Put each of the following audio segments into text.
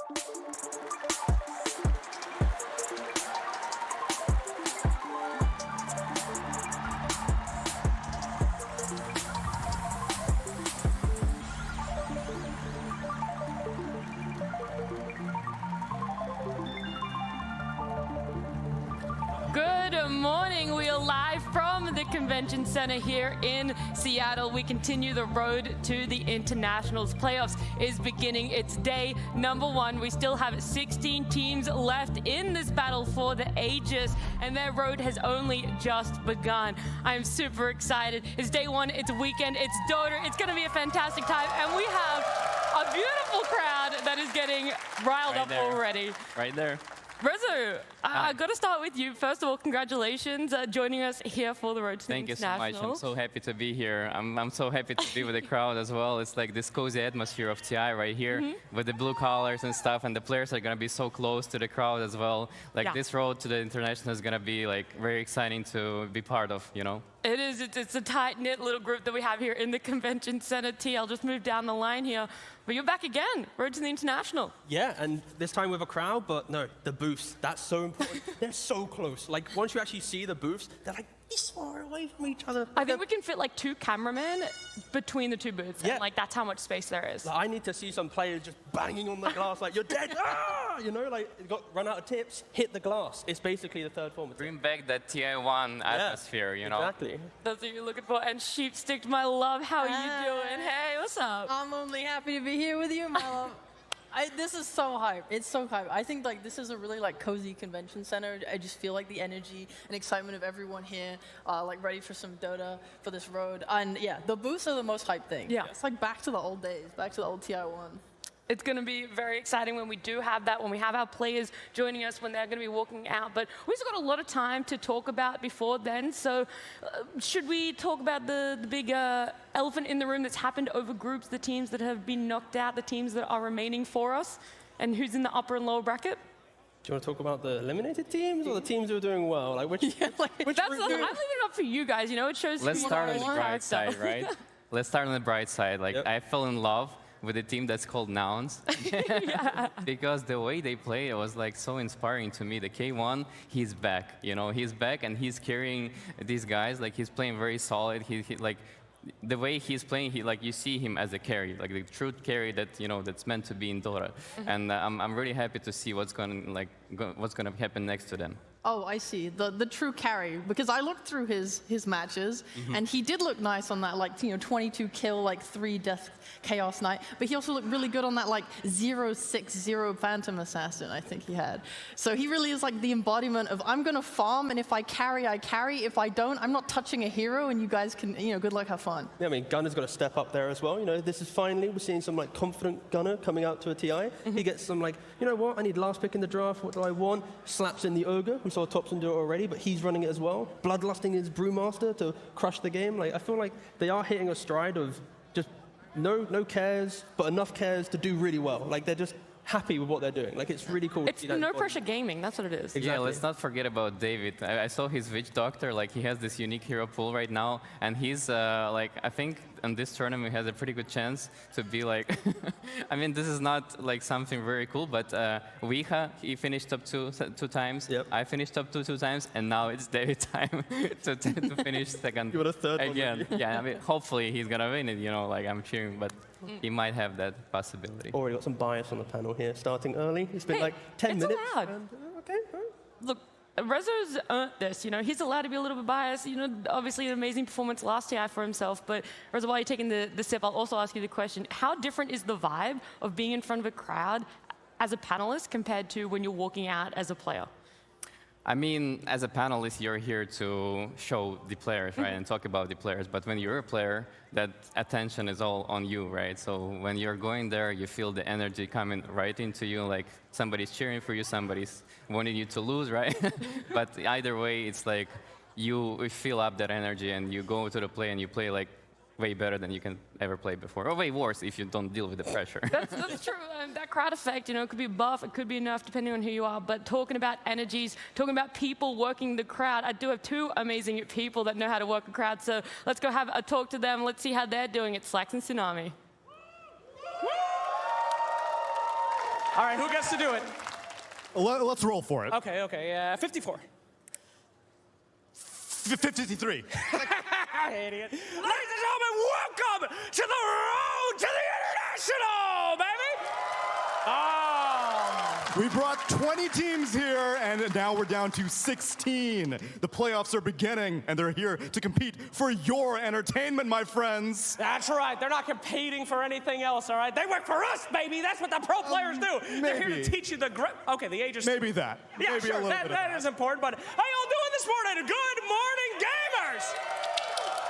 Good morning. We are live from the Convention Center here in Seattle. We continue the road to the Internationals. Playoffs is beginning. It's day number 1. We still have 16 teams left in this battle for the Aegis, and their road has only just begun. I am super excited. It's day 1. It's a weekend. It's Dota. It's going to be a fantastic time, and we have a beautiful crowd that is getting riled up already. Right there. Rezo, I've got to start with you. First of all, congratulations joining us here for the Road to the International. Thank you so much. I'm so happy to be here. I'm so happy to be with the crowd as well. It's like this cozy atmosphere of TI right here with the blue collars and stuff, and the players are going to be so close to the crowd as well. Like this road to the International is going to be like very exciting to be part of, you know? It is. It's a tight-knit little group that we have here in the Convention Center. T, I'll just move down the line here. But you're back again, Road to the International. Yeah, and this time with a crowd, but no, the booths, that's so important. They're so close. Like, once you actually see the booths, they're like this far away from each other. I think we can fit like 2 cameramen between the 2 booths. Yeah. And like that's how much space there is. Like, I need to see some players just banging on the glass like, you're dead, ah! You know, like, run out of tips, hit the glass. It's basically the third form. Bring back that TI1 atmosphere, you know? Exactly. That's what you're looking for. And Sheepstick, my love, how are you doing? Hey, what's up? I'm only happy to be here with you, my love. This is so hype. It's so hype. I think like this is a really like cozy convention center. I just feel like the energy and excitement of everyone here, like ready for some Dota for this road. And yeah, the booths are the most hype thing. Yeah. It's like back to the old days, back to the old TI1. It's going to be very exciting when we do have that, when we have our players joining us, when they're going to be walking out. But we've got a lot of time to talk about before then. So should we talk about the big elephant in the room that's happened over groups, the teams that have been knocked out, the teams that are remaining for us, and who's in the upper and lower bracket? Do you want to talk about the eliminated teams or the teams who are doing well? Like, which I'm leaving it up for you guys. You know, it shows. Let's start on the bright character. side, right? Let's start on the bright side. Like, I fell in love with a team that's called Nouns. Because the way they play, it was like so inspiring to me. The K1, he's back, you know, he's back and he's carrying these guys. Like, he's playing very solid. He like, the way he's playing, like you see him as a carry, like the true carry that, you know, that's meant to be in Dota. And I'm really happy to see what's going to happen next to them. Oh, I see. The true carry, because I looked through his matches, and he did look nice on that, like, you know, 22 kill, like 3 death Chaos Knight, but he also looked really good on that, like, 060 Phantom Assassin I think he had. So he really is like the embodiment of, I'm gonna farm, and if I carry, I carry. If I don't, I'm not touching a hero, and you guys can, you know, good luck, have fun. Yeah, I mean, Gunner's got to step up there as well. You know, this is finally, we're seeing some like confident Gunner coming out to a TI. He gets some like, you know what, I need last pick in the draft, what do I want? Slaps in the Ogre. We saw Thompson do it already, but he's running it as well. Bloodlusting his Brewmaster to crush the game. Like, I feel like they are hitting a stride of just no cares, but enough cares to do really well. Like, they're just happy with what they're doing. Like, it's really cool. It's no pressure gaming. That's what it is. Exactly. Yeah, let's not forget about David. I saw his Witch Doctor. Like, he has this unique hero pool right now, and he's like, I think in this tournament he has a pretty good chance to be like, I mean, this is not like something very cool, but Weeha, he finished top two times. Yep. I finished top two times, and now it's David time to finish second. You want a third again? One, yeah, I mean, hopefully he's gonna win it. You know, like I'm cheering, but he might have that possibility. Already got some bias on the panel here, starting early. It's been Hey, like 10 it's minutes. allowed. And, okay, all right. Look, Rezo's earned this, you know, he's allowed to be a little bit biased. You know, obviously an amazing performance last TI for himself, but Rezo, while you're taking the sip, I'll also ask you the question, how different is the vibe of being in front of a crowd as a panelist compared to when you're walking out as a player? I mean, as a panelist, you're here to show the players, right, and talk about the players. But when you're a player, that attention is all on you, right? So when you're going there, you feel the energy coming right into you, like somebody's cheering for you, somebody's wanting you to lose, right? But either way, it's like you fill up that energy and you go to the play and you play like way better than you can ever play before, or way worse if you don't deal with the pressure. That's true. That crowd effect, you know, it could be buff, it could be enough, depending on who you are. But talking about energies, talking about people working the crowd, I do have 2 amazing people that know how to work a crowd. So let's go have a talk to them. Let's see how they're doing. It's Slax and Tsunami. All right, who gets to do it? Let's roll for it. Okay, 54. 53. Idiot. Ladies and gentlemen, welcome to the road to the International, baby! We brought 20 teams here, and now we're down to 16. The playoffs are beginning, and they're here to compete for your entertainment, my friends. That's right. They're not competing for anything else, all right? They work for us, baby. That's what the pro players do. They're here to maybe. teach you the Okay, the age is... Maybe that. Yeah, Maybe sure. a little bit of That is important, but how y'all doing this morning? Good morning, gamers!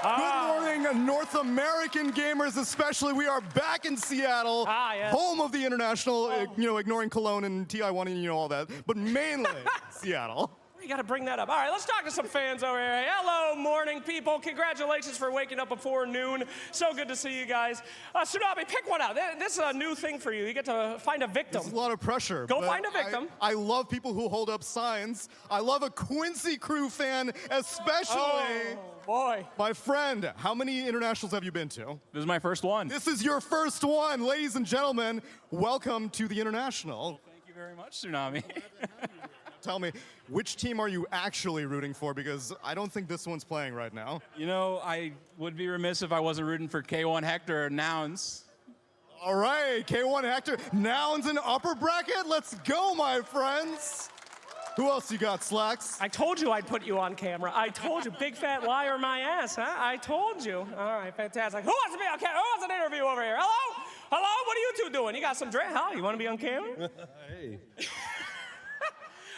Good morning, North American gamers, especially. We are back in Seattle, Yes. home of the International, ignoring Cologne and TI1 and all that, but mainly Seattle. You got to bring that up. All right, let's talk to some fans over here. Hello, morning people. Congratulations for waking up before noon. So good to see you guys. Tsunami, pick one out. This is a new thing for you. You get to find a victim. It's a lot of pressure. Go but find a victim. I love people who hold up signs. I love a Quincy Crew fan, especially. Oh, boy. My friend, how many internationals have you been to? This is my first one. This is your first one. Ladies and gentlemen, welcome to the International. Thank you very much, Tsunami. Tell me, which team are you actually rooting for? Because I don't think this one's playing right now. You know, I would be remiss if I wasn't rooting for K1 Hector or Nouns. All right, K1 Hector, Nouns in upper bracket. Let's go, my friends. Who else you got, Slacks? I told you I'd put you on camera. I told you. Big fat liar my ass, huh? I told you. All right, fantastic. Who wants to be on camera? Who wants an interview over here? Hello? Hello? What are you two doing? You got some drink? Huh? You want to be on camera? Hey.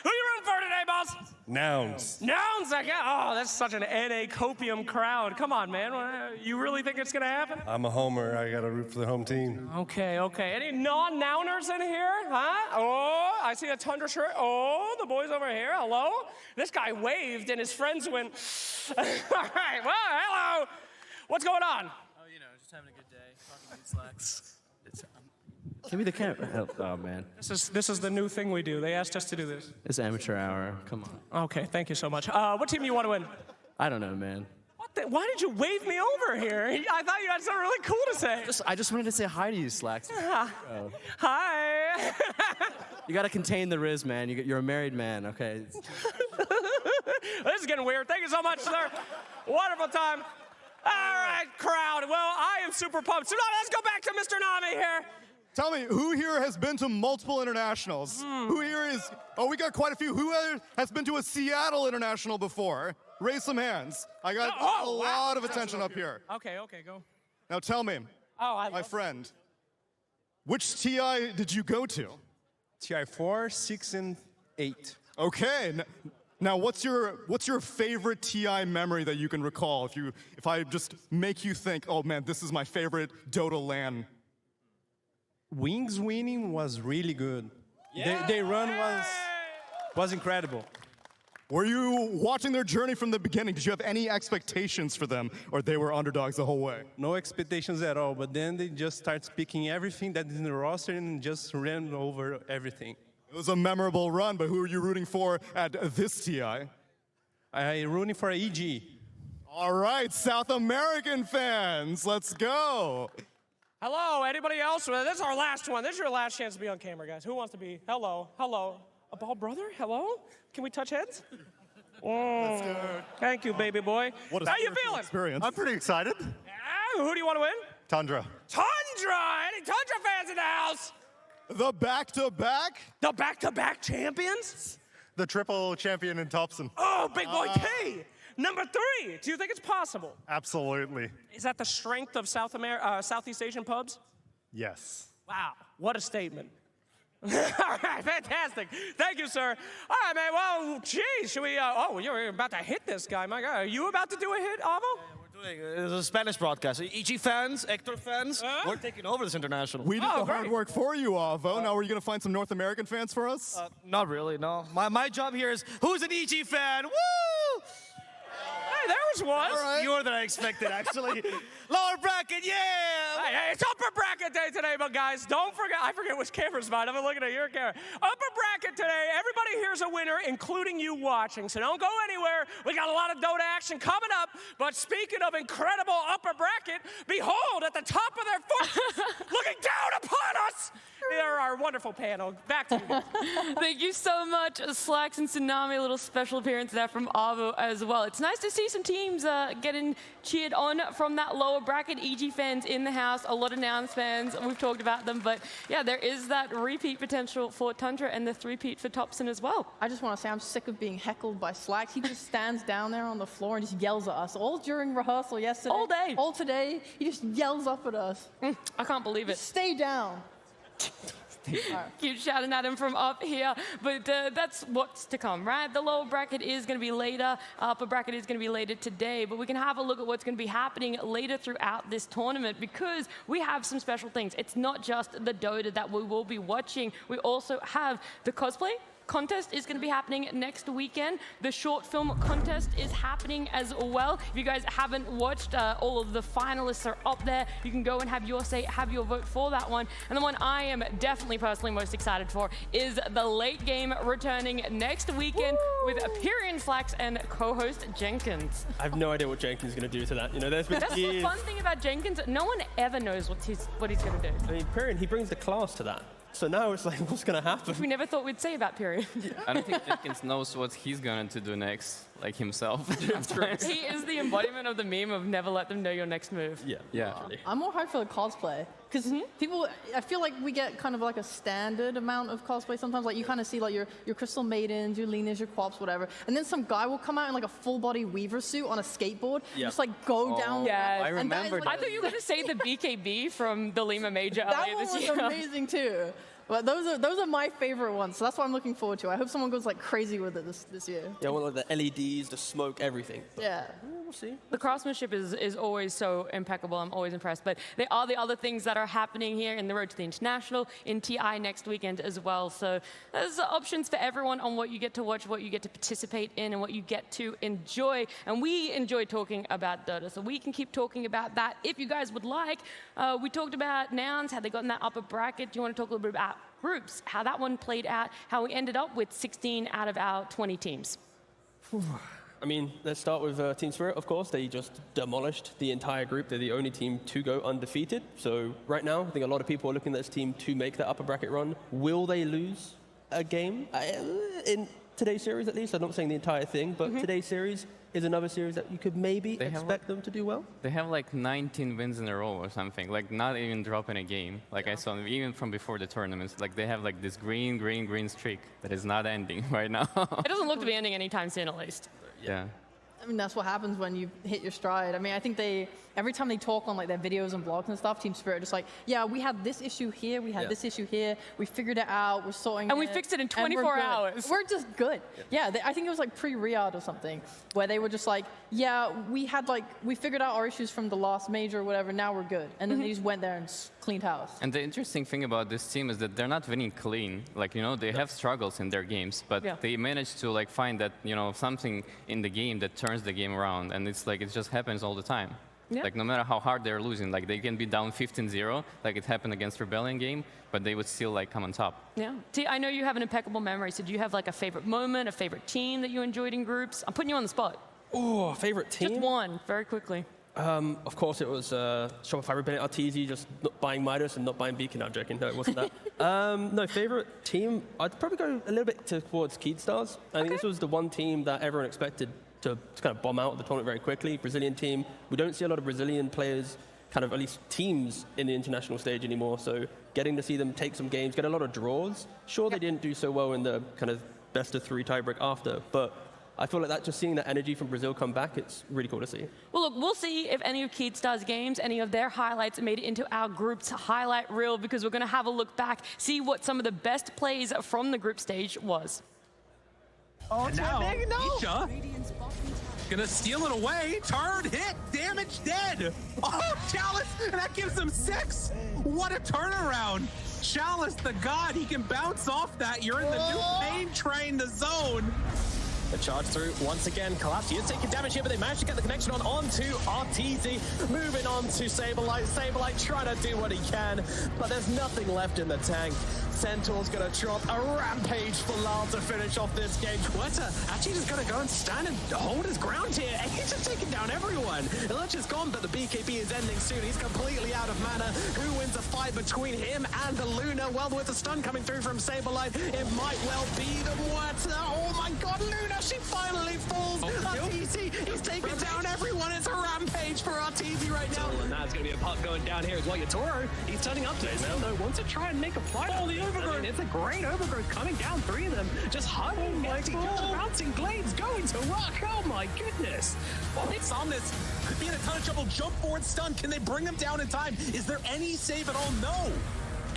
Who you rooting for today, boss? Nouns. Nouns, oh, that's such an NA copium crowd. Come on, man. You really think it's going to happen? I'm a homer. I got to root for the home team. Okay. Any non-nouners in here? Huh? Oh, I see a Tundra shirt. Oh, the boys over here. Hello? This guy waved and his friends went, all right, well, hello. What's going on? Oh, you know, just having a good day. Talking to Slacks. Give me the camera. Oh, man. This is the new thing we do. They asked us to do this. It's amateur hour. Come on. Okay, thank you so much. What team do you want to win? I don't know, man. Why did you wave me over here? I thought you had something really cool to say. I just wanted to say hi to you, Slacks. Hi. You got to contain the Riz, man. You're a married man, okay? This is getting weird. Thank you so much, sir. Wonderful time. All right, crowd. Well, I am super pumped. So now let's go back to Mr. Nami here. Tell me, who here has been to multiple internationals? Who here is, we got quite a few. Who has been to a Seattle International before? Raise some hands. I got a lot of attention up here. Okay, go. Now tell me, my friend, which TI did you go to? TI 4, 6, and 8. Okay. Now, what's your favorite TI memory that you can recall? If I just make you think, oh man, this is my favorite Dota LAN. Wings winning was really good. Their run was incredible. Were you watching their journey from the beginning? Did you have any expectations for them, or they were underdogs the whole way? No expectations at all, but then they just start speaking everything that is in the roster and just ran over everything. It was a memorable run, but who are you rooting for at this TI? I'm rooting for EG. All right, South American fans, let's go. Hello, anybody else? This is our last one. This is your last chance to be on camera, guys. Who wants to be? Hello. A ball brother? Hello? Can we touch heads? Thank you, baby boy. How you feeling? Experience. I'm pretty excited. Who do you want to win? Tundra. Tundra! Any Tundra fans in the house? The back-to-back? The back-to-back champions? The triple champion in Thompson. Oh, big boy K! Number 3, do you think it's possible? Absolutely. Is that the strength of Southeast Asian pubs? Yes. Wow, what a statement. All right, fantastic. Thank you, sir. All right, man, well, geez, should we, you're about to hit this guy, my God. Are you about to do a hit, Avo? It's a Spanish broadcast. EG fans, Hector fans, we're taking over this international. We did the hard work for you, Avo. Now, are you going to find some North American fans for us? Not really, no. My job here is, who's an EG fan? Woo! Hey, there was one. Right. More than I expected, actually. Lower bracket, yeah! Hey, it's upper Upper bracket day today, but guys, don't forget, I forget which camera's mine. I'm looking at your camera. Upper bracket today, everybody here's a winner, including you watching, so don't go anywhere. We got a lot of Dota action coming up, but speaking of incredible upper bracket, behold, at the top of their fortress, looking down upon us, they're our wonderful panel. Back to you. Thank you so much, Slacks and Tsunami. A little special appearance there from Avo as well. It's nice to see some teams getting cheered on from that lower bracket. EG fans in the house, a lot of Nouns fans. We've talked about them, but yeah, there is that repeat potential for Tundra and the three-peat for Topson as well. I just want to say I'm sick of being heckled by Slacks. He just stands down there on the floor and just yells at us all during rehearsal yesterday. All day. All today. He just yells up at us. I can't believe it. Just stay down. Keep shouting at him from up here, but that's what's to come, right? The lower bracket is going to be later, upper bracket is going to be later today, but we can have a look at what's going to be happening later throughout this tournament because we have some special things. It's not just the Dota that we will be watching. We also have the cosplay contest is going to be happening next weekend. The short film contest is happening as well. If you guys haven't watched, all of the finalists are up there. You can go and have your say, have your vote for that one. And the one I am definitely personally most excited for is the late game returning next weekend with Pyrion Slacks and co-host Jenkins. I have no idea what Jenkins is going to do to that. You know, there's been That's the years. fun thing about Jenkins. No one ever knows what he's going to do. I mean, Pyrion, he brings the class to that. So now it's like, what's going to happen? We never thought we'd say about Pyrion. I don't think Jenkins knows what he's going to do next, like himself. He is the embodiment of the meme of never let them know your next move. Yeah. I'm more hyped for the cosplay. Because people, I feel like we get kind of like a standard amount of cosplay sometimes. Like you kind of see like your Crystal Maidens, your Lenas, your Quops, whatever. And then some guy will come out in like a full body Weaver suit on a skateboard. Just like go down. Yes. I And that is, remember like, I thought you were going to say the BKB from the Lima Major that earlier one this was year. amazing too. But those are my favorite ones. So that's what I'm looking forward to. I hope someone goes like crazy with it this year. Yeah, well, like the LEDs, the smoke, everything. But, Yeah. we'll see. The craftsmanship is always so impeccable. I'm always impressed. But there are the other things that are happening here in the Road to the International, in TI next weekend as well. So there's options for everyone on what you get to watch, what you get to participate in, and what you get to enjoy. And we enjoy talking about Dota, so we can keep talking about that if you guys would like. We talked about Nouns, how they got in that upper bracket. Do you want to talk a little bit about groups, how that one played out, how we ended up with 16 out of our 20 teams? I mean, let's start with Team Spirit, of course. They just demolished the entire group. They're the only team to go undefeated. So right now, I think a lot of people are looking at this team to make that upper bracket run. Will they lose a game? In today's series, at least. I'm not saying the entire thing, but today's series is another series that you could maybe expect them to do well. They have like 19 wins in a row or something, like not even dropping a game. Like I saw them even from before the tournaments, like they have like this green streak that is not ending right now. It doesn't look to be ending anytime soon, at least. Yeah. I mean, that's what happens when you hit your stride. I mean, I think every time they talk on like their videos and blogs and stuff, Team Spirit are just like, yeah, we had this issue here, we had this issue here, we figured it out, we're sorting it. And we fixed it in and we're 24 good. hours. We're just good. Yeah, I think it was like pre-Riyadh or something, where they were just like, yeah, we figured out our issues from the last major or whatever, now we're good. And then they just went there and cleaned house. And the interesting thing about this team is that they're not winning clean. Like, you know, they have struggles in their games, but they managed to like find that, you know, something in the game that turns the game around. And it's like, it just happens all the time. Yeah. Like, no matter how hard they're losing, like they can be down 15-0, like it happened against Rebellion game, but they would still like come on top. Yeah. T, I know you have an impeccable memory, so do you have like a favorite moment, a favorite team that you enjoyed in groups? I'm putting you on the spot. Oh, favorite team? Just one, very quickly. Of course, it was Shopify Rebellion Arteezy just not buying Midas and not buying Beacon. I'm joking. No, it wasn't that. No, favorite team? I'd probably go a little bit towards Keydstars. I think this was the one team that everyone expected to kind of bomb out the tournament very quickly. Brazilian team. We don't see a lot of Brazilian players, kind of at least teams in the international stage anymore. So getting to see them take some games, get a lot of draws. Sure, they didn't do so well in the kind of best of 3 tiebreak after, but I feel like that just seeing that energy from Brazil come back, it's really cool to see. Well, look, we'll see if any of Keydstars' games, any of their highlights made it into our group's highlight reel, because we're going to have a look back, see what some of the best plays from the group stage was. Oh, and now, Isha gonna steal it away. Turn, hit, damage, dead. Oh, Chalice, and that gives him 6. What a turnaround. Chalice, the god, he can bounce off that. You're in the new pain train, the zone. The charge through once again. Collapse. You're taking damage here, but they managed to get the connection onto RTZ. Moving on to Saberlight. Saberlight trying to do what he can, but there's nothing left in the tank. Centaur's going to drop a rampage for Lal to finish off this game. Quetta actually just going to go and stand and hold his ground here. And he's just taking down everyone. Lunch is gone, but the BKB is ending soon. He's completely out of mana. Who wins a fight between him and the Luna? Well, with the stun coming through from Saberlight, it might well be the Quetta. Oh my god, Luna, she finally falls. RTZ, he's taking down everyone. It's a rampage for RTZ right now. And that's going to be a puck going down here as well. Yatoro, he's turning up to it now, though. Wants to try and make a fight. Oh, the overgrowth. I mean, it's a great overgrowth coming down. 3 of them just hugging next to each other. Bouncing blades going to rock. Oh my goodness. Well, Somnus could be in a ton of trouble. Jump forward stun. Can they bring him down in time? Is there any save at all? No.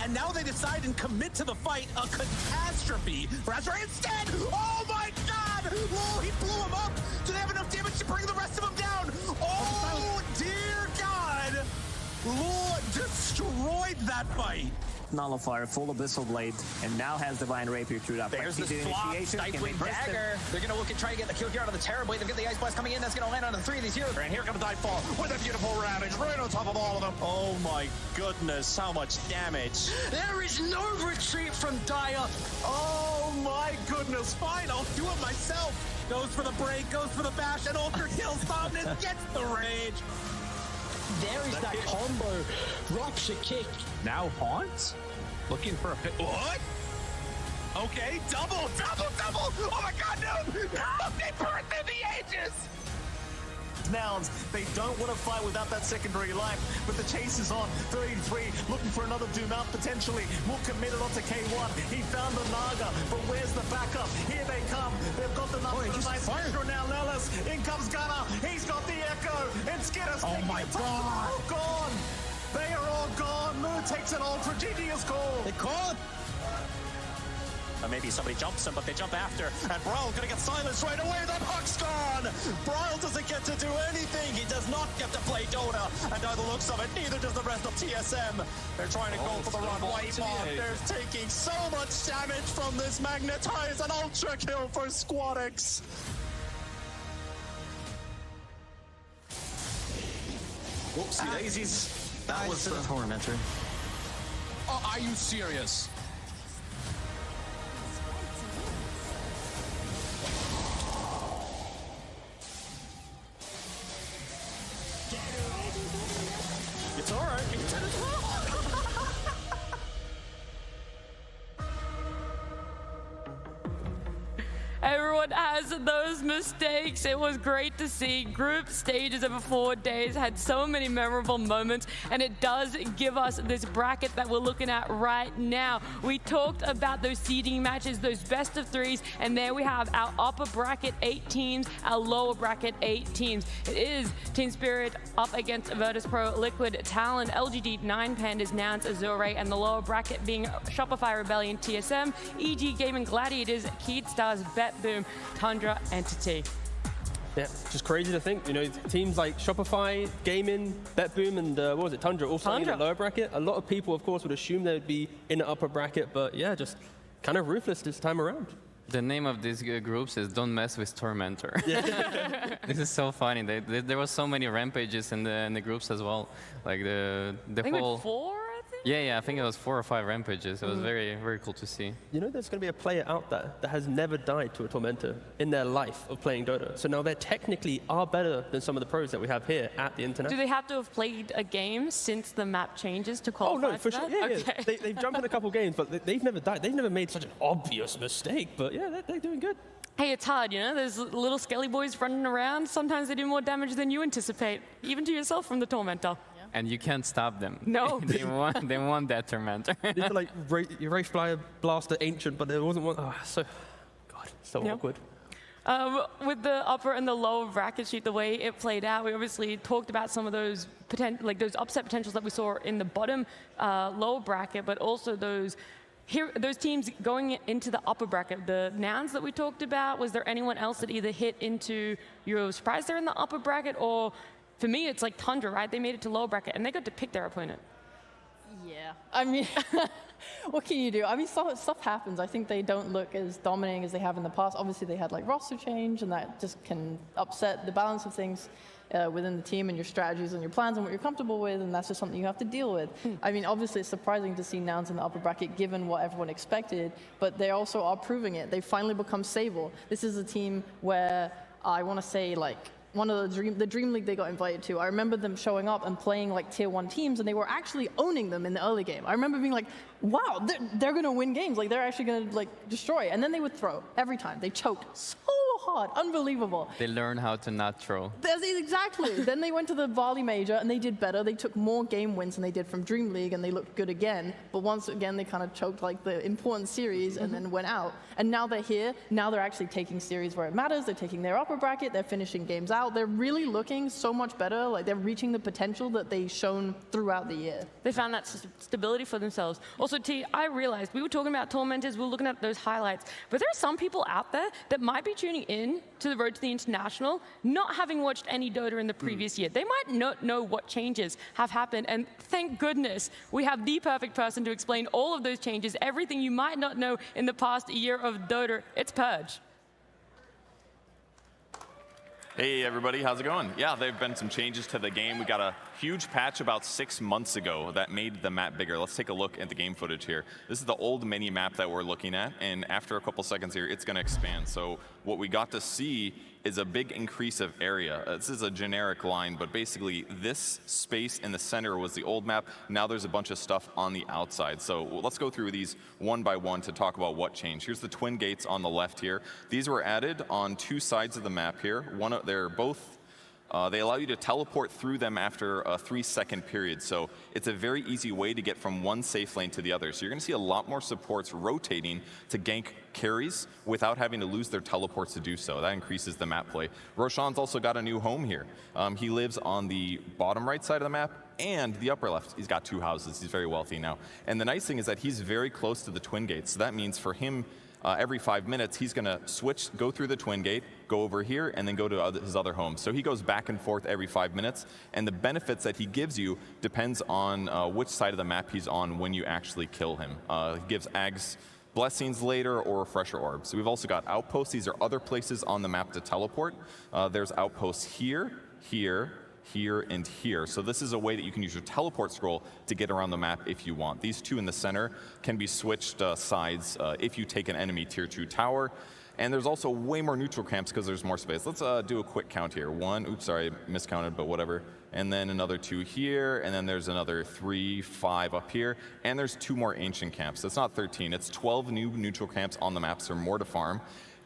And now they decide and commit to the fight. A catastrophe for Azrael instead. Oh my god! Whoa, he blew him up. Do they have enough damage to bring the rest of them down? Oh dear god! Lord destroyed that fight. Nullifier, full Abyssal Blade, and now has Divine Rapier through that. There's the swap, Nightwing Dagger. They're going to look and try to get the kill here out of the Terror Blade. They've got the Ice Blast coming in. That's going to land on the 3 of these heroes. And here comes Nightfall with a beautiful Ravage right on top of all of them. Oh my goodness, how much damage. There is no retreat from Dire. Oh my goodness, fine, I'll do it myself. Goes for the break, goes for the bash, and ultra kill. Somnus gets the rage. There is that combo. Rupture kick. Now Haunts? Looking for a hit. What? Okay, double! Oh my god, no! No! They burned through the ages! Nouns, they don't want to fight without that secondary life, but the chase is on. 33, looking for another Doom out potentially. Will commit it onto K1. He found the Naga, but where's the backup? Here they come. They've got the number of nice extra now. Nellis, in comes Gunnar. He's got the Echo, and Skitter's oh my god! All gone. They are all gone. Moon takes an Ultra Genius call. They caught. Or maybe somebody jumps him, but they jump after. And Brawl gonna get silenced right away. The puck's gone. Brawl doesn't get to do anything. He does not get to play Dota. And by the looks of it, neither does the rest of TSM. They're trying to go for the run wipe off. They're taking so much damage from this Magnetize. An ultra kill for Squadix. Whoopsie daisies. That was the Tormentor. Oh, are you serious? It's all right. Everyone has those mistakes. It was great to see. Group stages over 4 days had so many memorable moments, and it does give us this bracket that we're looking at right now. We talked about those seeding matches, those best of 3s, and there we have our upper bracket 8 teams, our lower bracket 8 teams. It is Team Spirit up against Virtus Pro, Liquid, Talon, LGD, 9 Pandas, Nouns, Azure, and the lower bracket being Shopify Rebellion, TSM, EG Gaming, Gladiators, Keed Stars, BetBoom, Tundra, Entity. Yeah, just crazy to think. You know, teams like Shopify, Gaming, BetBoom, and what was it, Tundra, also in the lower bracket. A lot of people, of course, would assume they would be in the upper bracket, but yeah, just kind of ruthless this time around. The name of these groups is Don't Mess with Tormentor. Yeah. This is so funny. There was so many rampages in the groups as well. Like the whole. 4, I think? Yeah, I think it was 4 or 5 rampages. It was very, very cool to see. You know, there's going to be a player out there that has never died to a Tormentor in their life of playing Dota. So now they technically are better than some of the pros that we have here at the International. Do they have to have played a game since the map changes to qualify? Oh, no, for sure. Yeah, okay. yeah. They've jumped in a couple games, but they've never died. They've never made such an obvious mistake. But yeah, they're doing good. Hey, it's hard, you know? There's little skelly boys running around. Sometimes they do more damage than you anticipate, even to yourself from the Tormentor. And you can't stop them. No. they want that Tormentor. These are like Wraith Flyer Blaster Ancient, but there wasn't one. Oh, so awkward. With the upper and the lower bracket sheet, the way it played out, we obviously talked about some of those those upset potentials that we saw in the bottom lower bracket, but also those teams going into the upper bracket. The Nouns that we talked about, was there anyone else that either hit into, you were surprised they're in the upper bracket, or for me it's like Tundra, right? They made it to lower bracket and they got to pick their opponent. Yeah, I mean, what can you do? I mean, stuff happens. I think they don't look as dominating as they have in the past. Obviously, they had like roster change, and that just can upset the balance of things within the team and your strategies and your plans and what you're comfortable with, and that's just something you have to deal with. I mean, obviously, it's surprising to see Nouns in the upper bracket given what everyone expected, but they also are proving it. They finally become stable. This is a team where I want to say, like, one of the Dream League they got invited to, I remember them showing up and playing like tier 1 teams, and they were actually owning them in the early game. I remember being like, wow, they're going to win games. Like, they're actually going to like destroy. And then they would throw every time. They choked so hard. Unbelievable. They learn how to not throw. Exactly. Then they went to the Bali Major, and they did better. They took more game wins than they did from Dream League, and they looked good again. But once again, they kind of choked like the important series and then went out. And now they're here. Now they're actually taking series where it matters. They're taking their upper bracket. They're finishing games out. They're really looking so much better. Like, they're reaching the potential that they've shown throughout the year. They found that stability for themselves. Also, T, I realized we were talking about Tormentors, we were looking at those highlights, but there are some people out there that might be tuning in to the Road to the International, not having watched any Dota in the previous year. They might not know what changes have happened, and thank goodness we have the perfect person to explain all of those changes, everything you might not know in the past year of Dota. It's Purge. Hey everybody, how's it going? Yeah, there have been some changes to the game. We got a huge patch about 6 months ago that made the map bigger. Let's take a look at the game footage here. This is the old mini map that we're looking at, and after a couple seconds here, it's going to expand. So what we got to see is a big increase of area. This is a generic line, but basically this space in the center was the old map. Now there's a bunch of stuff on the outside. So let's go through these one by one to talk about what changed. Here's the twin gates on the left here. These were added on 2 sides of the map here. They're both they allow you to teleport through them after a 3-second period. So it's a very easy way to get from one safe lane to the other. So you're going to see a lot more supports rotating to gank carries without having to lose their teleports to do so. That increases the map play. Roshan's also got a new home here. He lives on the bottom right side of the map and the upper left. He's got 2 houses. He's very wealthy now. And the nice thing is that he's very close to the twin gates. So that means for him, every 5 minutes, he's going to switch, go through the twin gate, go over here, and then go to his other home. So he goes back and forth every 5 minutes, and the benefits that he gives you depends on which side of the map he's on when you actually kill him. He gives Ags blessings later or refresher orbs. So we've also got outposts. These are other places on the map to teleport. There's outposts here, here, here, and here. So this is a way that you can use your teleport scroll to get around the map if you want. These 2 in the center can be switched sides if you take an enemy tier 2 tower. And there's also way more neutral camps because there's more space. Let's do a quick count here. 1, oops, sorry, miscounted, but whatever. And then another 2 here, and then there's another 3, 5 up here. And there's 2 more ancient camps. It's not 13, it's 12 new neutral camps on the map, so more to farm.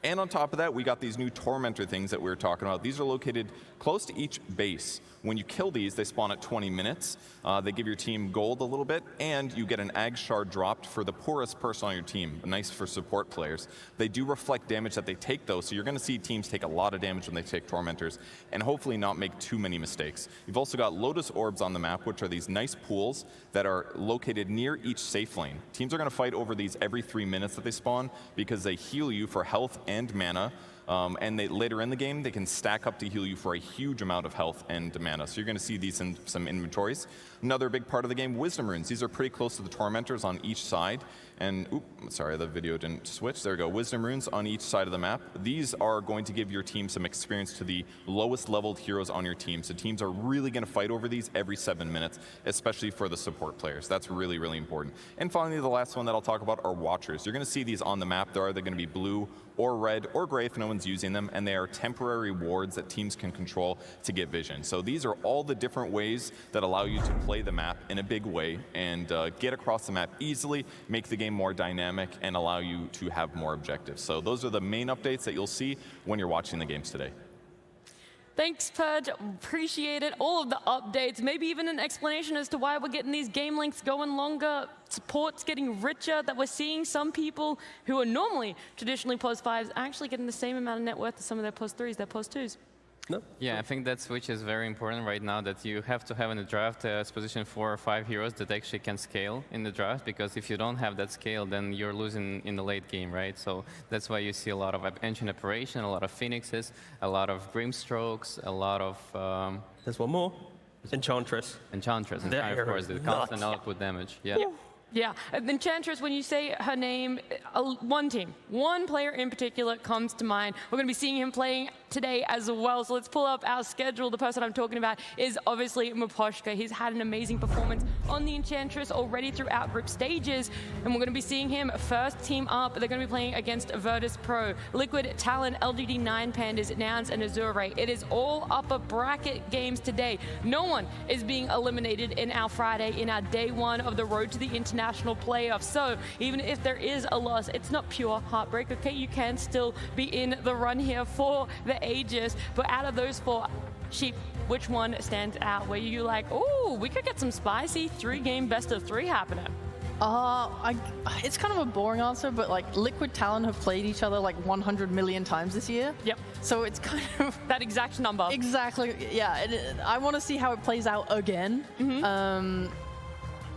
And on top of that, we got these new Tormentor things that we were talking about. These are located close to each base. When you kill these, they spawn at 20 minutes. They give your team gold a little bit, and you get an Ag Shard dropped for the poorest person on your team. Nice for support players. They do reflect damage that they take, though, so you're going to see teams take a lot of damage when they take Tormentors, and hopefully not make too many mistakes. You've also got Lotus Orbs on the map, which are these nice pools that are located near each safe lane. Teams are going to fight over these every 3 minutes that they spawn because they heal you for health and mana. And later in the game, they can stack up to heal you for a huge amount of health and mana. So you're going to see these in some inventories. Another big part of the game, Wisdom Runes. These are pretty close to the Tormentors on each side. And, sorry, the video didn't switch. There we go. Wisdom Runes on each side of the map. These are going to give your team some experience to the lowest leveled heroes on your team. So teams are really going to fight over these every 7 minutes, especially for the support players. That's really, really important. And finally, the last one that I'll talk about are Watchers. You're going to see these on the map. They're either going to be blue or red or gray if no one's using them, and they are temporary wards that teams can control to get vision. So these are all the different ways that allow you to play the map in a big way and get across the map easily, make the game more dynamic, and allow you to have more objectives. So those are the main updates that you'll see when you're watching the games today. Thanks, Purge. Appreciate it. All of the updates, maybe even an explanation as to why we're getting these game lengths going longer, support's getting richer, that we're seeing some people who are normally traditionally +5s actually getting the same amount of net worth as some of their +3s, their +2s. No? Yeah, I think that switch is very important right now, that you have to have in the draft position 4 or 5 heroes that actually can scale in the draft, because if you don't have that scale, then you're losing in the late game, right? So that's why you see a lot of Ancient Apparition, a lot of Phoenixes, a lot of Grimstrokes, a lot of... There's one more. Enchantress. Enchantress, and That of course, hero the is constant nuts. output damage. Yeah. Yeah, and Enchantress, when you say her name, one team, one player in particular comes to mind. We're going to be seeing him playing today as well, so let's pull up our schedule. The person I'm talking about is obviously Miposhka. He's had an amazing performance on the Enchantress already throughout group stages, and we're going to be seeing him first team up. They're going to be playing against Virtus Pro, Liquid, Talon, LGD 9 Pandas, Nouns, and Azure. It is all upper bracket games today. No one is being eliminated in our Friday, in our day one of the road to the international playoffs. So even if there is a loss, it's not pure heartbreak, okay? You can still be in the run here for the Aegis. But out of those four, Sheep, which one stands out? Where you like, oh, we could get some spicy 3-game best of 3 happening? It's kind of a boring answer, but like Liquid Talon have played each other like 100 million times this year. Yep. So it's kind of that exact number. Exactly. Yeah. I want to see how it plays out again.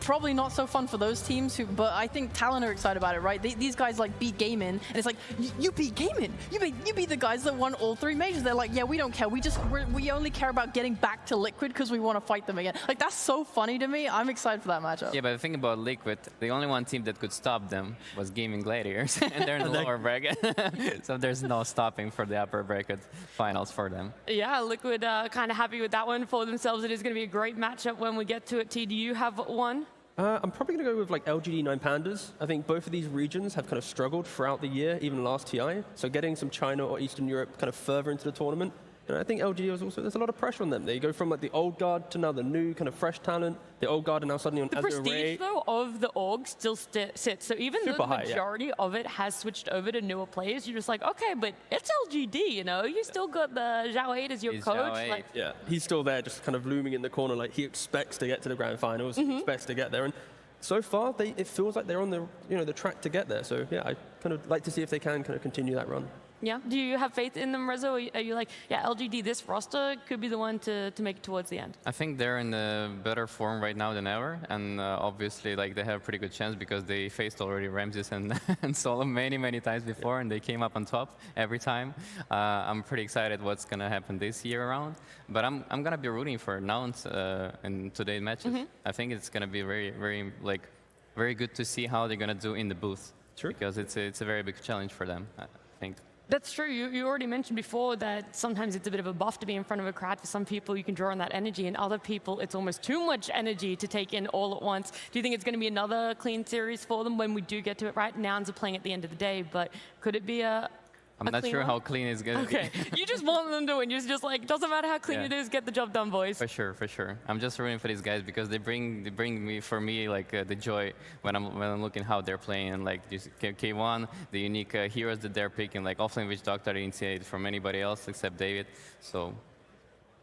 Probably not so fun for those teams, but I think Talon are excited about it, right? These guys like beat Gaimin, and it's like, you beat Gaimin. You beat the guys that won all 3 majors. They're like, yeah, we don't care. We only care about getting back to Liquid because we want to fight them again. Like, that's so funny to me. I'm excited for that matchup. Yeah, but the thing about Liquid, the only one team that could stop them was Gaming Gladiators, and they're in the lower bracket. So there's no stopping for the upper bracket finals for them. Yeah, Liquid kind of happy with that one for themselves. It is going to be a great matchup when we get to it. T, do you have one? I'm probably going to go with like LGD 9 Pandas. I think both of these regions have kind of struggled throughout the year, even last TI. So getting some China or Eastern Europe kind of further into the tournament. And I think LGD is also, there's a lot of pressure on them. They go from like the old guard to now the new kind of fresh talent. The old guard are now suddenly on The Azure prestige, Ray. though, of the org still sits. So even though Super the high, yeah. majority of it has switched over to newer players, you're just like, okay, but it's LGD, you know? You still got the Zhao 8 as your He's coach. Zhao 8. Like, Yeah, he's still there, just kind of looming in the corner. Like he expects to get to the grand finals, he expects to get there. And so far, it feels like they're on the track to get there. So yeah, I kind of like to see if they can kind of continue that run. yeah. Do you have faith in them, Rezo? Are you like, yeah, LGD, this roster could be the one to make it towards the end? I think they're in a better form right now than ever, and obviously, like they have a pretty good chance because they faced already Ramses and, and Solo many times before, and they came up on top every time. I'm pretty excited what's gonna happen this year around, but I'm gonna be rooting for Nouns in today's matches. I think it's gonna be very good to see how they're gonna do in the booth, because it's a very big challenge for them, I think. That's true. You already mentioned before that sometimes it's a bit of a buff to be in front of a crowd. For some people, you can draw on that energy, and other people, it's almost too much energy to take in all at once. Do you think it's going to be another clean series for them when we do get to it? Right, Nouns are playing at the end of the day, but could it be I'm not sure how clean it's gonna be. Okay, you just want them to win. You're just like, doesn't matter how clean it is, get the job done, boys. For sure. I'm just rooting for these guys because they bring me like the joy when I'm looking how they're playing, and like this K1, the unique heroes that they're picking, like Offlane Witch Doctor, I didn't see it from anybody else except David. So.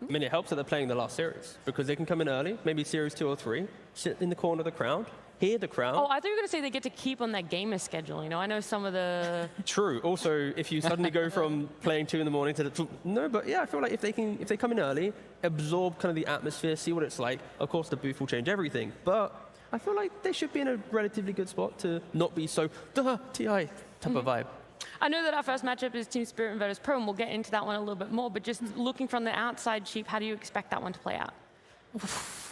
I mean, it helps that they're playing the last series because they can come in early, maybe series 2 or 3, sit in the corner of the crowd, hear the crowd. Oh, I thought you were going to say they get to keep on that gamer schedule. You know, I know some of the. True. Also, if you suddenly go from playing 2 in the morning to no, but yeah, I feel like if they come in early, absorb kind of the atmosphere, see what it's like. Of course, the booth will change everything, but I feel like they should be in a relatively good spot to not be so TI type of vibe. I know that our first matchup is Team Spirit and Virtus Pro, and we'll get into that one a little bit more, but just looking from the outside, Sheep, how do you expect that one to play out?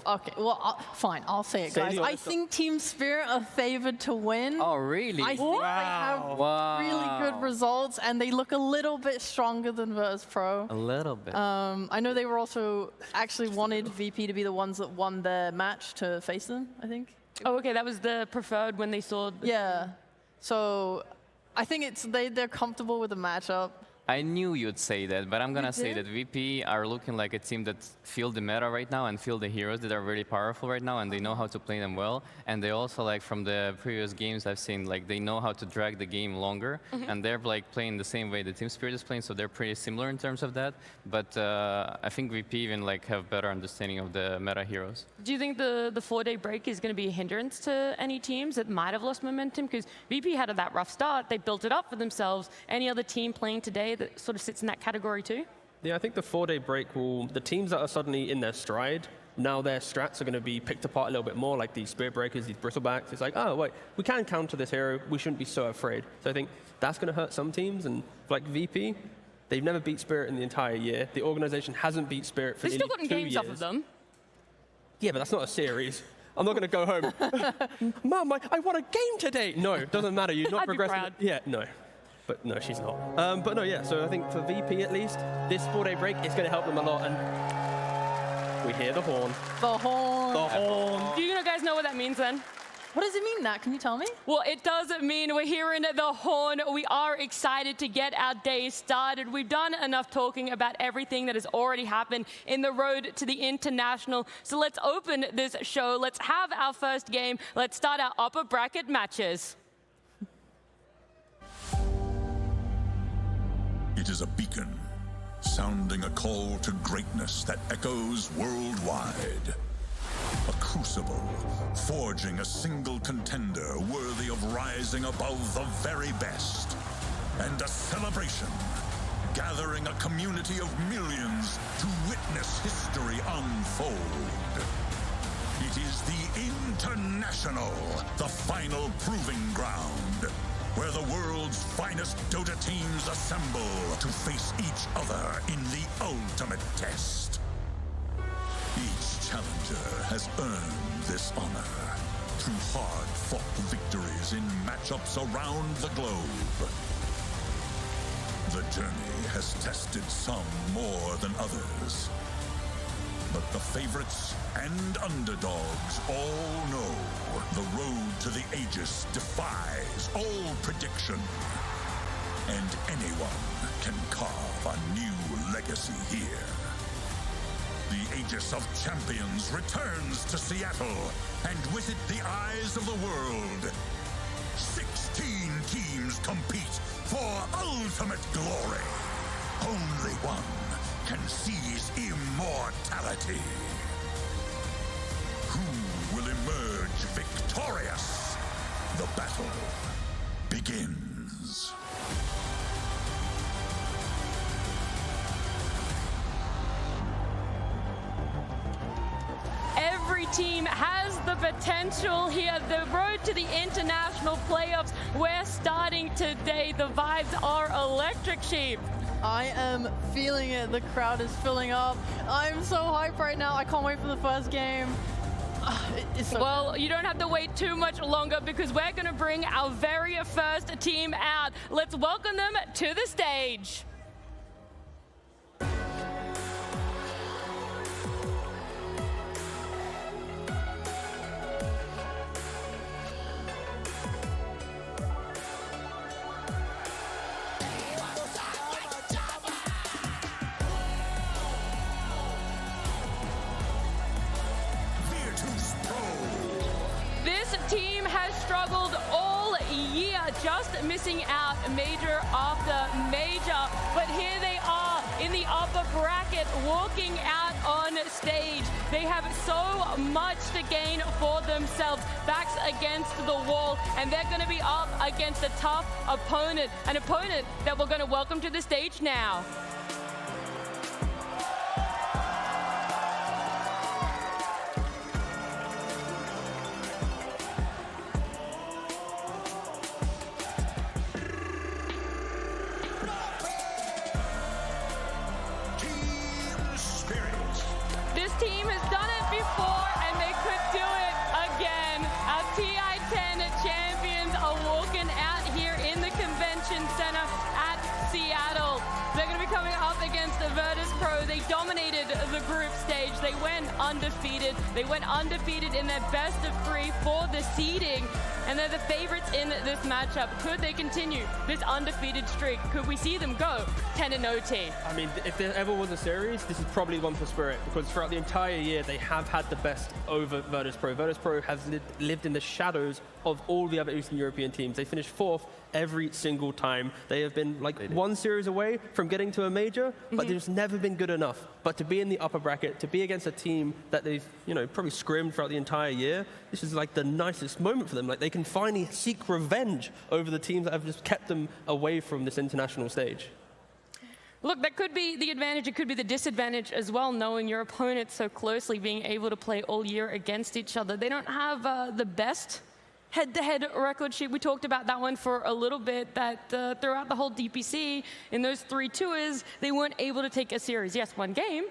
Okay, well, fine, I'll say it, guys. I think Team Spirit are favored to win. Oh, really? I think they have really good results, and they look a little bit stronger than Virtus Pro. A little bit. I know they were also actually wanted VP to be the ones that won their match to face them, I think. Oh, okay, that was the preferred when they saw. Yeah, so I think they're comfortable with the matchup. I knew you'd say that, but I'm gonna You say did? that VP are looking like a team that feel the meta right now and feel the heroes that are really powerful right now, and they know how to play them well. And they also, like from the previous games I've seen, like they know how to drag the game longer, and they're like playing the same way the Team Spirit is playing, so they're pretty similar in terms of that. But I think VP even like have better understanding of the meta heroes. Do you think the 4-day break is going to be a hindrance to any teams that might have lost momentum? Because VP had that rough start, they built it up for themselves. Any other team playing today that sort of sits in that category too? Yeah, I think the 4-day break will, the teams that are suddenly in their stride, now their strats are going to be picked apart a little bit more, like these Spirit Breakers, these Bristlebacks. It's like, oh, wait, we can counter this hero, we shouldn't be so afraid. So I think that's going to hurt some teams, and like VP, they've never beat Spirit in the entire year. The organization hasn't beat Spirit for They've nearly still gotten 2 games years. off of them. Yeah, but that's not a series. I'm not going to go home. Mom, I won a game today. No, it doesn't matter. You're not I'd be progressing. proud. Yeah, no. But no, she's not. But no, yeah. So I think for VP at least, this 4-day break is going to help them a lot. And we hear the horn. The horn. The horn. Do you guys know what that means then? What does it mean, Nat? Can you tell me? Well, it does mean we're hearing the horn. We are excited to get our day started. We've done enough talking about everything that has already happened in the road to the international. So let's open this show. Let's have our first game. Let's start our upper bracket matches. It is a beacon, sounding a call to greatness that echoes worldwide. A crucible, forging a single contender worthy of rising above the very best. And a celebration, gathering a community of millions to witness history unfold. It is the International, the final proving ground, where the world's finest Dota teams assemble to face each other in the ultimate test. Each challenger has earned this honor through hard-fought victories in matchups around the globe. The journey has tested some more than others. But the favorites and underdogs all know the road to the Aegis defies all prediction. And anyone can carve a new legacy here. The Aegis of Champions returns to Seattle, and with it the eyes of the world. 16 teams compete for ultimate glory. Only one can seize immortality. Who will emerge victorious? The battle begins. Every team has the potential here. The road to the international playoffs, we're starting today. The vibes are electric, Sheep. I am feeling it. The crowd is filling up. I'm so hyped right now. I can't wait for the first game. It's so Well, you don't have to wait too much longer because we're going to bring our very first team out. Let's welcome them to the stage. This team has struggled all year, just missing out major after major. But here they are in the upper bracket, walking out on stage. They have so much to gain for themselves, backs against the wall, and they're going to be up against a tough opponent, an opponent that we're going to welcome to the stage now. This team has done it before, and they could do it again. Our TI-10 champions are walking out here in the convention center at Seattle. They're going to be coming up against the Virtus Pro. They dominated the group stage. They went undefeated. They went undefeated in their best of 3 for the seeding, and they're the favorites in this matchup. Could they continue this undefeated streak? Could we see them go 10-0 team? I mean, if there ever was a series, this is probably one for Spirit, because throughout the entire year, they have had the best over Virtus Pro. Virtus Pro has lived in the shadows of all the other Eastern European teams. They finished 4th every single time. They have been like one series away from getting to a major, but they've just never been good enough. But to be in the upper bracket, to be against a team that they've, probably scrimmed throughout the entire year, this is like the nicest moment for them. Like, they can finally seek revenge over the teams that have just kept them away from this international stage. Look, that could be the advantage. It could be the disadvantage as well, knowing your opponent so closely, being able to play all year against each other. They don't have the best head-to-head record sheet. We talked about that one for a little bit, that throughout the whole DPC, in those 3 tours, they weren't able to take a series. Yes, one game,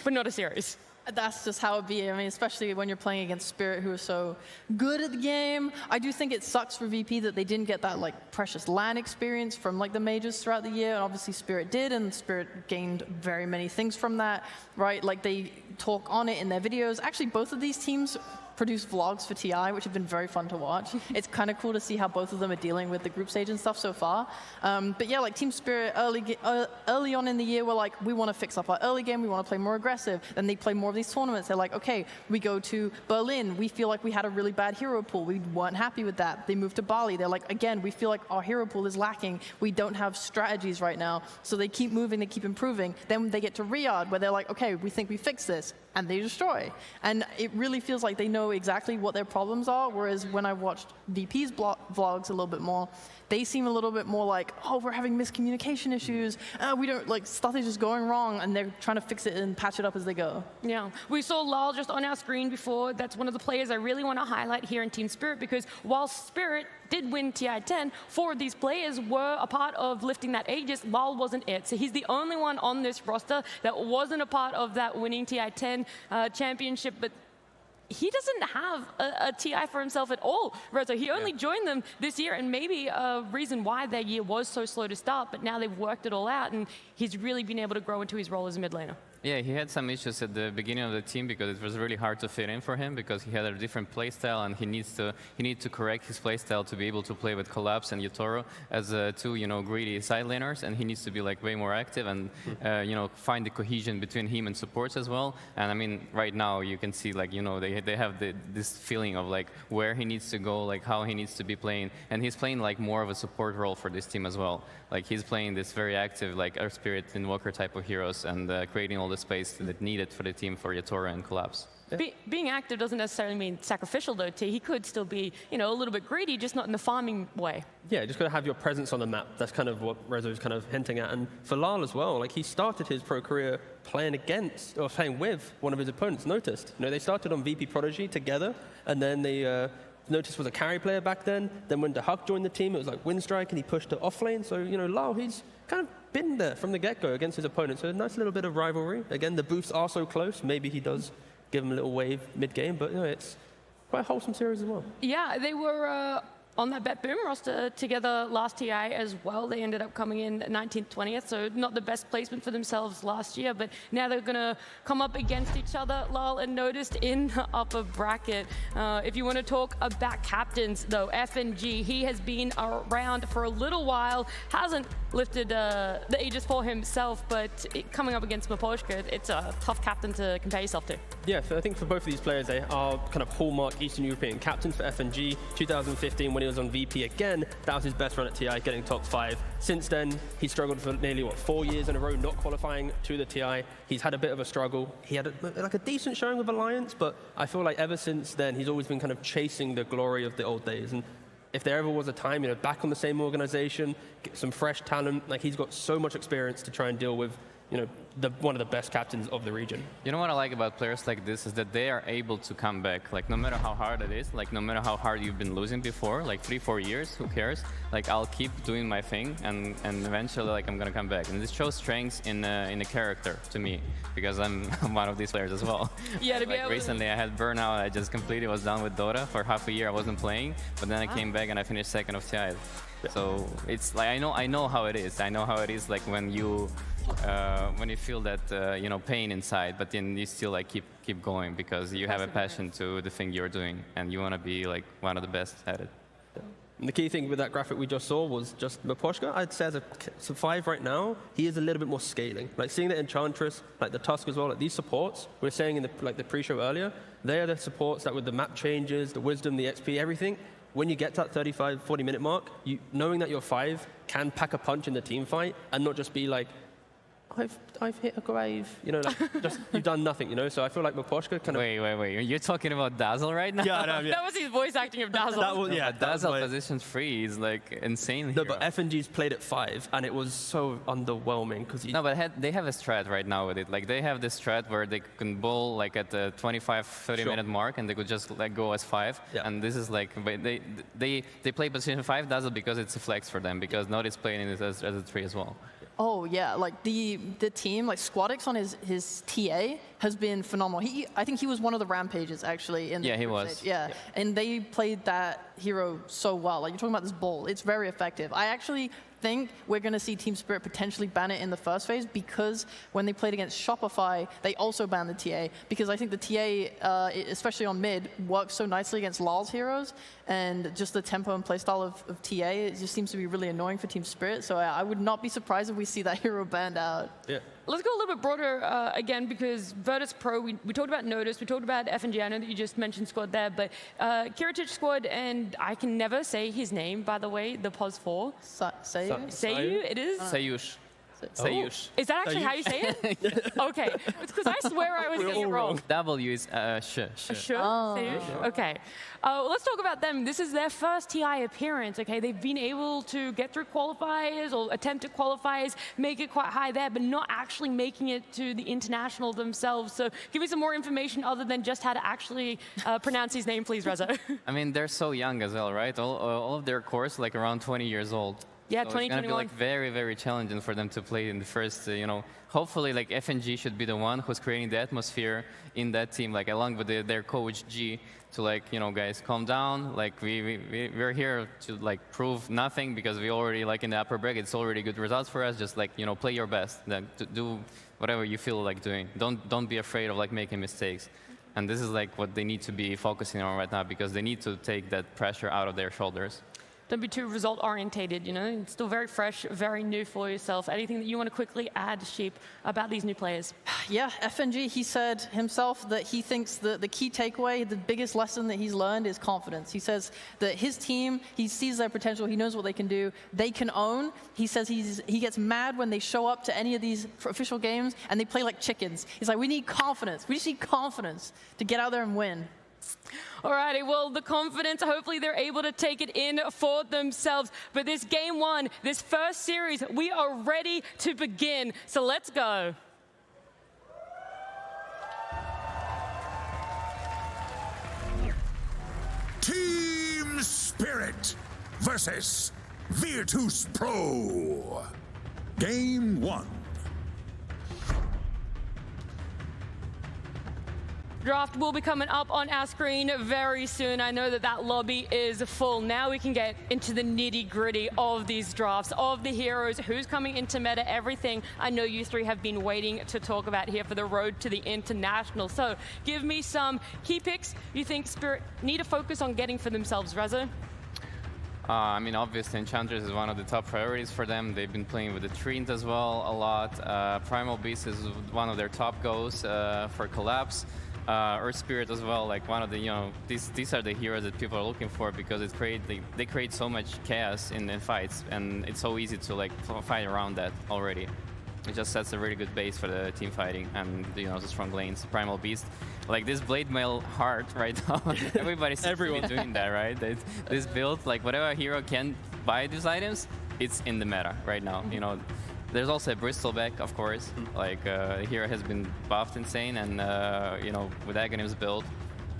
but not a series. That's just how it be. I mean, especially when you're playing against Spirit, who are so good at the game. I do think it sucks for VP that they didn't get that like precious LAN experience from like the majors throughout the year. And obviously Spirit did, and Spirit gained very many things from that, right? Like they talk on it in their videos. Actually, both of these teams produce vlogs for TI, which have been very fun to watch. It's kind of cool to see how both of them are dealing with the group stage and stuff so far. But yeah, like Team Spirit early on in the year were like, we want to fix up our early game, we want to play more aggressive. Then they play more of these tournaments. They're like, okay, we go to Berlin. We feel like we had a really bad hero pool. We weren't happy with that. They moved to Bali. They're like, again, we feel like our hero pool is lacking. We don't have strategies right now. So they keep moving, they keep improving. Then they get to Riyadh, where they're like, okay, we think we fixed this. And they destroy. And it really feels like they know exactly what their problems are, whereas when I watched VP's vlogs a little bit more, they seem a little bit more like, oh, we're having miscommunication issues. We don't, like, stuff is just going wrong, and they're trying to fix it and patch it up as they go. Yeah, we saw Lal just on our screen before. That's one of the players I really want to highlight here in Team Spirit, because while Spirit did win TI-10, 4 of these players were a part of lifting that Aegis. Lal wasn't it. So he's the only one on this roster that wasn't a part of that winning TI-10 championship, but he doesn't have a TI for himself at all, Rezo. He only joined them this year, and maybe a reason why their year was so slow to start, but now they've worked it all out, and he's really been able to grow into his role as a mid laner. Yeah, he had some issues at the beginning of the team because it was really hard to fit in for him because he had a different playstyle and he needs to correct his playstyle to be able to play with Collapse and Yotaro as two greedy side laners, and he needs to be like way more active and find the cohesion between him and supports as well. And I mean, right now you can see like they have this feeling of like where he needs to go, like how he needs to be playing, and he's playing like more of a support role for this team as well. Like he's playing this very active like Earth Spirit Invoker type of heroes and creating all the space that needed for the team for Yotaro and Collapse. Being active doesn't necessarily mean sacrificial, though, T. He could still be, a little bit greedy, just not in the farming way. Yeah, just got to have your presence on the map. That's kind of what Rezo's kind of hinting at. And for Lal as well, like he started his pro career playing against, or playing with one of his opponents, Noticed. They started on VP Prodigy together, and then they, Noticed was a carry player back then. Then when the Hug joined the team, it was like Windstrike, and he pushed to offlane. So, Lal, he's kind of been there from the get-go against his opponent. So a nice little bit of rivalry. Again, the booths are so close. Maybe he does give him a little wave mid-game, but it's quite a wholesome series as well. Yeah, they were on that Bet Boom roster together last TI as well. They ended up coming in 19th, 20th, so not the best placement for themselves last year, but now they're going to come up against each other, Lal and Noticed, in the upper bracket. If you want to talk about captains, though, FNG, he has been around for a little while, hasn't lifted the Aegis for himself, but coming up against Miposhka, it's a tough captain to compare yourself to. Yeah, so I think for both of these players, they are kind of hallmark Eastern European captains for FNG. 2015, when he was on VP again, that was his best run at TI, getting top 5. Since then, he struggled for nearly, 4 years in a row, not qualifying to the TI. He's had a bit of a struggle. He had a decent showing with Alliance, but I feel like ever since then, he's always been kind of chasing the glory of the old days. And if there ever was a time, back on the same organization, get some fresh talent, like he's got so much experience to try and deal with, one of the best captains of the region. You know what I like about players like this is that they are able to come back, like no matter how hard it is, like no matter how hard you've been losing before, like 3-4 years, who cares? Like I'll keep doing my thing and eventually like I'm gonna come back. And this shows strengths in a character to me, because I'm one of these players as well. Yeah, to be able recently I had burnout, I just completely was done with Dota for half a year. I wasn't playing, but then I came back and I finished 2nd of TI. So it's like I know how it is. I know how it is like when you feel that pain inside, but then you still like keep going because you have a passion to the thing you're doing and you want to be like one of the best at it. And the key thing with that graphic we just saw was just Miposhka. I'd say as a 5 right now, he is a little bit more scaling. Like seeing the Enchantress, like the Tusk as well, like these supports, we were saying in the pre-show earlier, they are the supports that with the map changes, the wisdom, the XP, everything, when you get to that 35, 40-minute mark, knowing that your 5 can pack a punch in the team fight and not just be like, I've hit a grave, just you've done nothing, So I feel like Miposhka kind of. Wait. You're talking about Dazzle right now? Yeah, no, yeah. That was his voice acting of Dazzle. Dazzle position 3 is like insane. No, but FNG's played at 5, and it was so underwhelming because No, but they have a strat right now with it. Like they have this strat where they can bowl like at the 25, 30-minute mark, and they could just like go as 5. Yeah. And this is like they play position 5 Dazzle because it's a flex for them because Notice playing it as a 3 as well. Oh yeah, like the team, like Squadix on his TA has been phenomenal. I think he was one of the Rampages actually in the he group was. stage. Yeah, and they played that hero so well. Like you're talking about this bull, it's very effective. I actually think we're going to see Team Spirit potentially ban it in the first phase because when they played against Shopify, they also banned the TA because I think the TA, especially on mid, works so nicely against Lal's heroes, and just the tempo and playstyle of TA, it just seems to be really annoying for Team Spirit. So I would not be surprised if we see that hero banned out. Yeah. Let's go a little bit broader again, because Virtus Pro, we talked about Notice, we talked about FNG. I know that you just mentioned Squad there, but Kiritich Squad, and I can never say his name, by the way, the POS 4. Sayu, it is? Sayush. Sayush. Is that actually how you say it? Okay. It's because I swear I was getting it wrong. W is sh. Sayush? Okay. Let's talk about them. This is their first TI appearance, okay? They've been able to get through qualifiers or attempt at qualifiers, make it quite high there, but not actually making it to the international themselves. So give me some more information other than just how to actually pronounce his name, please, Rezo. I mean, they're so young as well, right? All of their cores, like around 20 years old. Yeah, so 2021. It's gonna be like very, very challenging for them to play in the first, hopefully like FNG should be the one who's creating the atmosphere in that team, like along with their coach G, to like, guys, calm down. Like we're here to like prove nothing because we already like in the upper bracket, it's already good results for us. Just like, play your best, then to do whatever you feel like doing. Don't be afraid of like making mistakes. And this is like what they need to be focusing on right now because they need to take that pressure out of their shoulders. Don't be too result-orientated, It's still very fresh, very new for yourself. Anything that you want to quickly add, Sheep, about these new players? Yeah, FNG, he said himself that he thinks that the key takeaway, the biggest lesson that he's learned is confidence. He says that his team, he sees their potential, he knows what they can do, they can own. He says he gets mad when they show up to any of these official games and they play like chickens. He's like, we need confidence. We just need confidence to get out there and win. Alrighty, well, the confidence, hopefully they're able to take it in for themselves. But this game one, this first series, we are ready to begin. So let's go. Team Spirit versus Virtus Pro. Game 1. Draft will be coming up on our screen very soon. I know that lobby is full. Now we can get into the nitty-gritty of these drafts, of the heroes, who's coming into meta, everything I know you three have been waiting to talk about here for the road to the international. So give me some key picks you think Spirit need to focus on getting for themselves, Rezo. I mean, obviously, Enchantress is one of the top priorities for them. They've been playing with the Treant as well a lot. Primal Beast is one of their top goals for Collapse. Earth Spirit as well, like one of the, these are the heroes that people are looking for because they create so much chaos in fights, and it's so easy to like fight around that already. It just sets a really good base for the team fighting and the strong lanes. Primal Beast, like this Blade Mail heart right now. Everybody seems to be doing that, right? This build, like whatever hero can buy these items, it's in the meta right now. There's also a Bristleback, of course. Like the hero has been buffed insane, and with Aghanim's build,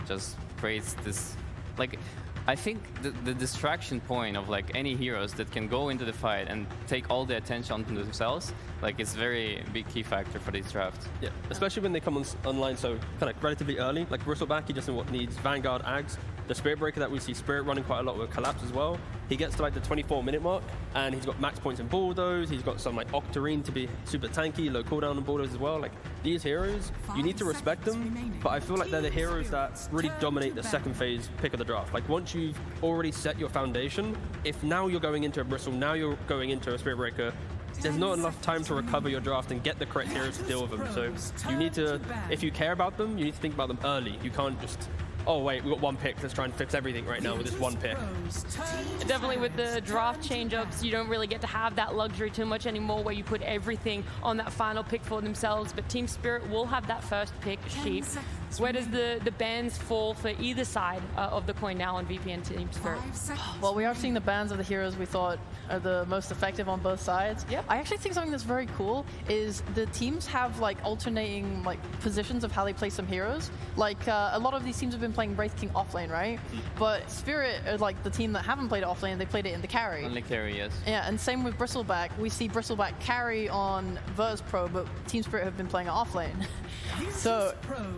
just creates this. Like, I think the distraction point of like any heroes that can go into the fight and take all the attention onto themselves, like it's very big key factor for these drafts. Yeah, especially when they come online so kind of relatively early. Like Bristleback, he just needs Vanguard, Ags. The Spirit Breaker that we see Spirit running quite a lot with Collapse as well. He gets to like the 24-minute mark, and he's got max points in Bulldoze. He's got some like Octarine to be super tanky, low cooldown on Bulldoze as well. Like these heroes, you need to respect them, but I feel like they're the heroes that really dominate the second phase pick of the draft. Like once you've already set your foundation, if now you're going into a Bristle, now you're going into a Spirit Breaker, there's not enough time to recover your draft and get the correct heroes to deal with them. So you need to, if you care about them, you need to think about them early. You can't just, oh wait, we've got one pick, let's try and fix everything right now with this one pick. Definitely with the draft change-ups, you don't really get to have that luxury too much anymore where you put everything on that final pick for themselves, but Team Spirit will have that first pick, Sheep. Where does the bans fall for either side of the coin now on VP and Team Spirit? Well, we are seeing the bans of the heroes we thought are the most effective on both sides. Yep. I actually think something that's very cool is the teams have like alternating like positions of how they play some heroes. Like a lot of these teams have been playing playing Wraith King offlane, right? But Spirit are like the team that haven't played it offlane, they played it in the carry. Only carry, yes. Yeah, and same with Bristleback. We see Bristleback carry on Virtus Pro, but Team Spirit have been playing it offlane. So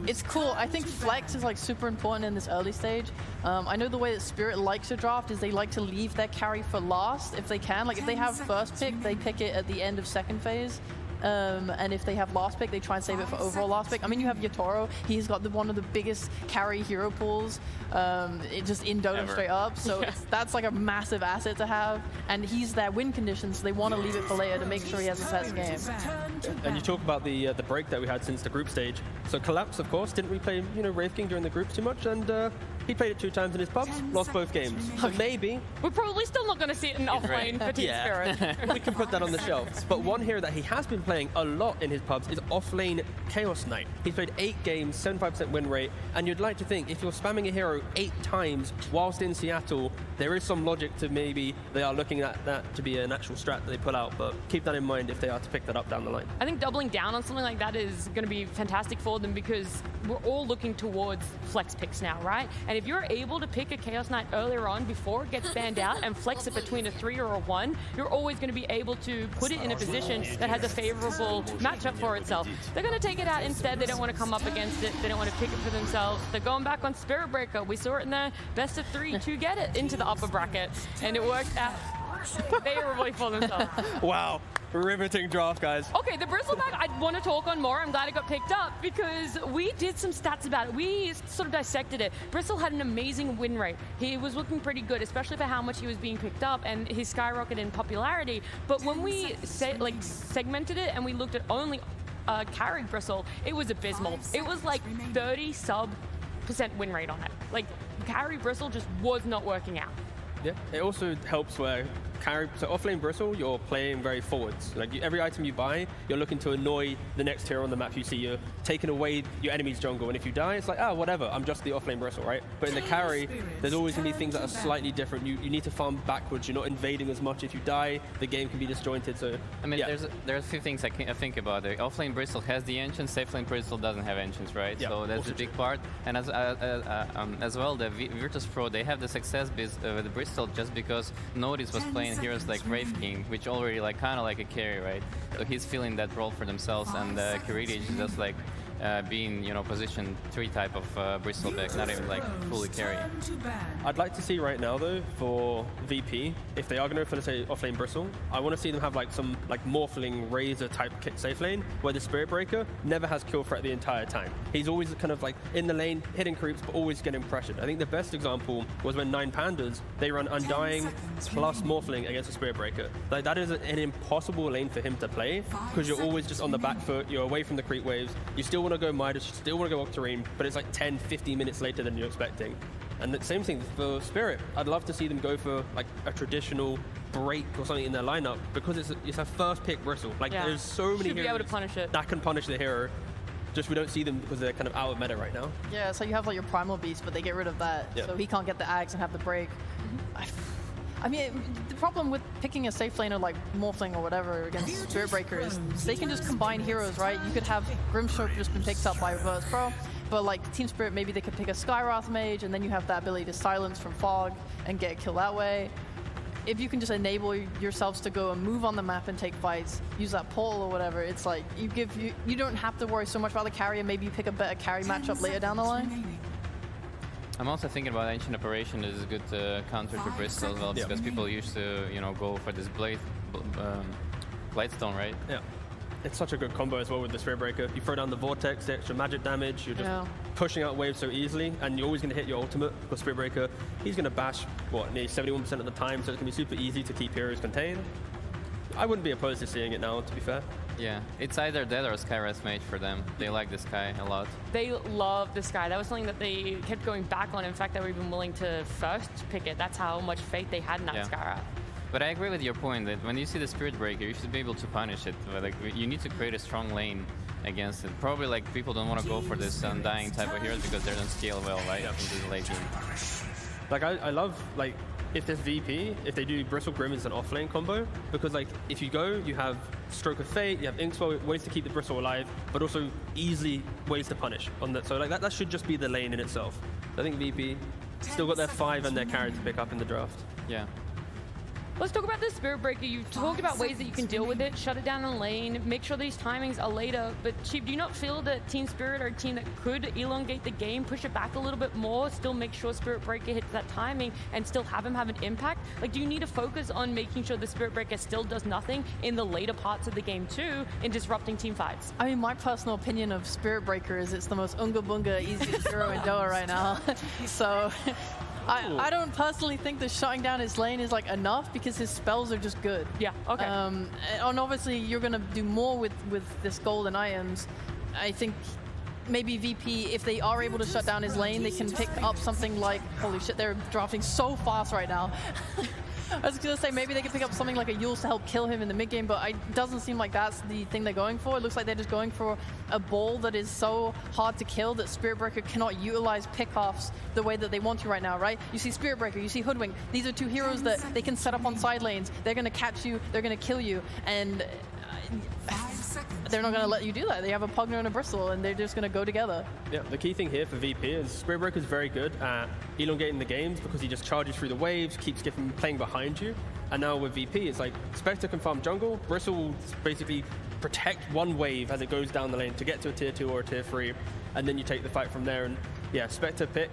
it's cool. I think flex is like super important in this early stage. I know the way that Spirit likes to draft is they like to leave their carry for last if they can. Like if they have first pick, they pick it at the end of second phase. And if they have last pick, they try and save it for overall last pick. I mean, you have Yatoro. He's got one of the biggest carry hero pools just in Dota straight up. So that's like a massive asset to have. And he's their win condition, so they want to leave it for later to make sure he has his best game. And you talk about the break that we had since the group stage. So Collapse, of course, didn't really play Wraith King during the groups too much, and he played it 2 times in his pubs, lost both games. So maybe we're probably still not going to see it in offlane for Team Spirit. we can put that on the shelf. But one hero that he has been playing a lot in his pubs is offlane Chaos Knight. He's played 8 games, 75% win rate, and you'd like to think if you're spamming a hero 8 times whilst in Seattle, there is some logic to maybe they are looking at that to be an actual strat that they pull out, but keep that in mind if they are to pick that up down the line. I think doubling down on something like that is going to be fantastic for them because we're all looking towards flex picks now, right? And if you're able to pick a Chaos Knight earlier on before it gets banned out and flex it between a 3 or a 1, you're always going to be able to put it in a position that has a favorable matchup for itself. They're going to take it out instead. They don't want to come up against it. They don't want to pick it for themselves. They're going back on Spirit Breaker. We saw it in the best of 3 to get it into the upper bracket, and it worked out favorably for themselves. Wow. Riveting draft, guys. Okay, the Bristleback I want to talk on more. I'm glad it got picked up because we did some stats about it. We sort of dissected it. Bristle had an amazing win rate. He was looking pretty good, especially for how much he was being picked up, and he skyrocketed in popularity. But when we segmented it and we looked at only carry Bristle, it was abysmal. It was like 30% win rate on it. Like carry Bristle just was not working out. Yeah, it also helps where so offlane Bristle, you're playing very forwards. Like every item you buy, you're looking to annoy the next hero on the map you see. You're taking away your enemy's jungle, and if you die, it's like, oh, whatever, I'm just the offlane Bristle, right? But in the carry, there's always going to be things that are slightly different. You need to farm backwards. You're not invading as much. If you die, the game can be disjointed. So I mean, there's a few things I think about it. Offlane Bristle has the enchant, safe lane Bristle doesn't have enchants, right? Yeah, so that's a big part. And as well, the Virtus Pro, they have the success with the Bristol just because Notice was playing heroes like Wraith King, which already kind of like a carry, right? So he's feeling that role for themselves, and Kiriti is just like being, position 3 type of Bristleback, not even like fully carry. I'd like to see right now though for VP, if they are going to go for, let's say, offlane Bristle, I want to see them have like some Morphling Razor type safe lane where the Spirit Breaker never has kill threat the entire time. He's always kind of like in the lane, hitting creeps, but always getting pressured. I think the best example was when 9 Pandas, they run Undying plus Morphling against the Spirit Breaker. Like that is an impossible lane for him to play because you're always just on the back foot, you're away from the creep waves, you still want to go Midas, you still want to go Octarine, but it's like 10, 15 minutes later than you're expecting. And the same thing for Spirit. I'd love to see them go for like a traditional break or something in their lineup because it's a first pick Bristle. Like there's so many Should be able to punish it. that can punish the hero. Just we don't see them because they're kind of out of meta right now. Yeah, so you have like your Primal Beast, but they get rid of that. Yeah. So he can't get the Ags and have the break. I mean, the problem with picking a safe laner like Morphling or whatever against Spirit Breaker is they can just combine heroes, right? You could have Grimstroke just been picked up by Virtus Pro, but like Team Spirit, maybe they could pick a Skywrath Mage, and then you have that ability to silence from Fog and get a kill that way. If you can just enable yourselves to go and move on the map and take fights, use that portal or whatever, it's like you don't have to worry so much about the carry, and maybe you pick a better carry matchup later down the line. I'm also thinking about Ancient Operation is a good counter to Bristol as well, because people used to, go for this Blightstone, right? Yeah. It's such a good combo as well with the Spirit Breaker. You throw down the Vortex, the extra magic damage, you're just pushing out waves so easily, and you're always going to hit your ultimate because Spirit Breaker, he's going to bash, nearly 71% of the time, so it's going to be super easy to keep heroes contained. I wouldn't be opposed to seeing it now, to be fair. Yeah, it's either that or Skywrath Mage for them. They like this guy a lot. They love this guy. That was something that they kept going back on. In fact, they were even willing to first pick it. That's how much faith they had in that Skywrath. But I agree with your point that when you see the Spirit Breaker, you should be able to punish it. Like, you need to create a strong lane against it. Probably like people don't want to go for this Undying type of heroes because they don't scale well, right? Into the late game. Like I love like if there's VP, if they do Bristle Grim as an off-lane combo, because like if you go, you have Stroke of Fate, you have Inkswell, ways to keep the Bristle alive, but also easily ways to punish on that. So like that should just be the lane in itself. I think VP still got their 5 and their carry to pick up in the draft. Yeah. Let's talk about the Spirit Breaker. You've talked about ways that you can deal with it, shut it down in lane, make sure these timings are later. But Sheep, do you not feel that Team Spirit are a team that could elongate the game, push it back a little bit more, still make sure Spirit Breaker hits that timing, and still have him have an impact? Like, do you need to focus on making sure the Spirit Breaker still does nothing in the later parts of the game too, in disrupting team fights? I mean, my personal opinion of Spirit Breaker is it's the most unga bunga easiest hero in Doha right now. So. I don't personally think that shutting down his lane is like enough because his spells are just good. Yeah, okay. And obviously you're going to do more with this golden items. I think maybe VP, if they are able to shut down his lane, they can pick up something like, holy shit, they're drafting so fast right now. I was going to say maybe they could pick up something like a Yules to help kill him in the mid game, but it doesn't seem like that's the thing they're going for. It looks like they're just going for a ball that is so hard to kill that Spirit Breaker cannot utilize pickoffs the way that they want to right now, right? You see Spirit Breaker, you see Hoodwink. These are two heroes that they can set up on side lanes. They're going to catch you, they're going to kill you, and they're not going to let you do that. They have a Pugner and a Bristle, and they're just going to go together. Yeah, the key thing here for VP is Spirit Breaker is very good at elongating the games because he just charges through the waves, keeps playing behind you. And now with VP, it's like Spectre can farm jungle, Bristle will basically protect one wave as it goes down the lane to get to a tier 2 or a tier 3, and then you take the fight from there. And yeah, Spectre pick.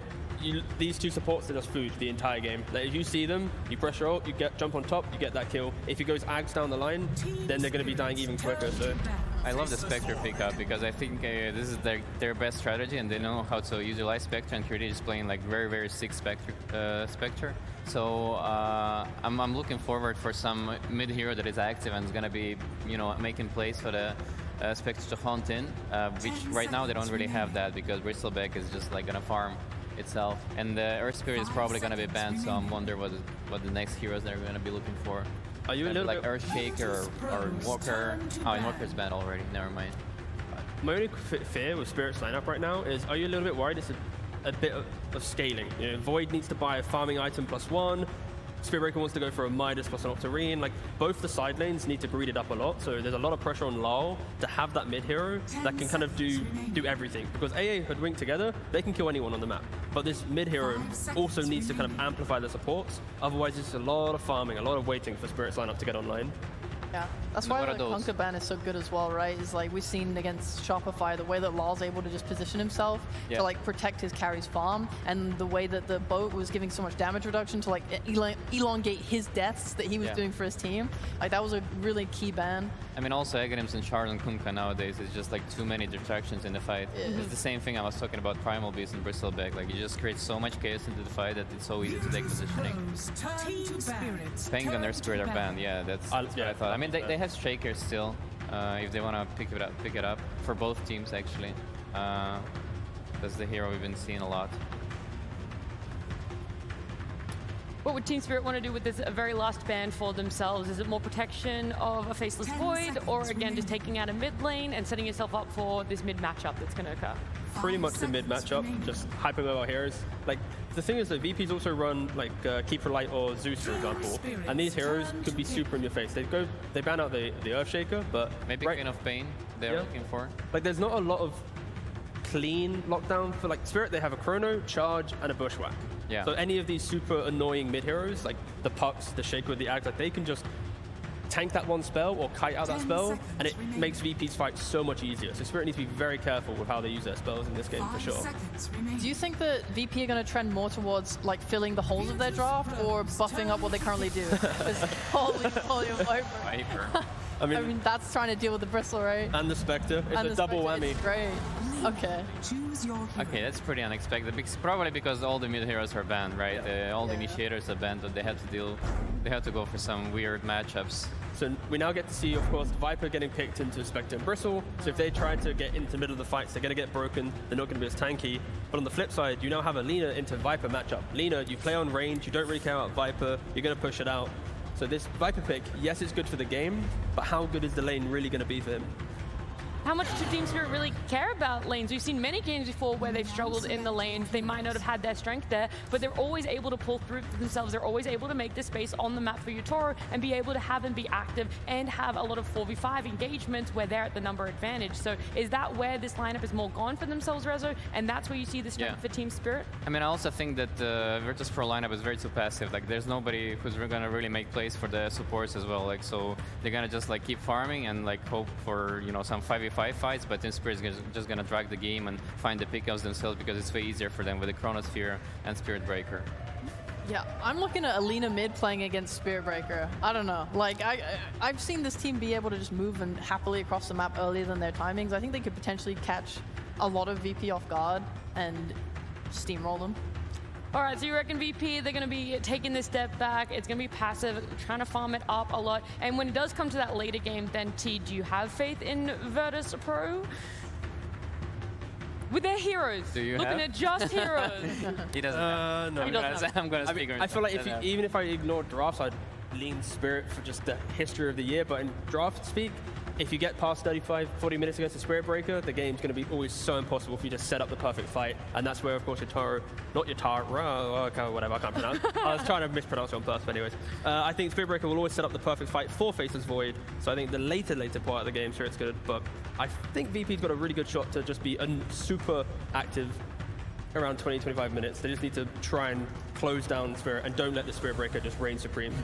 These two supports are just food the entire game. Like, if you see them, you pressure ult, you jump on top, you get that kill. If he goes Ags down the line, then they're going to be dying even quicker. So I love the Spectre pickup because I think this is their best strategy, and they know how to utilize Spectre, and Creative is playing like very sick Spectre. So I'm looking forward for some mid hero that is active and is going to be, making plays for the Spectre to hunt in, which right now they don't really have that because Bristleback is just like going to farm itself, and the Earth Spirit is probably going to be banned, so I'm wondering what the next heroes they're going to be looking for. Are you a little like bit... Earthshaker or Walker? Oh, and Walker's banned already, never mind. My only fear with Spirit's lineup right now is, are you a little bit worried it's a bit of scaling? Void needs to buy a farming item +1, Spirit Breaker wants to go for a Midas plus an Octarine. Like, both the side lanes need to greed it up a lot, so there's a lot of pressure on Lal to have that mid hero that can kind of do everything. Because AA Hoodwink together, they can kill anyone on the map. But this mid hero also needs to kind of amplify the supports. Otherwise, it's a lot of farming, a lot of waiting for Spirit's lineup to get online. Yeah, that's why the Conquer ban is so good as well, right? Is like we've seen against Shopify the way that Lal's able to just position himself to like protect his carry's farm, and the way that the boat was giving so much damage reduction to like elongate his deaths that he was doing for his team. Like, that was a really key ban. I mean, also Aghanims and Charles and Kunkka nowadays is just like too many distractions in the fight. It's the same thing I was talking about Primal Beast and Bristleback. Like, you just create so much chaos into the fight that it's so easy to take positioning. Penguin and their Spirit are banned. Yeah, that's what I thought. I mean, they have Shakers still, if they want to pick it up for both teams actually. That's the hero we've been seeing a lot. What would Team Spirit want to do with this very last ban for themselves? Is it more protection of a Faceless Void, or again just taking out a mid lane and setting yourself up for this mid matchup that's going to occur? Pretty much the mid matchup, just hyping our heroes. Like, the thing is that VPs also run like Keeper Light or Zeus, for example, and these heroes could be super in your face. They ban out the Earthshaker, but maybe Queen of Pain they're looking for. Like, there's not a lot of clean lockdown for like Spirit. They have a Chrono, Charge, and a Bushwhack. Yeah. So any of these super annoying mid heroes, like the Pucks, the Shaker, the Ags, like they can just tank that one spell or kite out that spell, and it makes VP's fight so much easier. So Spirit needs to be very careful with how they use their spells in this game for sure. Do you think that VP are going to trend more towards like filling the holes of their draft or buffing up what they currently do? Holy Viper. I mean, that's trying to deal with the Bristle, right? And the Spectre. It's a double whammy. It's great. Okay. Okay, that's pretty unexpected. Probably because all the mid heroes are banned, right? All the initiators are banned, but they have to go for some weird matchups. So we now get to see, of course, Viper getting picked into Spectre and Bristle. So if they try to get into the middle of the fights, they're going to get broken. They're not going to be as tanky. But on the flip side, you now have a Lina into Viper matchup. Lina, you play on range, you don't really care about Viper, you're going to push it out. So this Viper pick, yes, it's good for the game, but how good is the lane really going to be for him? how much do Team Spirit really care about lanes? We've seen many games before where they've struggled in the lanes. They might not have had their strength there, but they're always able to pull through for themselves. They're always able to make the space on the map for Yutaro and be able to have them be active and have a lot of 4v5 engagements where they're at the number advantage. So is that where this lineup is more gone for themselves, Rezo? And that's where you see the strength for Team Spirit? I mean, I also think that the Virtus Pro lineup is very too passive. Like, there's nobody who's going to really make plays for the supports as well. Like, so they're going to just like keep farming and like hope for, you know, some 5v5 fights, but Team Spirit is just going to drag the game and find the pickups themselves because it's way easier for them with the Chronosphere and Spirit Breaker. Yeah, I'm looking at Alina mid playing against Spirit Breaker. I don't know. Like, I've seen this team be able to just move and happily across the map earlier than their timings. I think they could potentially catch a lot of VP off guard and steamroll them. All right, so you reckon VP, they're going to be taking this step back. It's going to be passive, trying to farm it up a lot. And when it does come to that later game, then T, do you have faith in Virtus Pro? With their heroes. Do you Looking have? at just heroes. He doesn't. No. I'm going to speak. I feel like even if I ignore drafts, I'd lean Spirit for just the history of the year. But in draft speak, if you get past 35, 40 minutes against a Spirit Breaker, the game's going to be always so impossible for you to set up the perfect fight. And that's where, of course, whatever, I can't pronounce. I was trying to mispronounce it on purpose, but anyways. I think Spirit Breaker will always set up the perfect fight for Faceless Void. So I think the later part of the game, sure, it's good. But I think VP's got a really good shot to just be super active around 20-25 minutes. They just need to try and close down Spirit and don't let the Spirit Breaker just reign supreme.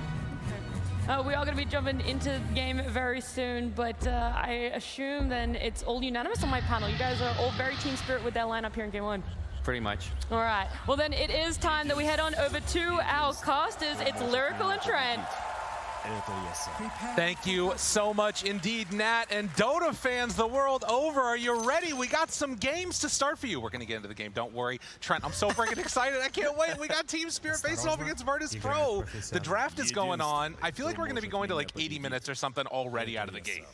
We are going to be jumping into the game very soon, but I assume then it's all unanimous on my panel. You guys are all very Team Spirit with their lineup here in Game 1. Pretty much. All right. Well, then it is time that we head on over to our casters. It's Lyrical and Trent. Thank you so much indeed, Nat, and Dota fans the world over. Are you ready? We got some games to start for you. We're going to get into the game. Don't worry. Trent, I'm so freaking excited. I can't wait. We got Team Spirit facing off against Virtus Pro. The draft is going on. I feel like we're going to be going to like 80 minutes or something already out of the gate.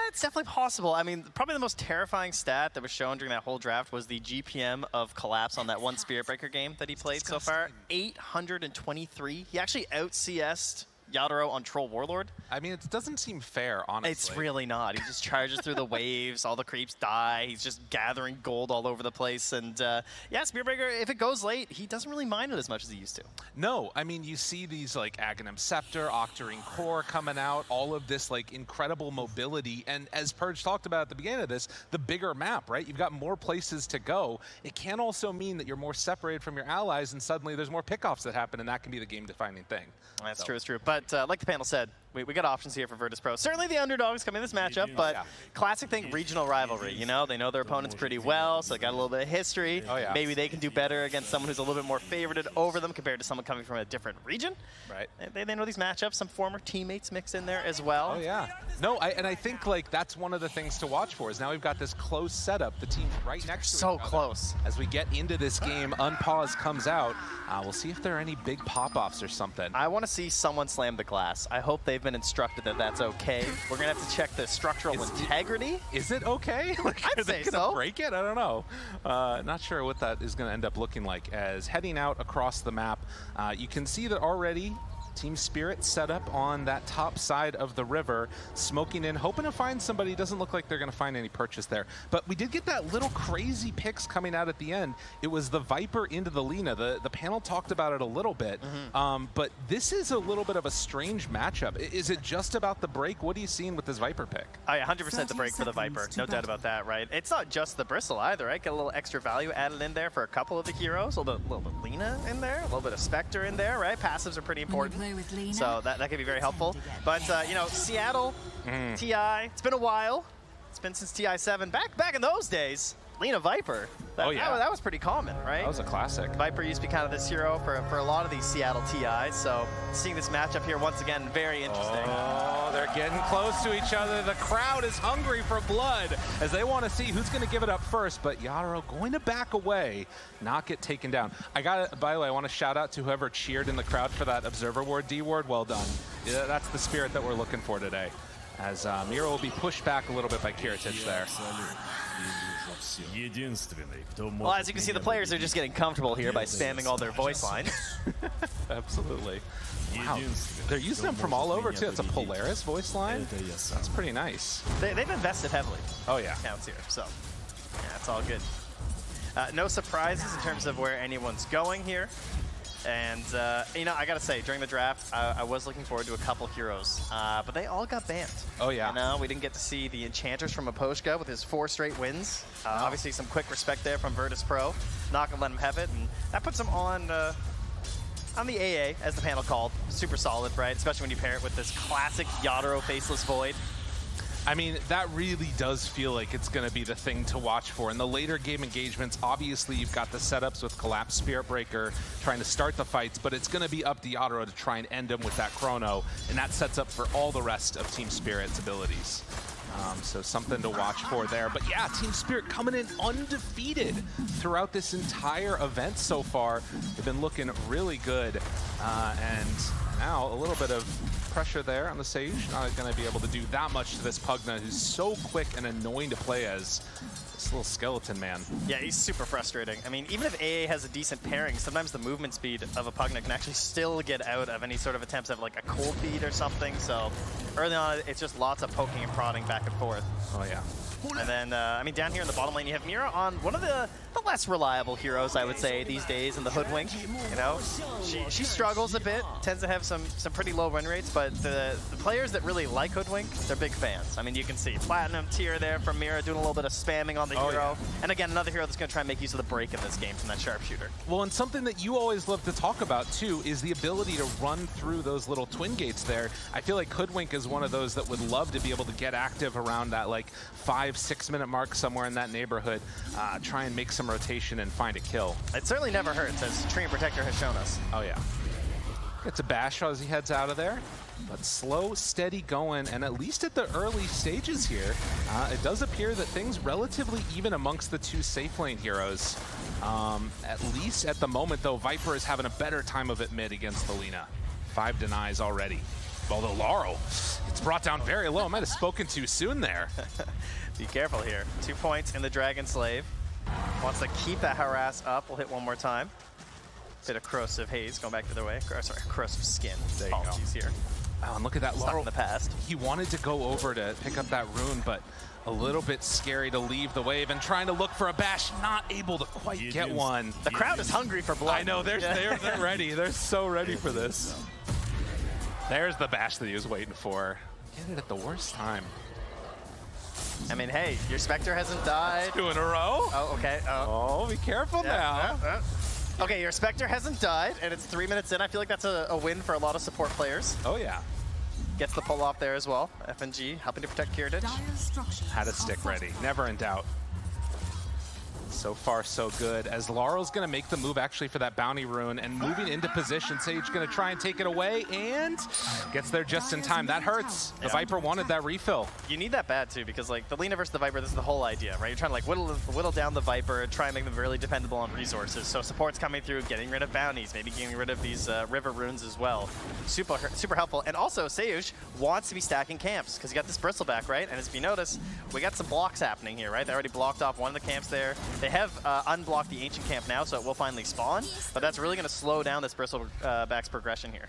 It's definitely possible. I mean, probably the most terrifying stat that was shown during that whole draft was the GPM of Collapse on that one Spirit Breaker game that he played so far. 823. He actually out-CS'd Yadaro on Troll Warlord. I mean, it doesn't seem fair, honestly. It's really not. He just charges through the waves, all the creeps die, he's just gathering gold all over the place, and yeah, Spirit Breaker, if it goes late, he doesn't really mind it as much as he used to. No, I mean, you see these like Aghanim Scepter, Octarine Core coming out, all of this like incredible mobility, and as Purge talked about at the beginning of this, the bigger map, right? You've got more places to go. It can also mean that you're more separated from your allies, and suddenly there's more pickoffs that happen, and that can be the game-defining thing. That's true, it's true. But like the panel said, we got options here for Virtus Pro. Certainly the underdogs coming in this matchup, but classic thing, regional rivalry. You know, they know their opponents pretty well, so they got a little bit of history. Oh, yeah. Maybe they can do better against someone who's a little bit more favorited over them compared to someone coming from a different region. Right. They know these matchups. Some former teammates mix in there as well. Oh, yeah. No, and I think like that's one of the things to watch for is now we've got this close setup. The team's right next to each other. So close. As we get into this game, Unpause comes out. We'll see if there are any big pop-offs or something. I want to see someone slam the glass. I hope they've been instructed that that's okay. We're going to have to check the structural integrity. Is it okay? Like, I'd say so. Break it? I don't know. Not sure what that is going to end up looking like. As heading out across the map, you can see that already Team Spirit set up on that top side of the river, smoking in, hoping to find somebody. Doesn't look like they're going to find any purchase there. But we did get that little crazy picks coming out at the end. It was the Viper into the Lina. The panel talked about it a little bit. But this is a little bit of a strange matchup. Is it just about the break? What are you seeing with this Viper pick? 100% the break for the Viper. No doubt about that, right? It's not just the Bristle either, right? Get a little extra value added in there for a couple of the heroes. A little bit Lina in there, a little bit of Spectre in there, right? Passives are pretty important. So that could be very helpful. But, you know, Seattle, TI, it's been a while. It's been since TI7. Back in those days, Lina Viper. That was pretty common, right? That was a classic. Viper used to be kind of this hero for a lot of these Seattle TIs. So seeing this matchup here once again, very interesting. Oh, they're getting close to each other. The crowd is hungry for blood as they want to see who's going to give it up first. But Yadaro going to back away, not get taken down. By the way, I want to shout out to whoever cheered in the crowd for that Observer Ward D ward. Well done. Yeah, that's the spirit that we're looking for today. As Miro will be pushed back a little bit by Kiritich there. Well, as you can see, the players are just getting comfortable here by spamming all their voice lines. Absolutely. Wow. They're using them from all over, too. It's a Polaris voice line. That's pretty nice. They've invested heavily. Oh, yeah. Counts here, so yeah, it's all good. No surprises in terms of where anyone's going here. And, you know, I gotta say, during the draft, I was looking forward to a couple heroes, but they all got banned. Oh, yeah. You know, we didn't get to see the Enchanters from Aposhka with his 4 straight wins. Obviously, some quick respect there from Virtus.pro. Not gonna let him have it, and that puts him on the AA, as the panel called. Super solid, right? Especially when you pair it with this classic Yadro Faceless Void. I mean, that really does feel like it's going to be the thing to watch for. In the later game engagements, obviously you've got the setups with Collapse Spirit Breaker trying to start the fights, but it's going to be up to Yadro to try and end them with that Chrono, and that sets up for all the rest of Team Spirit's abilities. So something to watch for there. But yeah, Team Spirit coming in undefeated throughout this entire event so far. They've been looking really good. And now a little bit of pressure there on the Sage. Not going to be able to do that much to this Pugna, who's so quick and annoying to play as. This little skeleton man. Yeah, he's super frustrating. I mean, even if AA has a decent pairing, sometimes the movement speed of a Pugna can actually still get out of any sort of attempts at like a cold feed or something. So early on, it's just lots of poking and prodding back and forth. Oh, yeah. And then, I mean, down here in the bottom lane, you have Mira on one of the less reliable heroes, I would say, these days in the Hoodwink. You know, she struggles a bit, tends to have some pretty low run rates, but the players that really like Hoodwink, they're big fans. I mean, you can see Platinum tier there from Mira doing a little bit of spamming on the hero. Yeah. And again, another hero that's going to try and make use of the break in this game from that sharpshooter. Well, and something that you always love to talk about, too, is the ability to run through those little twin gates there. I feel like Hoodwink is one of those that would love to be able to get active around that, like, 5-6 minute mark somewhere in that neighborhood, try and make some rotation and find a kill. It certainly never hurts, as Treant Protector has shown us. Oh, yeah. Gets a bash as he heads out of there, but slow, steady going, and at least at the early stages here, it does appear that things relatively even amongst the two safe lane heroes. At least at the moment, though, Viper is having a better time of it mid against the Lina. 5 denies already. Although Laurel, it's brought down very low. I might have spoken too soon there. Be careful here. 2 points in the Dragon Slave. Wants to keep that harass up. We'll hit one more time. Bit of Corrosive Haze going back the other way. Sorry, Corrosive Skin. There you go. Apologies here. Oh, and look at that Laurel. In the past. He wanted to go over to pick up that rune, but a little bit scary to leave the wave and trying to look for a bash, not able to quite get one. The crowd is hungry for blood. I know, they're ready. They're so ready for this. There's the bash that he was waiting for. Get it at the worst time. I mean, hey, your Spectre hasn't died. 2 in a row. Oh, okay. Oh, be careful now. Okay, your Spectre hasn't died, and it's 3 minutes in. I feel like that's a win for a lot of support players. Oh, yeah. Gets the pull off there as well. FNG helping to protect Kiritich. Had a stick ready. Never in doubt. So far, so good. As Laurel's going to make the move actually for that bounty rune and moving into position. Sage going to try and take it away and gets there just in time. That hurts. The Viper wanted that refill. You need that bad too, because like the Lina versus the Viper, this is the whole idea, right? You're trying to like whittle down the Viper and try and make them really dependable on resources. So support's coming through, getting rid of bounties, maybe getting rid of these river runes as well. Super helpful. And also, Seuj wants to be stacking camps because you got this Bristleback, right? And as if you notice, we got some blocks happening here, right? They already blocked off one of the camps there. They have unblocked the Ancient Camp now, so it will finally spawn, but that's really going to slow down this Bristleback's progression here.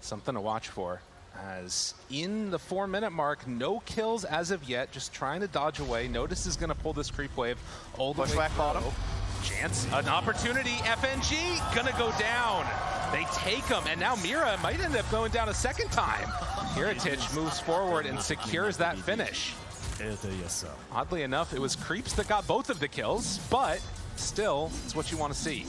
Something to watch for, as in the 4 minute mark, no kills as of yet, just trying to dodge away. Notice is going to pull this creep wave all the way Bushwhack bottom. Chance, an opportunity, FNG gonna go down. They take him, and now Mira might end up going down a second time. Kiritich moves forward and secures that finish. Oddly enough, it was Creeps that got both of the kills, but still, it's what you want to see.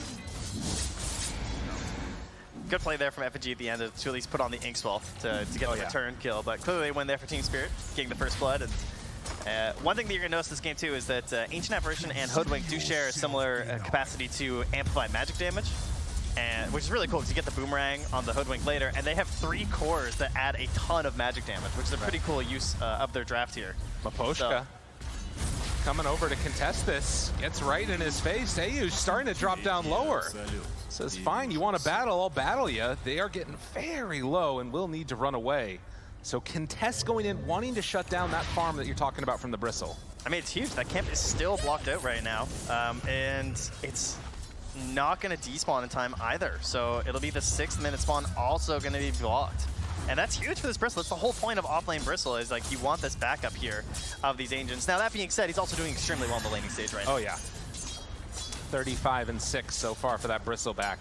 Good play there from FNG at the end to at least put on the Inkswell to get the return kill, but clearly a win there for Team Spirit, getting the first blood. And one thing that you're going to notice this game too is that Ancient Apparition and Hoodwink do share a similar capacity to amplify magic damage. Which is really cool because you get the boomerang on the Hoodwink later, and they have 3 cores that add a ton of magic damage, which is a pretty cool use of their draft here. Maposhka coming over to contest this, gets right in his face. Seuj starting to drop down lower. Says, fine, you want to battle, I'll battle you. They are getting very low and will need to run away. So Contest going in, wanting to shut down that farm that you're talking about from the Bristle. I mean, it's huge. That camp is still blocked out right now, and it's not going to despawn in time either. So it'll be the 6th minute spawn also going to be blocked. And that's huge for this Bristle. That's the whole point of off-lane Bristle, is like you want this backup here of these Ancients. Now that being said, he's also doing extremely well on the laning stage right now. Oh yeah. 35 and 6 so far for that Bristleback.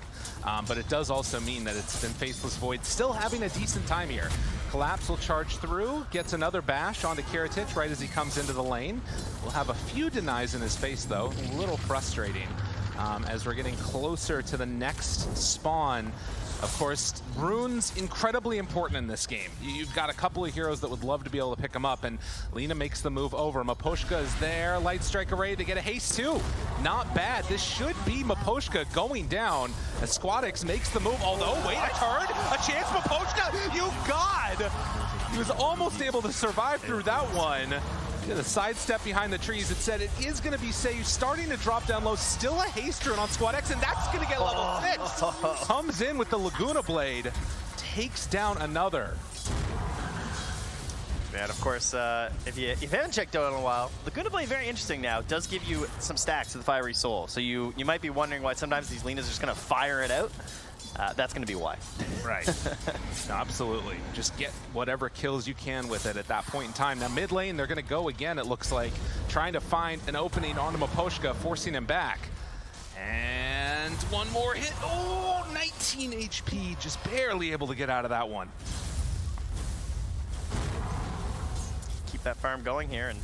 But it does also mean that it's been Faceless Void still having a decent time here. Collapse will charge through, gets another bash onto Kiritich right as he comes into the lane. We'll have a few denies in his face though, a little frustrating. As we're getting closer to the next spawn. Of course, Rune's incredibly important in this game. You've got a couple of heroes that would love to be able to pick him up, and Lina makes the move over. Miposhka is there, Light Strike Array to get a haste too. Not bad. This should be Miposhka going down as Squadix makes the move, although, wait, a turn, a chance, Miposhka, you god! He was almost able to survive through that one. The sidestep behind the trees, it said it is going to be Seiyu starting to drop down low, still a haste rune on Squadix, and that's going to get level 6. Comes in with the Laguna Blade, takes down another. And of course, if you haven't checked out in a while, Laguna Blade, very interesting now, does give you some stacks to the Fiery Soul. So you might be wondering why sometimes these Linas are just going to fire it out. That's going to be why. Right. No, absolutely. Just get whatever kills you can with it at that point in time. Now, mid lane, they're going to go again, it looks like, trying to find an opening onto Miposhka, forcing him back. And one more hit. Oh, 19 HP, just barely able to get out of that one. Keep that farm going here, and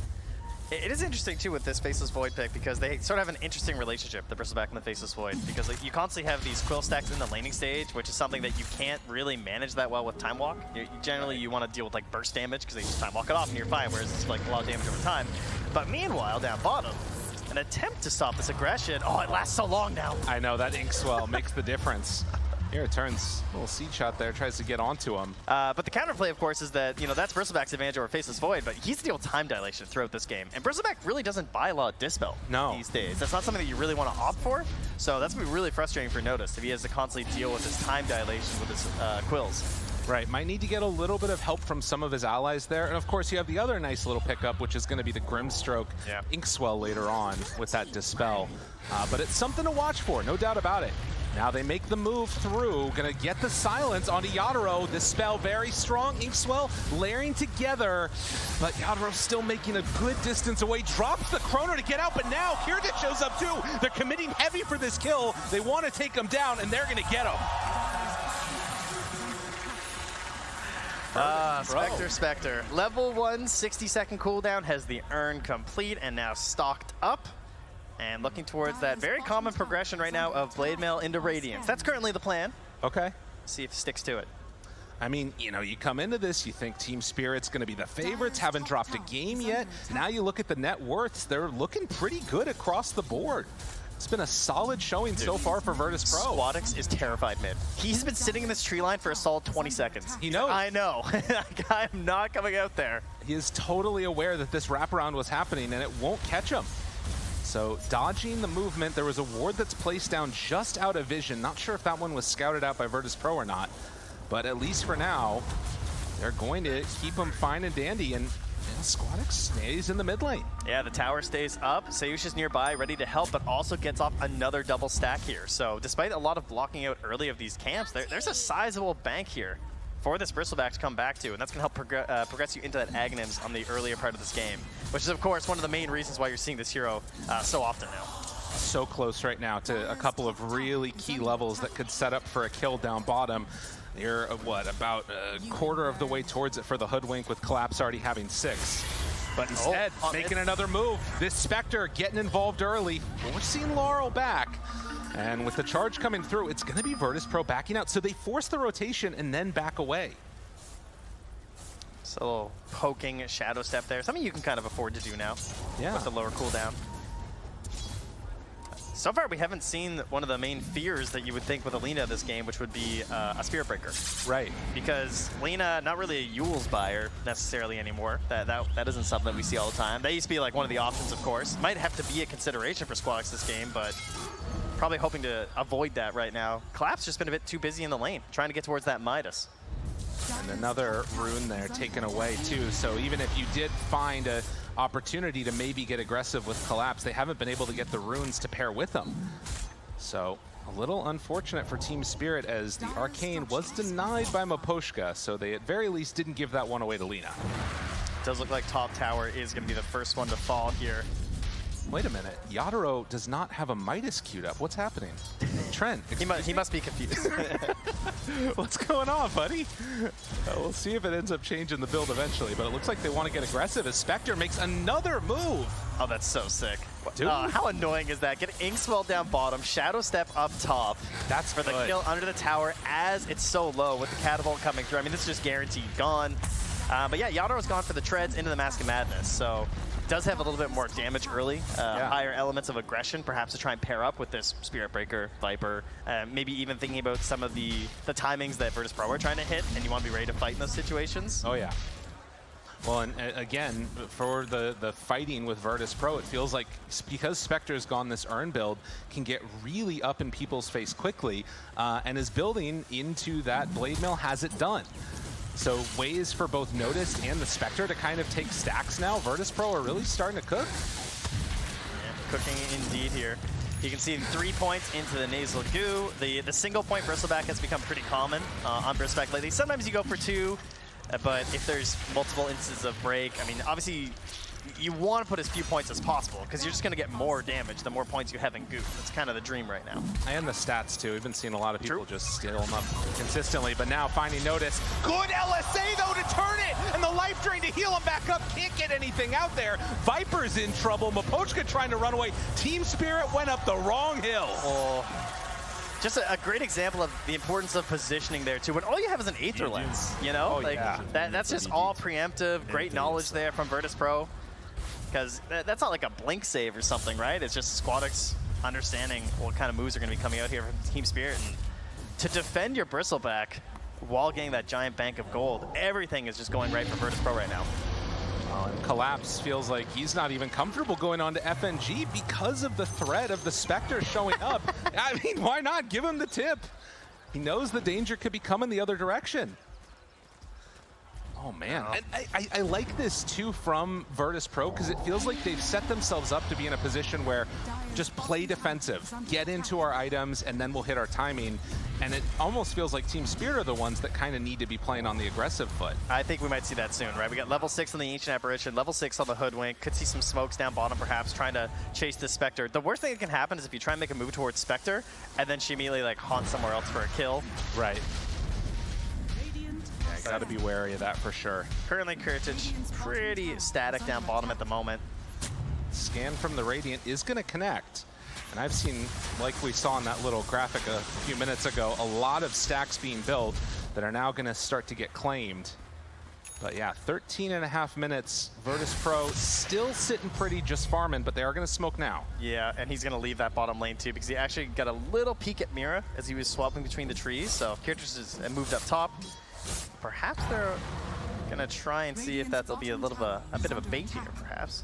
it is interesting too with this Faceless Void pick because they sort of have an interesting relationship, the Bristleback and the Faceless Void, because like, you constantly have these quill stacks in the laning stage, which is something that you can't really manage that well with Time Walk. Generally, you want to deal with like burst damage because they just Time Walk it off and you're fine, whereas it's like a lot of damage over time. But meanwhile, down bottom, an attempt to stop this aggression. Oh, it lasts so long now. I know, that Inkswell makes the difference. Here it turns, a little seed shot there, tries to get onto him. But the counterplay, of course, is that, you know, that's Bristleback's advantage over Faceless Void, but he's to deal with time dilation throughout this game. And Bristleback really doesn't buy a lot of Dispel these days. That's not something that you really want to opt for. So that's going to be really frustrating for Notice if he has to constantly deal with his time dilation with his quills. Right, might need to get a little bit of help from some of his allies there. And of course, you have the other nice little pickup, which is going to be the Grimstroke Inkswell later on with that Dispel. But it's something to watch for, no doubt about it. Now they make the move through, gonna get the silence onto Yatoro. This spell very strong, Inkswell layering together, but Yatoro's still making a good distance away, drops the Chrono to get out, but now Kiritich shows up too. They're committing heavy for this kill. They want to take him down, and they're gonna get him. Spectre. Level 1, 60-second cooldown, has the urn complete and now stocked up. And looking towards that very common progression right now of Blade Mail into Radiance. That's currently the plan. Okay. See if it sticks to it. I mean, you know, you come into this, you think Team Spirit's going to be the favorites, haven't dropped a game yet. Now you look at the net worths, they're looking pretty good across the board. It's been a solid showing so far for Virtus Pro. Squadix is terrified mid. He's been sitting in this tree line for a solid 20 seconds. He knows. I know. I'm not coming out there. He is totally aware that this wraparound was happening and it won't catch him. So dodging the movement, there was a ward that's placed down just out of vision. Not sure if that one was scouted out by Virtus Pro or not, but at least for now, they're going to keep him fine and dandy, and Squadix stays in the mid lane. Yeah, the tower stays up. Seiyush is nearby, ready to help, but also gets off another double stack here. So despite a lot of blocking out early of these camps, there's a sizable bank here for this Bristleback to come back to, and that's going to help progress you into that Aghanims on the earlier part of this game, which is, of course, one of the main reasons why you're seeing this hero so often now. So close right now to a couple of really key levels that could set up for a kill down bottom. You're, about a quarter of the way towards it for the Hoodwink, with Collapse already having 6. But instead, making another move. This Spectre getting involved early, forcing Laurel back. And with the charge coming through, it's going to be Virtus Pro backing out. So they force the rotation and then back away. So a little poking Shadow Step there. Something you can kind of afford to do now with the lower cooldown. So far, we haven't seen one of the main fears that you would think with a Lina this game, which would be a Spirit Breaker. Right. Because Lina, not really a Eul's buyer necessarily anymore. That isn't something that we see all the time. That used to be like one of the options, of course. Might have to be a consideration for Squadix this game, but probably hoping to avoid that right now. Collapse just been a bit too busy in the lane, trying to get towards that Midas. And another rune there taken away too. So even if you did find a opportunity to maybe get aggressive with Collapse. They haven't been able to get the runes to pair with them. So a little unfortunate for Team Spirit as the Arcane was denied by Miposhka, so they at very least didn't give that one away to Lina. Does look like top tower is going to be the first one to fall here. Wait a minute, Yatoro does not have a Midas queued up. What's happening? Trent, he must be confused. What's going on, buddy? We'll see if it ends up changing the build eventually, but it looks like they want to get aggressive as Spectre makes another move. Oh, that's so sick. Dude. How annoying is that? Get Inkswell down bottom, Shadow Step up top. That's for the kill under the tower as it's so low with the catapult coming through. I mean, this is just guaranteed gone. But yeah, Yatoro's gone for the treads into the Mask of Madness, so does have a little bit more damage early, higher elements of aggression, perhaps to try and pair up with this Spirit Breaker, Viper, maybe even thinking about some of the timings that Virtus Pro are trying to hit, and you want to be ready to fight in those situations. Oh yeah. Well, and again, for the fighting with Virtus Pro, it feels like because Spectre's gone this Urn build, can get really up in people's face quickly, and is building into that Blade Mill has it done. So ways for both Noticed and the Spectre to kind of take stacks now. Virtus Pro are really starting to cook. Yeah, cooking indeed here. You can see 3 points into the Nasal Goo. The single point Bristleback has become pretty common on Bristleback lately. Sometimes you go for 2, but if there's multiple instances of break, I mean, obviously you want to put as few points as possible because you're just going to get more damage the more points you have in Goo. That's kind of the dream right now. And the stats too. We've been seeing a lot of people just steal them up consistently, but now finding Notice. Good LSA though to turn it, and the life drain to heal him back up. Can't get anything out there. Viper's in trouble. Miposhka trying to run away. Team Spirit went up the wrong hill. Oh. Just a great example of the importance of positioning there too. When all you have is an Aether Lens, you know, that's just all preemptive. Great knowledge there from Virtus Pro. Because that's not like a blink save or something, right? It's just Squadix understanding what kind of moves are going to be coming out here from Team Spirit. And to defend your Bristleback while getting that giant bank of gold, everything is just going right for Virtus Pro right now. And Collapse feels like he's not even comfortable going on to FNG because of the threat of the Spectre showing up. I mean, why not? Give him the tip. He knows the danger could be coming the other direction. Oh, man. And I like this, too, from Virtus Pro, because it feels like they've set themselves up to be in a position where just play defensive, get into our items, and then we'll hit our timing. And it almost feels like Team Spirit are the ones that kind of need to be playing on the aggressive foot. I think we might see that soon, right? We got level 6 on the Ancient Apparition, level 6 on the Hoodwink. Could see some smokes down bottom, perhaps, trying to chase this Spectre. The worst thing that can happen is if you try and make a move towards Spectre, and then she immediately, like, haunts somewhere else for a kill. Right. Gotta be wary of that for sure. Currently, Kurtage pretty static down bottom at the moment. Scan from the Radiant is gonna connect. And I've seen, like we saw in that little graphic a few minutes ago, a lot of stacks being built that are now gonna start to get claimed. But yeah, 13.5 minutes. Virtus Pro still sitting pretty, just farming, but they are gonna smoke now. Yeah, and he's gonna leave that bottom lane too, because he actually got a little peek at Mira as he was swapping between the trees. So Kurtage has moved up top. Perhaps they're gonna try and see if that'll be a bit of a bait here, perhaps.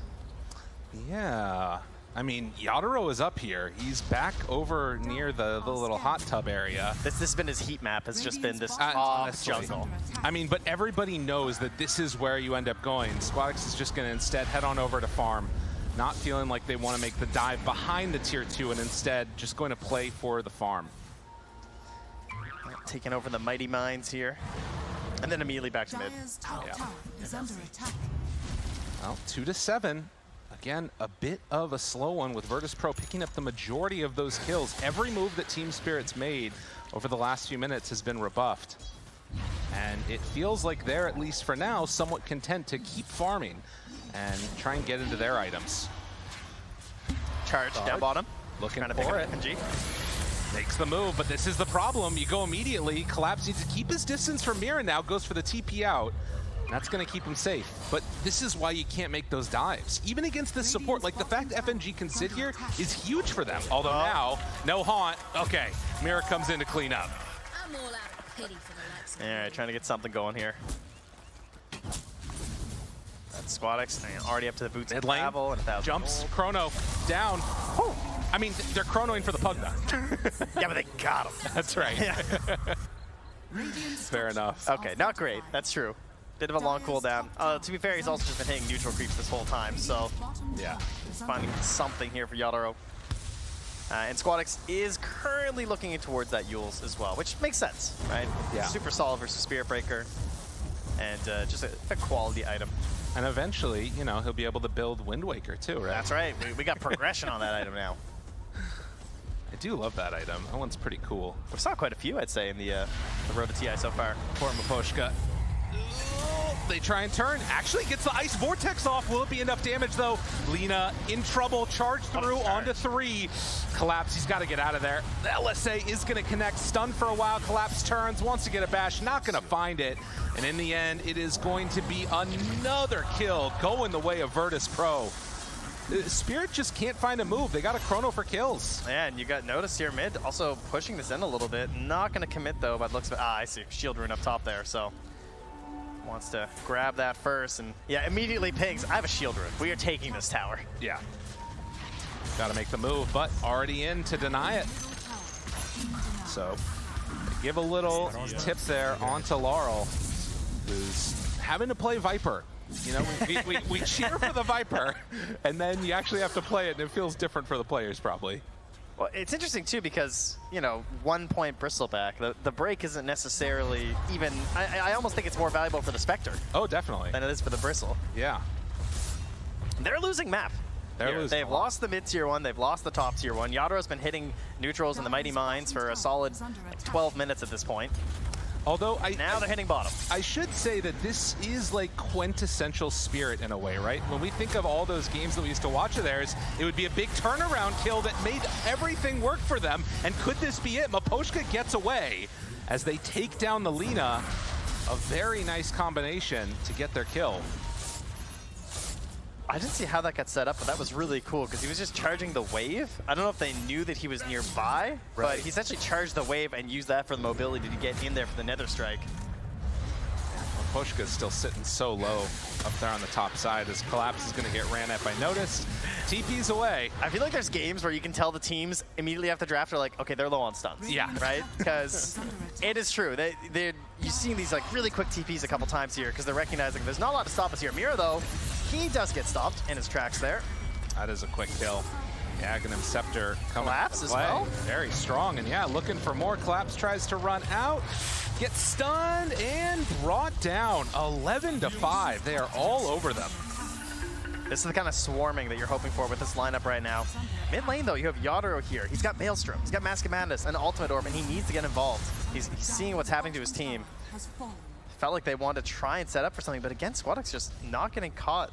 Yeah, I mean, Yatoro is up here. He's back over near the little hot tub area. This has been his heat map. Has just been this off jungle. I mean, but everybody knows that this is where you end up going. Squadix is just gonna instead head on over to farm, not feeling like they want to make the dive behind the tier 2, and instead just going to play for the farm. Taking over the Mighty Mines here. And then immediately back to mid. Well, 2-7. Again, a bit of a slow one with Virtus Pro picking up the majority of those kills. Every move that Team Spirit's made over the last few minutes has been rebuffed. And it feels like they're, at least for now, somewhat content to keep farming and try and get into their items. Charge down bottom. Looking for it. FNG. Makes the move, but this is the problem. You go immediately. Collapse needs to keep his distance from Mira now, goes for the TP out. And that's going to keep him safe. But this is why you can't make those dives. Even against this support, like the fact FNG can sit here is huge for them. Although now, no haunt. Okay, Mira comes in to clean up. I'm all out of pity for the likes of All right, trying to get something going here. That's Squadix already up to the boots of travel and 1,000 jumps, gold. chrono down. Whew. I mean, they're chronoing for the Pugna. Yeah, but they got him. That's right. Yeah. Fair enough. Okay, not great. That's true. Bit of a long cooldown. To be fair, he's also just been hitting neutral creeps this whole time, so yeah, he's finding something here for Yatoro. And Squadix is currently looking towards that Yules as well, which makes sense, right? Yeah. Super solid versus Spirit Breaker, and just a quality item. And eventually, you know, he'll be able to build Wind Waker too, right? That's right. We got progression on that item now. I do love that item. That one's pretty cool. We saw quite a few, I'd say, in the Road to TI so far. Poor Miposhka. They try and turn. Actually gets the Ice Vortex off. Will it be enough damage, though? Lina in trouble. Charge through onto 3. Collapse. He's got to get out of there. The LSA is going to connect. Stun for a while. Collapse turns. Wants to get a bash. Not going to find it. And in the end, it is going to be another kill going the way of Virtus Pro. Spirit just can't find a move. They got a chrono for kills. Yeah, and you got Notice here mid. Also pushing this in a little bit. Not going to commit, though, by the looks of it. I see. Shield rune up top there, so... wants to grab that first, and yeah, immediately pings. I have a shield rune. We are taking this tower. Yeah. Got to make the move, but already in to deny it. So, give a little tip there onto Laurel, who's having to play Viper. You know, we cheer for the Viper, and then you actually have to play it, and it feels different for the players, probably. Well, it's interesting, too, because, you know, 1 point Bristleback, the break isn't necessarily even... I almost think it's more valuable for the Spectre. Oh, definitely. Than it is for the Bristle. Yeah. They're losing map. They've lost the mid-tier 1, they've lost the top tier 1. Yataro's been hitting neutrals in the Mighty Mines for a solid 12 minutes at this point. Although now they're hitting bottom. I should say that this is like quintessential Spirit in a way, right? When we think of all those games that we used to watch of theirs, it would be a big turnaround kill that made everything work for them. And could this be it? Miposhka gets away as they take down the Lina. A very nice combination to get their kill. I didn't see how that got set up, but that was really cool because he was just charging the wave. I don't know if they knew that he was nearby, but he essentially charged the wave and used that for the mobility to get in there for the Nether Strike. Miposhka's still sitting so low up there on the top side as Collapse is going to get ran at by Notice. TP's away. I feel like there's games where you can tell the teams immediately after draft are like, okay, they're low on stuns. Yeah. Right? Because it is true. You've seen these like really quick TPs a couple times here because they're recognizing there's not a lot to stop us here. Mira, though, he does get stopped in his tracks there. That is a quick kill. The Aghanim Scepter coming. Collapse as well. Very strong, and yeah, looking for more. Collapse tries to run out, gets stunned, and brought down 11-5. They are all over them. This is the kind of swarming that you're hoping for with this lineup right now. Mid lane, though, you have Yatoro here. He's got Maelstrom, he's got Mask of Madness, and Ultimate Orb, and he needs to get involved. He's seeing what's happening to his team. Felt like they wanted to try and set up for something, but again, Squadix just not getting caught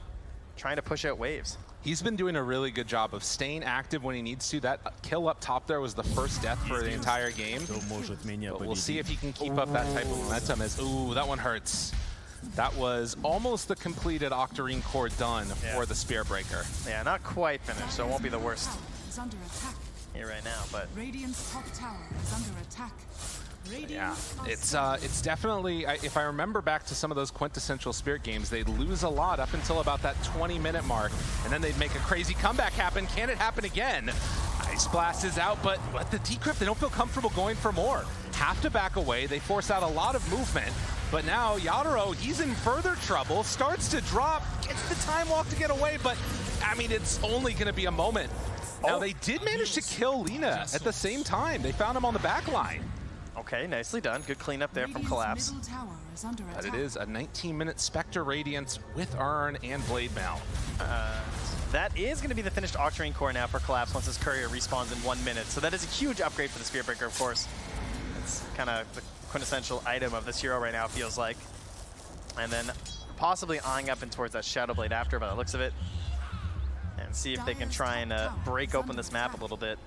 trying to push out waves. He's been doing a really good job of staying active when he needs to. That kill up top there was the first death for the entire game. But we'll see if he can keep up that type of momentum as, ooh, that one hurts. That was almost the completed Octarine core done for the Spirit Breaker. Yeah, not quite finished, so it won't be the worst here right now, but... Radiant's top tower is under attack. Yeah, it's definitely, if I remember back to some of those quintessential Spirit games, they'd lose a lot up until about that 20-minute mark, and then they'd make a crazy comeback happen. Can it happen again? Ice Blast is out, but at the Decrypt, they don't feel comfortable going for more. Have to back away. They force out a lot of movement, but now Yatoro, he's in further trouble, starts to drop, gets the Time Walk to get away, but I mean, it's only going to be a moment. Now, they did manage to kill Lina at the same time. They found him on the back line. Okay, nicely done. Good cleanup there from Collapse. But it is a 19-minute Spectre Radiance with Urn and Blade Mail. That is going to be the finished Octarine core now for Collapse once his courier respawns in 1 minute. So that is a huge upgrade for the Spirit Breaker, of course. It's kind of the quintessential item of this hero right now, feels like. And then possibly eyeing up and towards that Shadow Blade after, by the looks of it. And see if they can try and break open this map a little bit.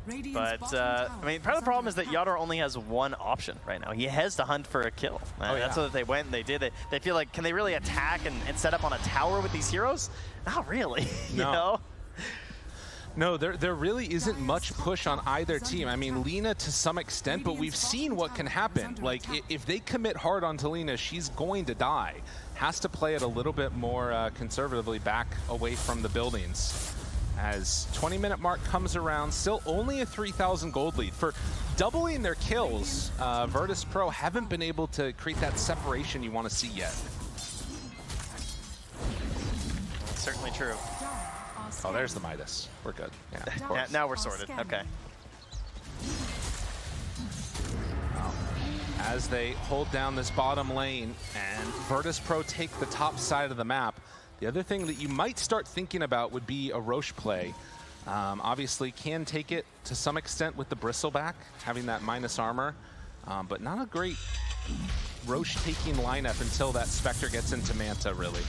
But, I mean, part of the problem is that Yatoro only has one option right now. He has to hunt for a kill. That's what they went and they did. They feel like, can they really attack and set up on a tower with these heroes? Not really, you know? No, there really isn't much push on either team. I mean, Lina to some extent, but we've seen what can happen. Like, if they commit hard onto Lina, she's going to die. Has to play it a little bit more conservatively back away from the buildings. As 20-minute mark comes around, still only a 3,000 gold lead. For doubling their kills, Virtus Pro haven't been able to create that separation you want to see yet. certainly true. Oh, there's the Midas. We're good. Yeah, of course. Now we're sorted. Okay. As they hold down this bottom lane and Virtus Pro take the top side of the map, the other thing that you might start thinking about would be a Roche play. Obviously can take it to some extent with the Bristleback, having that minus armor, but not a great Roche taking lineup until that Spectre gets into Manta, really.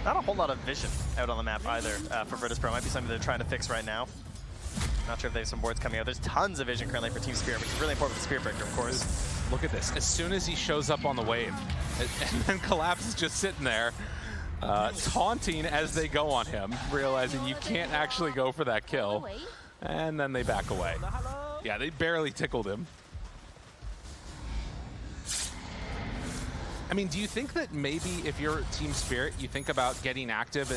Not a whole lot of vision out on the map either for Virtus Pro. Might be something they're trying to fix right now. Not sure if they have some boards coming out. There's tons of vision currently for Team Spirit, which is really important with the Spirit Breaker, of course. Look at this. As soon as he shows up on the wave, and then Collapse is just sitting there, taunting as they go on him, realizing you can't actually go for that kill. And then they back away. Yeah, they barely tickled him. I mean, do you think that maybe if you're Team Spirit, you think about getting active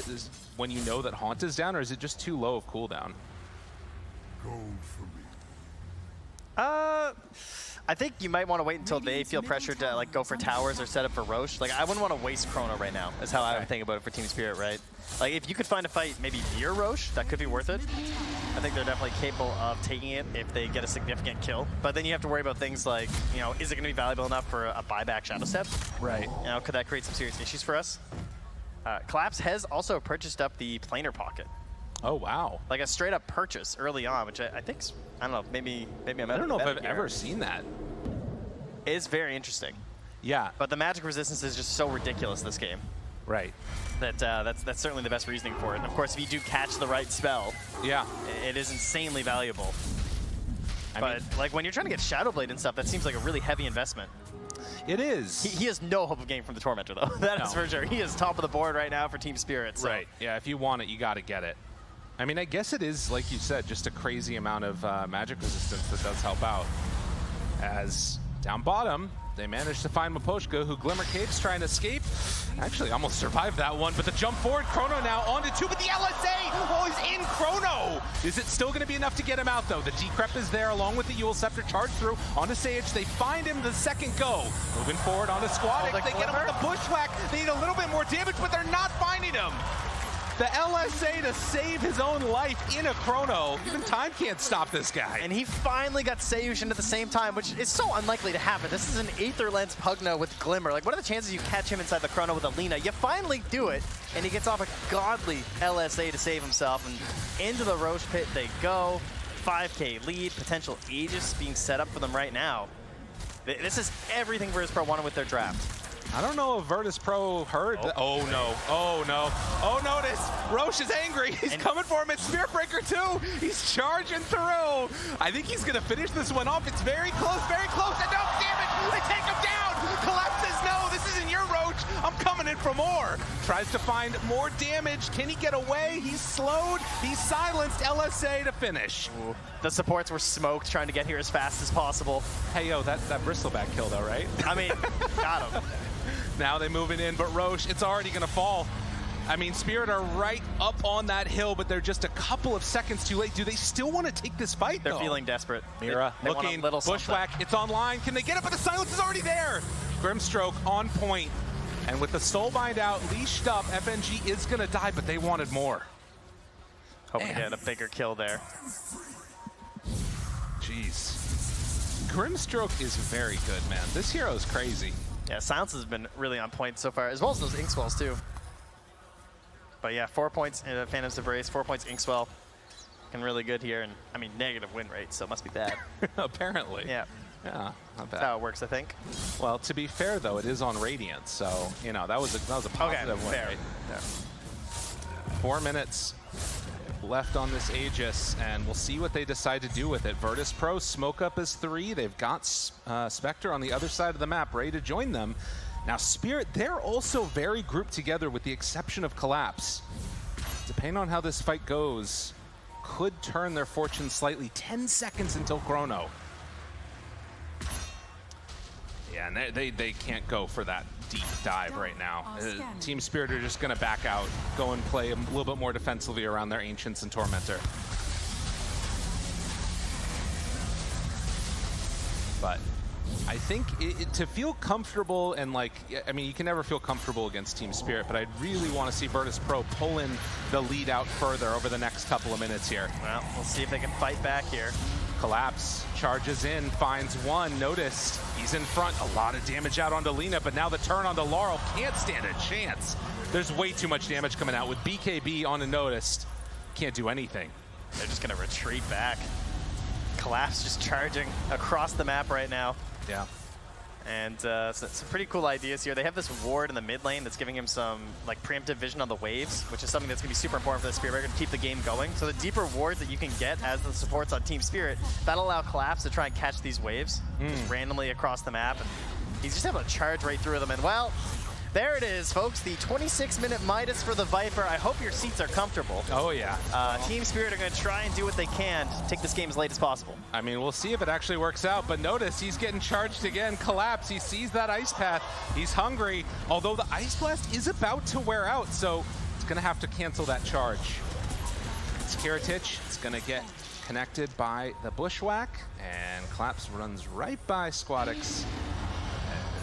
when you know that Haunt is down, or is it just too low of cooldown? I think you might want to wait until they feel pressured to like go for towers or set up for Roche. Like, I wouldn't want to waste Chrono right now, is how I would think about it for Team Spirit, right? Like, if you could find a fight maybe near Roche, that could be worth it. I think they're definitely capable of taking it if they get a significant kill. But then you have to worry about things like, you know, is it going to be valuable enough for a buyback Shadow Step? Right. You know, could that create some serious issues for us? Collapse has also purchased up the Planar Pocket. Oh, wow. Like a straight up purchase early on, which I think, I don't know, maybe I'm I don't know if I've ever seen that. It's very interesting. Yeah. But the magic resistance is just so ridiculous this game. Right. That that's certainly the best reasoning for it. And of course, if you do catch the right spell, yeah, it is insanely valuable. I but like when you're trying to get Shadow Blade and stuff, that seems like a really heavy investment. It is. He has no hope of getting from the Tormentor, though. That is for sure. He is top of the board right now for Team Spirit. So. Right. Yeah, if you want it, you got to get it. I mean, I guess it is, like you said, just a crazy amount of magic resistance that does help out. As down bottom, they managed to find Miposhka, who Glimmer Cape's trying to escape. Actually, almost survived that one, but the jump forward, Chrono now onto two, but the LSA, oh, he's in Chrono! Is it still going to be enough to get him out, though? The Decrep is there, along with the Eul Scepter, charged through onto Sage. They find him the second go. Moving forward onto Squadix, they get him with the Bushwhack. They need a little bit more damage, but they're not finding him. The LSA to save his own life in a Chrono. Even time can't stop this guy. And he finally got Seiyushin at the same time, which is so unlikely to happen. This is an Aether Lens Pugna with Glimmer. Like, what are the chances you catch him inside the Chrono with Alina? You finally do it, and he gets off a godly LSA to save himself. And into the Roche pit they go. 5K lead, potential Aegis being set up for them right now. This is everything Virtus Pro wanted with their draft. I don't know if Virtus Pro heard. Oh no, oh no. Oh, notice, Roche is angry. He's coming for him. It's Spirit Breaker too. He's charging through. I think he's gonna finish this one off. It's very close, enough damage. They take him down. Collapse says, no, this isn't your Roche. I'm coming in for more. Tries to find more damage. Can he get away? He's slowed, he's silenced. LSA to finish. Ooh. The supports were smoked, trying to get here as fast as possible. Hey, yo, that Bristleback kill though, right? I mean, got him. Now they're moving in, but Roche, it's already going to fall. I mean, Spirit are right up on that hill, but they're just a couple of seconds too late. Do they still want to take this fight, They're feeling desperate. Mira they looking, want a little Bushwhack, something. It's online. Can they get it? But the silence is already there. Grimstroke on point. And with the Soulbind out, leashed up, FNG is going to die, but they wanted more. Hoping to get a bigger kill there. Jeez. Grimstroke is very good, man. This hero is crazy. Yeah, Silence has been really on point so far, as well as those Inkswells too. But yeah, 4 points in Phantom's Embrace, 4 points Inkswell. Looking really good here, and I mean, negative win rate, so it must be bad. Apparently. Yeah. Yeah, not bad. That's how it works, I think. Well, to be fair, though, it is on Radiant, so, you know, that was a positive win rate. Yeah. 4 minutes left on this Aegis, and we'll see what they decide to do with it. Virtus Pro smoke up as 3. They've got Spectre on the other side of the map ready to join them. Now Spirit, they're also very grouped together with the exception of Collapse. Depending on how this fight goes, could turn their fortune slightly. 10 seconds until Chrono. Yeah, and they can't go for that deep dive right now. Team Spirit are just going to back out, go and play a little bit more defensively around their Ancients and Tormentor. But I think to feel comfortable and like, I mean, you can never feel comfortable against Team Spirit, but I really want to see Virtus.pro pull in the lead out further over the next couple of minutes here. Well, we'll see if they can fight back here. Collapse, charges in, finds one, noticed. He's in front, a lot of damage out onto Lina, but now the turn onto Laurel can't stand a chance. There's way too much damage coming out with BKB on a noticed. Can't do anything. They're just gonna retreat back. Collapse just charging across the map right now. Yeah. And some pretty cool ideas here. They have this ward in the mid lane that's giving him some like preemptive vision on the waves, which is something that's gonna be super important for the Spirit Breaker to keep the game going. So the deeper wards that you can get as the supports on Team Spirit, that'll allow Collapse to try and catch these waves just randomly across the map. And he's just able to charge right through them. And well, there it is, folks. The 26-minute Midas for the Viper. I hope your seats are comfortable. Oh, yeah. Team Spirit are going to try and do what they can to take this game as late as possible. I mean, we'll see if it actually works out, but notice he's getting charged again. Collapse, he sees that ice path. He's hungry, although the Ice Blast is about to wear out, so it's going to have to cancel that charge. It's Kiritich. It's going to get connected by the Bushwhack, and Collapse runs right by Squadix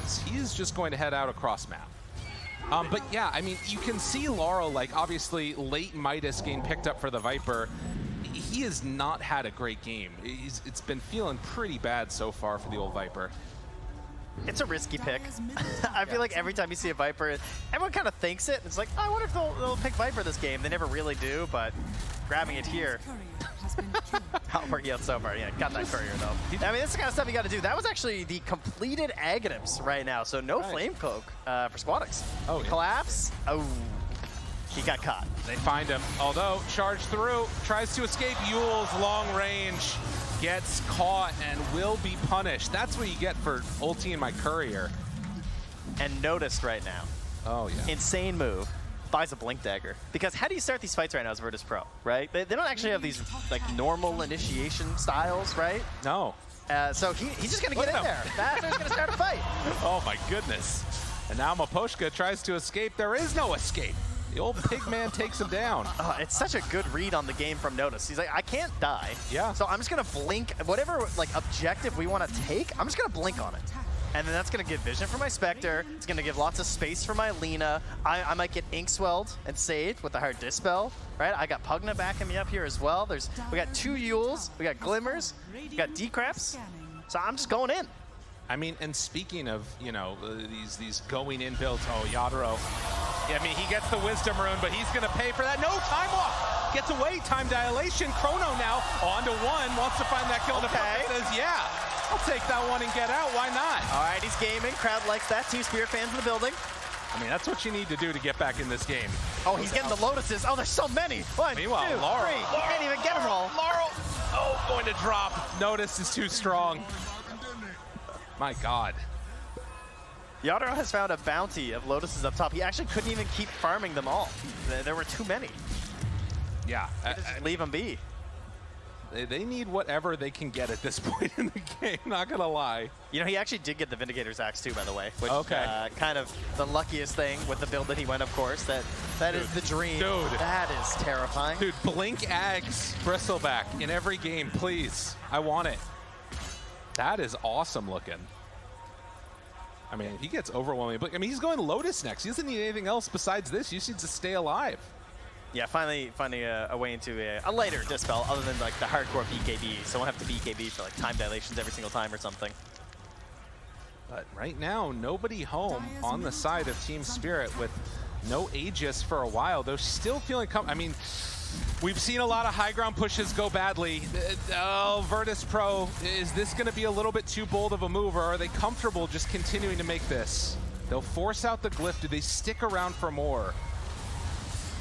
as he's just going to head out across map. But yeah, I mean, you can see Laurel, like, obviously late Midas getting picked up for the Viper. He has not had a great game. It's been feeling pretty bad so far for the old Viper. It's a risky pick. I feel like every time you see a Viper, everyone kind of thinks it. It's like, oh, I wonder if they'll pick Viper this game. They never really do, but grabbing it here. Not working out so far. Yeah, got that courier, though. I mean, this is the kind of stuff you got to do. That was actually the completed Aghanims right now, so no Flame Cloak for Squadix. Oh, yeah. Collapse. Oh, he got caught. They find him. Although, charge through, tries to escape. Yule's long range gets caught and will be punished. That's what you get for ulting my courier. And noticed right now. Oh, yeah. Insane move. Buys a Blink Dagger. Because how do you start these fights right now as Virtus.pro, right? They don't actually have these like normal initiation styles, right? No. So he's just going to get in there. Batman's going to start a fight. Oh my goodness. And now Miposhka tries to escape. There is no escape. The old pig man takes him down. It's such a good read on the game from Notice. He's like, I can't die. Yeah. So I'm just going to blink. Whatever like objective we want to take, I'm just going to blink on it. And then that's going to give vision for my Spectre. It's going to give lots of space for my Lina. I might get Inkswelled and saved with the hard Dispel, right? I got Pugna backing me up here as well. We got 2 Yules, we got Glimmers, we got Decraps. So I'm just going in. I mean, and speaking of, you know, these going in builds, oh, Yadro. Yeah, I mean, he gets the Wisdom Rune, but he's going to pay for that. No, time off. Gets away, time dilation. Chrono now on to 1, wants to find that kill. Okay. Says, yeah. I'll take that one and get out. Why not? All right, he's gaming. Crowd likes that. Team Spirit fans in the building. I mean, that's what you need to do to get back in this game. Oh, he's getting the Lotuses. Oh, there's so many. 1, Meanwhile, 2, Laurel. 3. He can't even get them all. Laurel. Oh, going to drop. Notice is too strong. My God. Yadro has found a bounty of Lotuses up top. He actually couldn't even keep farming them all. There were too many. Yeah. Just leave them be. They need whatever they can get at this point in the game, not gonna lie. You know, he actually did get the Vindicator's Axe too, by the way. Which, okay. Kind of the luckiest thing with the build that he went, of course. That is the dream. Dude. That is terrifying. Dude, blink Ags Bristleback in every game, please. I want it. That is awesome looking. I mean, he gets overwhelming. But I mean, he's going Lotus next. He doesn't need anything else besides this. You just need to stay alive. Yeah, finally finding a way into a lighter Dispel other than like the hardcore BKB. So I won't have to BKB for like time dilations every single time or something. But right now, nobody home on the side of Team Spirit with no Aegis for a while. They're still feeling I mean, we've seen a lot of high ground pushes go badly. Oh, Virtus.pro, is this going to be a little bit too bold of a move, or are they comfortable just continuing to make this? They'll force out the glyph. Do they stick around for more?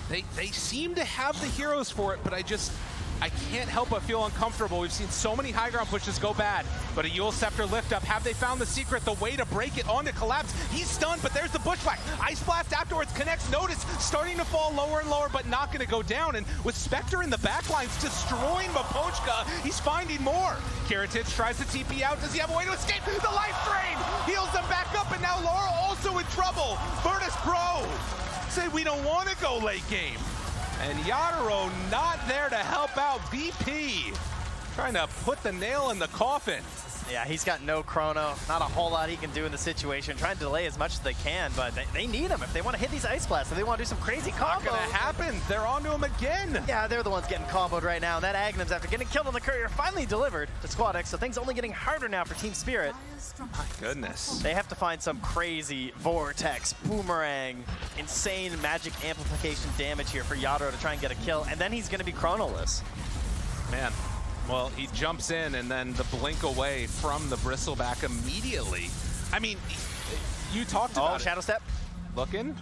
They seem to have the heroes for it, but I can't help but feel uncomfortable. We've seen so many high ground pushes go bad, but a Eul Scepter lift up. Have they found the secret, the way to break it onto Collapse? He's stunned, but there's the Bushwhack. Ice Blast afterwards connects. Notice starting to fall lower and lower, but not going to go down. And with Spectre in the backlines destroying Miposhka, he's finding more. Kiritich tries to TP out. Does he have a way to escape? The life drain heals them back up, and now Laurel also in trouble. Virtus.pro say we don't want to go late game. And Yadro not there to help out. VP trying to put the nail in the coffin. Yeah, he's got no chrono. Not a whole lot he can do in the situation. Trying to delay as much as they can, but they need him if they want to hit these Ice Blasts, if they want to do some crazy combos. Not gonna happen. They're onto him again. Yeah, they're the ones getting comboed right now. And that Agnum's, after getting killed on the courier, finally delivered to SquadX, so things only getting harder now for Team Spirit. My goodness. They have to find some crazy Vortex, Boomerang, insane magic amplification damage here for Yadro to try and get a kill, and then he's gonna be chronoless. Man. Well, he jumps in and then the blink away from the Bristleback immediately. I mean, you talked about Shadow Step. Looking.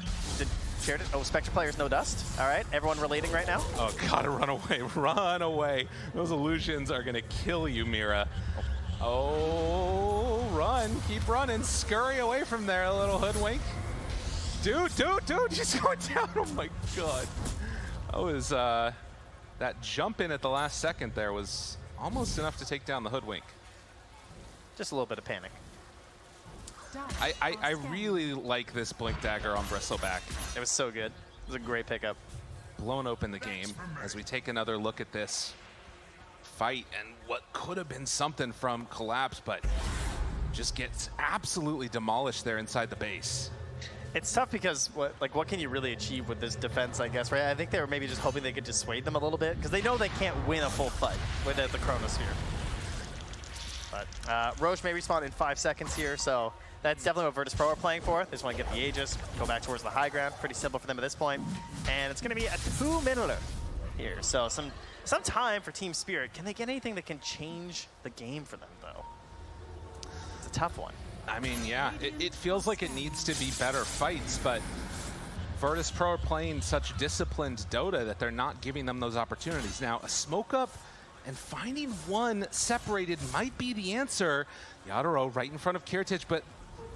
Shared it. Oh, Spectre players, no dust. All right, everyone relating right now. Oh, gotta run away, run away. Those illusions are gonna kill you, Mira. Oh, run, keep running, scurry away from there, a little hoodwink. Dude, he's going down, oh my God. That was, that jump in at the last second there was almost enough to take down the hoodwink. Just a little bit of panic. I really like this Blink Dagger on Bristleback. It was so good. It was a great pickup. Blown open the game as we take another look at this fight and what could have been something from Collapse, but just gets absolutely demolished there inside the base. It's tough because what can you really achieve with this defense, I guess, right? I think they were maybe just hoping they could dissuade them a little bit because they know they can't win a full fight without the Chronosphere. But Roche may respawn in 5 seconds here, so that's definitely what Virtus Pro are playing for. They just want to get the Aegis, go back towards the high ground. Pretty simple for them at this point. And it's going to be a 2-minuter here. So some time for Team Spirit. Can they get anything that can change the game for them, though? It's a tough one. I mean, yeah, it feels like it needs to be better fights, but Virtus Pro are playing such disciplined Dota that they're not giving them those opportunities. Now, a smoke up and finding one separated might be the answer. Yadro right in front of Kiritich, but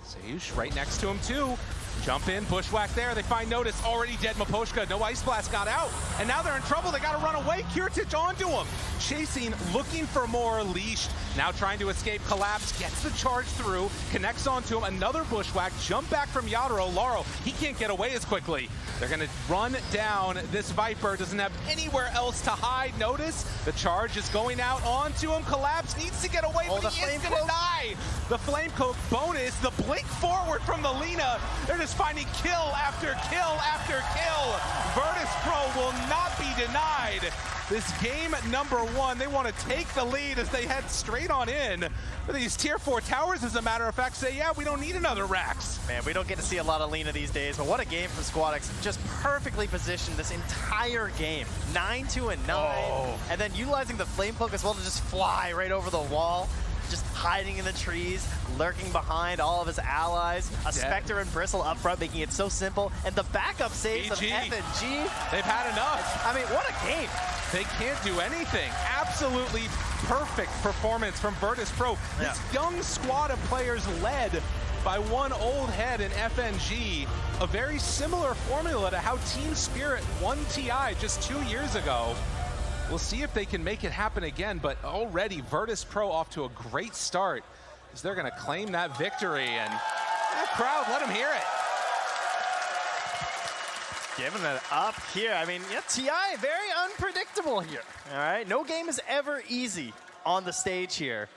Sayush right next to him too. Jump in, bushwhack there. They find Notice, already dead Miposhka. No Ice Blast got out, and now they're in trouble. They gotta run away. Kiritich onto him. Chasing, looking for more. Leashed, now trying to escape. Collapse, gets the charge through, connects onto him. Another bushwhack, jump back from Yadro. Laro, he can't get away as quickly. They're gonna run down. This Viper doesn't have anywhere else to hide. Notice, the charge is going out onto him. Collapse needs to get away, but he is gonna die. The Flame Coke bonus, the blink forward from the Lina. They're just finding kill after kill after kill. Virtus Pro will not be denied. This game number 1, they want to take the lead as they head straight on in. These tier 4 towers, as a matter of fact, say, yeah, we don't need another Rax. Man, we don't get to see a lot of Lina these days, but what a game from SquadX. Just perfectly positioned this entire game. 9-2 and 9. Oh. And then utilizing the Flame Cloak as well to just fly right over the wall. Just hiding in the trees, lurking behind all of his allies. A Spectre and Bristle up front, making it so simple. And the backup saves of FNG. They've had enough. I mean, what a game. They can't do anything. Absolutely perfect performance from Virtus Pro. This young squad of players led by one old head in FNG. A very similar formula to how Team Spirit won TI just 2 years ago. We'll see if they can make it happen again, but already Virtus Pro off to a great start as they're gonna claim that victory, and that crowd, let them hear it. Giving it up here. I mean, yeah, TI, very unpredictable here. All right, no game is ever easy on the stage here.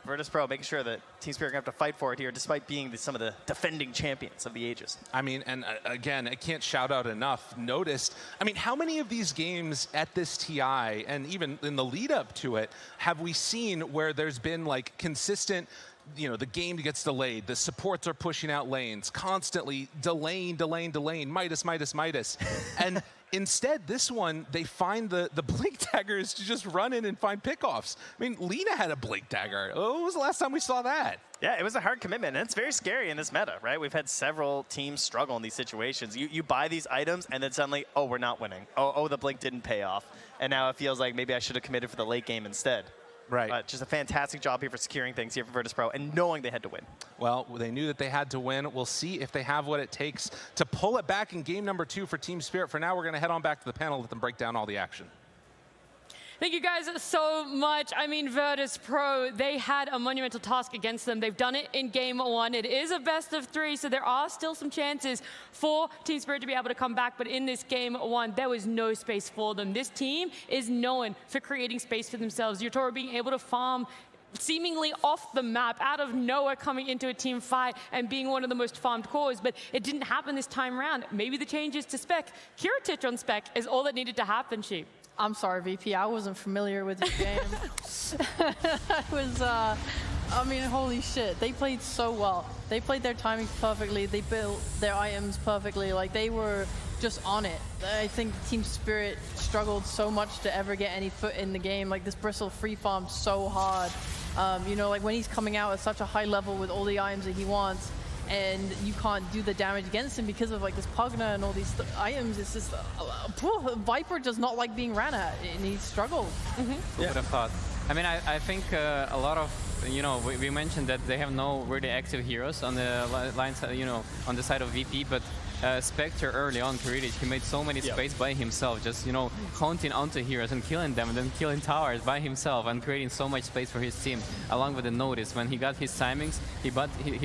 Virtus Pro making sure that Team Spirit are going to have to fight for it here, despite being some of the defending champions of the Aegis. I mean, and again, I can't shout out enough. Noticed, I mean, how many of these games at this TI, and even in the lead up to it, have we seen where there's been like consistent, you know, the game gets delayed, the supports are pushing out lanes, constantly delaying, Midas. And instead, this one, they find the Blink Daggers to just run in and find pickoffs. I mean, Lina had a Blink Dagger. When was the last time we saw that? Yeah, it was a hard commitment, and it's very scary in this meta, right? We've had several teams struggle in these situations. You buy these items, and then suddenly, oh, we're not winning. Oh, the Blink didn't pay off. And now it feels like maybe I should have committed for the late game instead. Right. Just a fantastic job here for securing things here for Virtus Pro and knowing they had to win. Well, they knew that they had to win. We'll see if they have what it takes to pull it back in game number 2 for Team Spirit. For now, we're going to head on back to the panel, let them break down all the action. Thank you guys so much. I mean, Virtus Pro, they had a monumental task against them. They've done it in game 1. It is a best of 3, so there are still some chances for Team Spirit to be able to come back. But in this game 1, there was no space for them. This team is known for creating space for themselves. Yutoro being able to farm seemingly off the map, out of nowhere, coming into a team fight and being one of the most farmed cores, but it didn't happen this time around. Maybe the changes to spec, Kiritich on spec, is all that needed to happen, Sheep. I'm sorry, VP, I wasn't familiar with your game. It was, I mean, holy shit, they played so well. They played their timing perfectly, they built their items perfectly, like they were just on it. I think Team Spirit struggled so much to ever get any foot in the game. Like this Bristle free farmed so hard. You know, like when he's coming out at such a high level with all the items that he wants, and you can't do the damage against him because of like this Pugna and all these items, it's just, Viper does not like being ran at, and he struggled. Who would have thought? I mean, I think a lot of, you know, we mentioned that they have no really active heroes on the line side, you know, on the side of VP, but Spectre early on, Kiritich, he made so many space by himself, just, you know, haunting onto heroes and killing them, and then killing towers by himself and creating so much space for his team, along with the notice. When he got his timings, he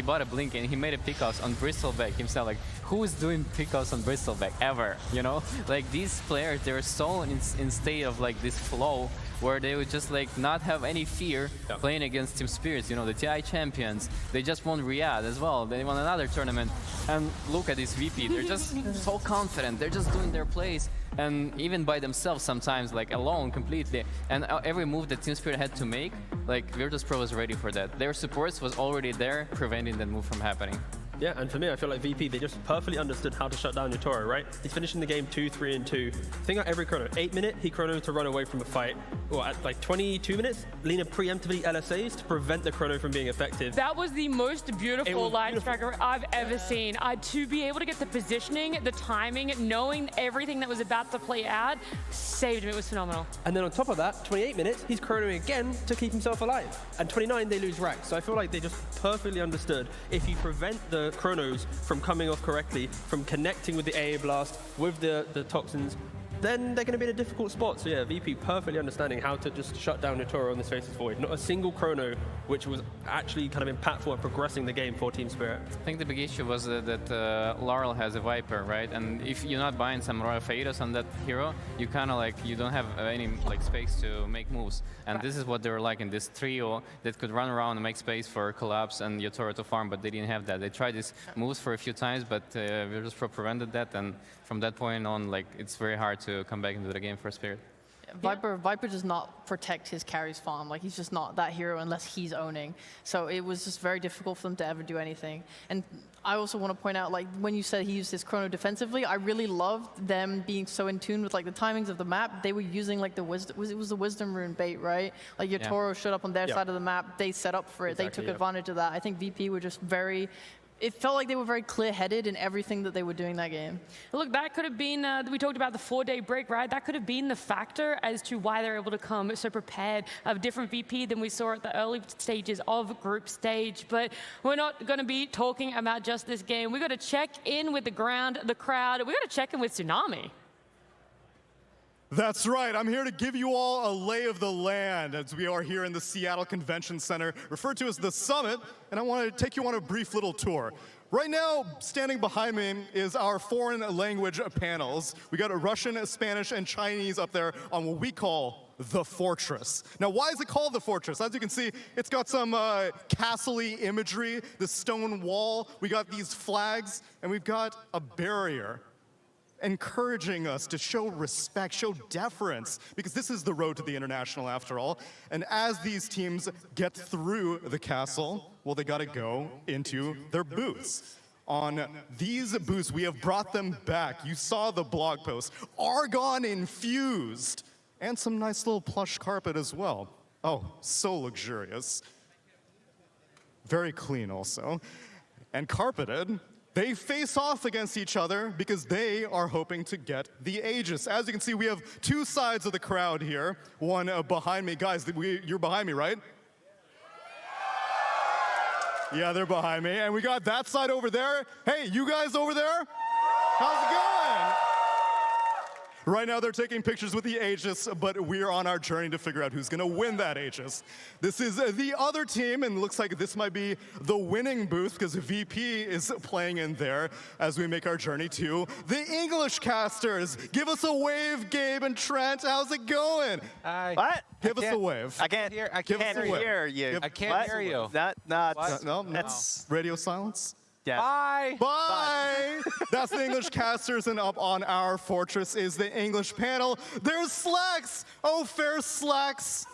bought a blink and he made a pickoffs on Bristleback himself. Like, who is doing pickoffs on Bristleback ever, you know? Like, these players, they're so in state of like this flow where they would just like not have any fear playing against Team Spirits, you know, the TI champions. They just won Riyadh as well. They won another tournament. And look at this VP, they're just so confident. They're just doing their plays. And even by themselves sometimes, like alone completely. And every move that Team Spirit had to make, like Virtus.pro was ready for that. Their supports was already there, preventing that move from happening. Yeah, and for me, I feel like VP, they just perfectly understood how to shut down Yotaro, right? He's finishing the game 2-3-2. Think about every chrono. 8 minute, he chrono to run away from a fight. Or at like 22 minutes, Lina preemptively LSAs to prevent the chrono from being effective. That was the most beautiful line striker I've ever seen. To be able to get the positioning, the timing, knowing everything that was about to play out, saved him. It was phenomenal. And then on top of that, 28 minutes, he's chronoing again to keep himself alive. And 29, they lose rack. So I feel like they just perfectly understood if you prevent the chronos from coming off correctly, from connecting with the AA blast, with the toxins, then they're going to be in a difficult spot. So yeah, VP perfectly understanding how to just shut down Yotaro on this Faceless Void. Not a single chrono which was actually kind of impactful at progressing the game for Team Spirit. I think the big issue was that Laurel has a Viper, right? And if you're not buying some Royal Faedos on that hero, you kind of like, you don't have any like space to make moves. And this is what they were like in this trio that could run around and make space for Collapse and Yotaro to farm, but they didn't have that. They tried these moves for a few times, but Virtus.pro prevented that, and from that point on, like, it's very hard to come back into the game for Spirit. Viper does not protect his carries farm. Like, he's just not that hero unless he's owning. So it was just very difficult for them to ever do anything. And I also want to point out, like, when you said he used his chrono defensively, I really loved them being so in tune with like the timings of the map. They were using like the wisdom, it was the wisdom rune bait, right? Like Yotaro showed up on their side of the map. They set up for it. Exactly, they took advantage of that. I think VP were just very, it felt like they were very clear-headed in everything that they were doing that game. Look, that could have been, we talked about the 4-day break, right? That could have been the factor as to why they're able to come so prepared of different VP than we saw at the early stages of group stage. But we're not going to be talking about just this game. We've got to check in with the crowd. We've got to check in with Tsunami. That's right. I'm here to give you all a lay of the land as we are here in the Seattle Convention Center, referred to as the Summit, and I want to take you on a brief little tour. Right now, standing behind me is our foreign language panels. We got a Russian, Spanish, and Chinese up there on what we call the Fortress. Now, why is it called the Fortress? As you can see, it's got some castle-y imagery, the stone wall, we got these flags, and we've got a barrier encouraging us to show respect, show deference, because this is the road to the international after all. And as these teams get through the castle, well, they gotta go into their booths. On these booths, we have brought them back. You saw the blog post, Argon infused, and some nice little plush carpet as well. Oh, so luxurious. Very clean also. And carpeted. They face off against each other because they are hoping to get the Aegis. As you can see, we have two sides of the crowd here. One behind me. Guys, you're behind me, right? Yeah, they're behind me. And we got that side over there. Hey, you guys over there? How's it going? Right now, they're taking pictures with the Aegis, but we're on our journey to figure out who's going to win that Aegis. This is the other team, and looks like this might be the winning booth because VP is playing in there as we make our journey to the English casters. Give us a wave, Gabe and Trent. How's it going? What? Give us a wave. I can't hear you. I can't hear you. No, that's radio silence. Yeah. Bye. Bye. That's the English casters, and up on our fortress is the English panel. There's Slacks. Oh, fair Slacks.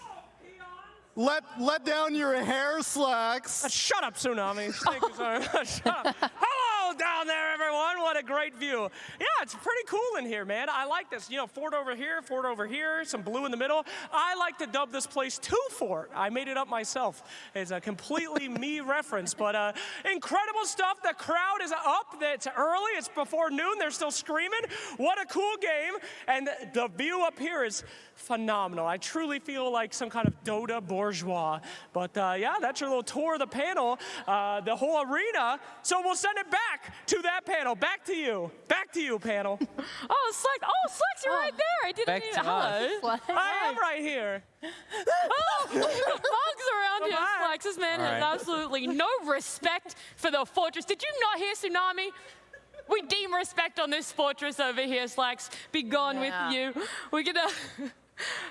Let down your hair, Slacks. Shut up, Tsunami. Thank you, sorry. Shut up. Hello down there, everyone. What a great view. Yeah, it's pretty cool in here, man. I like this. You know, fort over here, some blue in the middle. I like to dub this place 2 Fort. I made it up myself. It's a completely me reference, but incredible stuff. The crowd is up. It's early. It's before noon. They're still screaming. What a cool game. And the view up here is phenomenal. I truly feel like some kind of Dota bourgeois. But yeah, that's your little tour of the panel, the whole arena. So we'll send it back to that panel. Back to you. Back to you, panel. Slacks, you're right there. I didn't even. Hello. I am right here. Bugs around here, Slacks. This man has absolutely no respect for the fortress. Did you not hear Tsunami? We deem respect on this fortress over here, Slacks. Be gone with you. We're gonna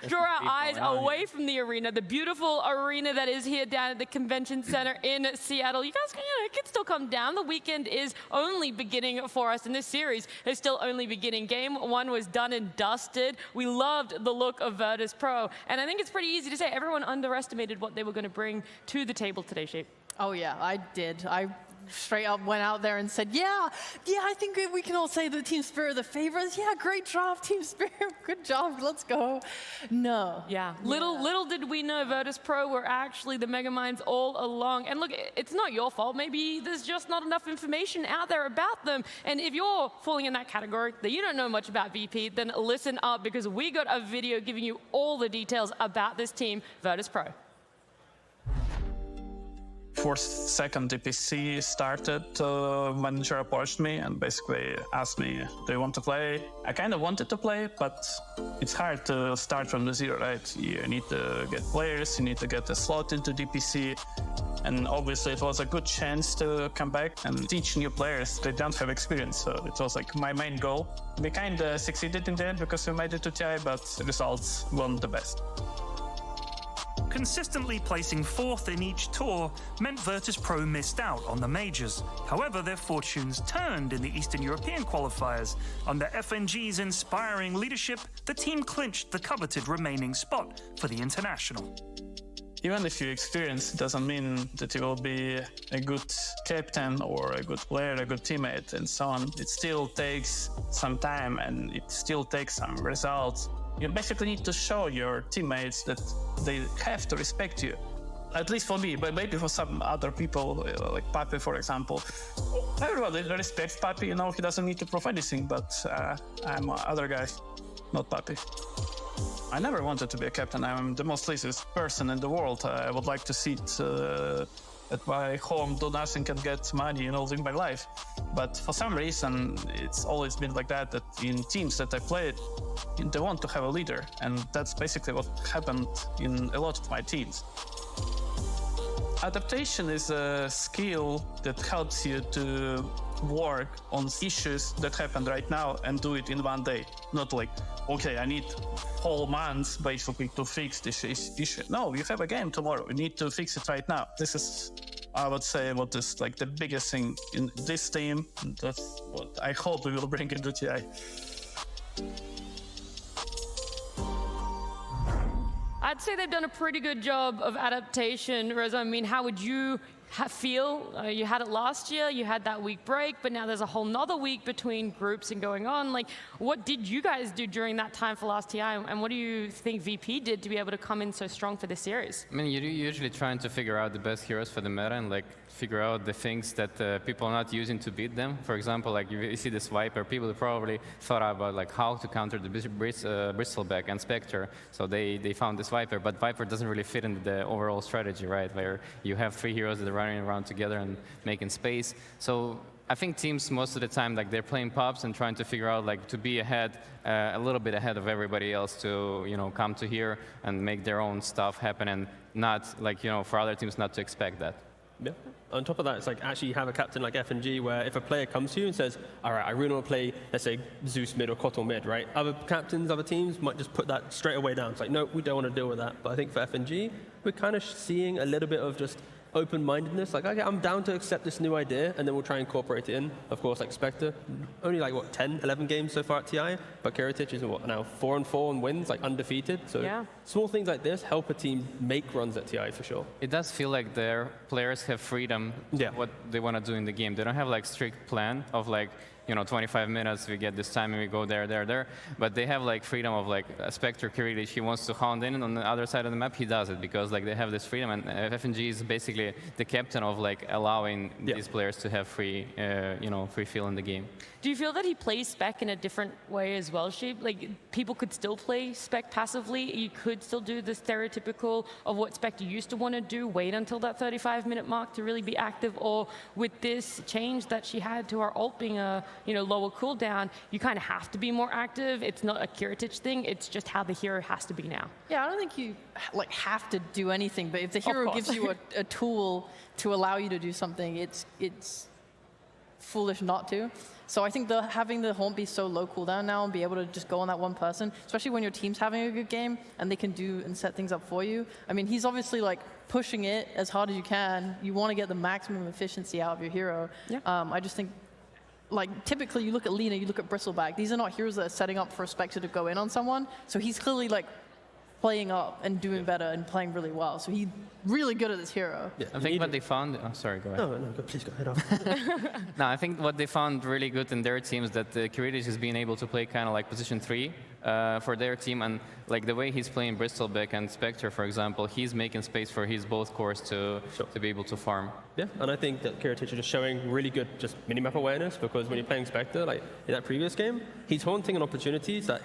draw our eyes away from the arena, the beautiful arena that is here down at the Convention Center in Seattle. You guys can still come down. The weekend is only beginning for us, and this series is still only beginning. Game 1 was done and dusted. We loved the look of Virtus Pro, and I think it's pretty easy to say everyone underestimated what they were going to bring to the table today, Sheep. Oh yeah, I did. I straight up went out there and said, yeah, I think we can all say that Team Spirit are the favorites. Yeah, great job, Team Spirit. Good job, let's go. No. Yeah, little did we know Virtus Pro were actually the Megaminds all along. And look, it's not your fault. Maybe there's just not enough information out there about them. And if you're falling in that category, that you don't know much about VP, then listen up, because we got a video giving you all the details about this team, Virtus Pro. 4 second DPC started, manager approached me and basically asked me, do you want to play? I kind of wanted to play, but it's hard to start from the zero, right? You need to get players, you need to get a slot into DPC, and obviously it was a good chance to come back and teach new players. They don't have experience, so it was like my main goal. We kind of succeeded in the end because we made it to TI, but the results weren't the best. Consistently placing 4th in each tour meant Virtus Pro missed out on the majors. However, their fortunes turned in the Eastern European qualifiers. Under FNG's inspiring leadership, the team clinched the coveted remaining spot for the International. Even if you experience, it doesn't mean that you will be a good captain or a good player, a good teammate, and so on. It still takes some time and it still takes some results. You basically need to show your teammates that they have to respect you. At least for me, but maybe for some other people, like Papi, for example. Everybody respects Papi, you know, he doesn't need to prove anything, but I'm other guy, not Papi. I never wanted to be a captain. I'm the most laziest person in the world. I would like to sit at my home, do nothing and get money, you know, live my life. But for some reason, it's always been like that in teams that I played, they want to have a leader. And that's basically what happened in a lot of my teams. Adaptation is a skill that helps you to work on issues that happen right now and do it in one day. Not like, okay, I need whole months basically to fix this issue. No, you have a game tomorrow. You need to fix it right now. This is, I would say, what is like the biggest thing in this team. That's what I hope we will bring into TI. I'd say they've done a pretty good job of adaptation. Reza, I mean, how would you feel? You had it last year, you had that week break, but now there's a whole nother week between groups and going on. Like, what did you guys do during that time for last TI, and what do you think VP did to be able to come in so strong for this series? I mean, you're usually trying to figure out the best heroes for the meta and like figure out the things that people are not using to beat them. For example, like you see this Viper, people probably thought about like how to counter the Bristleback and Spectre, so they found this Viper, but Viper doesn't really fit into the overall strategy, right? Where you have 3 heroes that are running around together and making space. So I think teams most of the time, like they're playing pops and trying to figure out like to be ahead, a little bit ahead of everybody else to, you know, come to here and make their own stuff happen and not like, you know, for other teams not to expect that. Yeah. On top of that, it's like actually you have a captain like FNG where if a player comes to you and says, all right, I really want to play, let's say, Zeus mid or Kotal mid, right? Other captains, other teams might just put that straight away down. It's like, no, we don't want to deal with that. But I think for FNG, we're kind of seeing a little bit of just open-mindedness, like, okay, I'm down to accept this new idea, and then we'll try and incorporate it in. Of course, like Spectre, only like, what, 10, 11 games so far at TI, but Kiritich is, what, now 4-4 and wins, like undefeated. So small things like this help a team make runs at TI for sure. It does feel like their players have freedom what they want to do in the game. They don't have like strict plan of like, you know, 25 minutes, we get this time and we go there. But they have like freedom of like Spectre Kiritich, he wants to hound in on the other side of the map, he does it because like they have this freedom, and FNG is basically the captain of like allowing these players to have free, you know, free feel in the game. Do you feel that he plays Spec in a different way as well, Sheep? Like, people could still play Spec passively. You could still do the stereotypical of what Spectre used to want to do, wait until that 35-minute mark to really be active. Or with this change that she had to our ult being a, you know, lower cooldown, you kind of have to be more active. It's not a Kiritich thing. It's just how the hero has to be now. Yeah, I don't think you like have to do anything, but if the hero gives you a tool to allow you to do something, it's foolish not to. So I think having the haunt be so low cooldown now and be able to just go on that one person, especially when your team's having a good game and they can do and set things up for you. I mean, he's obviously like pushing it as hard as you can. You want to get the maximum efficiency out of your hero. Yeah. I just think, like, typically you look at Lina, you look at Bristleback. These are not heroes that are setting up for a Spectre to go in on someone. So he's clearly like playing up and doing better and playing really well. So he's really good at this hero. Yeah, I think what they found, oh, sorry, go ahead. No, please go ahead. No, I think what they found really good in their teams that Kiritich is being able to play kind of like position 3 for their team, and like the way he's playing Bristleback and Spectre, for example, he's making space for his both cores to be able to farm. Yeah, and I think that Kiritich is just showing really good just minimap awareness, because when you're playing Spectre, like in that previous game, he's haunting on opportunities that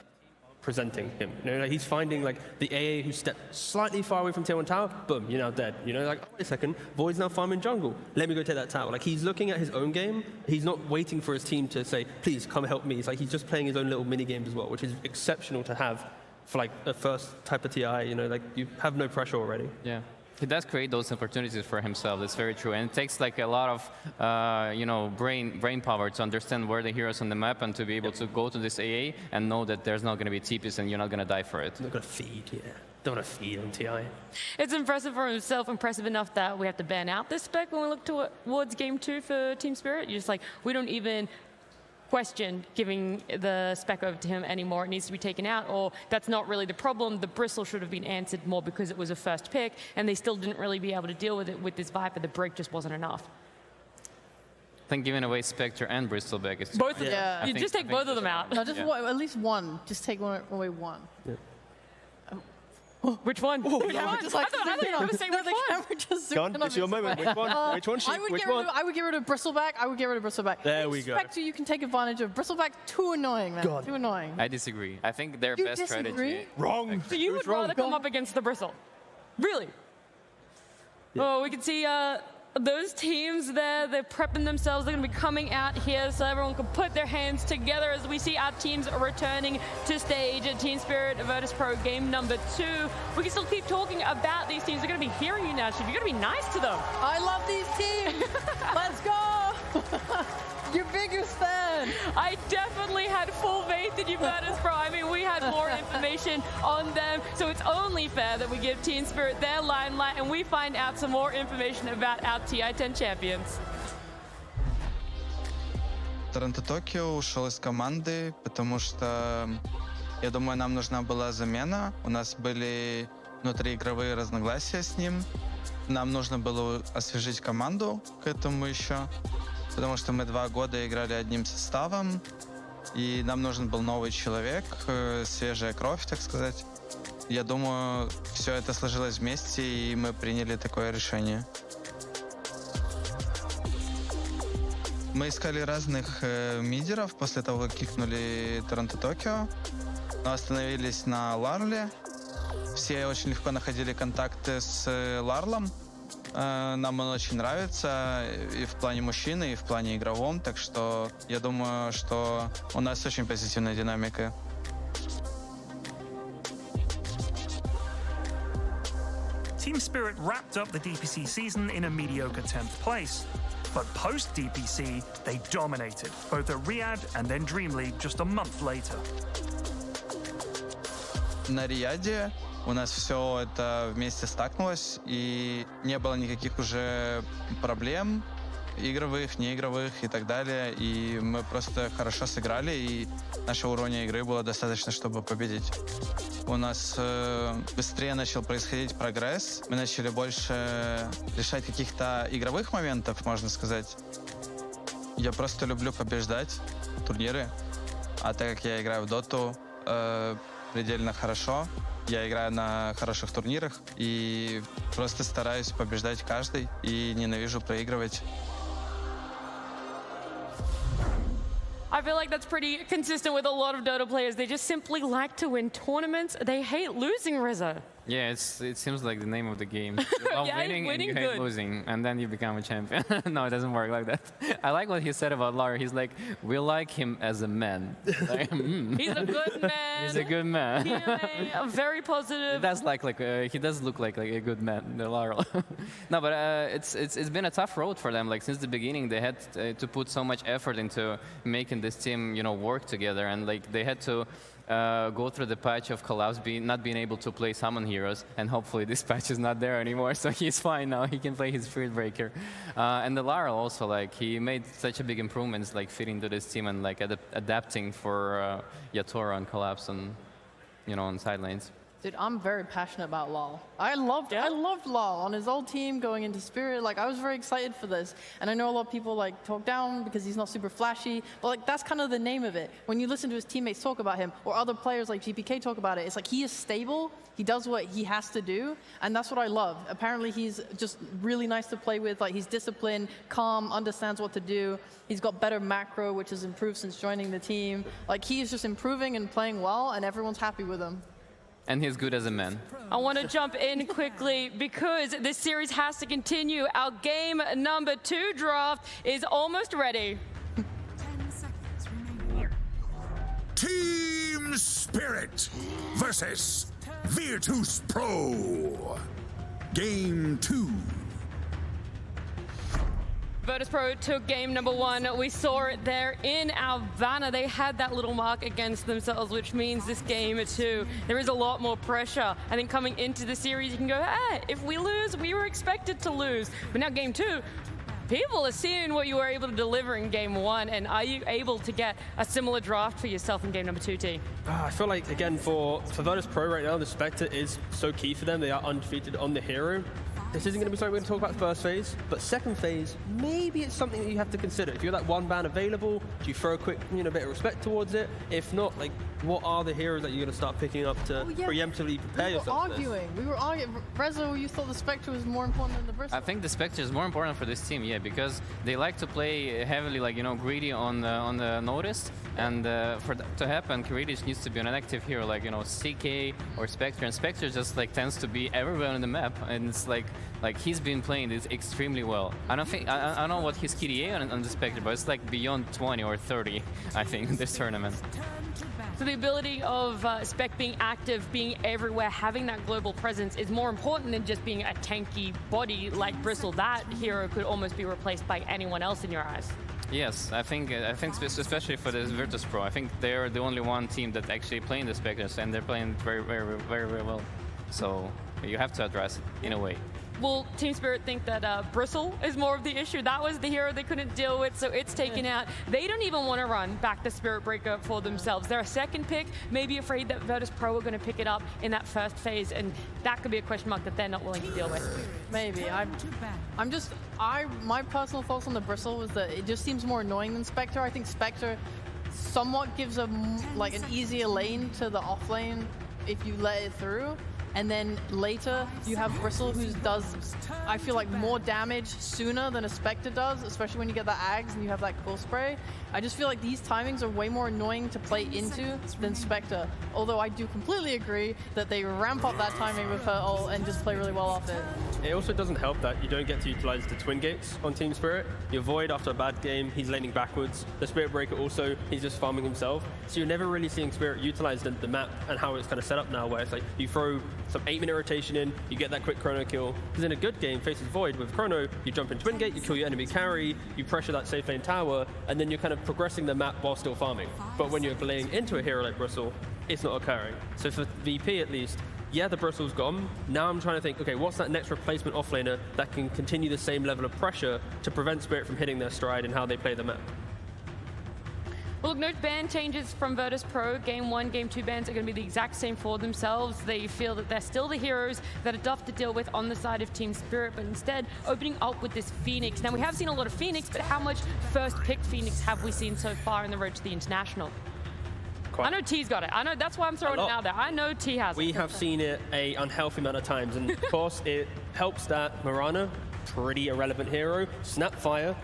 presenting him. You know, like he's finding like the AA who stepped slightly far away from tier 1 tower, boom, you're now dead. You know, like, wait a second, Void's now farming jungle. Let me go take that tower. Like, he's looking at his own game. He's not waiting for his team to say, please come help me. It's like he's just playing his own little mini games as well, which is exceptional to have for like a first type of TI. You know, like you have no pressure already. Yeah. He does create those opportunities for himself. That's very true, and it takes like a lot of, you know, brain power to understand where the heroes on the map and to be able to go to this AA and know that there's not going to be TPs and you're not going to die for it. Not going to feed, Don't want to feed on TI. It's impressive for himself, impressive enough that we have to ban out this spec when we look towards Game 2 for Team Spirit. You're just like, we don't even question giving the spec over to him anymore. It needs to be taken out, or that's not really the problem. The Bristle should have been answered more because it was a first pick, and they still didn't really be able to deal with it with this Viper. The break just wasn't enough. I think giving away Spectre and Bristleback is both of them. You just take both of them out. No, just at least one. Just take away one. Yeah. Which one? Which one? Just like, I thought you were going to say which one. Just Gone, it's your moment. Which one? Which one? I would get rid of Bristleback. I would get rid of Bristleback. There we go. Spectre, you can take advantage of. Bristleback, too annoying, man. God. Too annoying. I disagree. I think their You best disagree? strategy. Wrong. So you would rather come up against the Bristle? Really? Yeah. Oh, we can see those teams there, they're prepping themselves. They're going to be coming out here so everyone can put their hands together as we see our teams returning to stage at Team Spirit Virtus Pro game number 2. We can still keep talking about these teams. They're going to be hearing you now, Shiv. You're going to be nice to them. I love these teams. Let's go. Your biggest fan. I definitely had full faith in you, Virtus Pro. I mean, we had more information on them, so it's only fair that we give Team Spirit their limelight and we find out some more information about our TI-10 champions. Торонто Токио ушел из команды, потому что, я думаю, нам нужна была замена. У нас были внутриигровые разногласия с ним. Нам нужно было освежить команду к этому еще, потому что мы 2 года играли одним составом, и нам нужен был новый человек, свежая кровь, так сказать. Я думаю, все это сложилось вместе, и мы приняли такое решение. Мы искали разных мидеров после того, как кикнули Торонто Токио, но остановились на Ларле. Все очень легко находили контакты с Ларлом, Нам он очень нравится и в плане мужчины, и в плане игровом, так что я думаю, что у нас очень позитивная динамика. Team Spirit wrapped up the DPC season in a mediocre 10th place. But post-DPC, they dominated, both at Riyadh and then Dream League just a month later. На Рияде у нас все это вместе стакнулось, и не было никаких уже проблем игровых, неигровых и так далее. И мы просто хорошо сыграли, и нашего уровня игры было достаточно, чтобы победить. У нас быстрее начал происходить прогресс. Мы начали больше решать каких-то игровых моментов, можно сказать. Я просто люблю побеждать турниры. А так как я играю в доту предельно хорошо, я играю на хороших турнирах и просто стараюсь побеждать каждый и ненавижу проигрывать. I feel like that's pretty consistent with a lot of Dota players. They just simply like to win tournaments. They hate losing, Rizzo. Yeah, it seems like the name of the game. You love Yeah, winning and winning you hate good. losing, and then you become a champion. No, it doesn't work like that. I like what he said about Lara. He's like, we like him as a man. Like, He's a good man. He's a good man. PMA, very positive. He does look like a good man, the Lara. No, but it's been a tough road for them. Like since the beginning, they had to put so much effort into making this team, work together, and like they had to go through the patch of Collapse not being able to play Summon Heroes, and hopefully this patch is not there anymore, so he's fine now. He can play his Spirit Breaker. And the Lara also, like, he made such a big improvements, like fitting to this team and like adapting for Yatora and Collapse and, on side lanes. Dude, I'm very passionate about LoL. I loved LoL on his old team going into Spirit. Like, I was very excited for this. And I know a lot of people like talk down because he's not super flashy, but like that's kind of the name of it. When you listen to his teammates talk about him or other players like GPK talk about it, it's like he is stable. He does what he has to do, and that's what I love. Apparently, he's just really nice to play with. Like, he's disciplined, calm, understands what to do. He's got better macro, which has improved since joining the team. Like, he's just improving and playing well, and everyone's happy with him. And he's good as a man. I want to jump in quickly because this series has to continue. Our game number 2 draft is almost ready. 10 seconds remaining. Team Spirit versus Virtus Pro. Game 2. Virtus Pro took game number 1. We saw it there in Alvana. They had that little mark against themselves, which means this game 2, there is a lot more pressure. I think coming into the series, you can go, if we lose, we were expected to lose. But now game 2, people are seeing what you were able to deliver in game 1. And are you able to get a similar draft for yourself in game number 2, T? I feel like, again, for Virtus Pro right now, the Spectre is so key for them. They are undefeated on the hero. This isn't going to be something we're going to talk about first phase, but second phase, maybe it's something that you have to consider. If you're that one ban available, do you throw a quick, bit of respect towards it? If not, like, what are the heroes that you're going to start picking up to preemptively prepare yourself for this? We were arguing. Rezo, you thought the Spectre was more important than the Bristle? I think the Spectre is more important for this team, because they like to play heavily, greedy on the notice, and for that to happen, Kiridic needs to be an active hero, CK or Spectre, and Spectre just tends to be everywhere on the map, and it's like he's been playing this extremely well. I don't know what his KDA on the Spectre, but it's beyond 20 or 30, I think, in this tournament. So the ability of Spec being active, being everywhere, having that global presence is more important than just being a tanky body like Bristle. That hero could almost be replaced by anyone else in your eyes. Yes, I think especially for this Virtus Pro, I think they're the only one team that actually playing the Spectres, and they're playing very, very, very, very well. So you have to address it in a way. Will Team Spirit think that Bristle is more of the issue? That was the hero they couldn't deal with, so it's taken out. They don't even want to run back the Spirit Breaker for themselves. They're a second pick, maybe afraid that Virtus Pro are going to pick it up in that first phase, and that could be a question mark that they're not willing to deal with. Maybe. My personal thoughts on the Bristle was that it just seems more annoying than Spectre. I think Spectre somewhat gives an easier lane to the off lane if you let it through. and then later you have Bristle, who does, I feel like, more damage sooner than a Spectre does, especially when you get the Ags and you have that Cool Spray. I just feel like these timings are way more annoying to play into than Spectre, although I do completely agree that they ramp up that timing with her ult and just play really well off it. It also doesn't help that you don't get to utilize the Twin Gates on Team Spirit. Your Void, after a bad game, he's laning backwards. The Spirit Breaker also, he's just farming himself. So you're never really seeing Spirit utilize the map and how it's kind of set up now, where it's like you throw some 8-minute rotation in, you get that quick Chrono kill. Because in a good game, faces Void with Chrono, you jump in Twin Gate, you kill your enemy carry, you pressure that safe lane tower, and then you're kind of progressing the map while still farming. But when you're playing into a hero like Bristle, it's not occurring. So for VP at least, yeah, the Bristle's gone. Now I'm trying to think, okay, what's that next replacement offlaner that can continue the same level of pressure to prevent Spirit from hitting their stride and how they play the map? Well, look, no ban changes from Virtus Pro. Game 1, Game 2 bans are going to be the exact same for themselves. They feel that they're still the heroes that are tough to deal with on the side of Team Spirit, but instead opening up with this Phoenix. Now, we have seen a lot of Phoenix, but how much first-picked Phoenix have we seen so far in the road to the International? I know T's got it. I know, that's why I'm throwing it out there. I know T has it. We have seen it an unhealthy amount of times, and of course it helps that Mirana, pretty irrelevant hero, Snapfire.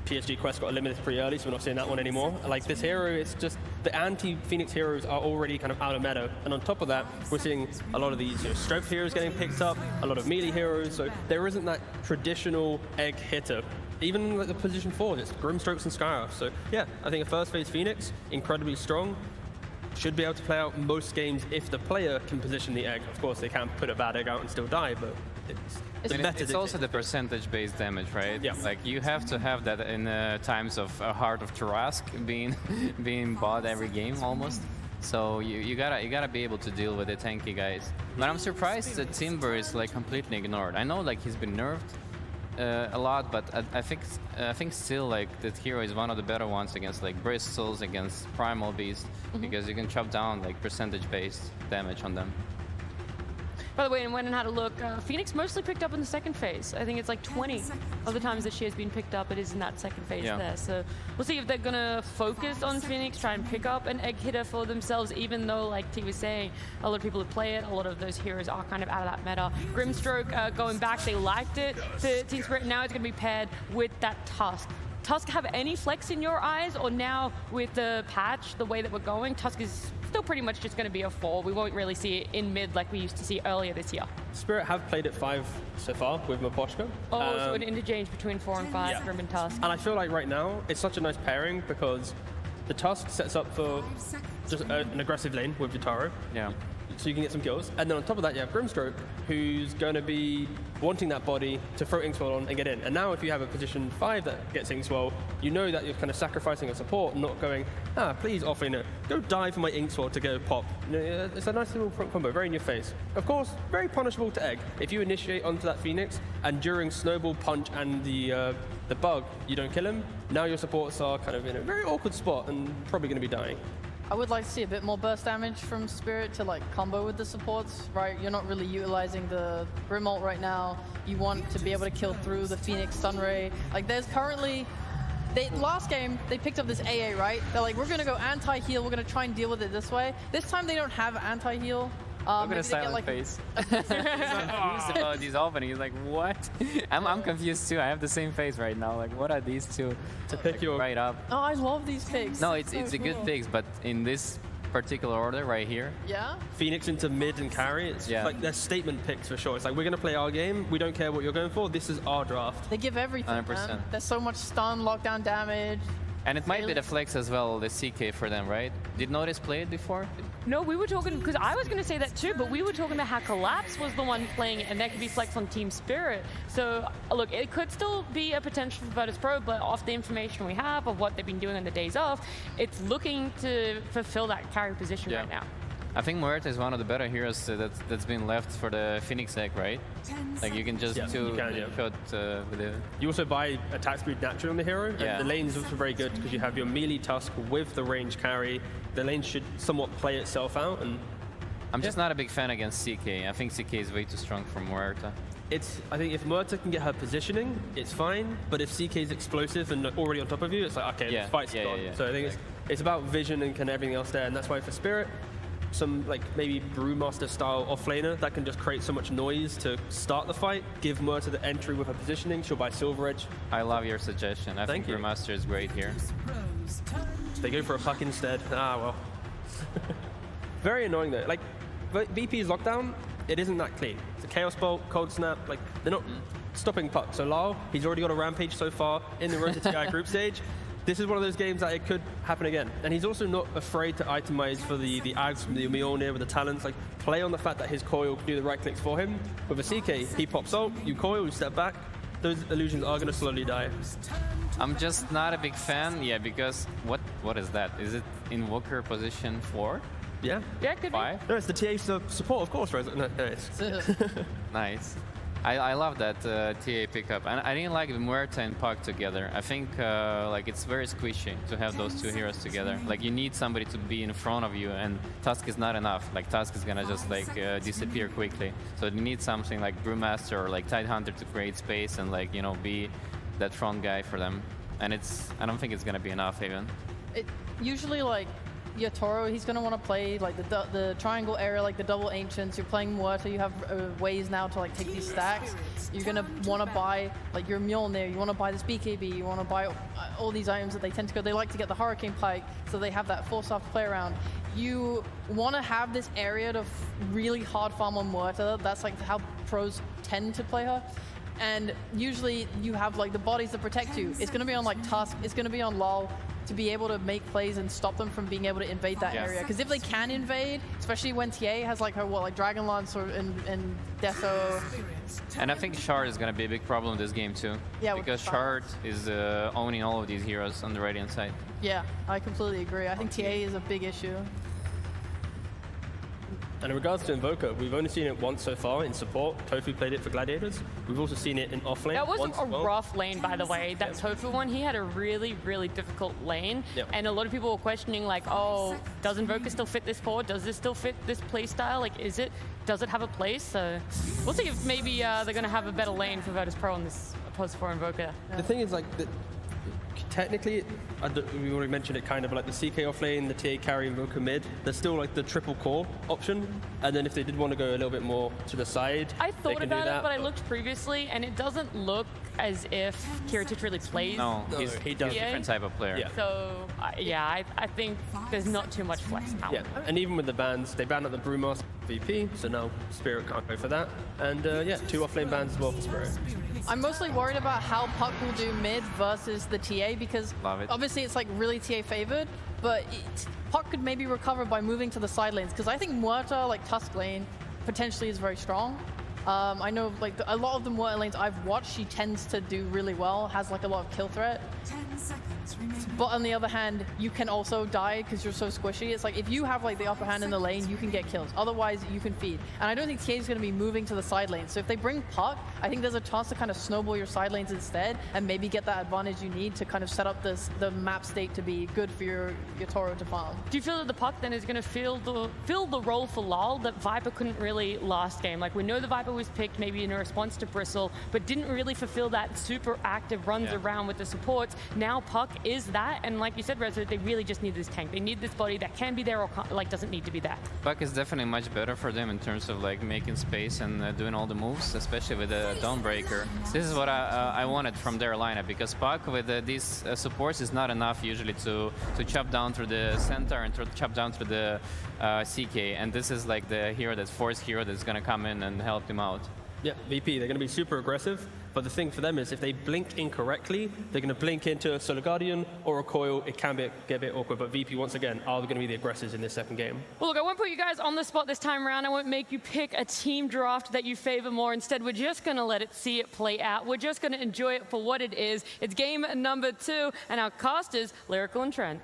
PSG Quest got eliminated pretty early, so we're not seeing that one anymore. Like, this hero, it's just the anti-Phoenix heroes are already kind of out of meta, and on top of that, we're seeing a lot of these strength heroes getting picked up, a lot of melee heroes, so there isn't that traditional egg hitter. Even like the position 4, it's Grimstrokes and Skyroth. So yeah, I think a first phase Phoenix, incredibly strong, should be able to play out most games if the player can position the egg. Of course, they can't put a bad egg out and still die, but it's also the percentage-based damage, right? Yeah. Like, you have to have that in times of Heart of Tarask being bought every game almost. So you gotta be able to deal with the tanky guys. But I'm surprised that Timber is like completely ignored. I know like he's been nerfed a lot, but I think still like that hero is one of the better ones against like Bristles, against Primal Beast, because you can chop down like percentage-based damage on them. By the way, and went and had a look, Phoenix mostly picked up in the second phase. I think it's like 20 of the times that she has been picked up, it is in that second phase there. So we'll see if they're gonna focus on Phoenix, try and pick up an egg hitter for themselves, even though, like T was saying, a lot of people who play it, a lot of those heroes are kind of out of that meta. Grimstroke going back, they liked it to Team Spirit. Now it's gonna be paired with that Tusk. Tusk have any flex in your eyes, or now with the patch, the way that we're going, Tusk is still pretty much just going to be a 4. We won't really see it in mid like we used to see earlier this year. Spirit have played at 5 so far with Miposhka. Oh, so an interchange between 4 and 5, Grim and Tusk. And I feel like right now, it's such a nice pairing because the Tusk sets up for just an aggressive lane with Jotaro. Yeah. So you can get some kills. And then on top of that, you have Grimstroke, who's going to be wanting that body to throw Inkswell on and get in. And now if you have a position 5 that gets Inkswell, you know that you're kind of sacrificing a support, not going, please offlaner, go die for my Inkswell to go pop. You know, it's a nice little front combo, very in your face. Of course, very punishable to egg. If you initiate onto that Phoenix, and during Snowball, Punch, and the bug, you don't kill him, now your supports are kind of in a very awkward spot and probably going to be dying. I would like to see a bit more burst damage from Spirit to like combo with the supports, right? You're not really utilizing the Grim ult right now. You want to be able to kill through the Phoenix Sunray. Like there's currently, last game, they picked up this AA, right? They're like, we're gonna go anti-heal, we're gonna try and deal with it this way. This time they don't have anti-heal. Look at a silent face. He's confused about these opening. He's like, what? I'm confused too. I have the same face right now. Like, what are these two? To pick your right up. Oh, I love these picks. No, it's a good picks, but in this particular order right here. Yeah? Phoenix into mid and carry, it's like they're statement picks for sure. It's like, we're gonna play our game, we don't care what you're going for, this is our draft. They give everything, 100%. man. There's so much stun, lockdown damage. And it might be the flex as well, the CK for them, right? Did Notice play it before? No, we were talking, because I was going to say that too, but we were talking about how Collapse was the one playing it, and that could be flex on Team Spirit. So, look, it could still be a potential for Virtus Pro, but off the information we have of what they've been doing on the days off, it's looking to fulfill that carry position right now. I think Muerta is one of the better heroes that's been left for the Phoenix egg, right? Like you can just shot with it. You also buy attack speed naturally on the hero, and the lane's also very good because you have your melee Tusk with the range carry. The lane should somewhat play itself out, and I'm just not a big fan against CK. I think CK is way too strong for Muerta. I think if Muerta can get her positioning, it's fine. But if CK is explosive and already on top of you, it's like, okay, the fight's gone. So I think it's about vision and kind of everything else there, and that's why for Spirit, some like maybe Brewmaster style offlaner that can just create so much noise to start the fight, give Muerta the entry with her positioning. She'll buy Silver Edge. I love your suggestion. I think Brewmaster is great here. They go for a puck instead. Ah, well. Very annoying though. Like, VP's lockdown, it isn't that clean. It's a Chaos Bolt, Cold Snap, like, they're not stopping puck. So Lyle, he's already got a Rampage so far in the Road to TI group stage. This is one of those games that it could happen again. And he's also not afraid to itemize for the Ags from the Mjolnir with the talents. Like, play on the fact that his coil can do the right clicks for him. With a CK, he pops ult, you coil, you step back. Those illusions are going to slowly die. I'm just not a big fan, because what is that? Is it Invoker position 4? Yeah. Yeah, could 5? No, it's the TA support, of course, right? No, it's Nice. I love that TA pickup, and I didn't like the Muerta and Puck together. I think like it's very squishy to have those two heroes together. Like you need somebody to be in front of you, and Tusk is not enough. Like Tusk is gonna just like disappear quickly. So you need something like Brewmaster or like Tidehunter to create space and like be that front guy for them. And I don't think it's gonna be enough even. It usually like Yatoro, he's going to want to play like the triangle area, like the double ancients. You're playing Muerta, you have ways now to like take these stacks. You're going to want to buy like your Mjolnir, you want to buy this BKB, you want to buy all these items that they tend to go. They like to get the Hurricane Pike, so they have that force off to play around. You want to have this area to really hard farm on Muerta. That's like how pros tend to play her. And usually you have like the bodies that protect you. It's going to be on like Tusk, it's going to be on Lol, to be able to make plays and stop them from being able to invade that area. Because if they can invade, especially when TA has like her Dragon Lance and DeathO. And I think Shard is gonna be a big problem in this game too. Yeah, because Shard is owning all of these heroes on the Radiant side. Yeah, I completely agree. I think TA is a big issue. And in regards to Invoker, we've only seen it once so far in support. Tofu played it for Gladiators. We've also seen it in offlane. That was a rough lane, by the way. That Tofu one, he had a really, really difficult lane. Yep. And a lot of people were questioning, like, oh, does Invoker still fit this forward? Does this still fit this play style? Like, does it have a place? So we'll see if maybe they're going to have a better lane for Virtus Pro on this opposed for Invoker. The thing is, like, technically, we already mentioned it kind of like the CK offlane, the TA carry, Invoker mid. There's still like the triple core option. And then if they did want to go a little bit more to the side, I thought they can about do that. it, but I looked previously, and it doesn't look as if Kiritich really plays. No, he's he does. a different type of player. Yeah. So, I think there's not too much flex power. Yeah, and even with the bans, they banned out the Brewmaster VP, so now Spirit can't go for that. And yeah, 2 offlane bans as well for Spirit. I'm mostly worried about how Puck will do mid versus the TA because Love it. obviously it's like really TA favored, but Puck could maybe recover by moving to the side lanes because I think Muerta, like Tusk lane, potentially is very strong. I know like a lot of the Muerta lanes I've watched, she tends to do really well, has like a lot of kill threat. 10 seconds remaining. But on the other hand, you can also die because you're so squishy. It's like if you have like the upper hand in the lane, you can get kills. Otherwise, you can feed. And I don't think TA is going to be moving to the side lanes. So if they bring Puck, I think there's a chance to kind of snowball your side lanes instead and maybe get that advantage you need to kind of set up the map state to be good for your Toro to farm. Do you feel that the Puck then is going to fill the role for Lol that Viper couldn't really last game? Like we know the Viper was picked maybe in a response to Bristle, but didn't really fulfill that super active runs around with the supports. Now Puck is that, and like you said, Rezo, they really just need this tank. They need this body that can be there or like doesn't need to be there. Puck is definitely much better for them in terms of like making space and doing all the moves, especially with the Dawnbreaker. This is what I wanted from their lineup, because Puck with these supports is not enough usually to chop down through the center and to chop down through the CK, and this is like the hero, that force hero that's gonna come in and help him out. Yeah, VP, they're going to be super aggressive, but the thing for them is if they blink incorrectly, they're going to blink into a Solar Guardian or a Coil. It can get a bit awkward, but VP, once again, are going to be the aggressors in this second game. Well, look, I won't put you guys on the spot this time around. I won't make you pick a team draft that you favor more. Instead, we're just going to let it see it play out. We're just going to enjoy it for what it is. It's game number 2, and our casters, Lyrical and Trent.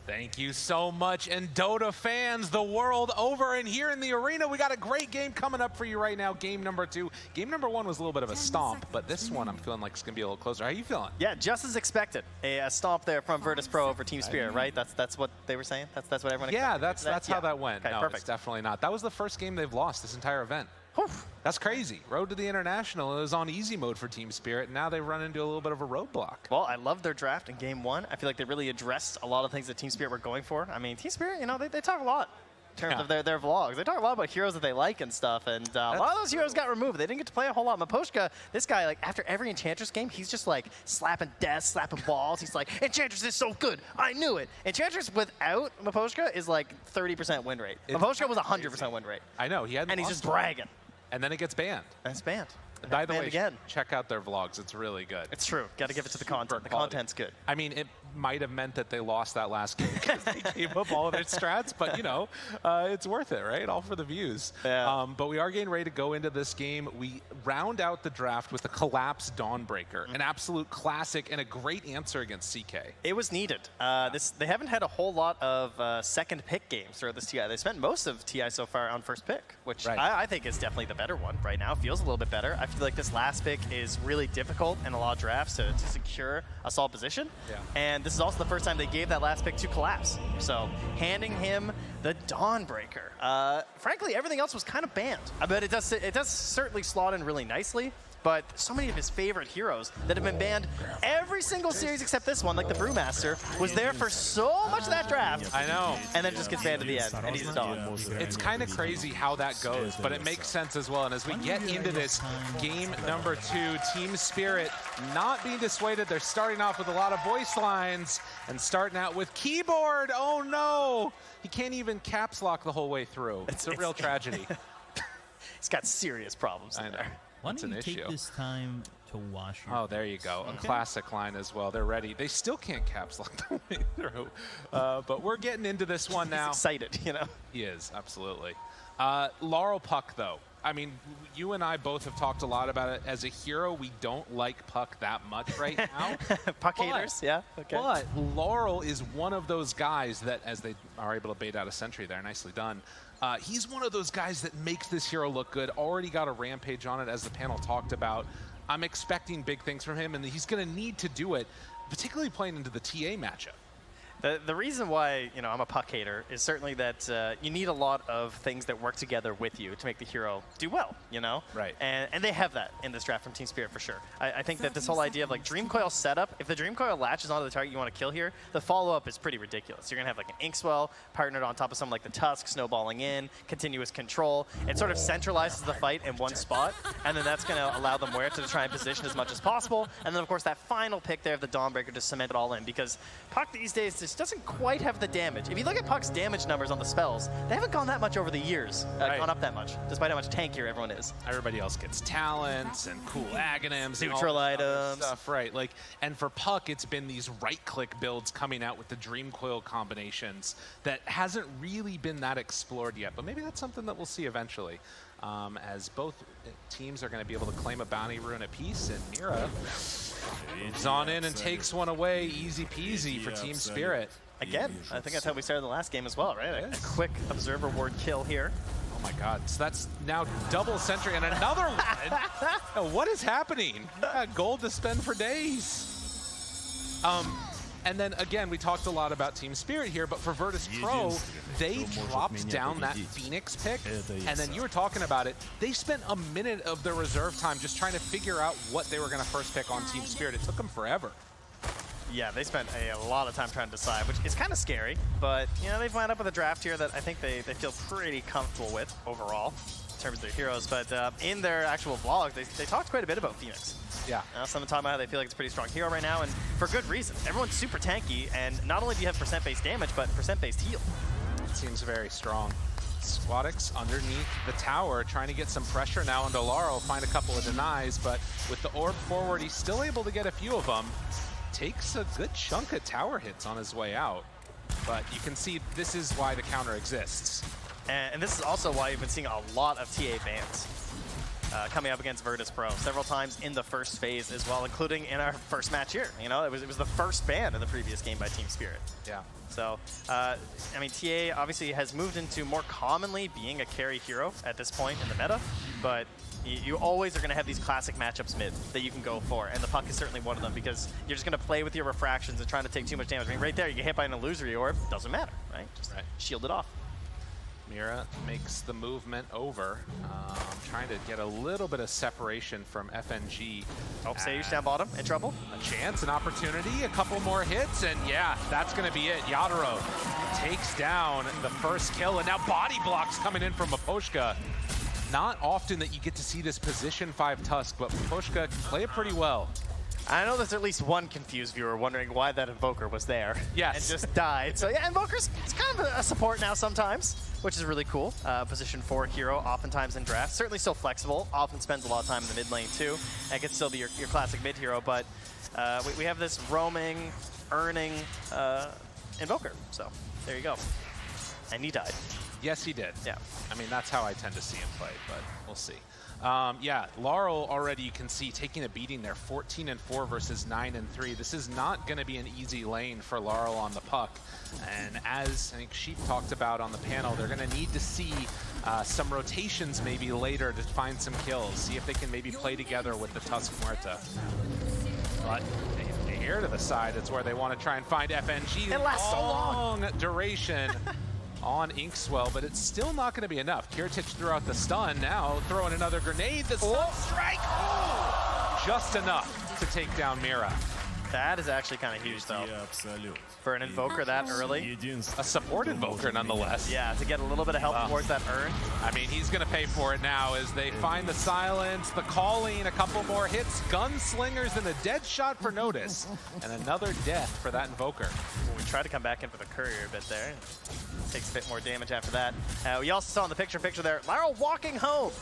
Thank you so much, and Dota fans the world over, and here in the arena we got a great game coming up for you right now. Game number 2. Game number 1 was a little bit of a stomp, but this one I'm feeling like it's gonna be a little closer. How are you feeling? Yeah, just as expected. A stomp there from Virtus Pro over Team Spirit, right? That's what they were saying. That's what everyone. Yeah, expected. that's how that went. Okay, no, perfect. it's definitely not. That was the first game they've lost this entire event. That's crazy. Road to the International is on easy mode for Team Spirit, and now they've run into a little bit of a roadblock. Well, I love their draft in Game 1. I feel like they really addressed a lot of things that Team Spirit were going for. I mean, Team Spirit, you know, they talk a lot in terms of their vlogs. They talk a lot about heroes that they like and stuff, and a lot of those heroes got removed. They didn't get to play a whole lot. Miposhka, this guy, like, after every Enchantress game, he's just, like, slapping desks, slapping balls. He's like, Enchantress is so good. I knew it. Enchantress without Miposhka is, like, 30% win rate. Miposhka was 100% win rate. I know. He hadn't And he's lost just bragging. And then it gets banned. And it's banned. By the way, again. check out their vlogs. It's really good. It's true. Got to give it to the content. The content's good. I mean, it might have meant that they lost that last game because they gave up all of their strats, but, you know, it's worth it, right? All for the views. Yeah. But we are getting ready to go into this game. We round out the draft with a Collapse Dawnbreaker, an absolute classic and a great answer against CK. It was needed. They haven't had a whole lot of second pick games throughout this TI. They spent most of TI so far on first pick, which I think is definitely the better one right now. Feels a little bit better. I feel like this last pick is really difficult in a lot of drafts to secure a solid position. Yeah. And this is also the first time they gave that last pick to Collapse. So handing him the Dawnbreaker. Frankly, everything else was kind of banned. I bet it does certainly slot in really nicely. But so many of his favorite heroes that have been banned every single series except this one, like the Brewmaster, was there for so much of that draft. I know. And then just gets banned at the end, and he's a dog. It's kind of crazy how that goes, but it makes sense as well. And as we get into this game number 2, Team Spirit not being dissuaded. They're starting off with a lot of voice lines and starting out with keyboard. Oh no! He can't even caps lock the whole way through. It's a real tragedy. He's got serious problems in there. Why That's don't an you take issue. this time to wash your Oh, there you go. A classic line as well. They're ready. They still can't caps lock the way through. But we're getting into this one now. He's excited, you know? He is, absolutely. Laurel Puck, though. I mean, you and I both have talked a lot about it. As a hero, we don't like Puck that much right now. Puck haters, yeah? Okay. But Laurel is one of those guys that, as they are able to bait out a sentry there, nicely done. He's one of those guys that makes this hero look good. Already got a Rampage on it, as the panel talked about. I'm expecting big things from him, and he's going to need to do it, particularly playing into the TA matchup. The reason why, you know, I'm a Puck hater is certainly that you need a lot of things that work together with you to make the hero do well, you know? Right. And they have that in this draft from Team Spirit for sure. I think that this whole idea of like Dream Coil setup, if the Dream Coil latches onto the target you want to kill here, the follow-up is pretty ridiculous. You're going to have like an Inkswell partnered on top of something like the Tusk, snowballing in, continuous control. It sort of centralizes the fight in one spot, and then that's going to allow the Muerta to try and position as much as possible. And then, of course, that final pick there of the Dawnbreaker to cement it all in, because Puck these days just doesn't quite have the damage. If you look at Puck's damage numbers on the spells, they haven't gone that much over the years, gone up that much, despite how much tankier everyone is. Everybody else gets talents and cool aghanims, neutral and all items, stuff, right? Like, and for Puck, it's been these right-click builds coming out with the Dream Coil combinations that hasn't really been that explored yet. But maybe that's something that we'll see eventually, as both teams are going to be able to claim a bounty rune apiece, and Mira moves on in and takes one away, easy peasy for Team Spirit. Again, I think that's how we started the last game as well, right? A quick Observer Ward kill here. Oh my god, so that's now double sentry and another one. What is happening? Gold to spend for days. And then again, we talked a lot about Team Spirit here, but for Virtus Pro, they dropped down that Phoenix pick, and then you were talking about it, they spent a minute of their reserve time just trying to figure out what they were going to first pick on Team Spirit. It took them forever. Yeah, they spent a lot of time trying to decide, which is kind of scary, but you know, they've wound up with a draft here that I think they feel pretty comfortable with overall in terms of their heroes. But in their actual vlogs, they talked quite a bit about Phoenix. Yeah. Some of the time how they feel like it's a pretty strong hero right now, and for good reason. Everyone's super tanky, and not only do you have percent-based damage, but percent-based heal. It seems very strong. Squadix underneath the tower, trying to get some pressure now onto Laurel, find a couple of denies, but with the orb forward, he's still able to get a few of them. Takes a good chunk of tower hits on his way out, but you can see this is why the counter exists. And this is also why you've been seeing a lot of TA bans coming up against Virtus Pro several times in the first phase as well, including in our first match here. You know, it was the first ban in the previous game by Team Spirit. Yeah. So, I mean, TA obviously has moved into more commonly being a carry hero at this point in the meta, but you always are going to have these classic matchups mid that you can go for, and the Puck is certainly one of them, because you're just going to play with your refractions and trying to take too much damage. I mean, right there, you get hit by an illusory orb, doesn't matter, right? Just shield it off. Mira makes the movement over, trying to get a little bit of separation from FNG. Oh, Sage down bottom, in trouble. A chance, an opportunity, a couple more hits, and yeah, that's gonna be it. Yatoro takes down the first kill, and now body blocks coming in from Miposhka. Not often that you get to see this position 5 Tusk, but Miposhka can play it pretty well. I know there's at least one confused viewer wondering why that Invoker was there. Yes. And just died. So yeah, Invoker's it's kind of a support now sometimes, which is really cool. Position 4 hero, oftentimes in draft. Certainly still flexible, often spends a lot of time in the mid lane too. And can still be your classic mid hero, but we have this roaming, earning Invoker. So there you go. And he died. Yes, he did. Yeah. I mean, that's how I tend to see him play, but we'll see. Yeah, Laurel already, you can see, taking a beating there, 14-4 versus 9-3. This is not going to be an easy lane for Laurel on the puck. And as I think Sheep talked about on the panel, they're going to need to see some rotations maybe later to find some kills, see if they can maybe play together with the Tusk Muerta. But here to the side, it's where they want to try and find FNG. It lasts so long. Duration. On Inkswell, but it's still not going to be enough. Kiritich threw out the stun, now throwing another grenade. The stun strike! Oh, just enough to take down Mira. That is actually kind of huge, though. For an Invoker that early. A support Invoker, nonetheless. Yeah, to get a little bit of help towards that urn. I mean, he's going to pay for it now as they find the silence, the calling, a couple more hits, gunslingers, and a dead shot for Notice. And another death for that Invoker. Well, we tried to come back in for the Courier a bit there. Takes a bit more damage after that. We also saw in the picture there, Laurel walking home.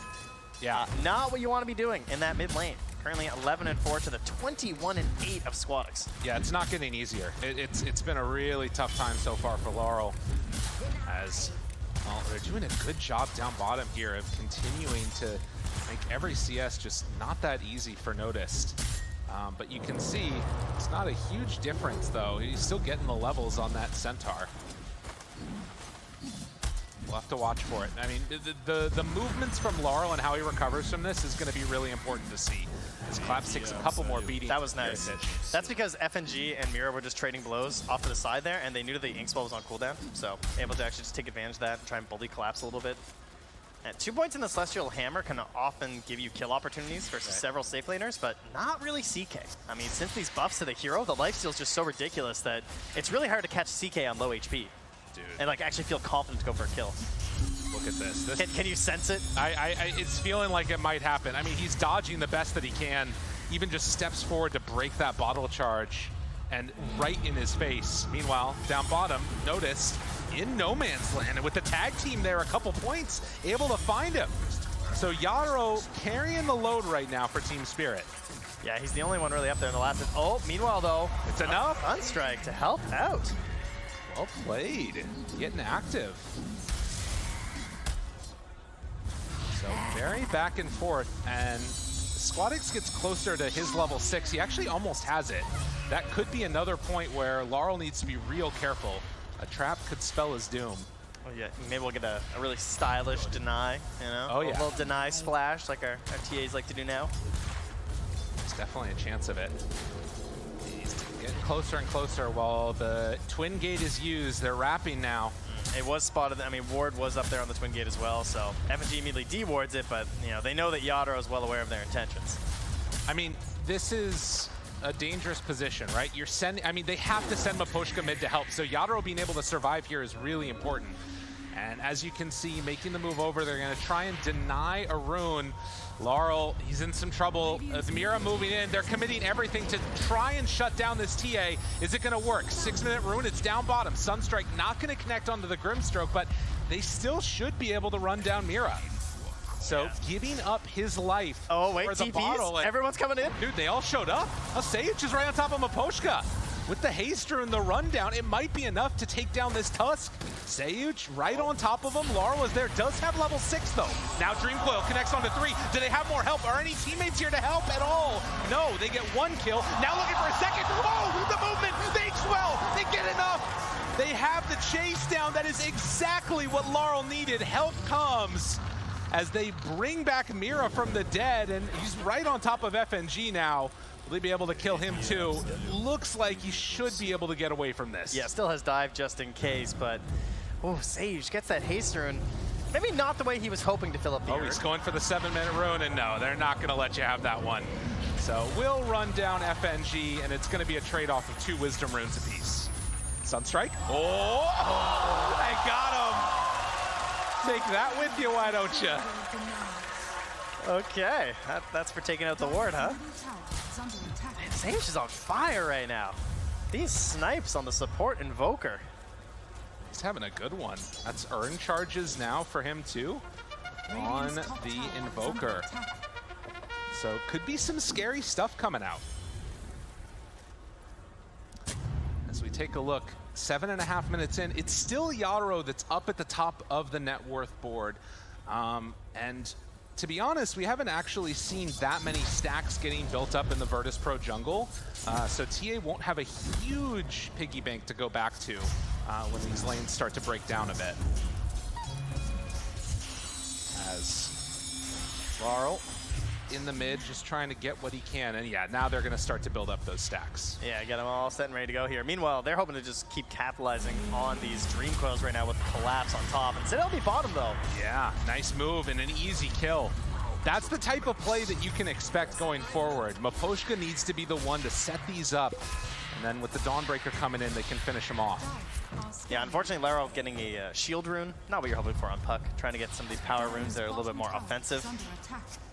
Yeah. Not what you want to be doing in that mid lane. Currently 11-4 to the 21-8 of Squadix. Yeah, it's not getting easier. It's been a really tough time so far for Laurel, as well, they're doing a good job down bottom here of continuing to make every CS just not that easy for Noticed. But you can see it's not a huge difference though. He's still getting the levels on that Centaur. We'll have to watch for it. I mean, the movements from Laurel and how he recovers from this is going to be really important to see. As Claps takes a couple more beatings. That was nice. That's because FNG and Mira were just trading blows off to the side there, and they knew that the Inkswell was on cooldown, so able to actually just take advantage of that and try and bully Collapse a little bit. And 2 points in the Celestial Hammer can often give you kill opportunities versus several safe laners, but not really CK. I mean, since these buffs to the hero, the lifesteal is just so ridiculous that it's really hard to catch CK on low HP. Dude. And like actually feel confident to go for a kill. Look at this. Can you sense it? It's feeling like it might happen. I mean, he's dodging the best that he can, even just steps forward to break that bottle charge, and right in his face. Meanwhile, down bottom, Notice in no man's land, and with the tag team there, a couple points, able to find him. So Yatoro carrying the load right now for Team Spirit. Yeah, he's the only one really up there in the last. Oh, meanwhile though, it's enough. Unstrike to help out. Well played, getting active. So very back and forth, and Squadix gets closer to his level 6. He actually almost has it. That could be another point where Laurel needs to be real careful. A trap could spell his doom. Oh yeah, maybe we'll get a really stylish deny, you know? Oh yeah. A little deny splash like our TAs like to do now. There's definitely a chance of it. He's getting closer and closer while the Twin Gate is used. They're wrapping now. It was spotted. I mean, Ward was up there on the Twin Gate as well, so FNG immediately dewards it, but you know they know that Yatoro is well aware of their intentions. I mean, this is a dangerous position, right? You're sending. I mean, they have to send Miposhka mid to help, so Yatoro being able to survive here is really important. And as you can see, making the move over, they're going to try and deny a rune. Laurel, he's in some trouble. Mira moving in. They're committing everything to try and shut down this TA. Is it going to work? 6-minute rune, it's down bottom. Sunstrike not going to connect onto the Grimstroke, but they still should be able to run down Mira. So giving up his life for the bottle. And everyone's coming in? Dude, they all showed up. Sage is right on top of Miposhka. With the haster and the rundown, it might be enough to take down this Tusk. Seyuch right on top of him. Laurel is there, does have level 6 though. Now Dreamcoil connects onto 3. Do they have more help? Are any teammates here to help at all? No, they get 1 kill. Now looking for a second. Whoa, the movement, they swell, they get enough. They have the chase down. That is exactly what Laurel needed. Help comes as they bring back Mira from the dead, and he's right on top of FNG now. Will they be able to kill him too? Looks like he should be able to get away from this. Yeah, still has dive just in case, but Oh, Sage gets that haste rune. Maybe not the way he was hoping to fill up the he's going for the 7-minute rune, and no, they're not going to let you have that one. So we'll run down FNG, and it's going to be a trade-off of 2 wisdom runes apiece. Sunstrike. Oh, I got him. Take that with you, why don't you? Okay, that's for taking out the ward, huh? Man, Sage is on fire right now. These snipes on the support Invoker. He's having a good one. That's earn charges now for him too on the Invoker. So could be some scary stuff coming out. As we take a look, 7.5 minutes in, it's still Yatoro that's up at the top of the net worth board. And to be honest, we haven't actually seen that many stacks getting built up in the Virtus Pro jungle. So TA won't have a huge piggy bank to go back to when these lanes start to break down a bit. As Laurel in the mid, just trying to get what he can. And yeah, now they're going to start to build up those stacks. Yeah, get them all set and ready to go here. Meanwhile, they're hoping to just keep capitalizing on these Dream Coils right now with Collapse on top. And Citadel bottom, though. Yeah, nice move and an easy kill. That's the type of play that you can expect going forward. Miposhka needs to be the one to set these up. And then with the Dawnbreaker coming in, they can finish him off. Yeah, unfortunately, Laro getting a shield rune. Not what you're hoping for on Puck. Trying to get some of these power runes that are a little bit more offensive.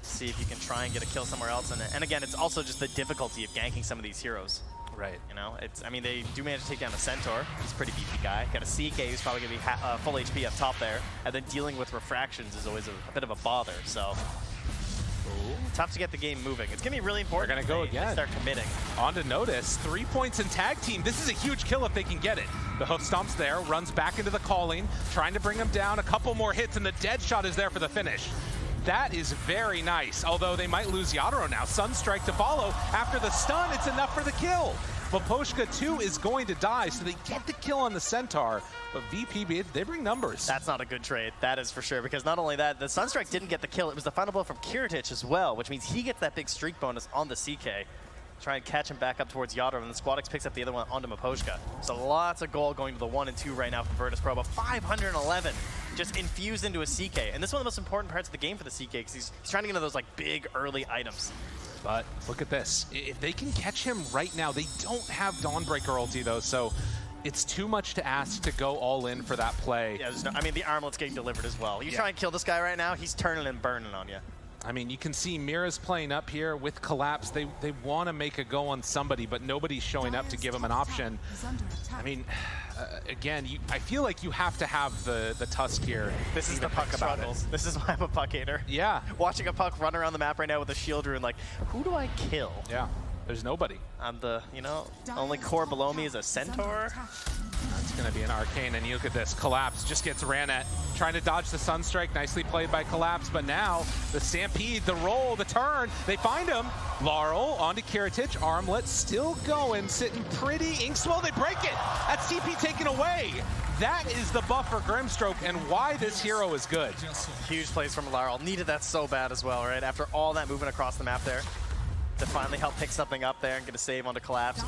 See if you can try and get a kill somewhere else. And again, it's also just the difficulty of ganking some of these heroes. Right. You know, I mean, they do manage to take down a Centaur. He's a pretty beefy guy. Got a CK who's probably going to be full HP up top there. And then dealing with refractions is always a bit of a bother. So tough to get the game moving. It's going to be really important. They're going to go again. Start committing. On to Notice, 3 points in tag team. This is a huge kill if they can get it. The hoof stomp's there, runs back into the calling, trying to bring him down. A couple more hits, and the dead shot is there for the finish. That is very nice, although they might lose Yatoro now. Sunstrike to follow. After the stun, it's enough for the kill. Miposhka, too, is going to die, so they get the kill on the Centaur. But VP, they bring numbers. That's not a good trade, that is for sure, because not only that, the Sunstrike didn't get the kill, it was the final blow from Kiritich as well, which means he gets that big streak bonus on the CK. Try and catch him back up towards Yatoro, and then Squadix picks up the other one onto Miposhka. So lots of gold going to the 1 and 2 right now from Virtus Pro, but 511 just infused into a CK. And this is one of the most important parts of the game for the CK, because he's trying to get into those like big early items. But look at this. If they can catch him right now, they don't have Dawnbreaker ulti though, so it's too much to ask to go all in for that play. Yeah, I mean, the armlet's getting delivered as well. You try and kill this guy right now, he's turning and burning on you. I mean, you can see Mira's playing up here with Collapse. They want to make a go on somebody, but nobody's showing up to give them an option. I mean, again, I feel like you have to have the Tusk here. This is the Puck struggles. This is why I'm a Puck hater. Yeah. Watching a Puck run around the map right now with a shield rune, like, who do I kill? Yeah, there's nobody. I'm the, only core below me is a Centaur. That's going to be an Arcane, and you look at this. Collapse just gets ran at, trying to dodge the Sunstrike. Nicely played by Collapse, but now the Stampede, the roll, the turn, they find him. Laurel onto Kiritich, Armlet still going, sitting pretty. Inkswell, they break it. That's TP taken away. That is the buff for Grimstroke and why this hero is good. Huge plays from Laurel. Needed that so bad as well, right? After all that movement across the map there, to finally help pick something up there and get a save onto Collapse.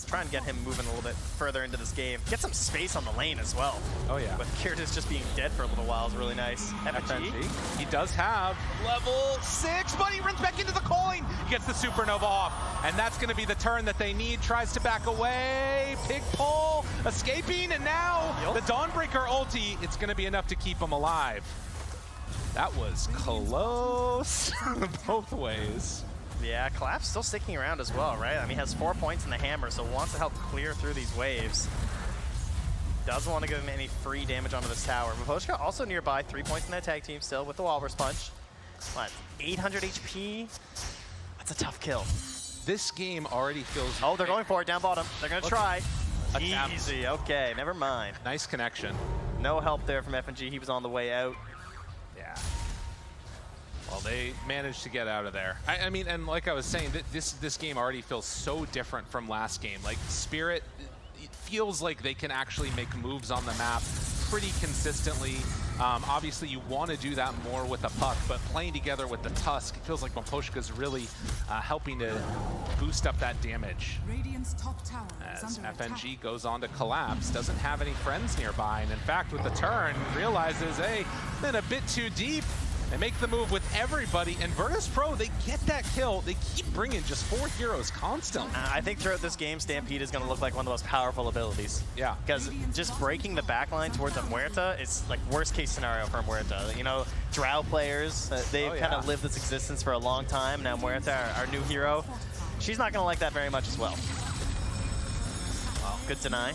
Try and get him moving a little bit further into this game. Get some space on the lane as well. Oh yeah. With Kiritich just being dead for a little while is really nice. FNG. He does have level 6, but he runs back into the coin. Gets the Supernova off, and that's going to be the turn that they need. Tries to back away. Pig pull, escaping, and now the Dawnbreaker ulti. It's going to be enough to keep him alive. That was close both ways. Yeah, Collapse still sticking around as well, right? I mean, he has 4 points in the hammer, so wants to help clear through these waves. Doesn't want to give him any free damage onto this tower. Miposhka also nearby, 3 points in that tag team still with the Walrus Punch. What, 800 HP? That's a tough kill. This game already feels... Oh, they're going for it down bottom. They're going to try. Easy, okay, never mind. Nice connection. No help there from FNG. He was on the way out. Yeah. Well, they managed to get out of there. I mean, and like I was saying, this game already feels so different from last game. Like, Spirit, it feels like they can actually make moves on the map pretty consistently. Obviously, you want to do that more with a Puck, but playing together with the Tusk, it feels like Miposhka's really helping to boost up that damage. Radiant's top tower As FNG goes on to collapse, doesn't have any friends nearby, and in fact, with the turn, realizes, hey, been a bit too deep. They make the move with everybody, and Virtus Pro, they get that kill. They keep bringing just 4 heroes constantly. I think throughout this game, Stampede is going to look like one of the most powerful abilities. Yeah. Because just breaking the backline towards a Muerta is like worst case scenario for Muerta. You know, Drow players, they've kind of lived this existence for a long time. Now Muerta, our new hero, she's not going to like that very much as well. Well, good deny.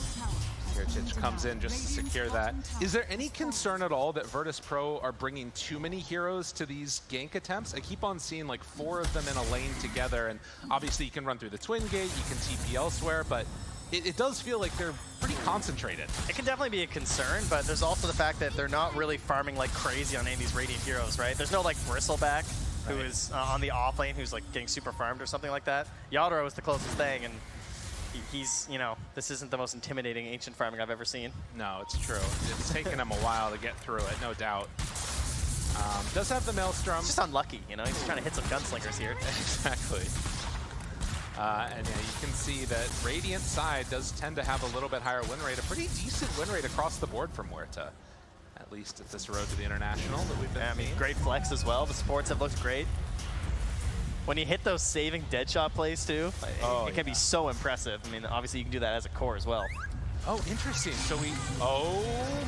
Kiritich comes in just to secure that. Is there any concern at all that Virtus Pro are bringing too many heroes to these gank attempts? I keep on seeing like 4 of them in a lane together, and obviously you can run through the Twin Gate, you can TP elsewhere, but it does feel like they're pretty concentrated. It can definitely be a concern, but there's also the fact that they're not really farming like crazy on any of these Radiant heroes, right? There's no like Bristleback who is on the off lane who's like getting super farmed or something like that. Yadro is the closest thing, and he's, you know, this isn't the most intimidating ancient farming I've ever seen. No, it's true. It's taken him a while to get through it, no doubt. Does have the Maelstrom. It's just unlucky, you know, he's trying to hit some gunslingers here. Exactly. And yeah, you can see that Radiant side does tend to have a little bit higher win rate, a pretty decent win rate across the board from Muerta. At least at this road to the International that we've been seeing. Great flex as well. The supports have looked great. When you hit those saving Deadshot plays too, it can be so impressive. I mean, obviously you can do that as a core as well. Oh, interesting. So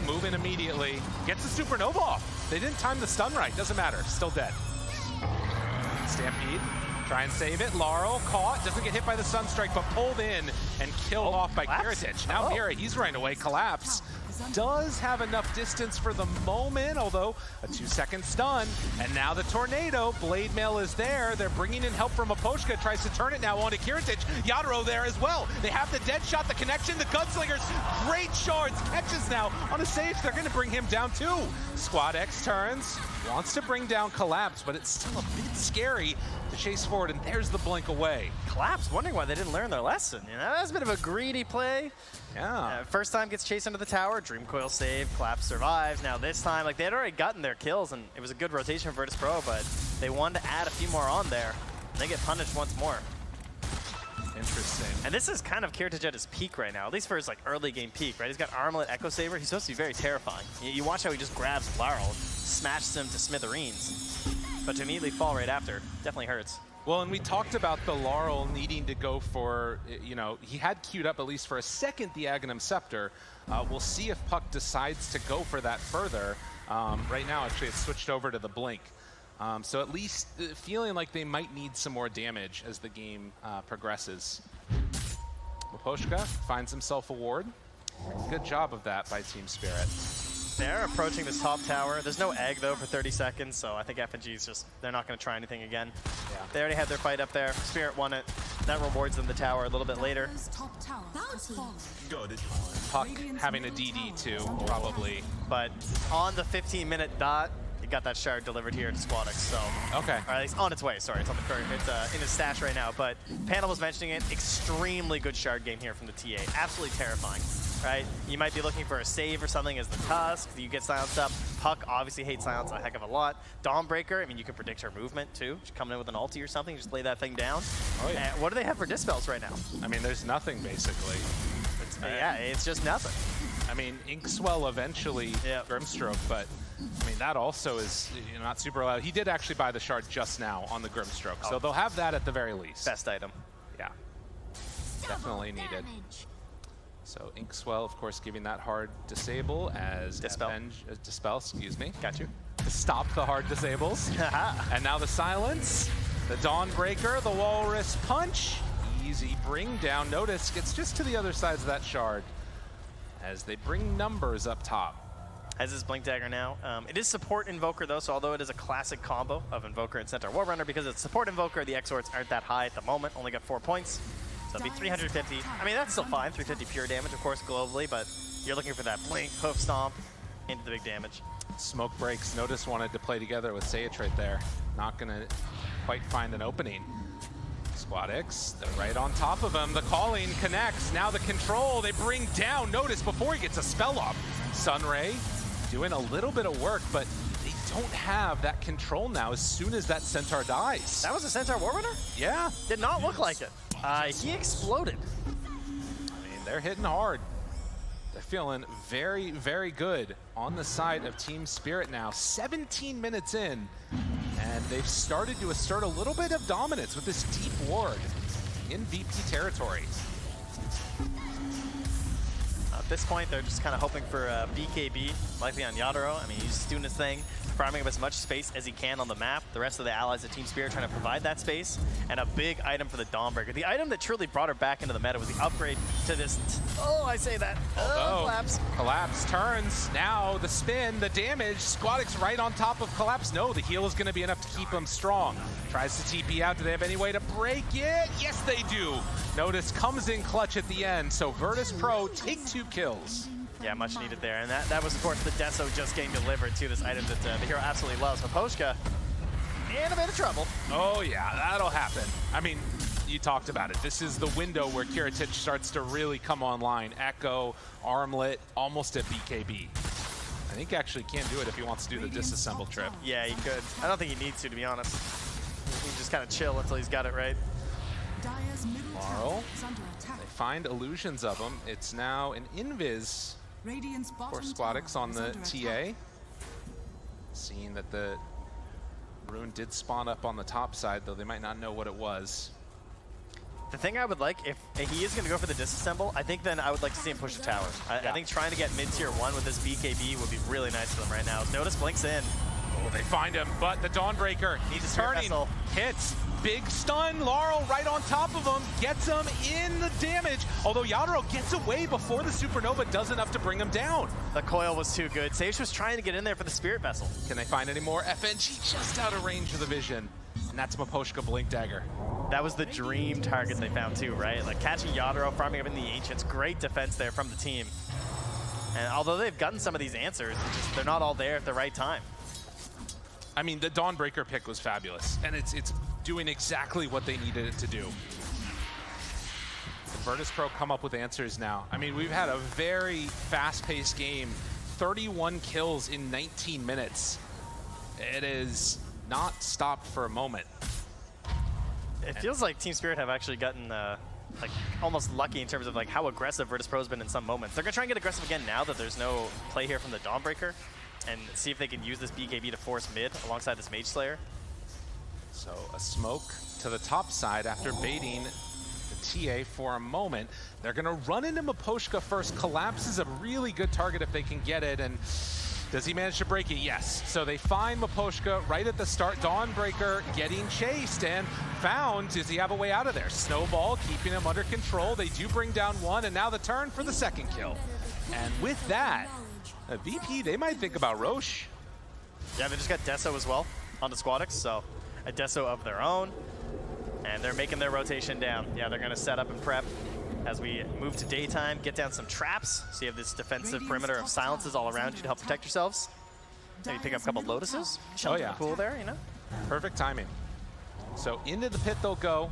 move in immediately. Gets the Supernova off. They didn't time the stun right. Doesn't matter. Still dead. Stampede. Try and save it. Laurel caught. Doesn't get hit by the Sunstrike, but pulled in and killed off by Kiritich. Now Mira, he's running away. Collapse. Does have enough distance for the moment, although a 2-second stun. And now the Tornado. Blade Mail is there. They're bringing in help from Miposhka. Tries to turn it now onto Kiritich. Yadro there as well. They have the dead shot, the connection, the Gunslingers. Great shards. Catches now on a save. They're going to bring him down too. Squad X turns. Wants to bring down Collapse, but it's still a bit scary to chase forward, and there's the blink away. Collapse, wondering why they didn't learn their lesson. You know, that's a bit of a greedy play. Yeah. First time gets chased into the tower, Dream Coil save, Collapse survives. Now this time, like they had already gotten their kills, and it was a good rotation for Virtus Pro, but they wanted to add a few more on there. They get punished once more. Interesting. And this is kind of Kiritich at his peak right now, at least for his like early game peak, right? He's got Armlet, Echo Saber. He's supposed to be very terrifying. You watch how he just grabs Laurel, smashes him to smithereens, but to immediately fall right after definitely hurts. Well, and we talked about the Laurel needing to go for, you know, he had queued up at least for a second the Aghanim Scepter. We'll see if Puck decides to go for that further. Right now, actually, it's switched over to the Blink. So at least feeling like they might need some more damage as the game progresses. Miposhka finds himself a ward. Good job of that by Team Spirit. They're approaching this top tower. There's no egg, though, for 30 seconds, so I think FNG's just, they're not going to try anything again. Yeah. They already had their fight up there. Spirit won it. That rewards them the tower a little bit later. Puck having a DD, too, probably. But on the 15-minute dot, he got that shard delivered here to Squadix, so... Okay. Or at least on its way, sorry. It's on the current, it's in his stash right now, but Panel was mentioning it. Extremely good shard game here from the TA. Absolutely terrifying. Right? You might be looking for a save or something as the Tusk. You get silenced up. Puck obviously hates silence a heck of a lot. Dawnbreaker, I mean, you can predict her movement too. She's coming in with an ulti or something, just lay that thing down. Oh, yeah. And what do they have for Dispels right now? I mean, there's nothing, basically. Yeah, it's just nothing. I mean, Inkswell eventually Grimstroke, but I mean, that also is not super loud. He did actually buy the shard just now on the Grimstroke, so they'll have that at the very least. Best item. Yeah. Definitely needed. So Inkswell, of course, giving that hard disable as Dispel, excuse me. Got you. To stop the hard disables. And now the silence, the Dawnbreaker, the Walrus Punch. Easy bring down. Notice gets just to the other sides of that shard as they bring numbers up top. Has his Blink Dagger now. It is support Invoker though, so although it is a classic combo of Invoker and Centaur Warrunner, because it's support Invoker, the Exorts aren't that high at the moment, only got 4 points. So it'll be 350. I mean, that's still fine, 350 pure damage, of course, globally, but you're looking for that Blink, Hoof Stomp, into the big damage. Smoke breaks. Notice wanted to play together with Sage right there. Not going to quite find an opening. Squadix, they're right on top of him. The calling connects. Now the control, they bring down. Notice before he gets a spell off. Sunray doing a little bit of work, but they don't have that control now as soon as that Centaur dies. That was a Centaur Warrunner? Yeah. Did not look like it. He exploded. I mean, they're hitting hard. They're feeling very, very good on the side of Team Spirit now. 17 minutes in, and they've started to assert a little bit of dominance with this deep ward in VP territory. At this point, they're just kind of hoping for BKB, likely on Yadaro. I mean, he's just doing his thing, farming up as much space as he can on the map. The rest of the allies of Team Spirit trying to provide that space. And a big item for the Dawnbreaker. The item that truly brought her back into the meta was the upgrade to this... Oh, I say that. Collapse. Collapse turns. Now the spin, the damage. Squadix right on top of Collapse. No, the heal is going to be enough to keep him strong. Tries to TP out. Do they have any way to break it? Yes, they do. Notice comes in clutch at the end. So Virtus Pro take 2 kills. Yeah, much needed there. And that was, of course, the Deso just getting delivered to this item that the hero absolutely loves. Miposhka in a bit of trouble. Oh, yeah, that'll happen. I mean, you talked about it. This is the window where Kiritych starts to really come online. Echo, Armlet, almost at BKB. I think actually can't do it if he wants to do the disassemble trip. Yeah, he could. I don't think he needs to be honest. He can just kind of chill until he's got it right. Laurel, they find illusions of him. It's now an invis for Squadix on the TA. Seeing that the rune did spawn up on the top side, though they might not know what it was. The thing I would like, if he is going to go for the disassemble, I think then I would like to see him push the tower. I think trying to get mid-tier 1 with this BKB would be really nice for them right now. Notice blinks in. Oh, they find him, but the Dawnbreaker needs turning, hits, big stun. Laurel right on top of him, gets him in the damage. Although Yadaro gets away before the Supernova does enough to bring him down. The coil was too good. Sage was trying to get in there for the Spirit Vessel. Can they find any more? FNG just out of range of the vision. And that's Miposhka Blink Dagger. That was the dream target they found too, right? Like catching Yadaro, farming up in the Ancients. Great defense there from the team. And although they've gotten some of these answers, they're not all there at the right time. I mean, the Dawnbreaker pick was fabulous, and it's doing exactly what they needed it to do. The Virtus Pro come up with answers now. I mean, we've had a very fast-paced game, 31 kills in 19 minutes. It is not stopped for a moment. It feels like Team Spirit have actually gotten like almost lucky in terms of like how aggressive Virtus Pro's been in some moments. They're gonna try and get aggressive again now that there's no play here from the Dawnbreaker, and see if they can use this BKB to force mid alongside this Mage Slayer. So a smoke to the top side after baiting the TA for a moment. They're gonna run into Miposhka first. Collapse is a really good target if they can get it, and does he manage to break it? Yes. So they find Miposhka right at the start. Dawnbreaker getting chased and found. Does he have a way out of there? Snowball keeping him under control. They do bring down one, and now the turn for the second kill. And with that, a VP, they might think about Roche. Yeah, they just got Deso as well on the Squadix, so a Deso of their own. And they're making their rotation down. Yeah, they're gonna set up and prep as we move to daytime, get down some traps, so you have this defensive perimeter of silences all around you to help protect yourselves. Maybe pick up a couple Lotuses, shelter the pool there, you know? Perfect timing. So into the pit they'll go.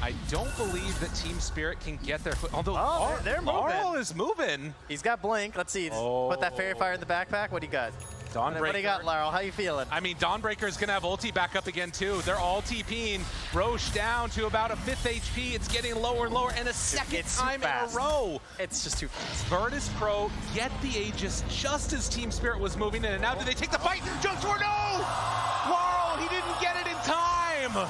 I don't believe that Team Spirit can get their foot, although they're moving. Laurel is moving. He's got Blink. Let's see. Put that Fairy Fire in the backpack. What do you got? Dawnbreaker. What do you got, Laurel? How you feeling? I mean, Dawnbreaker is going to have ulti back up again, too. They're all TPing. Roche down to about a 5th HP. It's getting lower and lower, and a second time in a row. It's just too fast. Virtus Pro get the Aegis just as Team Spirit was moving in. And now do they take the fight? Jumps for no! Laurel, he didn't get it in time.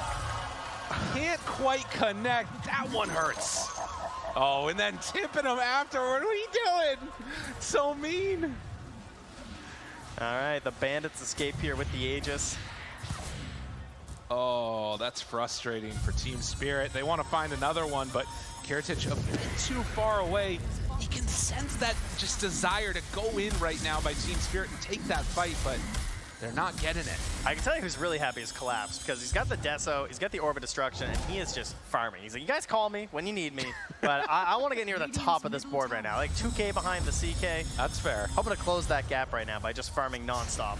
Can't quite connect. That one hurts. Oh, and then tipping him afterward. What are you doing? So mean. All right, the Bandits escape here with the Aegis. Oh, that's frustrating for Team Spirit. They want to find another one, but Kiritych a bit too far away. He can sense that just desire to go in right now by Team Spirit and take that fight, but they're not getting it. I can tell you who's really happy is Collapse, because he's got the Deso, he's got the Orbit Destruction, and he is just farming. He's like, you guys call me when you need me, but I want to get near the top of this board right now. Like 2K behind the CK. That's fair. Hoping to close that gap right now by just farming nonstop.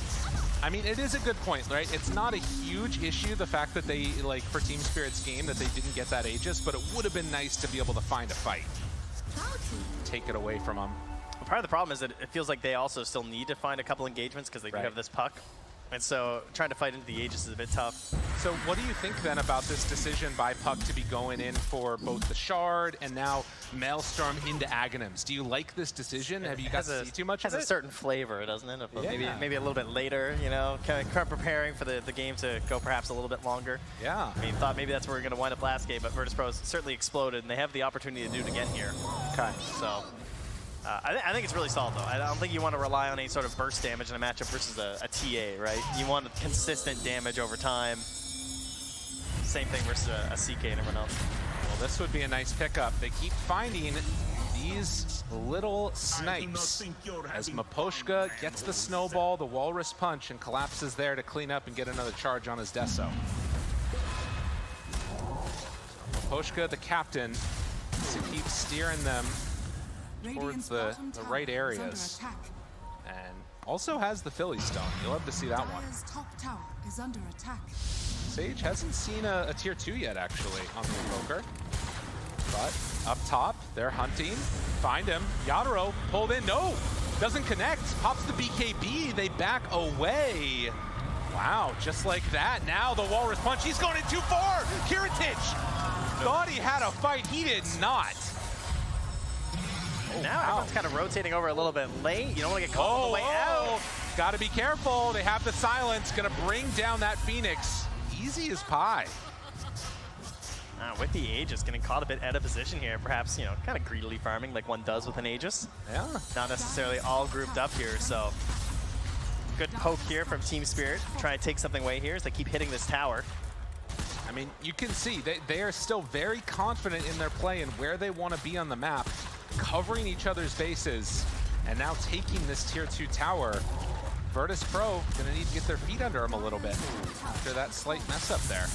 I mean, it is a good point, right? It's not a huge issue, the fact that they, like, for Team Spirit's game, that they didn't get that Aegis, but it would have been nice to be able to find a fight. Take it away from them. Part of the problem is that it feels like they also still need to find a couple engagements because they do have this puck. And so trying to fight into the Aegis is a bit tough. So what do you think then about this decision by Puck to be going in for both the Shard and now Maelstrom into Aghanims? Do you like this decision? Have you got to see too much of it? Has a certain flavor, doesn't it? Of Yeah. maybe a little bit later, you know, kind of preparing for the game to go perhaps a little bit longer. Yeah. I mean, thought maybe that's where we're going to wind up last game, but Virtus.pro certainly exploded, and they have the opportunity to do it again here. Okay. So I think it's really solid, though. I don't think you want to rely on any sort of burst damage in a matchup versus a TA, right? You want consistent damage over time. Same thing versus a CK and everyone else. Well, this would be a nice pickup. They keep finding these little snipes as Miposhka gets the snowball, the walrus punch, and collapses there to clean up and get another charge on his Deso. Miposhka, the captain, to keep steering them towards the right areas. And also has the Philly Stone. You'll have to see that one. Top tower is under attack. Sage hasn't seen a tier 2 yet, actually, on the Invoker. But up top, they're hunting. Find him. Yatoro pulled in. No! Doesn't connect. Pops the BKB. They back away. Wow, just like that. Now the Walrus Punch. He's going in too far! Kiritich! Thought he had a fight. He did not. Oh, now everyone's kind of rotating over a little bit late. You don't want to get caught on the way out. Got to be careful. They have the silence. Going to bring down that Phoenix. Easy as pie. With the Aegis, getting caught a bit out of position here. Perhaps, you know, kind of greedily farming like one does with an Aegis. Yeah. Not necessarily all grouped up here, so good poke here from Team Spirit. Trying to take something away here as they keep hitting this tower. I mean, you can see they are still very confident in their play and where they want to be on the map, covering each other's bases, and now taking this tier 2 tower. Virtus.pro gonna need to get their feet under them a little bit after that slight mess up there.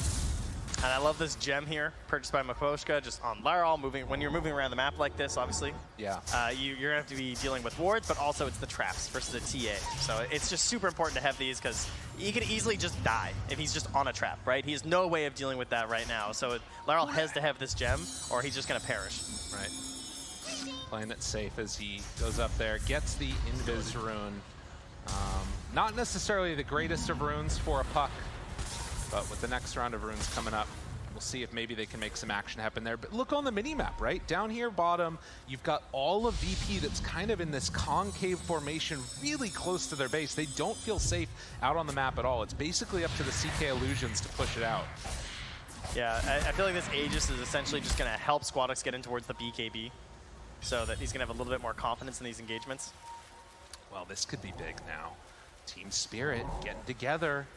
And I love this gem here, purchased by Miposhka, just on Larol. When you're moving around the map like this, obviously, yeah, you're gonna have to be dealing with wards, but also it's the traps versus the TA. So it's just super important to have these because he could easily just die if he's just on a trap, right? He has no way of dealing with that right now. So Larol has to have this gem, or he's just gonna perish. Right. Playing it safe as he goes up there, gets the Invis rune. Not necessarily the greatest of runes for a Puck, but with the next round of runes coming up, we'll see if maybe they can make some action happen there. But look on the mini-map, right? Down here bottom, you've got all of VP that's kind of in this concave formation really close to their base. They don't feel safe out on the map at all. It's basically up to the CK Illusions to push it out. Yeah, I feel like this Aegis is essentially just going to help Squadix get in towards the BKB so that he's going to have a little bit more confidence in these engagements. Well, this could be big now. Team Spirit getting together.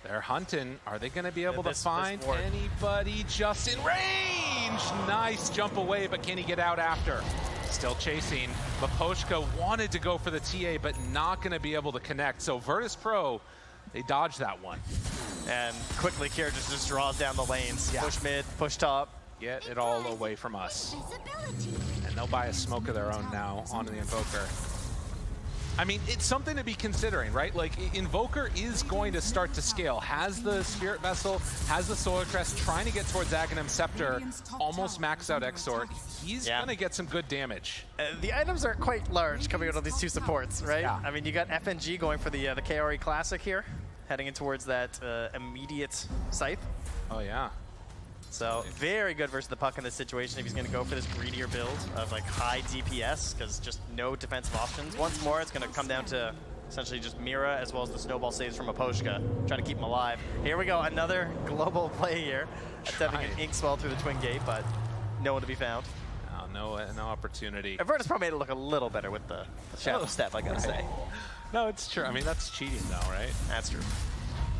They're hunting. Are they going to be able to find anybody just in range? Nice jump away, but can he get out after? Still chasing. Miposhka wanted to go for the TA, but not going to be able to connect. So Virtus.pro, they dodged that one. And quickly, Kier just draws down the lanes. Yeah. Push mid, push top. Get it all away from us. And they'll buy a smoke of their own now onto the Invoker. I mean, it's something to be considering, right? Like, Invoker is going to start to scale. Has the Spirit Vessel, has the Solar Crest, trying to get towards Aghanim Scepter, almost max out Exort. He's going to get some good damage. The items are quite large coming out of these two supports, right? Yeah. I mean, you got FNG going for the KRE Classic here, heading in towards that immediate scythe. Oh, yeah. So very good versus the Puck in this situation if he's going to go for this greedier build of like high DPS because just no defensive options. Once more, it's going to come down to essentially just Mira as well as the snowball saves from Miposhka, trying to keep him alive. Here we go, another global play here. Attempting an ink swell through the Twin Gate, but no one to be found. No opportunity. Virtus.pro made it look a little better with the Shadow Step, I gotta say. No, it's true. I mean, that's cheating though, right? That's true.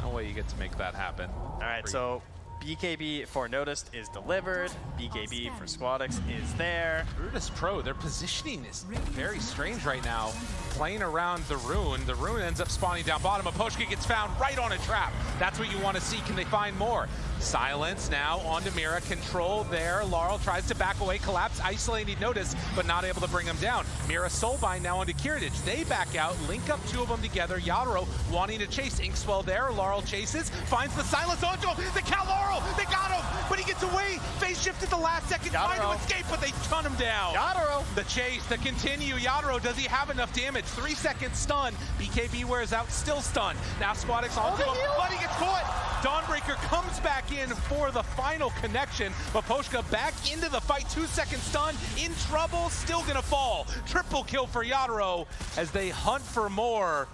No way you get to make that happen. All right, so BKB for Noticed is delivered. BKB for Squadix is there. Virtus.pro, their positioning is very strange right now. Playing around the rune. The rune ends up spawning down bottom. Miposhka gets found right on a trap. That's what you want to see. Can they find more? Silence now onto Mira, control there. Laurel tries to back away, collapse, isolating Notice, but not able to bring him down. Mira soulbind now onto Kiritich. They back out, link up two of them together. Yatoro wanting to chase. Inkswell there, Laurel chases, finds the silence onto him. The Cal Laurel, they got him, but he gets away. Phase shift at the last second, trying to escape, but they ton him down. Yatoro. The chase, the continue. Yatoro, does he have enough damage? 3 seconds stun. BKB wears out, still stunned. Now Squadix onto him, but he gets caught. Dawnbreaker comes back in for the final connection. Miposhka back into the fight, 2 seconds stun, in trouble, still gonna fall. Triple kill for Yatoro as they hunt for more.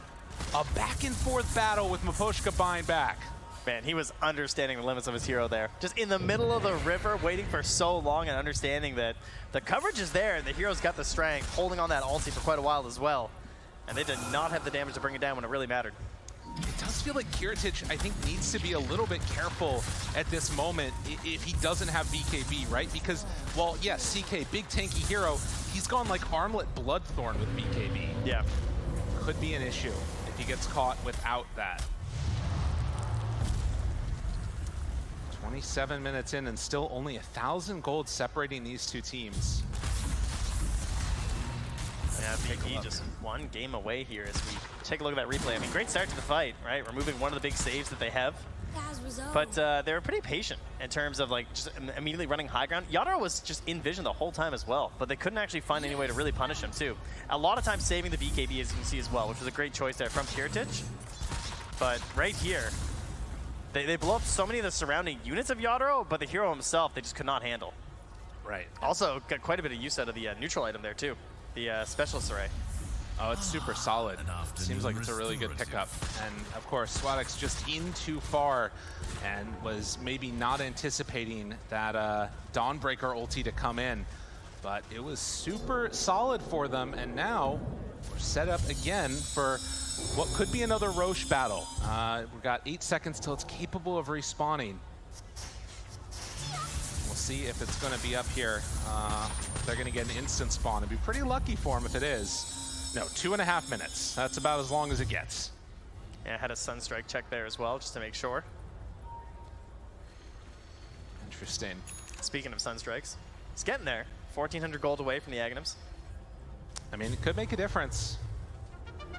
A back and forth battle with Miposhka buying back. Man, he was understanding the limits of his hero there. Just in the middle of the river, waiting for so long and understanding that the coverage is there and the hero's got the strength, holding on that ulti for quite a while as well. And they did not have the damage to bring it down when it really mattered. It does feel like Kiritich, I think, needs to be a little bit careful at this moment if he doesn't have BKB, right? Because, well, yes, CK, big tanky hero, he's gone like Armlet Bloodthorn with BKB. Yeah. Could be an issue if he gets caught without that. 27 minutes in and still only 1,000 gold separating these two teams. Yeah, VP just one game away here as we take a look at that replay. I mean, great start to the fight, right? Removing one of the big saves that they have. But they were pretty patient in terms of like just immediately running high ground. Yatoro was just in vision the whole time as well, but they couldn't actually find any way to really punish him too. A lot of times saving the BKB, as you can see as well, which was a great choice there from Kiritich. But right here, they blow up so many of the surrounding units of Yatoro, but the hero himself, they just could not handle. Right. Also, got quite a bit of use out of the neutral item there too. The Specialist Array. Oh, it's super solid. Seems like it's a really good pickup. And of course, Squadix just in too far and was maybe not anticipating that Dawnbreaker ulti to come in. But it was super solid for them, and now we're set up again for what could be another Roche battle. We've got 8 seconds till it's capable of respawning. We'll see if it's going to be up here. They're going to get an instant spawn. It'd be pretty lucky for them if it is. No, 2.5 minutes. That's about as long as it gets. Yeah, I had a Sunstrike check there as well, just to make sure. Interesting. Speaking of Sunstrikes, it's getting there. 1,400 gold away from the Aghanims. I mean, it could make a difference.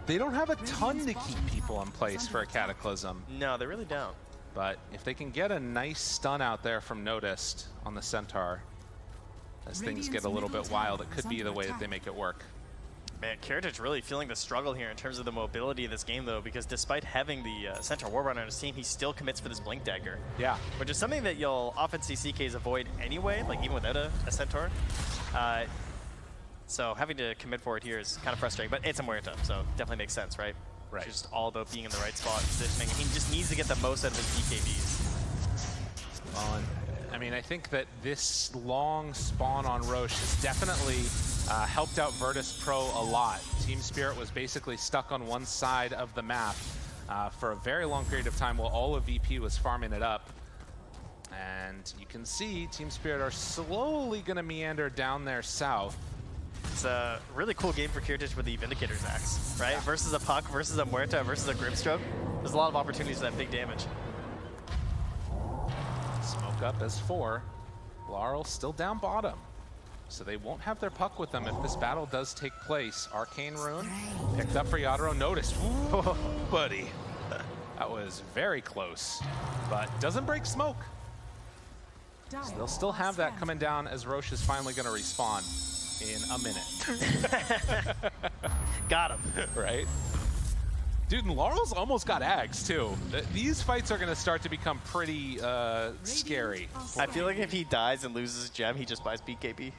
They don't have a ton to keep people in place for a Cataclysm. No, they really don't. But if they can get a nice stun out there from Noticed on the Centaur, as things get a little bit wild, it could be the way that they make it work. Man, Kiritich really feeling the struggle here in terms of the mobility of this game, though, because despite having the Centaur Warrunner on his team, he still commits for this Blink Dagger. Yeah. Which is something that you'll often see CKs avoid anyway, like even without a Centaur. So having to commit for it here is kind of frustrating, but it's a Muerta, so definitely makes sense, right? Right. It's just all about being in the right spot, positioning. He just needs to get the most out of his BKBs. Well, and, I mean, I think that this long spawn on Roche has definitely helped out Virtus Pro a lot. Team Spirit was basically stuck on one side of the map for a very long period of time while all of VP was farming it up. And you can see Team Spirit are slowly going to meander down there south. It's a really cool game for Kiritich with the Vindicator's Axe, right? Yeah. Versus a Puck, versus a Muerta, versus a Grimstroke. There's a lot of opportunities for that big damage. Smoke up as 4. Laurel still down bottom. So they won't have their Puck with them if this battle does take place. Arcane Rune picked up for Yatoro. Noticed. Ooh, buddy. That was very close, but doesn't break smoke. So they'll still have that coming down as Roche is finally going to respawn in a minute. Got him. Right? Dude, and Laurel's almost got Ags, too. These fights are going to start to become pretty scary. I feel like if he dies and loses his gem, he just buys BKB.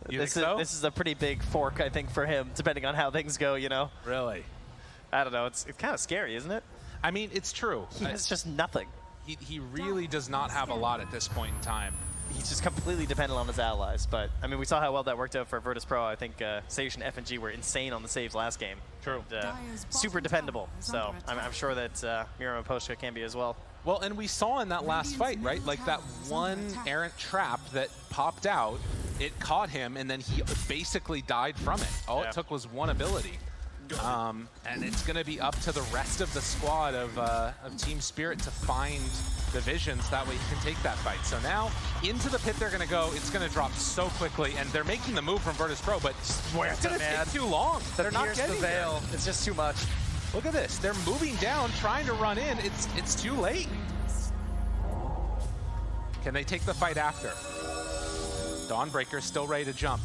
You think so? This is a pretty big fork, I think, for him, depending on how things go, you know? Really? I don't know. It's kind of scary, isn't it? I mean, it's true. He has just nothing. He really does not have a lot at this point in time. He's just completely dependent on his allies. But, I mean, we saw how well that worked out for Virtus Pro. I think Sage and FNG were insane on the saves last game. True. And, super dependable. So I'm sure that Mira and Miposhka can be as well. Well, and we saw in that last fight, right? Like that one errant trap that popped out, it caught him, and then he basically died from it. All it took was one ability. And it's going to be up to the rest of the squad of Team Spirit to find the visions. That way he can take that fight. So now into the pit they're going to go. It's going to drop so quickly, and they're making the move from Virtus Pro, but it's going to take too long. They're not getting the veil. It's just too much. Look at this. They're moving down, trying to run in. It's too late. Can they take the fight after? Dawnbreaker still ready to jump.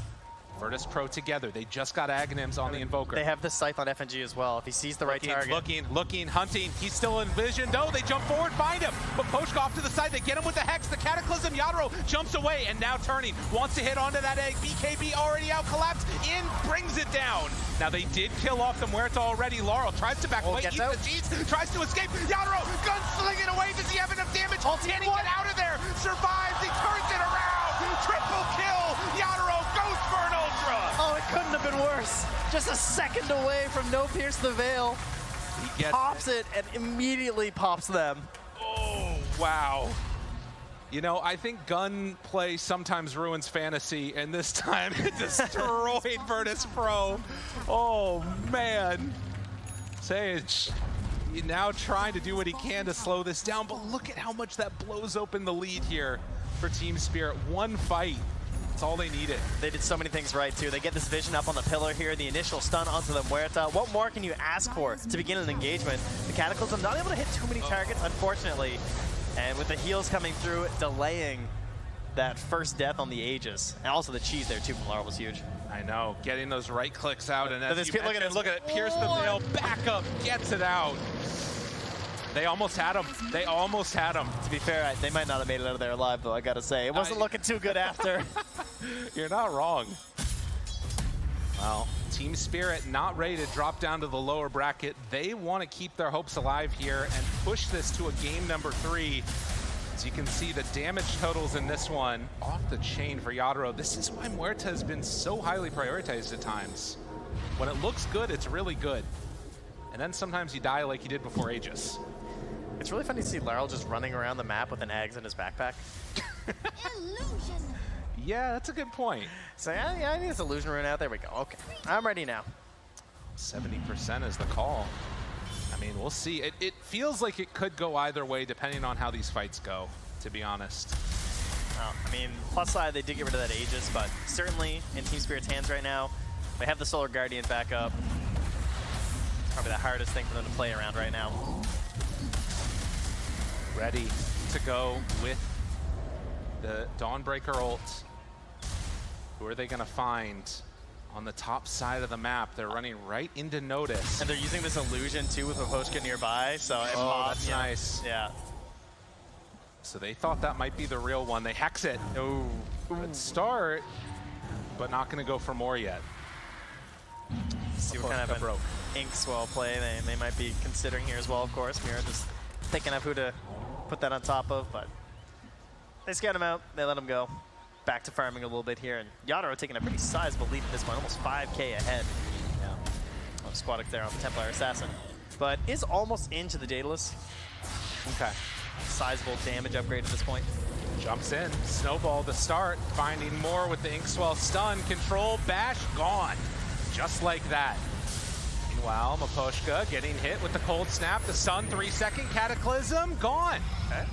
Virtus Pro together. They just got Aghanims on the Invoker. They have the Scythe on FNG as well. If he sees the right target. Looking, hunting. He's still in vision. No, they jump forward, find him. But Poshka off to the side. They get him with the Hex. The Cataclysm. Yadro jumps away and now turning. Wants to hit onto that egg. BKB already out. Collapse in. Brings it down. Now they did kill off the Muerta already. Laurel tries to back away. Eats the cheese. Tries to escape. Yadro gunslinging away. Does he have enough damage? Can he get out of there? Survives. He turns it around. Triple kill. Yadro goes for an ultra. Oh, it couldn't have been worse. Just a second away from no pierce the veil. He pops it and immediately pops them. Oh, wow. You know, I think gunplay sometimes ruins fantasy, and this time it destroyed Virtus Pro. Oh, man. Sage now trying to do what he can to slow this down, but look at how much that blows open the lead here for Team Spirit. One fight. That's all they needed. They did so many things right, too. They get this vision up on the pillar here, the initial stun onto the Muerta. What more can you ask for to begin an engagement? The Cataclysm not able to hit too many targets, unfortunately. And with the heals coming through, delaying that first death on the Aegis. And also the cheese there, too, from Laurel was huge. I know. Getting those right clicks out. And as look at it. Pierce the veil, back up, gets it out. They almost had him. They almost had him. To be fair, they might not have made it out of there alive, though, I gotta say. It wasn't looking too good after. You're not wrong. Well, Team Spirit not ready to drop down to the lower bracket. They want to keep their hopes alive here and push this to a game number 3. As you can see, the damage totals in this one off the chain for Yadro. This is why Muerta has been so highly prioritized at times. When it looks good, it's really good. And then sometimes you die like you did before Aegis. It's really funny to see Laurel just running around the map with an eggs in his backpack. Illusion. Yeah, that's a good point. So yeah, I need this illusion rune out. There we go. Okay, I'm ready now. 70% is the call. I mean, we'll see. It feels like it could go either way depending on how these fights go, to be honest. I mean, plus side, they did get rid of that Aegis, but certainly in Team Spirit's hands right now, they have the Solar Guardian back up. Probably the hardest thing for them to play around right now. Ready to go with the Dawnbreaker ult. Who are they going to find on the top side of the map? They're running right into Notice. And they're using this illusion, too, with Miposhka nearby, so it pops. That's nice. Yeah. So they thought that might be the real one. They hex it. Ooh. Good start, but not going to go for more yet. See what kind of an Inkswell play they might be considering here as well, of course. Mira just thinking of who to put that on top of, but they scout him out. They let him go. Back to farming a little bit here, and Yadro taking a pretty sizable lead at this point, almost 5K ahead. Yeah. Of Squadix there on the Templar Assassin, but is almost into the Daedalus. Okay. Sizable damage upgrade at this point. Jumps in, Snowball to start, finding more with the Inkswell stun. Control, bash, gone. Just like that. Meanwhile, Miposhka getting hit with the cold snap, the stun, 3-second Cataclysm, gone. Okay.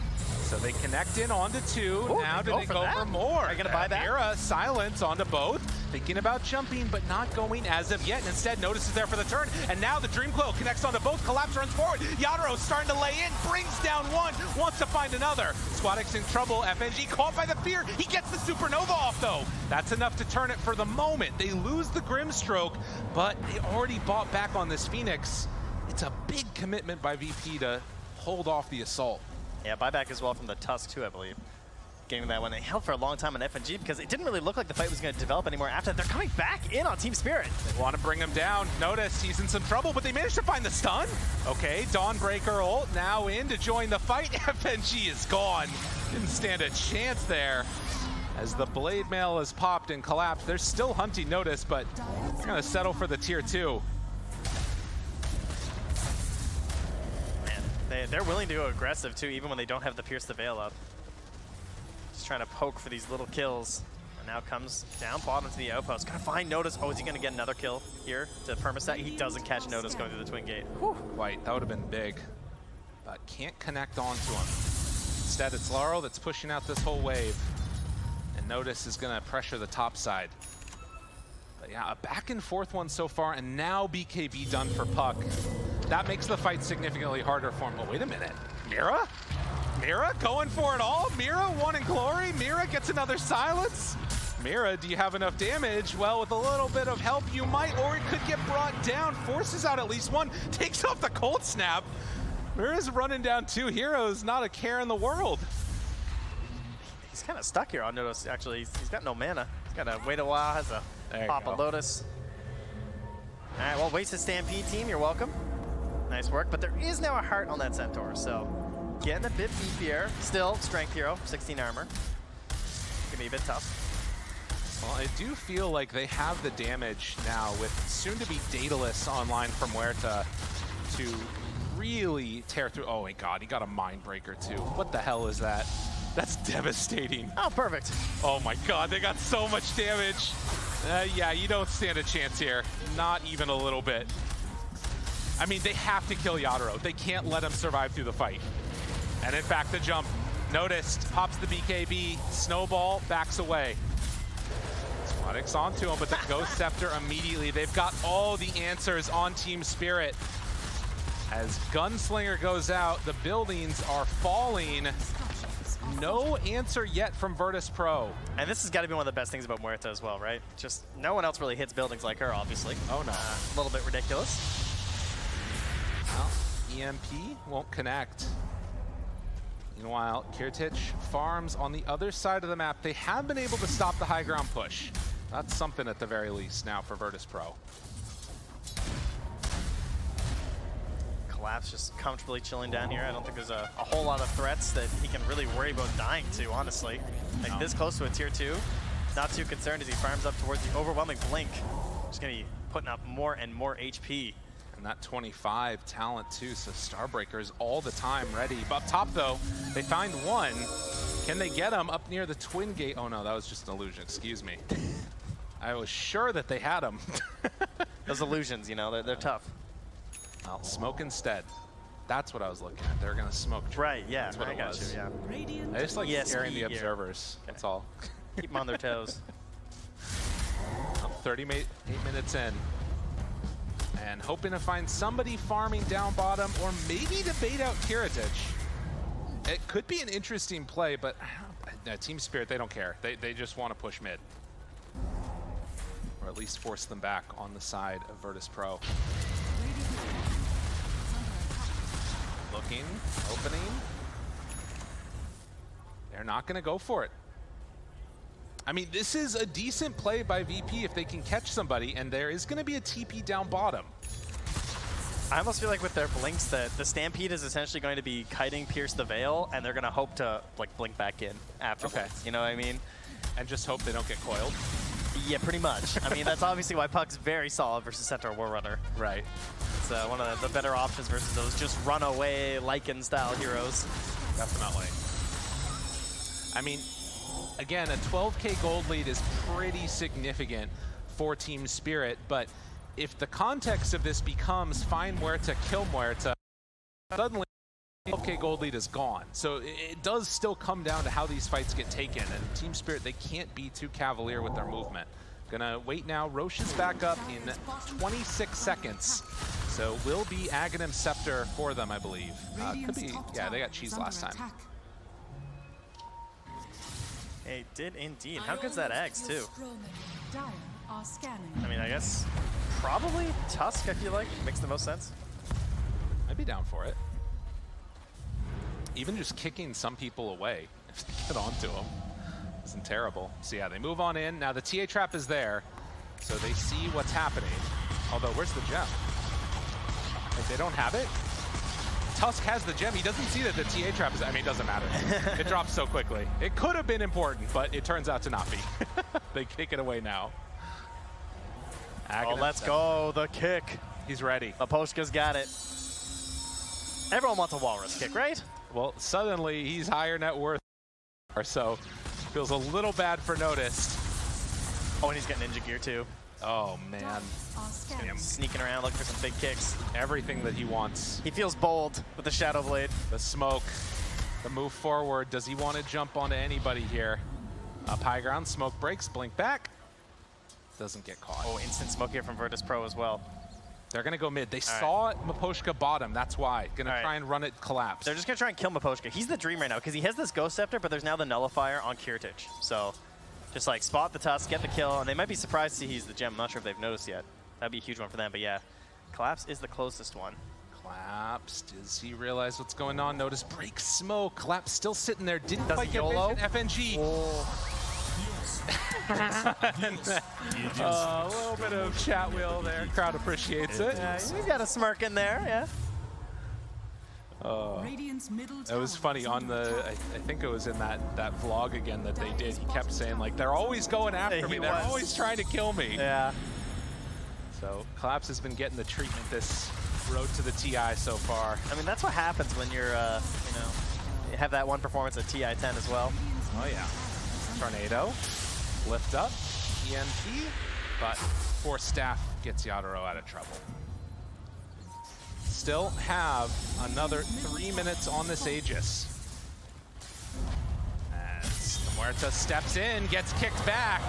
So they connect in onto 2. Ooh, now do they go for more? Are you gonna buy that? Mira, silence onto both. Thinking about jumping, but not going as of yet. And instead, Notice is there for the turn. And now the Dream Coil connects onto both. Collapse runs forward. Yadro starting to lay in, brings down one, wants to find another. Squadix in trouble. FNG caught by the fear. He gets the Supernova off, though. That's enough to turn it for the moment. They lose the Grimstroke, but they already bought back on this Phoenix. It's a big commitment by VP to hold off the assault. Yeah, buyback as well from the Tusk, too, I believe. Getting that one. They held for a long time on FNG because it didn't really look like the fight was going to develop anymore after that. They're coming back in on Team Spirit. They want to bring him down. Notice he's in some trouble, but they managed to find the stun. Okay, Dawnbreaker ult now in to join the fight. FNG is gone. Didn't stand a chance there. As the Blade Mail is popped and collapsed, they're still hunting Notice, but they're going to settle for the tier 2. They're willing to go aggressive, too, even when they don't have the Pierce the Veil up. Just trying to poke for these little kills. now comes down bottom to the outpost. Gotta find Notice. Oh, is he gonna get another kill here to permastat? He doesn't catch Notice going through the twin gate. White, that would have been big, but can't connect onto him. Instead, it's Laurel that's pushing out this whole wave, and Notice is gonna pressure the top side. But yeah, a back and forth one so far, and now BKB done for Puck. That makes the fight significantly harder for him. Oh, wait a minute. Mira? Mira going for it all? Mira wanting glory? Mira gets another silence? Mira, do you have enough damage? Well, with a little bit of help, you might, or it could get brought down. Forces out at least one, takes off the cold snap. Mira's running down 2 heroes, not a care in the world. He's kind of stuck here on Notice, actually. He's got no mana. He's got to wait a while, has to pop a Lotus. All right, well, wasted Stampede team, you're welcome. Nice work, but there is now a heart on that Centaur, so getting a bit beefier. Still, strength hero, 16 armor. Gonna be a bit tough. Well, I do feel like they have the damage now with soon-to-be Daedalus online from Huerta to really tear through. Oh my god, he got a Mind Breaker too. What the hell is that? That's devastating. Oh, perfect. Oh my god, they got so much damage. Yeah, you don't stand a chance here. Not even a little bit. I mean, they have to kill Yatoro. They can't let him survive through the fight. And in fact, the jump, Noticed, pops the BKB, Snowball backs away. Squadix onto him, but the Ghost Scepter immediately. They've got all the answers on Team Spirit. As Gunslinger goes out, the buildings are falling. No answer yet from Virtus Pro. And this has got to be one of the best things about Muerta as well, right? Just no one else really hits buildings like her, obviously. Oh no. A little bit ridiculous. Well, EMP won't connect. Meanwhile, Kirtich farms on the other side of the map. They have been able to stop the high ground push. That's something at the very least now for Virtus Pro. Collapse just comfortably chilling down here. I don't think there's a whole lot of threats that he can really worry about dying to, honestly. Like this close to a tier 2, not too concerned as he farms up towards the overwhelming Blink. Just gonna be putting up more and more HP. And that 25 talent too, so Starbreaker's all the time ready. Up top though, they find one. Can they get him up near the twin gate? Oh no, that was just an illusion, excuse me. I was sure that they had him. Those illusions, you know, they're tough. Well, smoke instead. That's what I was looking at. They're gonna smoke. Right, yeah, that's what I it got was. you, yeah. I just like scaring the gear. observers, that's all. Keep them on their toes. 38 minutes in. And hoping to find somebody farming down bottom, or maybe to bait out Kiritich. It could be an interesting play, but Team Spirit, they don't care. They just want to push mid. Or at least force them back on the side of Virtus Pro. Looking, opening. They're not going to go for it. I mean, this is a decent play by VP if they can catch somebody, and there is going to be a TP down bottom. I almost feel like with their blinks that the Stampede is essentially going to be kiting Pierce the Veil, and they're going to hope to like blink back in afterwards. Okay. You know what I mean? And just hope they don't get coiled. Yeah, pretty much. I mean, that's obviously why Puck's very solid versus Centaur War Runner. Right. It's one of the better options versus those just runaway Lycan-style heroes. Definitely. I mean, again, a 12K gold lead is pretty significant for Team Spirit, but if the context of this becomes find Muerta, kill Muerta, suddenly 12K gold lead is gone. So it does still come down to how these fights get taken, and Team Spirit, they can't be too cavalier with their movement. Gonna wait now. Roche is back up in 26 seconds. So will be Aghanim Scepter for them, I believe. Could be, yeah, they got cheese last time. They did indeed. How good's that Axe, too? I mean, I guess probably Tusk, I feel like, makes the most sense. I'd be down for it. Even just kicking some people away if they get onto them isn't terrible. So yeah, they move on in. Now the TA trap is there, so they see what's happening. Although, where's the gem? Like, they don't have it? Tusk has the gem. He doesn't see that the TA trap is, I mean, it doesn't matter. It drops so quickly. It could have been important, but it turns out to not be. They kick it away now. Oh, let's go, the kick. He's ready. Maposhka's got it. Everyone wants a walrus kick, right? Well, suddenly he's higher net worth, so feels a little bad for Noticed. Oh, and he's got ninja gear too. Oh man. Sneaking around looking for some big kicks. Everything that he wants. He feels bold with the Shadow Blade. The smoke, the move forward. Does he want to jump onto anybody here? Up high ground, smoke breaks, blink back. Doesn't get caught. Oh, instant smoke here from Virtus Pro as well. They're going to go mid. They saw Miposhka bottom. That's why. Going to try and run it collapse. They're just going to try and kill Miposhka. He's the dream right now because he has this Ghost Scepter, but there's now the Nullifier on Kiritich. So just like spot the Tusk, get the kill, and they might be surprised to see he's the gem. I'm not sure if they've noticed yet. That'd be a huge one for them, but yeah. Collapse is the closest one. Collapse. Does he realize what's going on? Notice break smoke. Collapse still sitting there. Didn't Does quite get YOLO? vision. FNG. A little bit of chat wheel there. Crowd appreciates it. Yeah, you got a smirk in there, yeah. It was funny on the, I think it was in that vlog again that they did. He kept saying like, they're always going after me. They're always trying to kill me. Yeah. So Collapse has been getting the treatment this road to the TI so far. I mean, that's what happens when you're, you know, you have that one performance at TI10 as well. Oh yeah. Tornado, lift up, EMP, but Force Staff gets Yadoro out of trouble. Still have another 3 minutes on this Aegis. As Muerta steps in, gets kicked back.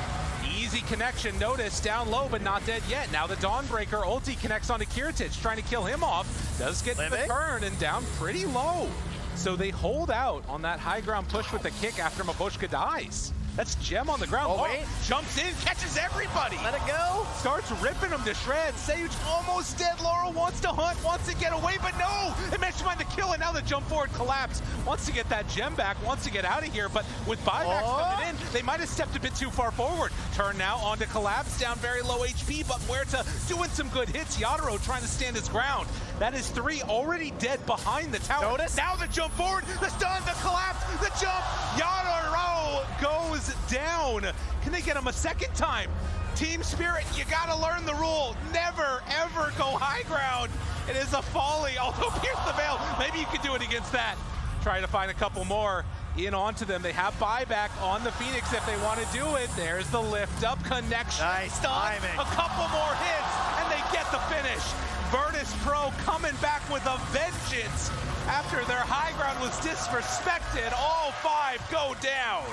Easy connection, notice, down low, but not dead yet. Now the Dawnbreaker ulti connects onto Kiritich, trying to kill him off. Does get the turn and down pretty low. So they hold out on that high ground push with the kick after Miposhka dies. That's Gem on the ground. Oh, wait. Jumps in, catches everybody. Let it go. Starts ripping them to shreds. Sage almost dead. Laurel wants to hunt, wants to get away, but no! They managed to find the kill, and now the jump forward collapse. Wants to get that Gem back, wants to get out of here, but with buybacks coming in, they might have stepped a bit too far forward. Turn now onto Collapse, down very low HP, but Muerta doing some good hits. Yadoro trying to stand his ground. That is 3 already dead behind the tower. Notice. Now the jump forward, the stun, the collapse, the jump. Yadoro goes down. Can they get him a second time? Team Spirit, you gotta learn the rule. Never, ever go high ground. It is a folly, although pierce the veil. Maybe you could do it against that. Try to find a couple more in onto them. They have buyback on the Phoenix if they want to do it. There's the lift up connection. Nice Stun, timing. a couple more hits, and they get the finish. Virtus Pro coming back with a vengeance after their high ground was disrespected. All 5 go down.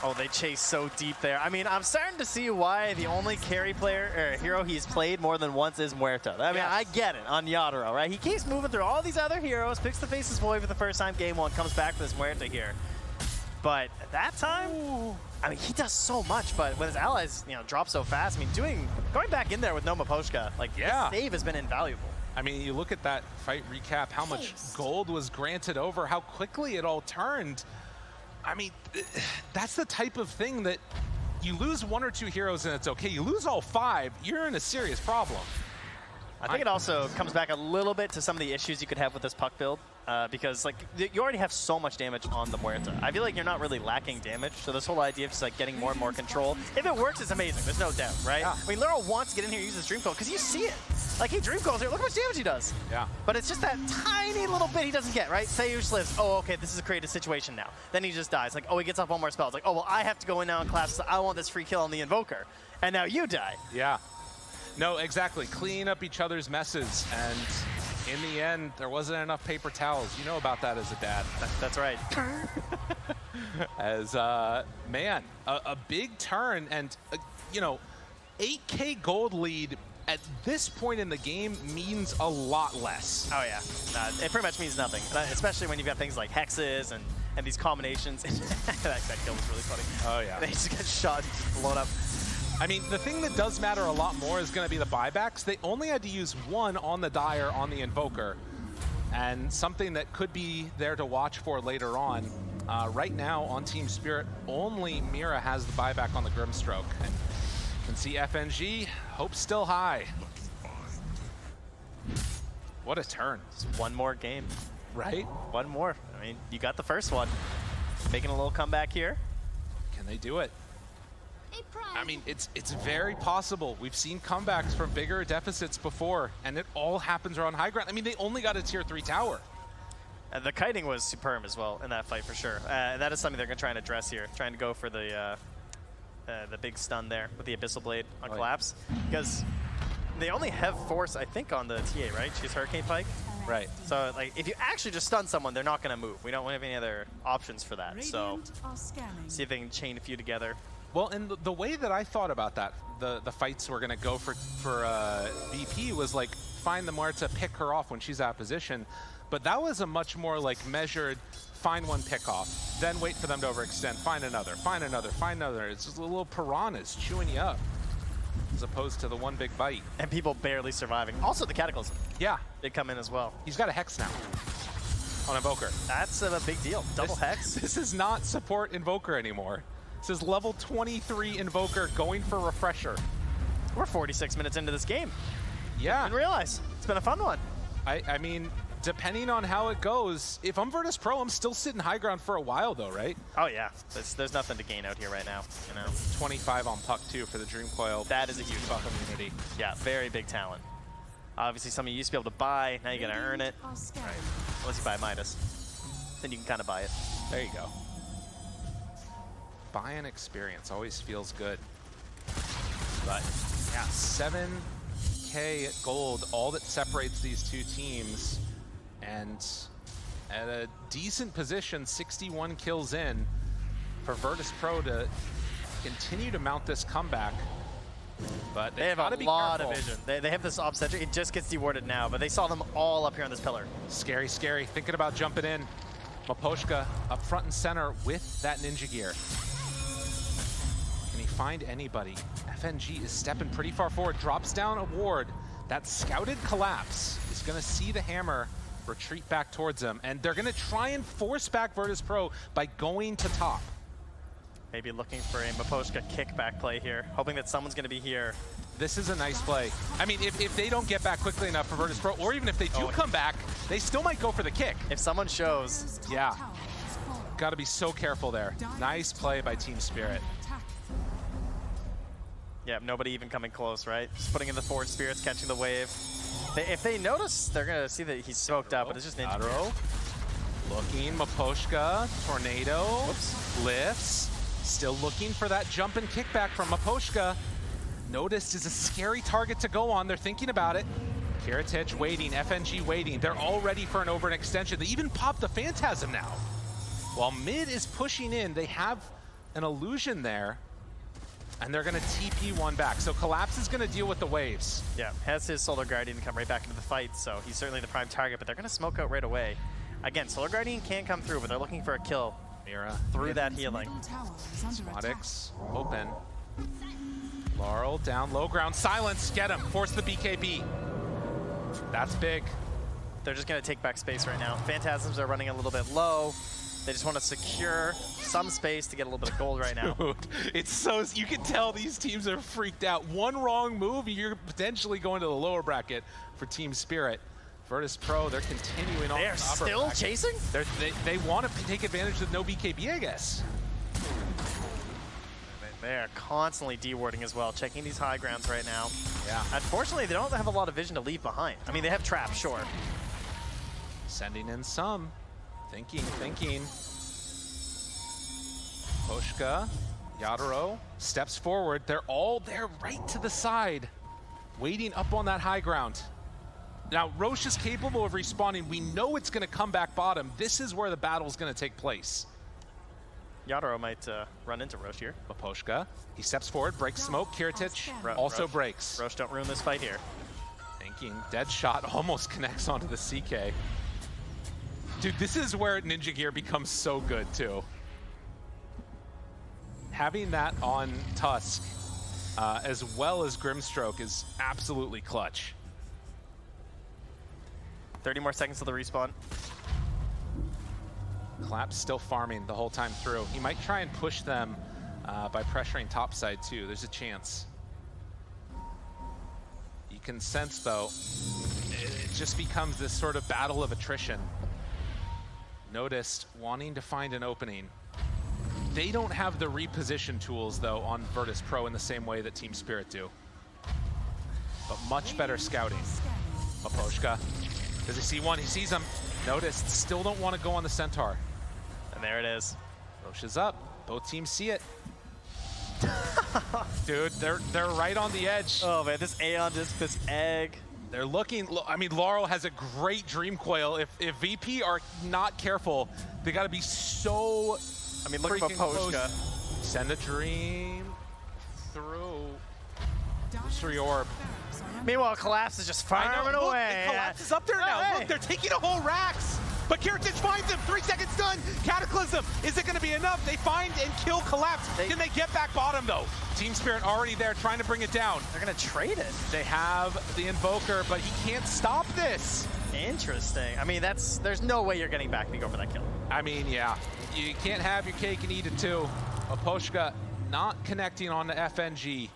Oh, they chase so deep there. I mean, I'm starting to see why the only carry player or hero he's played more than once is Muerta. I mean, I get it on Yadoro, right? He keeps moving through all these other heroes, picks the Faceless Void for the first time game 1, comes back with his Muerta here. But at that time, I mean, he does so much, but when his allies, you know, drop so fast, I mean, going back in there with no Miposhka, like, his save has been invaluable. I mean, you look at that fight recap, how much gold was granted over, how quickly it all turned. I mean, that's the type of thing that you lose 1 or 2 heroes and it's okay. You lose all 5, you're in a serious problem. I think it also comes back a little bit to some of the issues you could have with this puck build, because like you already have so much damage on the Muerta. I feel like you're not really lacking damage, so this whole idea of just like getting more and more control, if it works, it's amazing. There's no doubt, right? Yeah. I mean, Laurel wants to get in here and use his Dream Coil because you see it. Like he Dream Coils here, look how much damage he does. Yeah. But it's just that tiny little bit he doesn't get, right? Sayush lives. Oh, okay, this is a creative situation now. Then he just dies. Like, oh, he gets off 1 more spell. It's like, oh, well, I have to go in now and collapse. I want this free kill on the Invoker. And now you die. Yeah. No, exactly. Clean up each other's messes. And in the end, there wasn't enough paper towels. You know about that as a dad. That's right. As, man, a big turn and, you know, 8K gold lead at this point in the game means a lot less. Oh, yeah. It pretty much means nothing, especially when you've got things like hexes and these combinations. that kill was really funny. Oh, yeah. They just get shot and just blown up. I mean, the thing that does matter a lot more is going to be the buybacks. They only had to use 1 on the Dire on the Invoker, and something that could be there to watch for later on. Right now on Team Spirit, only Mira has the buyback on the Grimstroke. And you can see FNG, hope still high. What a turn. Just 1 more game. Right? 1 more. I mean, you got the first one. Making a little comeback here. Can they do it? I mean, it's very possible. We've seen comebacks from bigger deficits before, and it all happens around high ground. I mean, they only got a tier 3 tower. And the kiting was superb as well in that fight for sure. That is something they're going to try and address here, trying to go for the the big stun there with the Abyssal Blade on Collapse. Because they only have force, I think, on the TA, right? She's Hurricane Pike. Right. So, like, if you actually just stun someone, they're not going to move. We don't have any other options for that. So, see if they can chain a few together. Well, and the way that I thought about that, the fights were going to go for VP was like find the Muerta, pick her off when she's out of position. But that was a much more like measured, find one, pick off, then wait for them to overextend, find another, find another, find another. It's just little piranhas chewing you up, as opposed to the one big bite. And people barely surviving. Also the Cataclysm. Yeah. They come in as well. He's got a Hex now on Invoker. That's a big deal. Double Hex. This is not support Invoker anymore. This is level 23 Invoker going for Refresher. We're 46 minutes into this game. Yeah. I didn't realize. It's been a fun one. I mean, depending on how it goes, if I'm Virtus Pro, I'm still sitting high ground for a while though, right? Oh yeah. There's nothing to gain out here right now. You know, 25 on Puck too for the Dream Coil. That is a huge buff immunity. Yeah, very big talent. Obviously, something you used to be able to buy. Now you gotta earn it. Right. Unless you buy Midas, then you can kind of buy it. There you go. Buying experience always feels good. But yeah, 7K gold, all that separates these two teams. And at a decent position, 61 kills in for Virtus Pro to continue to mount this comeback. But they have a lot of vision. They have this Ob Sentry. It just gets dewarded now, but they saw them all up here on this pillar. Scary, scary. Thinking about jumping in. Miposhka up front and center with that ninja gear. Can he find anybody? FNG is stepping pretty far forward. Drops down a ward. That scouted Collapse is going to see the hammer retreat back towards them. And they're going to try and force back Virtus Pro by going to top. Maybe looking for a Miposhka kickback play here, hoping that someone's going to be here. This is a nice play. I mean, if they don't get back quickly enough for Virtus Pro, or even if they do come back, they still might go for the kick. If someone shows. Yeah. Got to be so careful there. Nice play by Team Spirit. Yeah, nobody even coming close, right? Just putting in the forward spirits, catching the wave. If they notice, they're going to see that he's smoked out, but it's just Ninja. Looking, Miposhka, Tornado, lifts. Still looking for that jump and kickback from Miposhka. Noticed is a scary target to go on. They're thinking about it. Kiritich waiting, FNG waiting. They're all ready for an over an extension. They even popped the Phantasm now. While mid is pushing in, they have an illusion there. And they're going to TP one back. So Collapse is going to deal with the waves. Yeah, has his Solar Guardian come right back into the fight, so he's certainly the prime target, but they're going to smoke out right away. Again, Solar Guardian can't come through, but they're looking for a kill. Mira through that healing. Swadix open. Laurel down low ground. Silence, get him. Force the BKB. That's big. They're just going to take back space right now. Phantasms are running a little bit low. They just want to secure some space to get a little bit of gold right now. Dude, it's so, you can tell these teams are freaked out. One wrong move, you're potentially going to the lower bracket for Team Spirit. Virtus Pro, they're continuing on. They are still chasing? They want to take advantage of no BKB, I guess. They are constantly dewarding as well, checking these high grounds right now. Yeah. Unfortunately, they don't have a lot of vision to leave behind. I mean, they have traps, sure. Sending in some. Thinking. Poshka, Yadaro steps forward. They're all there right to the side, waiting up on that high ground. Now, Roche is capable of respawning. We know it's going to come back bottom. This is where the battle is going to take place. Yadaro might run into Roche here. Miposhka, he steps forward, breaks smoke. Kiritich also breaks. Roche, don't ruin this fight here. Thinking, dead shot almost connects onto the CK. Dude, this is where Ninja Gear becomes so good, too. Having that on Tusk, as well as Grimstroke, is absolutely clutch. 30 more seconds till the respawn. Collapse still farming the whole time through. He might try and push them by pressuring topside, too. There's a chance. You can sense, though, it just becomes this sort of battle of attrition. Noticed wanting to find an opening. They don't have the reposition tools, though, on Virtus Pro in the same way that Team Spirit do. But much better scouting. Miposhka. Does he see one? He sees him. Noticed. Still don't want to go on the Centaur. And there it is. Roche is up. Both teams see it. Dude, they're right on the edge. Oh man, this Aeon Disc, this egg. They're looking, I mean, Laurel has a great Dream Coil. If VP are not careful, they gotta be so I mean, look at Maposhka. Send a Dream through. Mystery Orb. Meanwhile, Collapse is just firing away. Collapse is up there now. Hey. Look, they're taking a whole Rax. But Kiritich finds him. 3 seconds done. Cataclysm. Is it going to be enough? They find and kill Collapse. Can they get back bottom, though? Team Spirit already there trying to bring it down. They're going to trade it. They have the Invoker, but he can't stop this. Interesting. I mean, there's no way you're getting back to go for that kill. I mean, yeah. You can't have your cake and eat it, too. Maposhka not connecting on the FNG.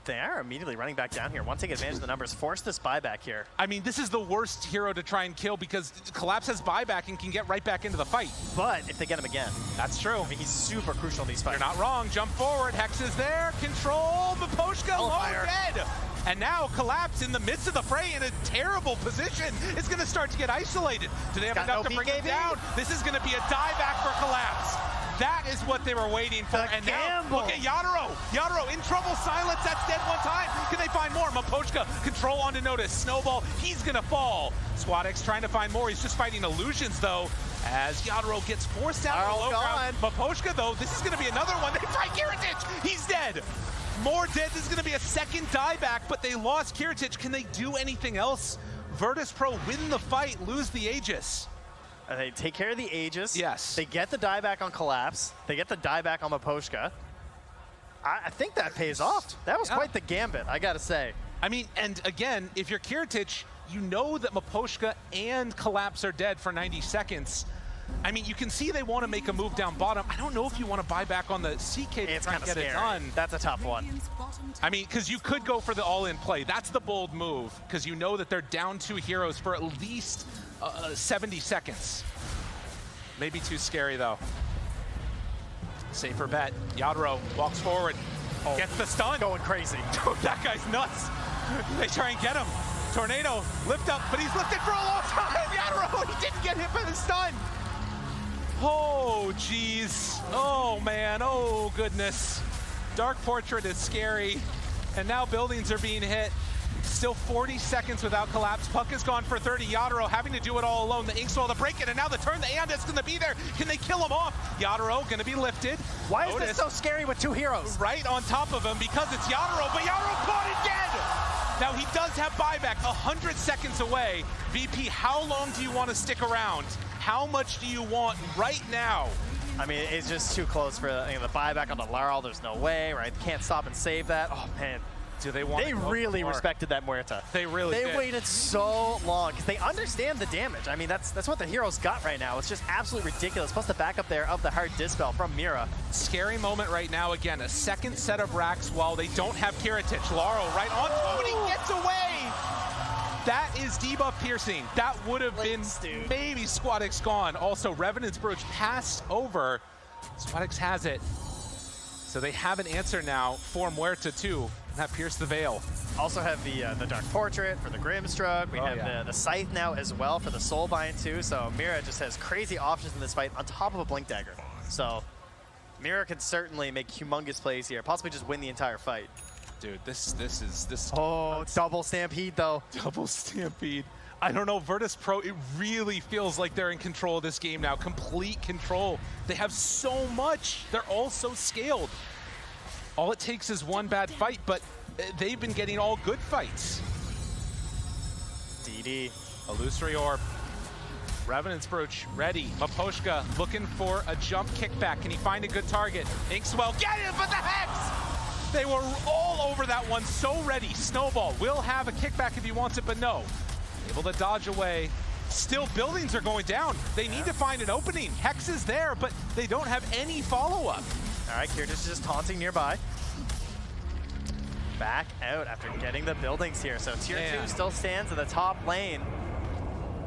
They are immediately running back down here. Want to take advantage of the numbers, force this buyback here. I mean, this is the worst hero to try and kill because Collapse has buyback and can get right back into the fight. But if they get him again. That's true. I mean, he's super crucial in these fights. You're not wrong. Jump forward. Hex is there. Control. Maposhka low dead. And now Collapse in the midst of the fray in a terrible position is going to start to get isolated. Do they have enough to bring him down? This is going to be a dieback for Collapse. That is what they were waiting for. And now, look at Yatoro. Yatoro in trouble. Silence. That's dead one time. Can they find more? Maposhka, control onto Notice. Snowball, he's going to fall. SquadX trying to find more. He's just fighting illusions, though, as Yatoro gets forced down to the low ground. Maposhka, though, this is going to be another one. They fight Kiritich. He's dead. More dead. This is going to be a second dieback, but they lost Kiritich. Can they do anything else? Virtus Pro win the fight, lose the Aegis. They take care of the Aegis. Yes. They get the dieback on Collapse. They get the dieback on Maposhka. I think that pays off. That was quite the gambit, I gotta say. I mean, and again, if you're Kiritich, you know that Maposhka and Collapse are dead for 90 seconds. I mean, you can see they want to make a move down bottom. I don't know if you want to buy back on the CK to try and get it done. That's a tough one. I mean, because you could go for the all-in play. That's the bold move, because you know that they're down 2 heroes for at least 70 seconds. Maybe too scary, though. Safer bet. Yatoro walks forward, gets the stun. Going crazy. Dude, that guy's nuts. They try and get him. Tornado, lift up, but he's lifted for a long time. Yatoro, he didn't get hit by the stun. Oh, geez. Oh, man. Oh, goodness. Dark Portrait is scary. And now buildings are being hit. Still 40 seconds without Collapse. Puck is gone for 30. Yatoro having to do it all alone. The Inkswell to break it, and now the turn. The Aeon Disc going to be there. Can they kill him off? Yatoro going to be lifted. Why is this so scary with 2 heroes? Right on top of him because it's Yatoro, but Yatoro caught it dead. Now he does have buyback, 100 seconds away. VP, how long do you want to stick around? How much do you want right now? I mean, it's just too close for the buyback on the Laurel. There's no way, right? Can't stop and save that. Oh, man. Do they want They really respected that Muerta. They really did. They waited so long because they understand the damage. I mean, that's what the heroes got right now. It's just absolutely ridiculous. Plus the backup there of the hard dispel from Mira. Scary moment right now. Again, a second set of racks while they don't have Kiritich. Laurel right on to it. He gets away. That is debuff piercing. That would have been maybe SquadX gone. Also, Revenant's Brooch passed over. SquadX has it. So they have an answer now for Muerta too. That pierced the veil. Also have the Dark Portrait for the Grimstruck. We have the Scythe now as well for the Soulbind too. So Mira just has crazy options in this fight on top of a Blink Dagger. So Mira can certainly make humongous plays here, possibly just win the entire fight. Dude, this is oh, double Stampede though. Double Stampede. I don't know, Virtus Pro, it really feels like they're in control of this game now. Complete control. They have so much. They're all so scaled. All it takes is one bad fight, but they've been getting all good fights. DD. Illusory Orb. Revenant's Brooch ready. Maposhka looking for a jump kickback. Can he find a good target? Inkswell, get him for the Hex! They were all over that one, so ready. Snowball will have a kickback if he wants it, but no. Able to dodge away. Still, buildings are going down. They need to find an opening. Hex is there, but they don't have any follow-up. All right, Kiritich is just taunting nearby. Back out after getting the buildings here. So tier 2 still stands in the top lane.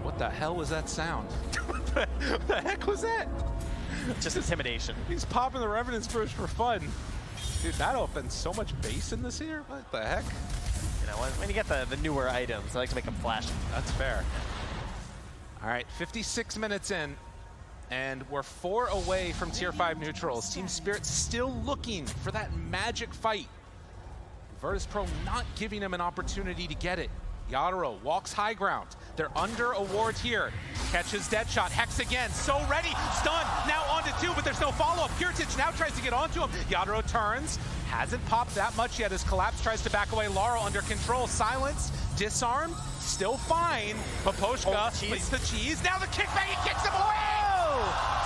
What the hell was that sound? What the heck was that? Just intimidation. He's popping the Revenant's Brooch for fun. Dude, that opens so much base in this here. What the heck? You know, when you get the newer items, I like to make them flashy. That's fair. All right, 56 minutes in. And we're 4 away from Tier 5 neutrals. Team Spirit still looking for that magic fight. Virtus.pro not giving him an opportunity to get it. Yatoro walks high ground. They're under a ward here. Catches Deadshot. Hex again. So ready. Stun. Now onto 2, but there's no follow-up. Kiritich now tries to get onto him. Yatoro turns. Hasn't popped that much yet as Collapse tries to back away. Laurel under control. Silence. Disarmed. Still fine. Paposhka plays the cheese. Now the kickback. He kicks him away.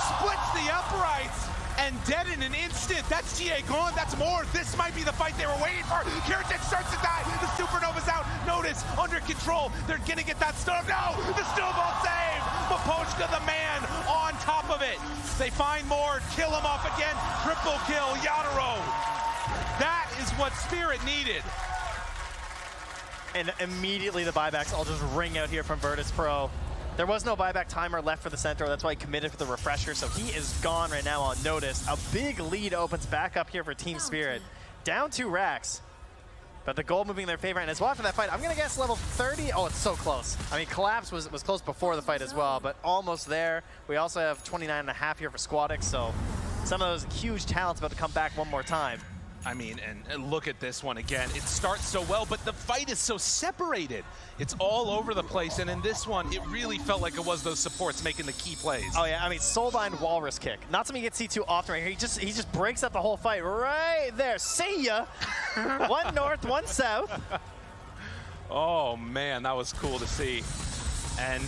Splits the uprights. And dead in an instant. That's TA gone. That's more. This might be the fight they were waiting for. Kiritich starts to die. The Supernova's out. Notice, under control. They're going to get that stun. No! The snowball save! Paposhka, the man, on top of it. They find more. Kill him off again. Triple kill. Yatoro. That is what Spirit needed. And immediately the buybacks all just ring out here from Virtus.pro. There was no buyback timer left for the Centaur. That's why he committed for the refresher, so he is gone right now on notice. A big lead opens back up here for Team Spirit. Down 2 racks, but the gold moving in their favor. And as well after that fight, I'm going to guess level 30. Oh, it's so close. I mean, Collapse was close before the fight as well, but almost there. We also have 29.5 here for Squadix, so some of those huge talents about to come back one more time. I mean, and look at this one again. It starts so well, but the fight is so separated. It's all over the place, and in this one, it really felt like it was those supports making the key plays. Oh yeah, I mean, Soulbind Walrus Kick. Not something you get to see too often right here. He just breaks up the whole fight right there. See ya! 1 north, 1 south. Oh man, that was cool to see. And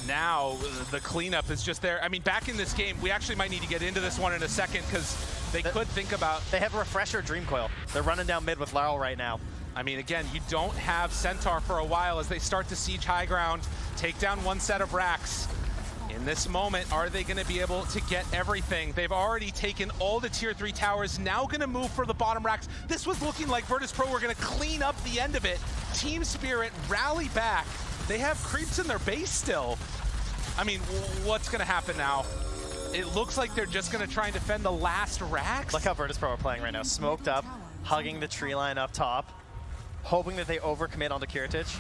now the cleanup is just there. I mean, back in this game, we actually might need to get into this one in a second because they could think about... They have Refresher Dream Coil. They're running down mid with Laurel right now. I mean, again, you don't have Centaur for a while as they start to siege high ground, take down 1 set of racks. In this moment, are they going to be able to get everything? They've already taken all the tier 3 towers, now going to move for the bottom racks. This was looking like Virtus.pro were going to clean up the end of it. Team Spirit rally back. They have creeps in their base still. I mean, what's going to happen now? It looks like they're just going to try and defend the last racks. Look how Virtus.pro are playing right now. Smoked up, hugging the tree line up top, hoping that they overcommit onto Kiritich.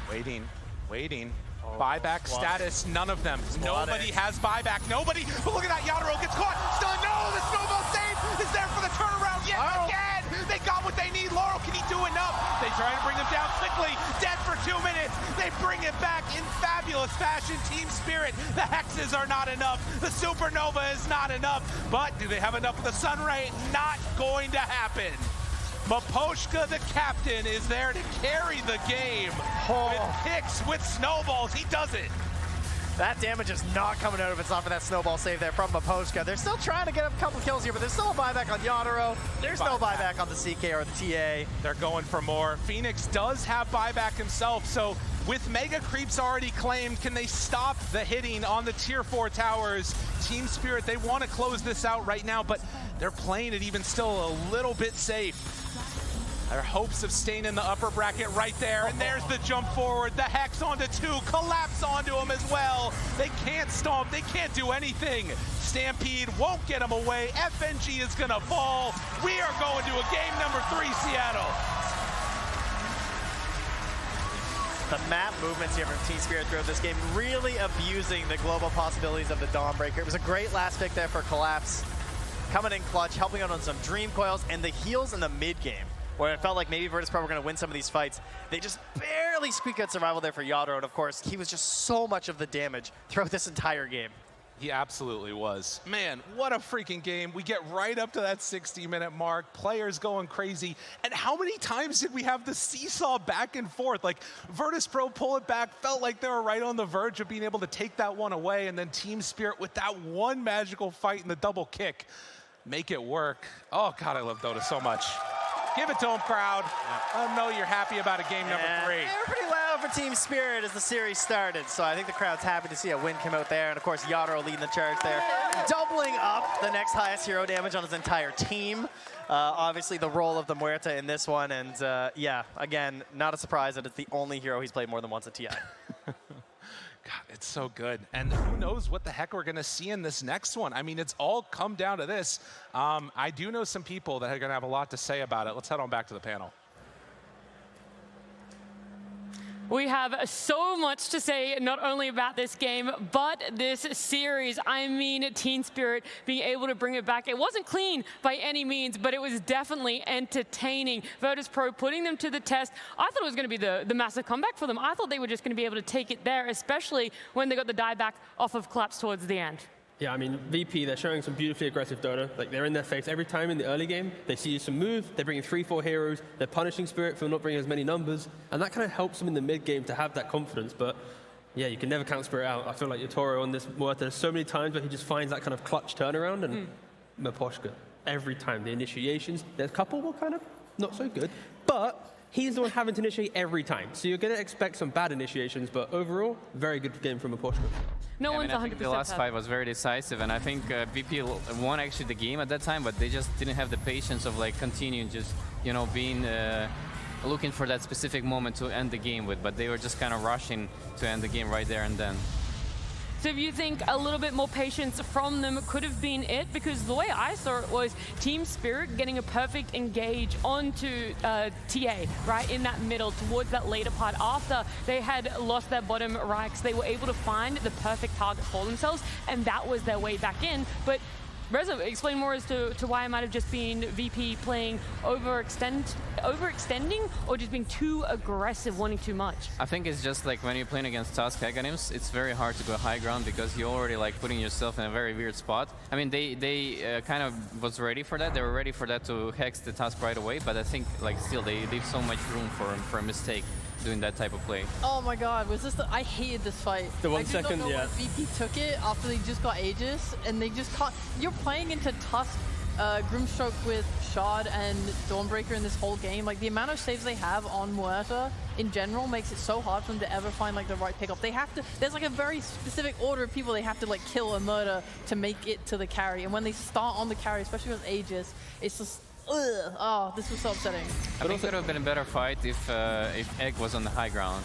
Waiting. Buyback status, none of them. Nobody has buyback, nobody. But look at that, Yatoro gets caught. Stun, no, the snowball save is there for the turnaround yet again. They got what they need. Laurel, can he do enough? They try to bring him down quickly. Dead for 2 minutes. They bring it back in fabulous fashion. Team Spirit, the hexes are not enough. The Supernova is not enough. But do they have enough of the Sunray? Not going to happen. Maposhka, the captain, is there to carry the game. With picks, with snowballs, he does it. That damage is not coming out if it's not for that snowball save there from Maposhka. They're still trying to get a couple kills here, but there's still a buyback on Yatoro. There's no buyback on the CK or the TA. They're going for more. Phoenix does have buyback himself, so with Mega Creeps already claimed, can they stop the hitting on the tier 4 towers? Team Spirit, they want to close this out right now, but they're playing it even still a little bit safe. Their hopes of staying in the upper bracket right there, and there's the jump forward. The Hex onto 2, Collapse onto him as well. They can't stomp, they can't do anything. Stampede won't get him away. FNG is gonna fall. We are going to a game number 3, Seattle. The map movements here from Team Spirit throughout this game, really abusing the global possibilities of the Dawnbreaker. It was a great last pick there for Collapse. Coming in clutch, helping out on some Dream Coils, and the heals in the mid game, where it felt like maybe Virtus.pro were going to win some of these fights. They just barely squeak out survival there for Yatoro, and of course, he was just so much of the damage throughout this entire game. He absolutely was. Man, what a freaking game. We get right up to that 60-minute mark, players going crazy, and how many times did we have the seesaw back and forth? Like, Virtus.pro pull it back, felt like they were right on the verge of being able to take that one away, and then Team Spirit with that one magical fight and the double kick, make it work. Oh God, I love Dota so much. Give it to him, crowd. Let them know you're happy about a game number 3. They were pretty loud for Team Spirit as the series started, so I think the crowd's happy to see a win come out there, and of course Yatoro leading the charge there, doubling up the next highest hero damage on his entire team. Obviously the role of the Muerta in this one, and yeah, again, not a surprise that it's the only hero he's played more than once at TI. God, it's so good. And who knows what the heck we're going to see in this next one. I mean, it's all come down to this. I do know some people that are going to have a lot to say about it. Let's head on back to the panel. We have so much to say, not only about this game, but this series. I mean, Team Spirit being able to bring it back. It wasn't clean by any means, but it was definitely entertaining. Virtus.pro putting them to the test. I thought it was going to be the massive comeback for them. I thought they were just going to be able to take it there, especially when they got the dieback off of Collapse towards the end. Yeah, I mean, VP, they're showing some beautifully aggressive Dota. Like, they're in their face every time in the early game. They see some move, they're bringing 3-4 heroes, they're punishing Spirit for not bringing as many numbers, and that kind of helps them in the mid game to have that confidence. But yeah, you can never count Spirit out. I feel like Yotaro on this Muerta, there's so many times where he just finds that kind of clutch turnaround, and Miposhka, every time. The initiations, there's a couple were kind of not so good, but he's the one having to initiate every time. So you're going to expect some bad initiations, but overall, very good game from Miposhka. No one's 100% I think the last fight was very decisive, and I think VP won actually the game at that time, but they just didn't have the patience of like continuing just, you know, being looking for that specific moment to end the game with, but they were just kind of rushing to end the game right there and then. So if you think a little bit more patience from them could have been it, because the way I saw it was Team Spirit getting a perfect engage onto TA, right, in that middle, towards that later part. After they had lost their bottom Rikes, they were able to find the perfect target for themselves, and that was their way back in. But Reza, explain more as to why it might have just been VP playing overextending, or just being too aggressive, wanting too much. I think it's just like when you're playing against Tusk Aghanim's, it's very hard to go high ground because you're already like putting yourself in a very weird spot. I mean, they kind of was ready for that. They were ready for that to hex the Tusk right away, but I think like still they leave so much room for a mistake doing that type of play. Oh my god, was this I hated this fight. The 1 I do second, not know yeah. why VP took it after they just got Aegis, and they just can't. You're playing into Tusk, Grimstroke with Shard and Dawnbreaker in this whole game. Like, the amount of saves they have on Muerta in general makes it so hard for them to ever find like the right pickup. They have to, there's like a very specific order of people they have to like kill and murder to make it to the carry. And when they start on the carry, especially with Aegis, it's just, ugh. Oh, this was so upsetting. I think it would have been a better fight if Egg was on the high ground.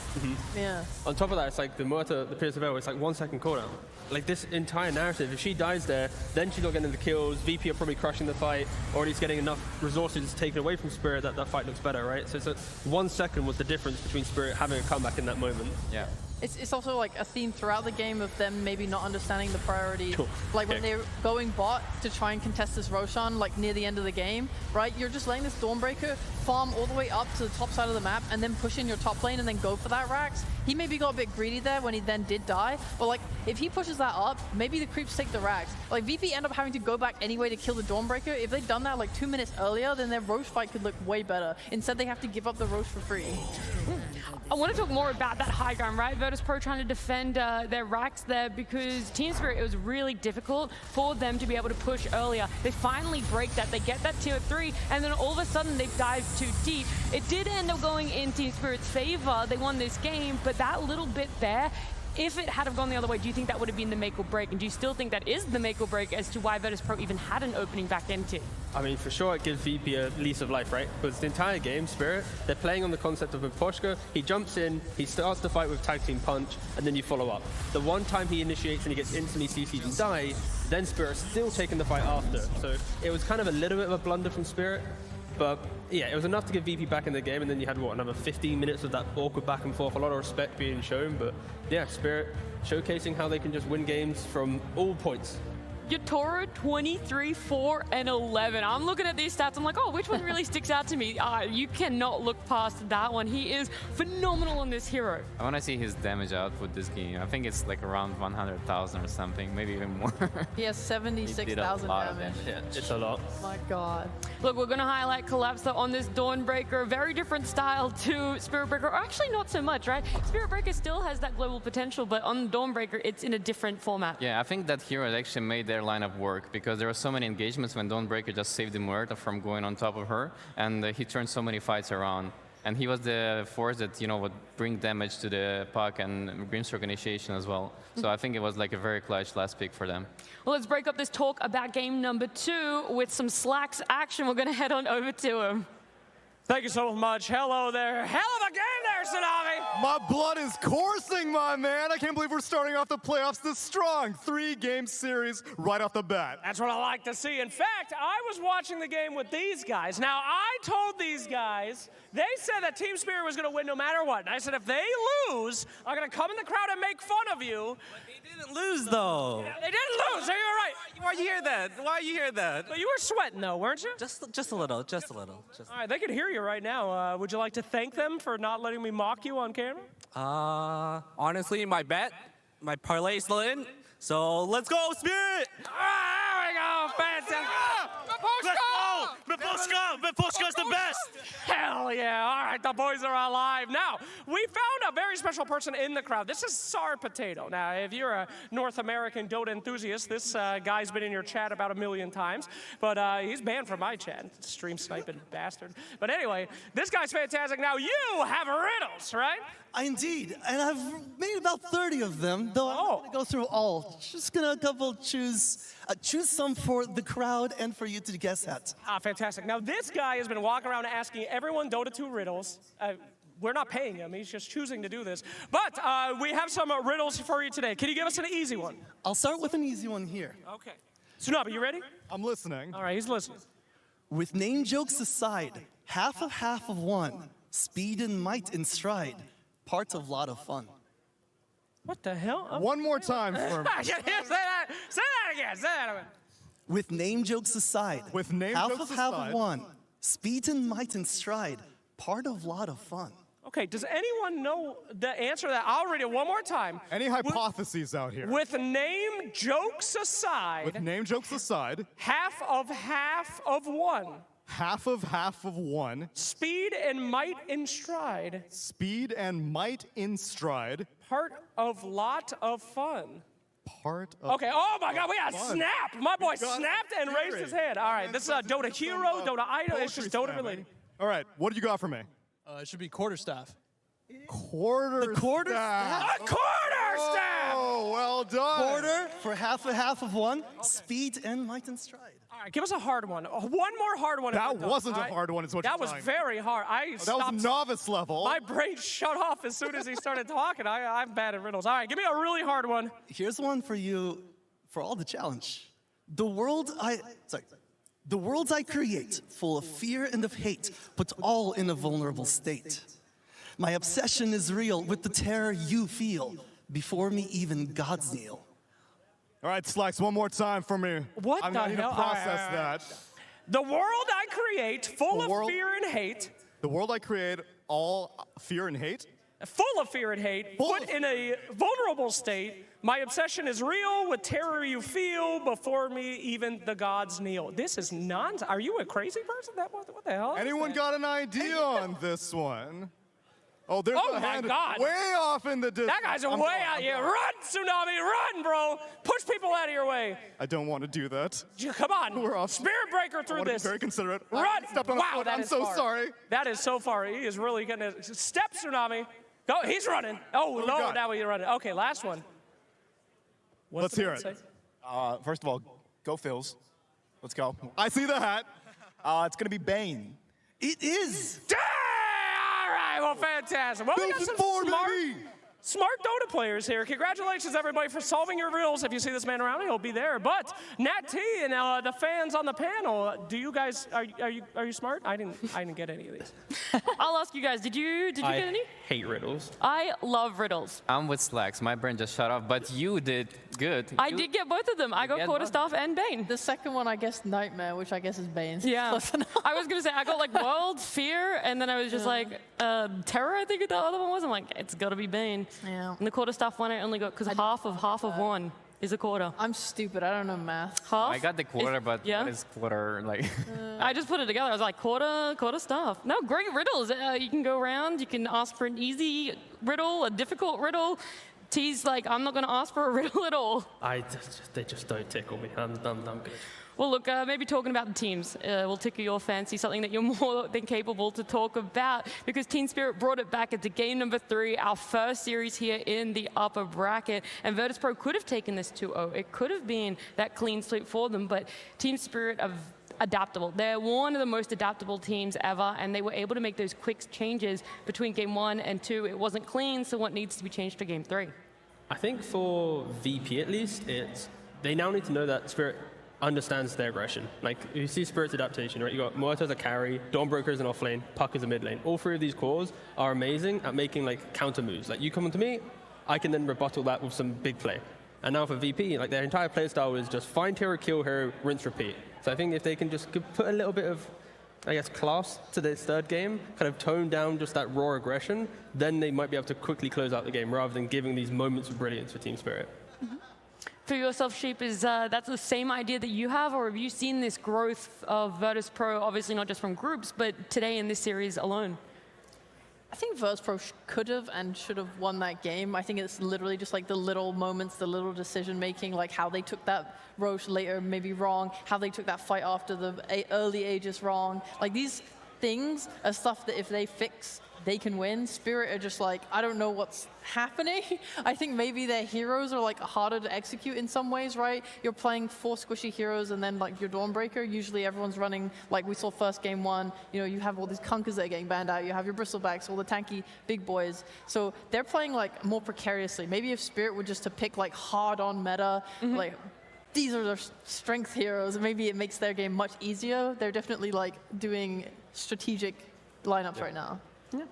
Yeah. On top of that, it's like the Muerta, the Pierce of Veil, it's like 1 second cooldown. Like this entire narrative, if she dies there, then she's not getting the kills, VP are probably crushing the fight, or at least getting enough resources taken away from Spirit that that fight looks better, right? So it's 1 second was the difference between Spirit having a comeback in that moment. Yeah. It's also like a theme throughout the game of them maybe not understanding the priority. Like when they're going bot to try and contest this Roshan like near the end of the game, right? You're just letting this Dawnbreaker farm all the way up to the top side of the map and then push in your top lane and then go for that Rax. He maybe got a bit greedy there when he then did die, but like if he pushes that up, maybe the creeps take the Rax. Like VP end up having to go back anyway to kill the Dawnbreaker. If they'd done that like 2 minutes earlier, then their Roche fight could look way better. Instead, they have to give up the Roche for free. I want to talk more about that high ground, right? Virtus.pro trying to defend their racks there, because Team Spirit, it was really difficult for them to be able to push earlier. They finally break that. They get that tier 3, and then all of a sudden they've dived too deep. It did end up going in Team Spirit's favor. They won this game, but that little bit there, if it had have gone the other way, do you think that would have been the make or break? And do you still think that is the make or break as to why Virtus.pro even had an opening back into? I mean, for sure, it gives VP a lease of life, right? Because the entire game, Spirit, they're playing on the concept of Miposhka. He jumps in, he starts the fight with Tag Team Punch, and then you follow up. The one time he initiates and he gets instantly CC'd and dies, then Spirit's still taking the fight after. So it was kind of a little bit of a blunder from Spirit. But yeah, it was enough to get VP back in the game, and then you had, what, another 15 minutes of that awkward back and forth, a lot of respect being shown. But yeah, Spirit showcasing how they can just win games from all points. Yotaro 23, 4, and 11. I'm looking at these stats. I'm like, oh, which one really sticks out to me? You cannot look past that one. He is phenomenal on this hero. I want to see his damage output this game. I think it's like around 100,000 or something, maybe even more. He has 76,000 damage. Yeah, it's a lot. Oh my god. Look, we're going to highlight Collapse though on this Dawnbreaker. Very different style to Spirit Breaker. Or actually, not so much, right? Spirit Breaker still has that global potential, but on Dawnbreaker, it's in a different format. Yeah, I think that hero actually made their lineup work, because there were so many engagements when Dawnbreaker just saved the Muerta from going on top of her, and he turned so many fights around. And he was the force that, you know, would bring damage to the puck and Grimstroke initiation as well. So I think it was like a very clutch last pick for them. Well, let's break up this talk about game number 2 with some Slacks action. We're going to head on over to him. Thank you so much. Hello there. Hell of a game there, Tsunami! My blood is coursing, my man. I can't believe we're starting off the playoffs this strong. 3-game series right off the bat. That's what I like to see. In fact, I was watching the game with these guys. Now, I told these guys, they said that Team Spirit was going to win no matter what. And I said, if they lose, I'm going to come in the crowd and make fun of you. They didn't lose, though. Yeah, they didn't lose, so you're right. Why you hear that? Why you hear that? But you were sweating, though, weren't you? Just a little, just a little. All right, they can hear you right now. Would you like to thank them for not letting me mock you on camera? Honestly, my parlay is still in. So let's go, Spirit! There we go, fantastic. Mipushka's the best! Hell yeah, all right, the boys are alive. Now, we found a very special person in the crowd. This is Sar Potato. Now, if you're a North American Dota enthusiast, this guy's been in your chat about 1 million times, but he's banned from my chat. Stream sniping bastard. But anyway, this guy's fantastic. Now, you have riddles, right? Indeed, and I've made about 30 of them, though I'm not going to go through all. Just going to choose some for the crowd and for you to guess at. Ah, fantastic. Now, this guy has been walking around asking everyone Dota 2 riddles. We're not paying him. He's just choosing to do this. But we have some riddles for you today. Can you give us an easy one? I'll start with an easy one here. Okay. Tsunami, you ready? I'm listening. All right, he's listening. With name jokes aside, half of one, speed and might in stride, part of lot of fun. What the hell? One more time for me. Say that again. Say that again. With name jokes aside, half of one, speed and might in stride, part of lot of fun. Okay, does anyone know the answer to that? I'll read it one more time. Any hypotheses out here? With name jokes aside. With name jokes aside. Half of one. Half of one. Speed and might in stride. Speed and might in stride. Part of lot of fun. Part of Okay, oh my God, we got fun. Snap. My boy snapped and raised his hand. All right, this is a Dota Hero, Dota Idol. It's just Dota related. All right, what do you got for me? It should be quarterstaff. Quarterstaff. A quarterstaff! Oh, well done. Quarter for half of one, speed and might in stride. All right, give us a hard one. One more hard one. That wasn't a hard one, is what that you're was telling me. very hard. That was novice level. My brain shut off as soon as he started talking. I'm bad at riddles. All right, give me a really hard one. Here's one for you, for all the challenge. The worlds I create, full of fear and of hate, put all in a vulnerable state. My obsession is real with the terror you feel. Before me, even gods kneel. All right, Slacks, one more time for me. What I'm the gonna need hell? to process All right. that. The world I create, full of fear and hate. The world I create, all fear and hate? Full of fear and hate, put in a vulnerable state. My obsession is real, with terror you feel. Before me, even the gods kneel. This is nonsense. Are you a crazy person? What the hell? Anyone got an idea on this one? Oh, there's Oh a my hand God. way off in the distance. That guy's I'm way going, out I'm here. going. Run, Tsunami, run, bro. Push people out of your way. I don't want to do that. Come on. We're off. Spirit breaker I through want to be this. very considerate. Run. I stepped on a Wow, foot. that I'm is so far. sorry. That is so far. He is really going to step, Tsunami. Go. He's running. Oh, What do we no, got? now he's running. Okay, last one. What's Let's the hear man it. say? First of all, go Phils. Let's go. I see the hat. It's going to be Bane. It is. Dang! All right, well, fantastic. Well, we got some smart Dota players here. Congratulations, everybody, for solving your riddles. If you see this man around, he'll be there. But Nat T and the fans on the panel, do you guys are you smart? I didn't get any of these. I'll ask you guys, did you get any? Hate riddles. I love riddles. I'm with Slacks. My brain just shut off, but you did good. I did get both of them. I got get Quarterstaff and Bane. The second one, I guess, Nightmare, which I guess is Bane. Yeah. Close enough. I was going to say, I got like World, Fear, and then I was just like, Terror, I think the other one was. I'm like, it's got to be Bane. Yeah. And the Quarterstaff one I only got because half of one is a quarter. I'm stupid. I don't know math. Half? I got the quarter, but yeah. what is quarter like? I just put it together. I was like, quarter stuff. No, great riddles. You can go around. You can ask for an easy riddle, a difficult riddle. T's like, I'm not going to ask for a riddle at all. They just don't tickle me. I'm good. Well, look, maybe talking about the teams will tickle your fancy, something that you're more than capable to talk about, because Team Spirit brought it back into game number 3, our first series here in the upper bracket, and Virtus.pro could have taken this 2-0. It could have been that clean sweep for them, but Team Spirit are adaptable. They're one of the most adaptable teams ever, and they were able to make those quick changes between game 1 and 2. It wasn't clean, so what needs to be changed for game 3? I think for VP at least, they now need to know that Spirit understands their aggression. Like, you see Spirit's adaptation, right? You got Muerto as a carry, Dawnbreaker as an off lane, Puck as a mid lane. All three of these cores are amazing at making like counter moves. Like, you come onto me, I can then rebuttal that with some big play. And now for VP, like their entire play style is just find hero, kill hero, rinse, repeat. So I think if they can just put a little bit of, I guess, class to this third game, kind of tone down just that raw aggression, then they might be able to quickly close out the game rather than giving these moments of brilliance for Team Spirit. For yourself, Sheep, is that the same idea that you have, or have you seen this growth of Virtus Pro, obviously not just from groups, but today in this series alone? I think Virtus Pro could have and should have won that game. I think it's literally just like the little moments, the little decision making, like how they took that Roche later maybe wrong, how they took that fight after the early Aegis wrong. Like, these things are stuff that if they fix, they can win. Spirit are just like, I don't know what's happening. I think maybe their heroes are like harder to execute in some ways, right? You're playing 4 squishy heroes and then like your Dawnbreaker. Usually everyone's running, like we saw first game 1, you know, you have all these Kunkkas that are getting banned out. You have your Bristlebacks, all the tanky big boys. So they're playing like more precariously. Maybe if Spirit were just to pick like hard on meta, like these are their strength heroes, maybe it makes their game much easier. They're definitely like doing strategic lineups right now. Yeah.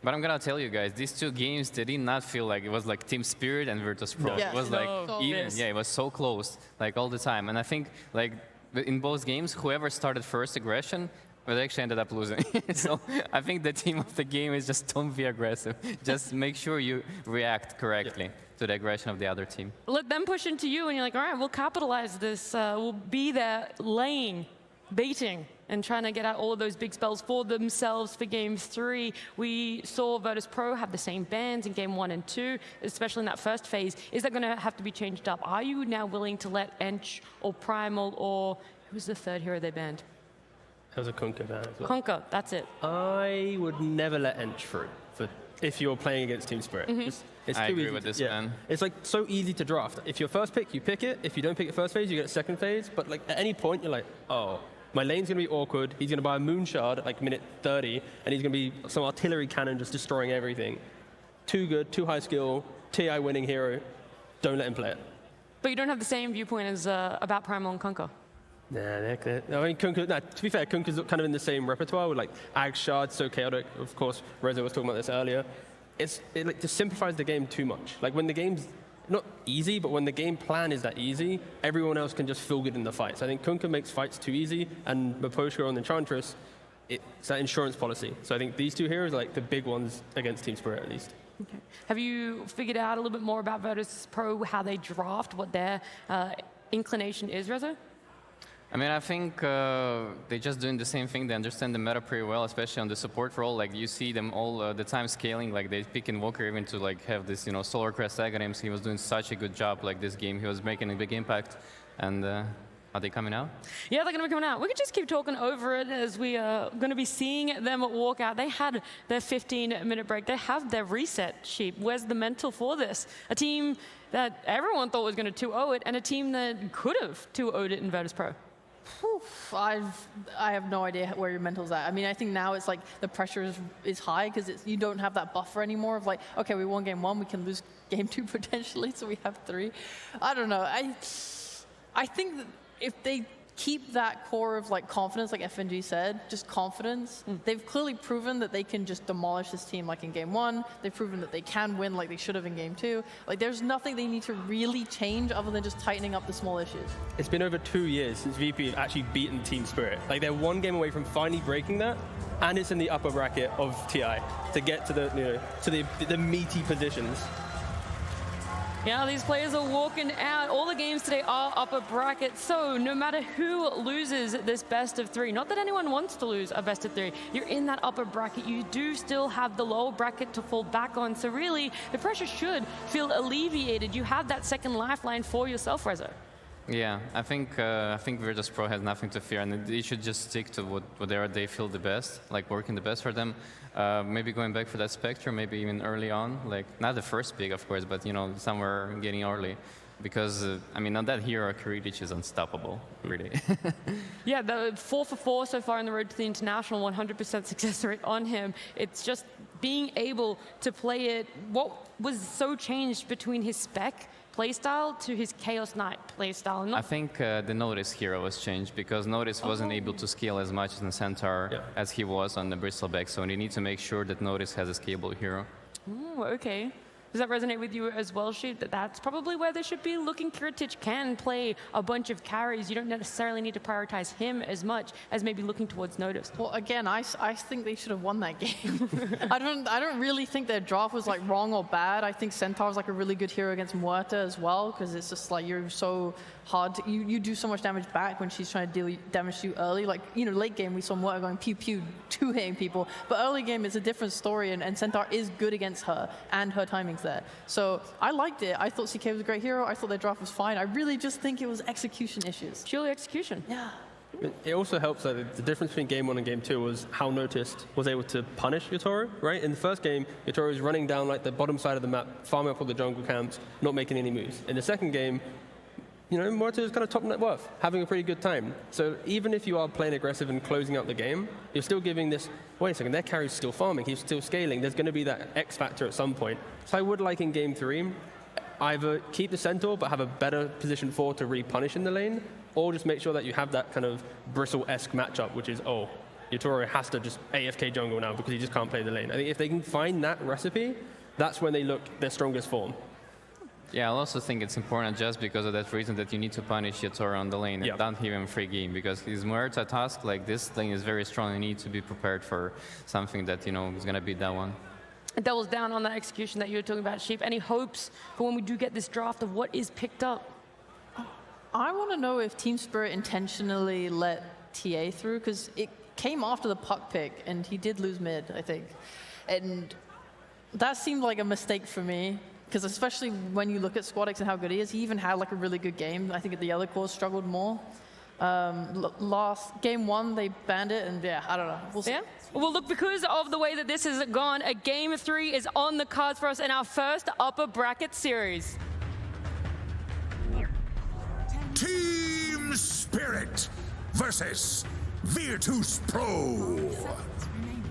But I'm gonna tell you guys, these 2 games, they did not feel like it was like Team Spirit and Virtus Pro. Yes. It was like even, Yes. yeah, it was so close, like all the time. And I think like in both games, whoever started first aggression, but they actually ended up losing. So I think the theme of the game is just don't be aggressive. Just make sure you react correctly to the aggression of the other team. Let them push into you, and you're like, all right, we'll capitalize this. We'll be there laying, baiting, and trying to get out all of those big spells for themselves for game 3. We saw Virtus Pro have the same bans in game 1 and 2, especially in that first phase. Is that going to have to be changed up? Are you now willing to let Ench or Primal or who was the third hero they banned? That was a Kunkka ban as well. Kunkka, that's it. I would never let Ench through if you're playing against Team Spirit. It's I too agree easy. with this, Yeah. man. It's like so easy to draft. If you're first pick, you pick it. If you don't pick it first phase, you get second phase. But like at any point, you're like, oh, my lane's going to be awkward. He's going to buy a Moon Shard at like minute 30, and he's going to be some artillery cannon just destroying everything. Too good, too high skill, TI winning hero. Don't let him play it. But you don't have the same viewpoint as about Primal and Kunkka. Nah, I mean, Kunkka, to be fair, Kunkka's kind of in the same repertoire with like Ag Shard, so chaotic. Of course, Reza was talking about this earlier. It like just simplifies the game too much. Like when the game's not easy, but when the game plan is that easy, everyone else can just feel good in the fights. I think Kunkka makes fights too easy, and Miposhka on the Enchantress, it's that insurance policy. So I think these 2 heroes are like the big ones against Team Spirit at least. Okay. Have you figured out a little bit more about Virtus Pro, how they draft, what their inclination is, Reza? I mean, I think they're just doing the same thing. They understand the meta pretty well, especially on the support role. Like you see them all the time scaling. Like they pick Invoker even to like have this, you know, Solar Crest Aghanim's. He was doing such a good job. Like this game, he was making a big impact. And are they coming out? Yeah, they're going to be coming out. We could just keep talking over it as we are going to be seeing them walk out. They had their 15-minute break. They have their reset, Sheep. Where's the mental for this? A team that everyone thought was going to 2-0 it, and a team that could have 2-0'd it in Virtus Pro. I have no idea where your mental's at. I mean, I think now it's like the pressure is high because you don't have that buffer anymore of like, okay, we won game 1, we can lose game 2 potentially, so we have 3. I don't know. I think that if they keep that core of like confidence, like FNG said, just confidence. They've clearly proven that they can just demolish this team like in game 1. They've proven that they can win like they should have in game 2. Like there's nothing they need to really change other than just tightening up the small issues. It's been over 2 years since VP have actually beaten Team Spirit. Like they're 1 game away from finally breaking that, and it's in the upper bracket of TI to get to the, you know, to the meaty positions. Yeah, these players are walking out. All the games today are upper bracket, so no matter who loses this best of 3, not that anyone wants to lose a best of 3, you're in that upper bracket. You do still have the lower bracket to fall back on, so really, the pressure should feel alleviated. You have that second lifeline for yourself, Reza. Yeah, I think Virtus Pro has nothing to fear, and they should just stick to whatever they feel the best, like working the best for them. Maybe going back for that Spectre, maybe even early on, like not the first pick, of course, but you know, somewhere getting early because I mean, on that hero, Kiritich is unstoppable, really. Yeah, the 4 for 4 so far in the road to the international, 100% success rate on him. It's just being able to play it. What was so changed between his spec playstyle to his Chaos Knight playstyle? I think the Notice hero was changed because Notice wasn't able to scale as much in Centaur as he was on the Bristleback, so you need to make sure that Notice has a scalable hero. Ooh, okay. Does that resonate with you as well, Sheep? That's probably where they should be looking. Kiritich can play a bunch of carries. You don't necessarily need to prioritize him as much as maybe looking towards Notice. Well, again, I think they should have won that game. I don't really think their draft was like wrong or bad. I think Centaur's like a really good hero against Muerta as well, because it's just like you're so hard to, you do so much damage back when she's trying to deal damage to you early. Like, you know, late game we saw Muerta going pew pew, two-hitting people, but early game is a different story, and Centaur is good against her and her timing's there. So I liked it. I thought CK was a great hero. I thought their draft was fine. I really just think it was execution issues. Purely execution. Yeah. It also helps that the difference between game 1 and game 2 was how Noticed was able to punish Yotaro, right? In the first game, Yotaro was running down like the bottom side of the map, farming up all the jungle camps, not making any moves. In the second game, you know, Muerta is kind of top net worth, having a pretty good time. So even if you are playing aggressive and closing out the game, you're still giving this, wait a second, their carry's still farming, he's still scaling, there's going to be that X factor at some point. So I would like in game 3, either keep the Centaur but have a better position 4 to re-punish in the lane, or just make sure that you have that kind of Bristle-esque matchup, which is, oh, Yotaro has to just AFK jungle now because he just can't play the lane. I think if they can find that recipe, that's when they look their strongest form. Yeah, I also think it's important just because of that reason that you need to punish Yotaro on the lane and don't give him free game, because his Muerta task, like this lane is very strong. You need to be prepared for something that, you know, is going to beat that one. It doubles down on that execution that you were talking about, Sheep. Any hopes for when we do get this draft of what is picked up? I want to know if Team Spirit intentionally let TA through, because it came after the puck pick, and he did lose mid, I think. And that seemed like a mistake for me, because especially when you look at SquadX and how good he is, he even had like a really good game. I think the other cores struggled more. Last game 1, they banned it, and yeah, I don't know. We'll see. Yeah. Well, look, because of the way that this has gone, a game 3 is on the cards for us in our first upper bracket series. Team Spirit versus Virtus Pro.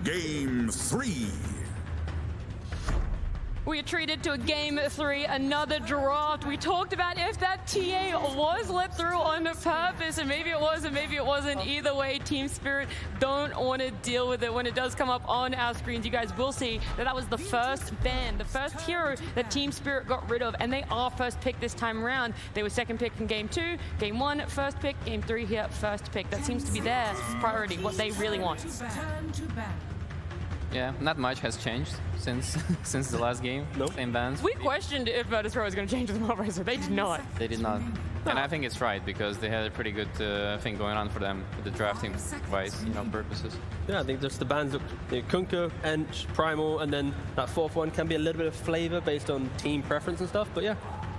Game 3. We are treated to a game 3, another draft. We talked about if that TA was let through on purpose, and maybe it was and maybe it wasn't. Either way, Team Spirit don't want to deal with it. When it does come up on our screens, you guys will see that that was the first ban, the first hero that Team Spirit got rid of, and they are first pick this time around. They were second pick in game 2, game 1, first pick, game 3 here, first pick. That seems to be their priority, what they really want. Yeah, not much has changed since the last game. Nope. Same bans. We questioned if Virtus Pro was going to change with Mob Racer. They did not. They did not. And I think it's right, because they had a pretty good thing going on for them with the drafting wise, you know, purposes. Yeah, I think just the bans look, you know, Kunkka, Ench, Primal, and then that fourth one can be a little bit of flavor based on team preference and stuff. But yeah,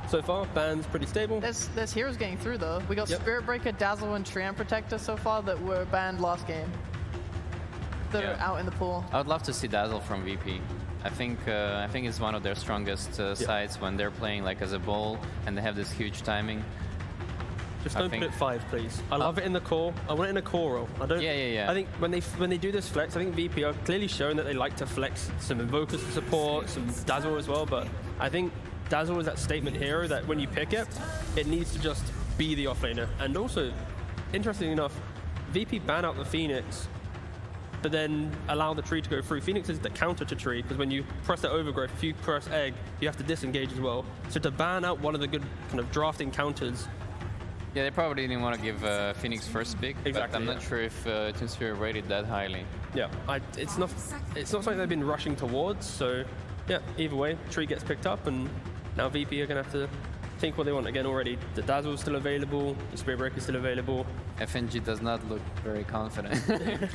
so far, ban's pretty stable. There's heroes getting through though. We got Spirit Breaker, Dazzle, and Treant Protector so far that were banned last game. That are out in the pool. I would love to see Dazzle from VP. I think it's one of their strongest sides when they're playing like as a ball and they have this huge timing. Just don't put it 5, please. I love it in the core. I want it in a core role. I don't. Yeah. I think when they do this flex, I think VP are clearly showing that they like to flex some Invokers to support, some Dazzle as well. But I think Dazzle is that statement hero that when you pick it, it needs to just be the offlaner. And also, interestingly enough, VP ban out the Phoenix, but then allow the tree to go through. Phoenix is the counter to tree, because when you press the overgrowth, if you press egg, you have to disengage as well. So to ban out one of the good kind of drafting counters. Yeah, they probably didn't want to give Phoenix first pick, but I'm not sure if Team Spirit rated that highly. Yeah, it's not something they've been rushing towards, so yeah, either way, tree gets picked up, and now VP are going to have to think what they want. Again, already, the Dazzle is still available, the Spirit Breaker is still available. FNG does not look very confident.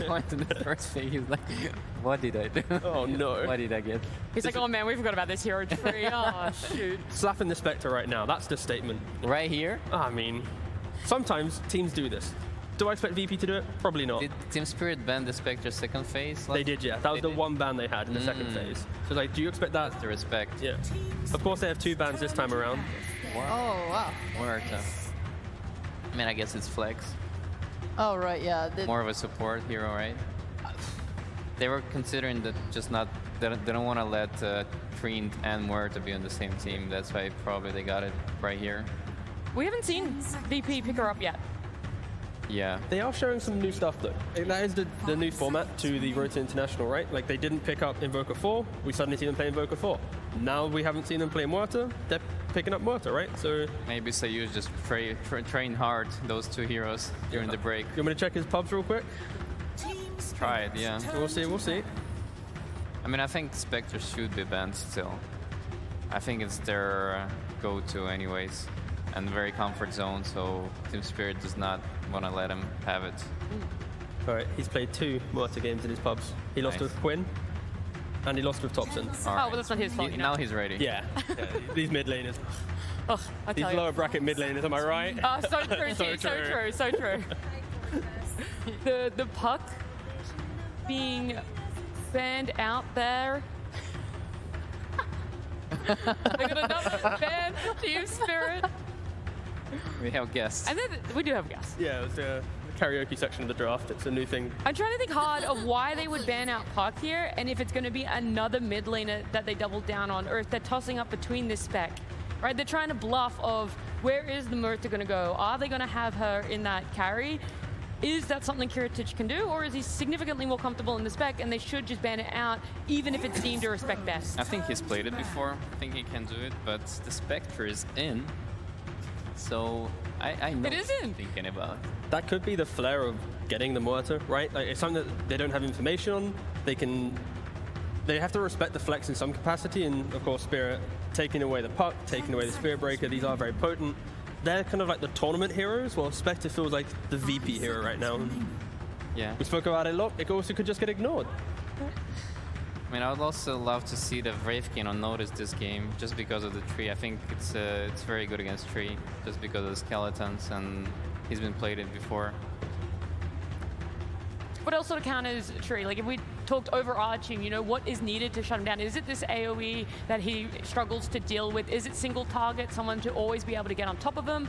Going to the first thing, he's like, what did I do? Oh no. What did I get? He's like, oh man, we forgot about this hero tree. Oh shoot. Slapping the Spectre right now, that's the statement. Right here? I mean, sometimes teams do this. Do I expect VP to do it? Probably not. Did Team Spirit ban the Spectre second phase? They did, yeah. That was the one ban they had in the second phase. So like, do you expect that? The respect. Yeah. Of course, they have 2 bans this time around. Oh, wow. Muerta. I mean, I guess it's flex. Oh, right, yeah. More of a support hero, right? They were considering that just not, they don't want to let Trient and Muerta be on the same team. That's why probably they got it right here. We haven't seen VP pick her up yet. Yeah. They are showing some new stuff though. And that is the new format to the Road to International, right? Like they didn't pick up Invoker 4, we suddenly see them play Invoker 4. Now we haven't seen them play Muerta, they're picking up Muerta, right? So maybe Sayus just train hard those two heroes during the break. You want me to check his pubs real quick? Try it, yeah. We'll see. I mean, I think Spectre should be banned still. I think it's their go-to anyways. And very comfort zone, so Team Spirit does not want to let him have it. Alright, he's played 2 Muerta games in his pubs. He lost with Quinn, and he lost with Thompson. Oh, well, that's not his fault, you know. Now he's ready. Yeah, these mid laners. Oh, I These tell you. lower bracket mid laners, am I right? Oh, so true, so true. The puck being banned out there. They got another ban for Team Spirit. We have guests. And then we do have guests. Yeah, it was the karaoke section of the draft. It's a new thing. I'm trying to think hard of why they would ban out Puck here, and if it's going to be another mid laner that they double down on, or if they're tossing up between this spec. Right? They're trying to bluff of where is the Muerta going to go? Are they going to have her in that carry? Is that something Kiritich can do, or is he significantly more comfortable in the spec and they should just ban it out, even if it's deemed to respect best? I think he's played it before. I think he can do it, but the Spectre is in. So I know it is what in. I'm thinking about. That could be the flair of getting the Muerta, right? Like it's something that they don't have information on. They have to respect the flex in some capacity, and of course Spirit taking away the puck, taking away the Spirit Breaker, these are very potent. They're kind of like the tournament heroes, while Spectre feels like the VP hero right now. Yeah. We spoke about it a lot, it also could just get ignored. I mean, I would also love to see the Wraithkin on notice this game, just because of the tree. I think it's very good against tree, just because of the skeletons, and he's been played it before. What else sort of counters Tree? Like if we talked overarching, you know, what is needed to shut him down? Is it this AoE that he struggles to deal with? Is it single target, someone to always be able to get on top of him?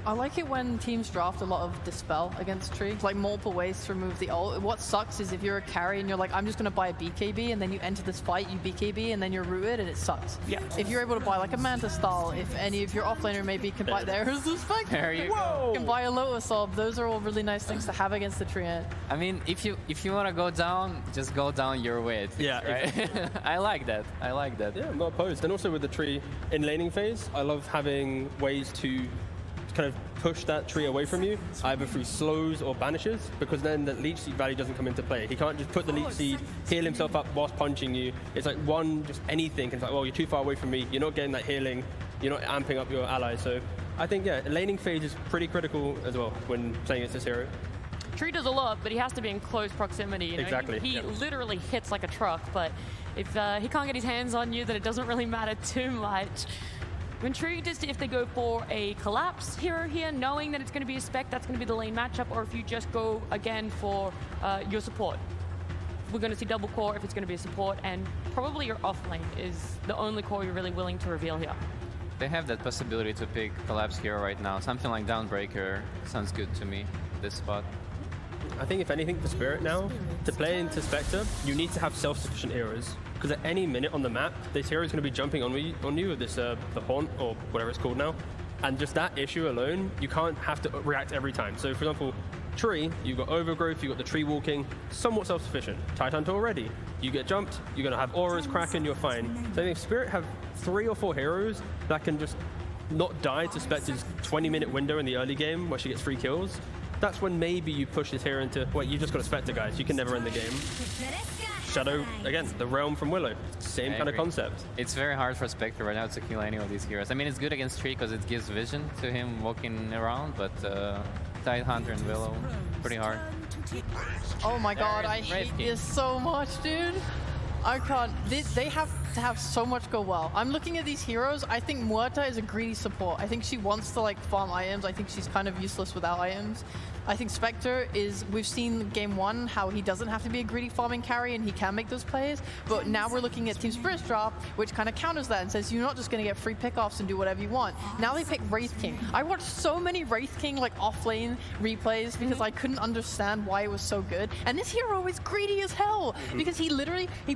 I like it when teams draft a lot of Dispel against Tree, like multiple ways to remove the ult. What sucks is if you're a carry and you're like, I'm just going to buy a BKB, and then you enter this fight, you BKB, and then you're rooted, and it sucks. Yeah. If you're able to buy like a Manta style, if any of your offlaner maybe can buy, there's the spec. There you Whoa! go. Can buy a Lotus Orb. Those are all really nice things to have against the Treant. I mean, if you want to go down, just go down your way. Yeah, right. I like that. Yeah, I'm not opposed. And also with the tree in laning phase, I love having ways to kind of push that tree away from you, either through slows or banishes, because then the leech seed value doesn't come into play. He can't just put the leech seed, heal himself up whilst punching you. It's like just anything. It's like, well, you're too far away from me. You're not getting that healing. You're not amping up your allies. So I think, yeah, laning phase is pretty critical as well when playing against this hero. Tree does a lot, but he has to be in close proximity. You know? Exactly. He yeah. literally hits like a truck, but if he can't get his hands on you, then it doesn't really matter too much. I'm intrigued as to if they go for a collapse hero here, knowing that it's going to be a spec, that's going to be the lane matchup, or if you just go again for your support. We're going to see double core if it's going to be a support, and probably your off lane is the only core you're really willing to reveal here. They have that possibility to pick collapse hero right now. Something like Downbreaker sounds good to me, this spot. I think if anything for Spirit now, to play into Spectre, you need to have self-sufficient heroes. Because at any minute on the map, this hero is going to be jumping on you with this the Haunt, or whatever it's called now. And just that issue alone, you can't have to react every time. So for example, Tree, you've got Overgrowth, you've got the Tree Walking, somewhat self-sufficient. Tidehunter already. You get jumped, you're going to have auras, Kraken, you're fine. So I think if Spirit have 3 or 4 heroes that can just not die to Spectre's 20-minute window in the early game where she gets 3 kills, that's when maybe you push this hero into, well, you just got a Spectre, guys. You can never end the game. Shadow, again, the Realm from Willow. Same kind of concept. It's very hard for Spectre right now to kill any of these heroes. I mean, it's good against Tree because it gives vision to him walking around, but Tidehunter and Willow, pretty hard. Oh my god, I hate this so much, dude. I can't. They have to have so much go well. I'm looking at these heroes. I think Muerta is a greedy support. I think she wants to like farm items. I think she's kind of useless without items. I think Spectre is, we've seen game one how he doesn't have to be a greedy farming carry and he can make those plays, but now we're looking at Team Spirit's drop, which kind of counters that and says you're not just going to get free pickoffs and do whatever you want. Now they pick Wraith King. I watched so many Wraith King like offlane replays because I couldn't understand why it was so good. And this hero is greedy as hell because he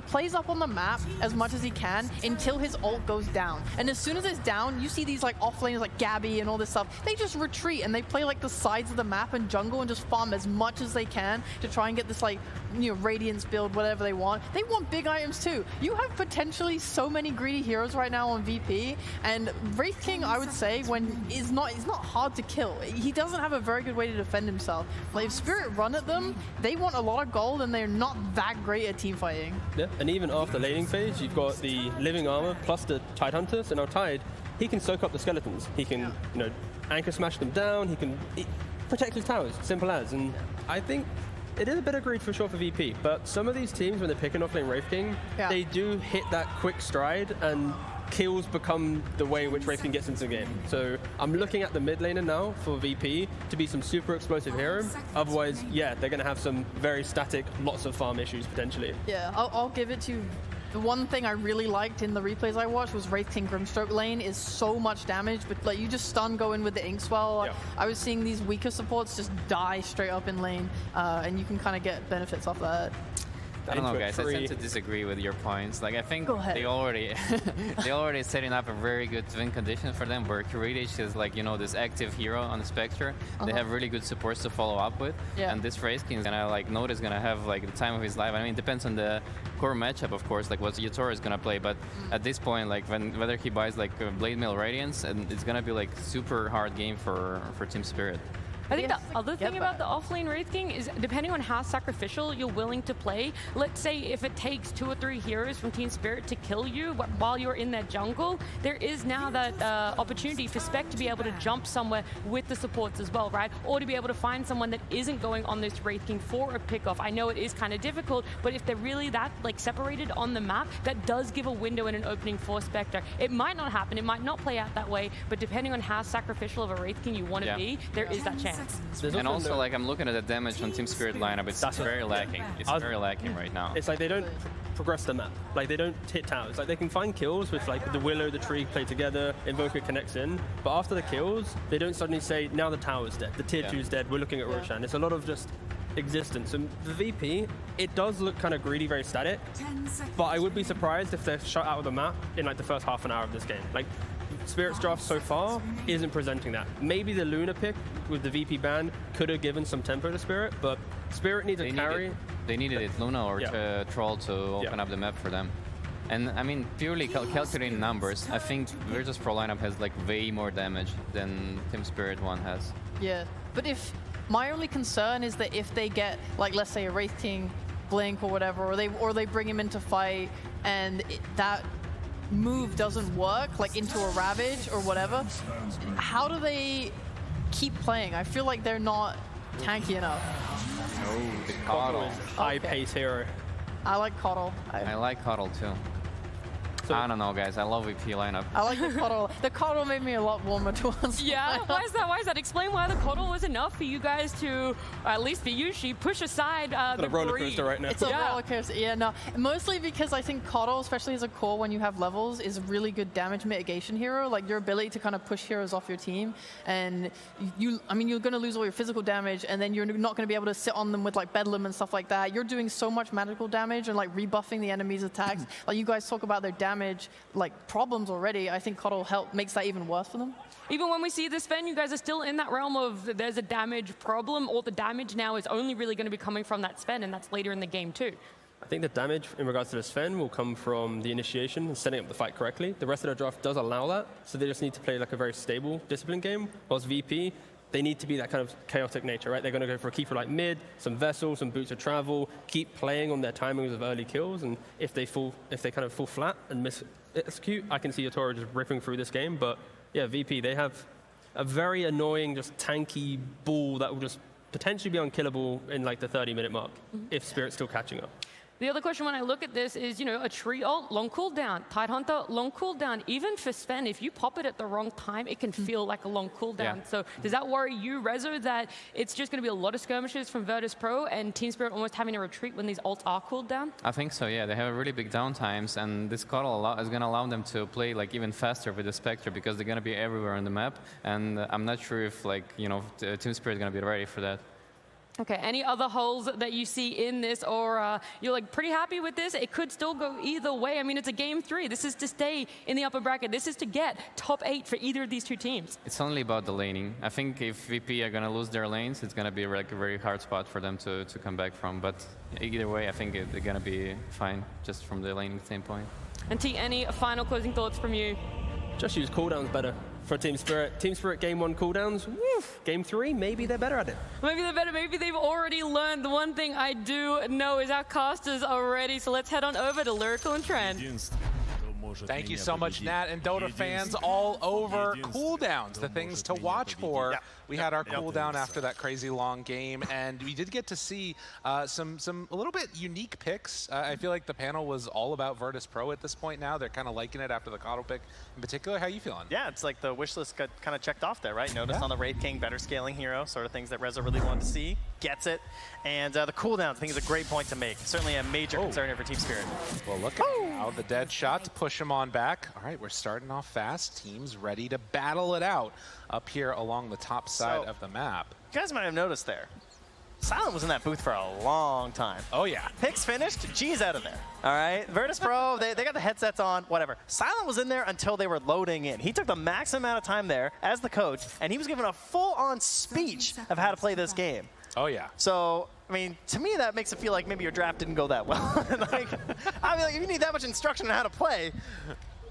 plays up on the map as much as he can until his ult goes down. And as soon as it's down, you see these like offlaners like Gabby and all this stuff. They just retreat and they play like the sides of the map and jungle and just farm as much as they can to try and get this like, you know, Radiance build, whatever they want. They want big items too. You have potentially so many greedy heroes right now on VP, and Wraith King, I would say, he's not hard to kill. He doesn't have a very good way to defend himself. Like if Spirit run at them, they want a lot of gold and they're not that great at team fighting. Yeah, and even after laning phase, you've got the living armor plus the Tide Hunter. So now Tide, he can soak up the skeletons. He can, you know, anchor smash them down. He can protect his towers, simple as. And I think it is a bit of greed for sure for VP, but some of these teams, when they're picking off lane Wraith King, they do hit that quick stride and kills become the way in which Wraith King gets into the game. So I'm looking at the mid laner now for VP to be some super explosive hero. Otherwise, yeah, they're going to have some very static, lots of farm issues potentially. Yeah, I'll give it to the one thing I really liked in the replays I watched was Wraith King Grimstroke lane is so much damage, but like you just stun go in with the Inkswell. Yeah. I was seeing these weaker supports just die straight up in lane, and you can kind of get benefits off that. I don't know, guys. I tend to disagree with your points. Like, I think they already setting up a very good win condition for them, where Kiridich is like, you know, this active hero on the Spectre. They have really good supports to follow up with, and this Wraith King is gonna like notice gonna have like the time of his life. I mean, it depends on the core matchup, of course, like what Yatoro is gonna play. But at this point, like whether he buys like Blade Mail Radiance, and it's gonna be like super hard game for Team Spirit. I think the other thing about the offlane Wraith King is depending on how sacrificial you're willing to play. Let's say if it takes 2 or 3 heroes from Team Spirit to kill you while you're in that jungle, there is now that opportunity for Spec to be able to jump somewhere with the supports as well, right? Or to be able to find someone that isn't going on this Wraith King for a pickoff. I know it is kind of difficult, but if they're really that like separated on the map, that does give a window and an opening for Spectre. It might not happen, it might not play out that way, but depending on how sacrificial of a Wraith King you want to be, there is that chance. And also, like, I'm looking at the damage on Team Spirit lineup. It's very lacking. It's very lacking right now. It's like they don't progress the map. Like they don't hit towers. Like they can find kills with like the Willow, the tree play together, Invoker connects in. But after the kills, they don't suddenly say, now the tower's dead, the tier 2's dead, we're looking at Roshan. It's a lot of just existence. And the VP, it does look kind of greedy, very static. But I would be surprised if they're shut out of the map in like the first half an hour of this game. Like Spirit's draft so far isn't presenting that. Maybe the Luna pick with the VP ban could have given some tempo to Spirit, but Spirit needs a carry. They needed it, Luna or Troll, to open up the map for them. And I mean, purely calculating numbers, I think Virtus Pro lineup has like way more damage than Team Spirit one has. Yeah, but if my only concern is that if they get like, let's say a Wraith King blink or whatever, or they bring him into fight and that move doesn't work, like into a Ravage or whatever, how do they keep playing? I feel like they're not tanky enough. Oh, the Coddle. High pace hero. I like Coddle. I like Coddle too. I don't know, guys. I love VP lineup. I like the Coddle. The Coddle made me a lot warmer towards. Yeah, why is that? Why is that? Explain why the Coddle was enough for you guys to, at least for you, she push aside the roller coaster right now. It's a roller coaster. Yeah, no. Mostly because I think Coddle, especially as a core when you have levels, is a really good damage mitigation hero. Like your ability to kind of push heroes off your team, and you're going to lose all your physical damage, and then you're not going to be able to sit on them with like Bedlam and stuff like that. You're doing so much magical damage and like rebuffing the enemy's attacks. Like you guys talk about their damage like problems already. I think Coddle makes that even worse for them. Even when we see this Sven, you guys are still in that realm of there's a damage problem. All the damage now is only really going to be coming from that Sven, and that's later in the game too. I think the damage in regards to the Sven will come from the initiation and setting up the fight correctly. The rest of the draft does allow that, so they just need to play like a very stable, disciplined game. Whilst VP, they need to be that kind of chaotic nature, right? They're going to go for a keeper like mid, some Vessel, some Boots of Travel, keep playing on their timings of early kills, and if they kind of fall flat and miss execute, I can see Yatoro just ripping through this game. But yeah, VP, they have a very annoying, just tanky ball that will just potentially be unkillable in like the 30-minute mark if Spirit's still catching up. The other question when I look at this is, you know, a tree ult, long cooldown, Tidehunter, long cooldown. Even for Sven, if you pop it at the wrong time, it can feel like a long cooldown. Yeah. So does that worry you, Rezo, that it's just going to be a lot of skirmishes from Virtus Pro and Team Spirit almost having to retreat when these ults are cooled down? I think so, yeah. They have really big downtimes, and this Coddle is going to allow them to play like even faster with the Spectre because they're going to be everywhere on the map. And I'm not sure if, like, you know, Team Spirit is going to be ready for that. Okay, any other holes that you see in this, or you're like pretty happy with this? It could still go either way. I mean, it's a game 3. This is to stay in the upper bracket. This is to get top 8 for either of these two teams. It's only about the laning. I think if VP are going to lose their lanes, it's going to be like a very hard spot for them to come back from. But either way, I think they're going to be fine just from the laning standpoint. And T, any final closing thoughts from you? Just use cooldowns better for Team Spirit. Team Spirit game 1 cooldowns, woof. Game 3, maybe they're better at it. Maybe they're better. Maybe they've already learned. The one thing I do know is our casters are ready. So let's head on over to Lyrical and Trend. Thank you so much, Nat, and Dota fans all over. Cooldowns, the things to watch for. We had our cooldown after that crazy long game, and we did get to see some a little bit unique picks. I feel like the panel was all about Virtus Pro at this point now. They're kind of liking it after the Coddle pick in particular. How are you feeling? Yeah, it's like the wish list got kind of checked off there, right? Notice on the Wraith King, better scaling hero, sort of things that Rezo really wanted to see. Gets it. And the cooldowns, I think, is a great point to make. Certainly a major concern here for Team Spirit. Well, look at how the dead shot to push him on back. All right, we're starting off fast. Teams ready to battle it out up here along the top side of the map. You guys might have noticed there. Silent was in that booth for a long time. Oh, yeah. Picks finished, G's out of there. All right, Virtus Pro, they got the headsets on, whatever. Silent was in there until they were loading in. He took the maximum amount of time there as the coach, and he was given a full-on speech of how to play this game. Oh, yeah. So, I mean, to me, that makes it feel like maybe your draft didn't go that well. Like, I mean, like, if you need that much instruction on how to play,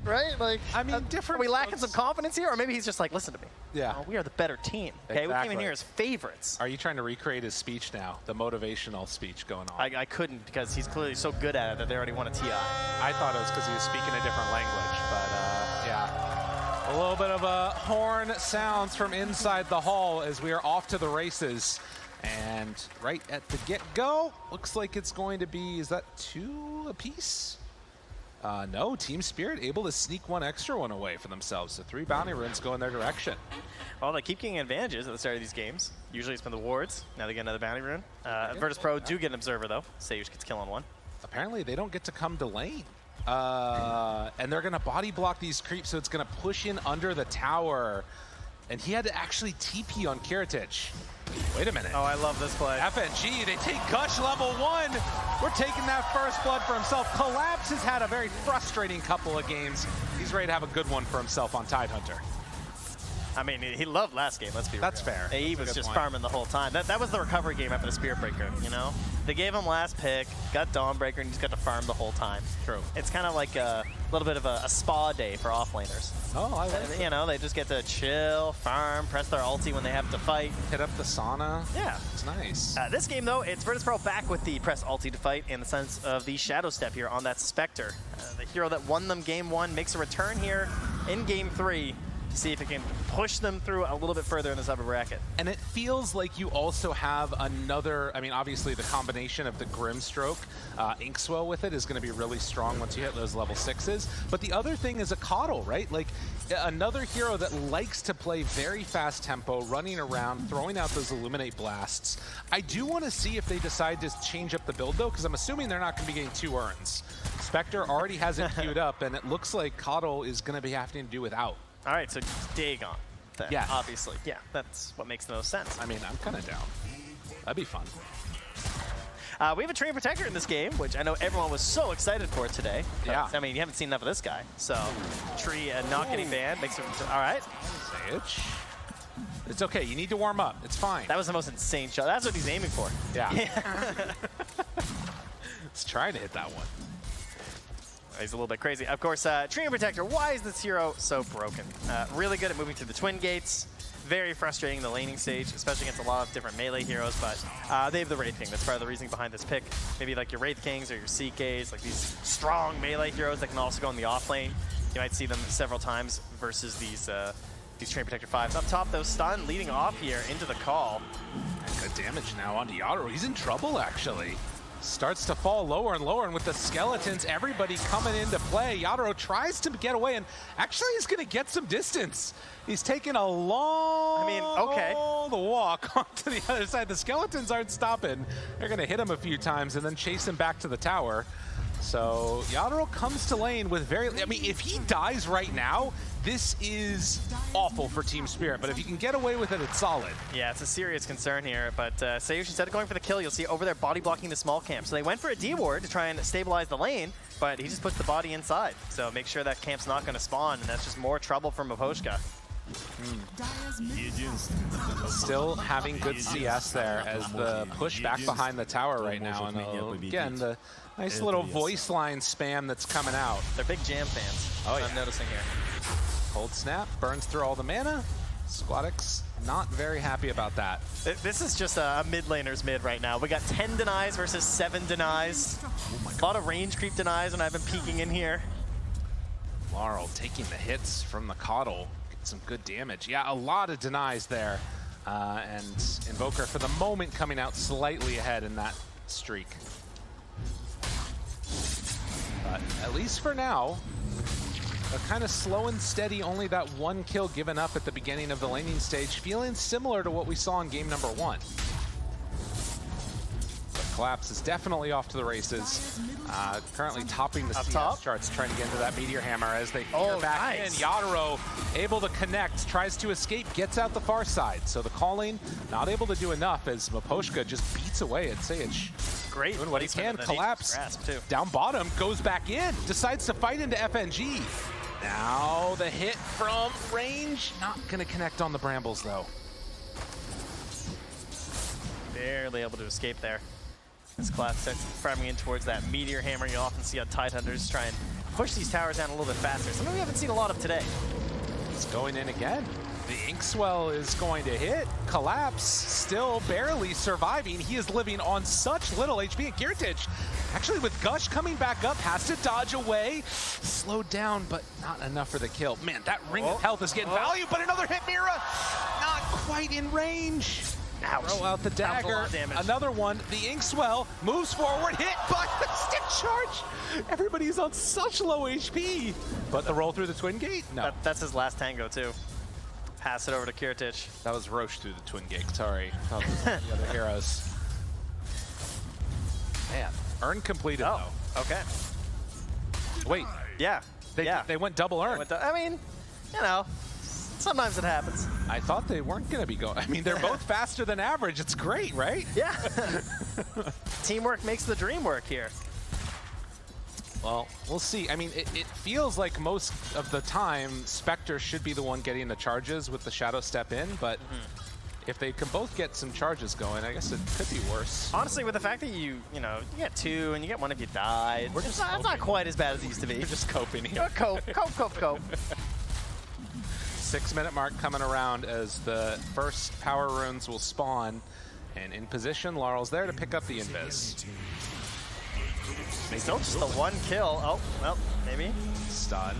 right? Like, I mean, are we lacking some confidence here? Or maybe he's just like, listen to me. Yeah. We are the better team. Okay, we came in here as favorites. Are you trying to recreate his speech now? The motivational speech going on? I couldn't because he's clearly so good at it that they already won a TI. I thought it was because he was speaking a different language, but yeah. A little bit of a horn sounds from inside the hall as we are off to the races. And right at the get-go, looks like it's going to be, is that 2 apiece? No, Team Spirit able to sneak 1 extra one away for themselves. So 3 bounty runes go in their direction. Well, they keep getting advantages at the start of these games. Usually it's been the wards. Now they get another bounty rune. Virtus Pro do get an observer, though. Sage gets kill on 1. Apparently they don't get to come to lane. And they're going to body block these creeps, so it's going to push in under the tower. And he had to actually TP on Kiritich. Wait a minute. Oh, I love this play. FNG, they take Gush level 1. We're taking that first blood for himself. Collapse has had a very frustrating couple of games. He's ready to have a good one for himself on Tidehunter. I mean, he loved last game, let's be real. That's fair. He was just farming the whole time. That was the recovery game after the Spirit Breaker, you know? They gave him last pick, got Dawnbreaker, and he just got to farm the whole time. True. It's kind of like a little bit of a spa day for offlaners. Oh, I like You know, they just get to chill, farm, press their ulti when they have to fight. Hit up the sauna. Yeah. It's nice. This game, though, it's Virtus Pro back with the press ulti to fight in the sense of the Shadow Step here on that Spectre. The hero that won them game 1 makes a return here in game 3. To see if it can push them through a little bit further in this upper bracket. And it feels like you also have another, I mean, obviously the combination of the Grimstroke, Inkswell with it is going to be really strong once you hit those level 6s. But the other thing is a Coddle, right? Like another hero that likes to play very fast tempo, running around, throwing out those Illuminate blasts. I do want to see if they decide to change up the build though, because I'm assuming they're not going to be getting 2 urns. Spectre already has it queued up, and it looks like Coddle is going to be having to do without. All right, so Dagon, then, yeah, obviously. Yeah, that's what makes the most sense. I mean, I'm kind of down. That'd be fun. We have a Treant Protector in this game, which I know everyone was so excited for today. Yeah. I mean, you haven't seen enough of this guy. So, Tree not getting banned makes it... All right. Sage. It's okay. You need to warm up. It's fine. That was the most insane shot. That's what he's aiming for. Yeah. He's trying to hit that one. He's a little bit crazy. Of course, Treant Protector, why is this hero so broken? Really good at moving through the Twin Gates. Very frustrating in the laning stage, especially against a lot of different melee heroes, but they have the Wraith King. That's part of the reasoning behind this pick. Maybe like your Wraith Kings or your CKs, like these strong melee heroes that can also go in the off lane. You might see them several times versus these Treant Protector 5s. Up top, though, stun leading off here into the call. Good damage now onto Yaro. He's in trouble, actually. starts to fall lower and lower, and with the skeletons, everybody coming into play, Yatoro tries to get away, and actually he's going to get some distance. He's taking a long the walk onto the other side. The skeletons aren't stopping. They're going to hit him a few times and then chase him back to the tower. So Yatoro comes to lane with I mean, if he dies right now, this is awful for Team Spirit, but if you can get away with it, it's solid. Yeah, it's a serious concern here, but Sayush, instead of going for the kill, you'll see over there body blocking the small camp. So they went for a D-ward to try and stabilize the lane, but he just puts the body inside. So make sure that camp's not going to spawn, and that's just more trouble for Miposhka. Still having good CS there as the push back behind the tower right now, and again, the nice little voice line spam that's coming out. They're big Jam fans, I'm noticing here. Cold Snap burns through all the mana. Squadix not very happy about that. This is just a mid laner's mid right now. We got 10 denies versus 7 denies. A lot of range creep denies when I've been peeking in here. Laurel taking the hits from the Coddle. Get some good damage. Yeah, a lot of denies there. And Invoker for the moment coming out slightly ahead in that streak. But at least for now, a kind of slow and steady, only that one kill given up at the beginning of the laning stage, feeling similar to what we saw in game number 1. But Collapse is definitely off to the races. Currently topping the CS charts, trying to get into that Meteor Hammer as they fear back in. Yatoro able to connect, tries to escape, gets out the far side. So the calling not able to do enough as Miposhka just beats away at Sage. Great. Doing what he can. Collapse down bottom, goes back in, decides to fight into FNG. Now the hit from range, not gonna connect on the Brambles though. Barely able to escape there. As Collapse starts farming in towards that Meteor Hammer, you often see on Tidehunters try and push these towers down a little bit faster. Something we haven't seen a lot of today. It's going in again. The Inkswell is going to hit. Collapse still barely surviving. He is living on such little HP. And Kiritich, actually with Gush coming back up, has to dodge away. Slowed down, but not enough for the kill. Man, that Ring of Health is getting value, but another hit, Mira. Not quite in range. Ouch. Throw out the dagger. Another one. The Inkswell moves forward, hit by the stick charge. Everybody's on such low HP. But the roll through the Twin Gate? No. That's his last tango, too. Pass it over to Kiritich. That was Roche through the Twin Gate, sorry. That was the other heroes. Man, earn completed though. Okay. Wait. Yeah. They went double earn. I mean, you know, sometimes it happens. I thought they weren't going to be going. I mean, they're both faster than average. It's great, right? Yeah. Teamwork makes the dream work here. Well, we'll see. I mean, it feels like most of the time, Spectre should be the one getting the charges with the Shadow Step in, but if they can both get some charges going, I guess it could be worse. Honestly, with the fact that you get 2 and you get 1 if you die, it's not quite as bad as it used to be. We're just coping here. Cope. 6-minute mark coming around as the first power runes will spawn. And in position, Laurel's there to pick up the invis. Still just the 1 kill. Oh, well, maybe. Stun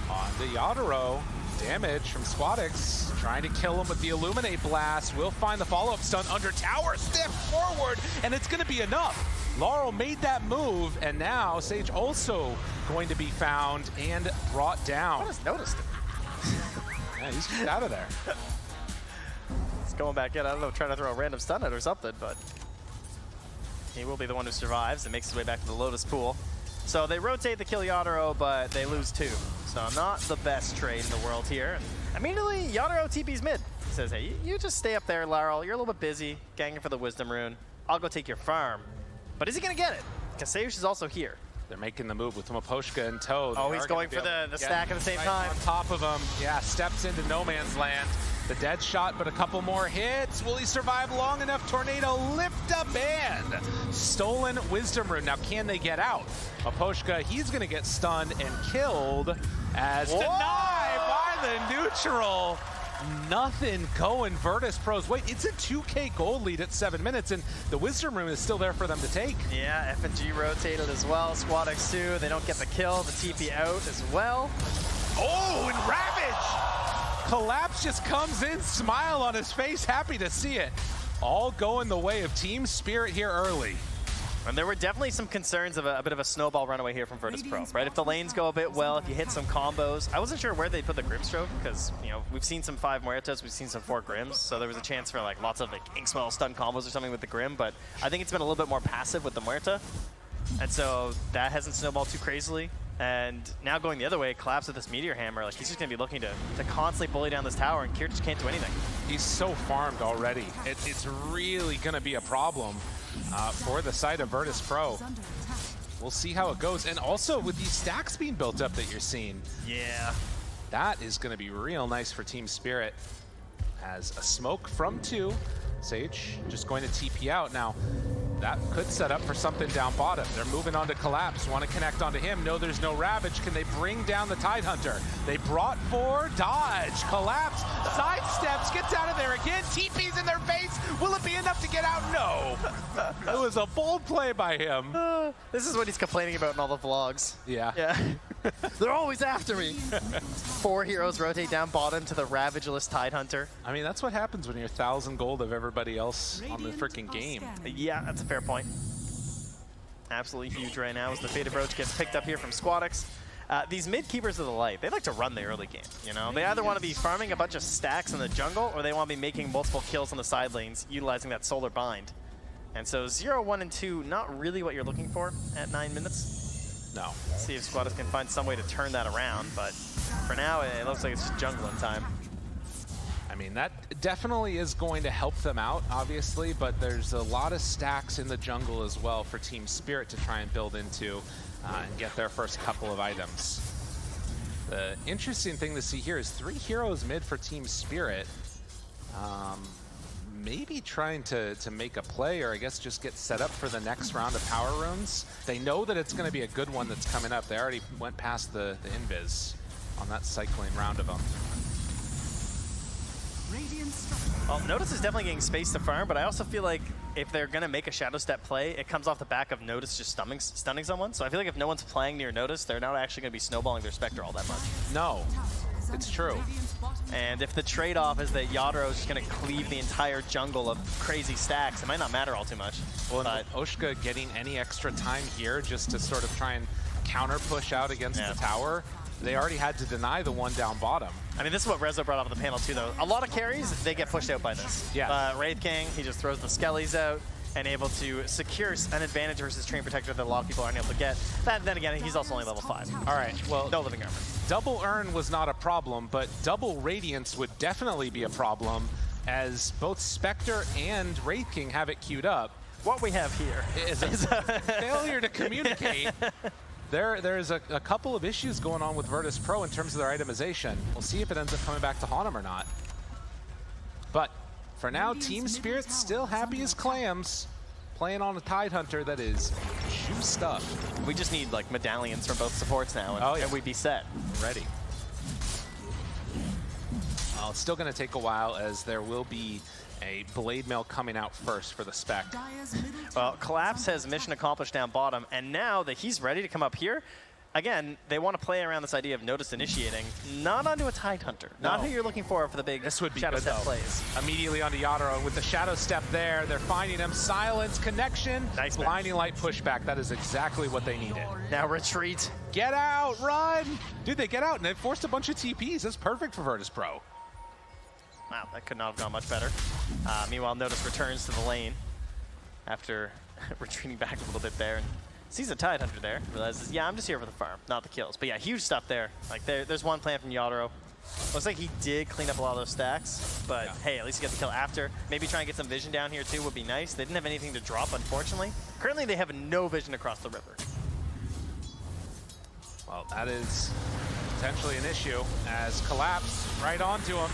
on the Yatoro. Damage from Squadix. Trying to kill him with the Illuminate Blast. Will find the follow-up stun under tower. Step forward, and it's going to be enough. Laurel made that move, and now Sage also going to be found and brought down. I just noticed it. Yeah, he's just out of there. He's going back in. I don't know, trying to throw a random stun at or something, but he will be the one who survives and makes his way back to the Lotus Pool. So they rotate the kill Yatoro, but they lose 2. So not the best trade in the world here. Immediately, Yatoro TP's mid. He says, hey, you just stay up there, Laurel. You're a little bit busy ganging for the Wisdom Rune. I'll go take your farm. But is he going to get it? Because Sayush is also here. They're making the move with Miposhka in tow. Oh, he's going for the stack at the same time. On top of him. Yeah, steps into no man's land. The dead shot, but a couple more hits. Will he survive long enough? Tornado lift up and stolen Wisdom Rune. Now, can they get out? Miposhka, he's going to get stunned and killed as denied by the neutral. Nothing going Virtus Pros. Wait, it's a 2K gold lead at 7 minutes, and the Wisdom Rune is still there for them to take. Yeah, FNG rotated as well. Squadix 2, they don't get the kill. The TP out as well. Oh, and Ravage! Collapse just comes in, smile on his face, happy to see it. All going the way of Team Spirit here early. And there were definitely some concerns of a bit of a snowball runaway here from Virtus Pro, right? If the lanes go a bit well, if you hit some combos. I wasn't sure where they put the Grimstroke because, you know, we've seen some 5 Muertas, we've seen some 4 Grims, so there was a chance for like lots of like Inkswell stun combos or something with the Grim, but I think it's been a little bit more passive with the Muerta. And so that hasn't snowballed too crazily. And now going the other way, Collapse with this Meteor Hammer, like he's just gonna be looking to constantly bully down this tower, and Kier just can't do anything. He's so farmed already. It's really gonna be a problem for the side of Virtus Pro. We'll see how it goes. And also with these stacks being built up that you're seeing. Yeah. That is gonna be real nice for Team Spirit. As a smoke from 2, Sage just going to TP out. Now, that could set up for something down bottom. They're moving on to Collapse, want to connect onto him. No, there's no Ravage. Can they bring down the Tidehunter? They brought 4, dodge, Collapse, sidesteps, gets out of there again, TP's in their face. Will it be enough to get out? No. It was a bold play by him. This is what he's complaining about in all the vlogs. Yeah. Yeah. They're always after me. 4 heroes rotate down bottom to the Ravageless Tidehunter. I mean, that's what happens when you're 1,000 gold of everybody else on the freaking game. Yeah, that's a fair point. Absolutely huge right now as the Faded Brooch gets picked up here from Squadix. These mid keepers of the light, they like to run the early game, you know? They either want to be farming a bunch of stacks in the jungle, or they want to be making multiple kills on the side lanes, utilizing that solar bind. And so 0, 1, and 2, not really what you're looking for at 9 minutes. No. See if Squadix can find some way to turn that around, but for now, it looks like it's just jungling time. I mean, that definitely is going to help them out, obviously, but there's a lot of stacks in the jungle as well for Team Spirit to try and build into and get their first couple of items. The interesting thing to see here is 3 heroes mid for Team Spirit. Maybe trying to make a play, or I guess just get set up for the next round of power runes. They know that it's going to be a good one that's coming up. They already went past the invis on that cycling round of them. Well, Notice is definitely getting space to farm, but I also feel like if they're going to make a Shadow Step play, it comes off the back of Notice just stunning someone. So I feel like if no one's playing near Notice, they're not actually going to be snowballing their Spectre all that much. No, it's true. And if the trade-off is that Yadro is just going to cleave the entire jungle of crazy stacks, it might not matter all too much. Well, but Oshka getting any extra time here just to sort of try and counter-push out against the tower, they already had to deny the one down bottom. I mean, this is what Rezo brought up on the panel too, though. A lot of carries, they get pushed out by this. Yeah. Wraith King, he just throws the Skellies out and able to secure an advantage versus Train Protector that a lot of people aren't able to get. Then again, he's also only level 5. All right, well, no living armor. Double Earn was not a problem, but double Radiance would definitely be a problem, as both Spectre and Wraith King have it queued up. What we have here is a failure to communicate. There's a couple of issues going on with Virtus Pro in terms of their itemization. We'll see if it ends up coming back to haunt them or not. But for now, Team Spirit's still happy as clams, playing on a Tidehunter that is juiced up. We just need like medallions from both supports now, and we'd be set. Ready. Well, it's still going to take a while, as there will be a Blade Mail coming out first for the Spec. Well, Collapse has mission accomplished down bottom, and now that he's ready to come up here, again, they want to play around this idea of Notice initiating, not onto a Tidehunter. Not who you're looking for the big Shadow Step plays. Immediately onto Yadro with the Shadow Step there. They're finding him. Silence, connection, nice Blinding Light pushback. That is exactly what they needed. Now retreat. Get out, run! Dude, they get out and they forced a bunch of TPs. That's perfect for Virtus Pro. Wow, that could not have gone much better. Meanwhile, Notice returns to the lane after retreating back a little bit there. And sees a Tidehunter there, realizes, yeah, I'm just here for the farm, not the kills. But yeah, huge stuff there. Like there's one plan from Yadro. Looks like he did clean up a lot of those stacks, but hey, at least he got the kill after. Maybe try and get some vision down here too would be nice. They didn't have anything to drop, unfortunately. Currently, they have no vision across the river. Well, that is potentially an issue, as Collapse right onto him.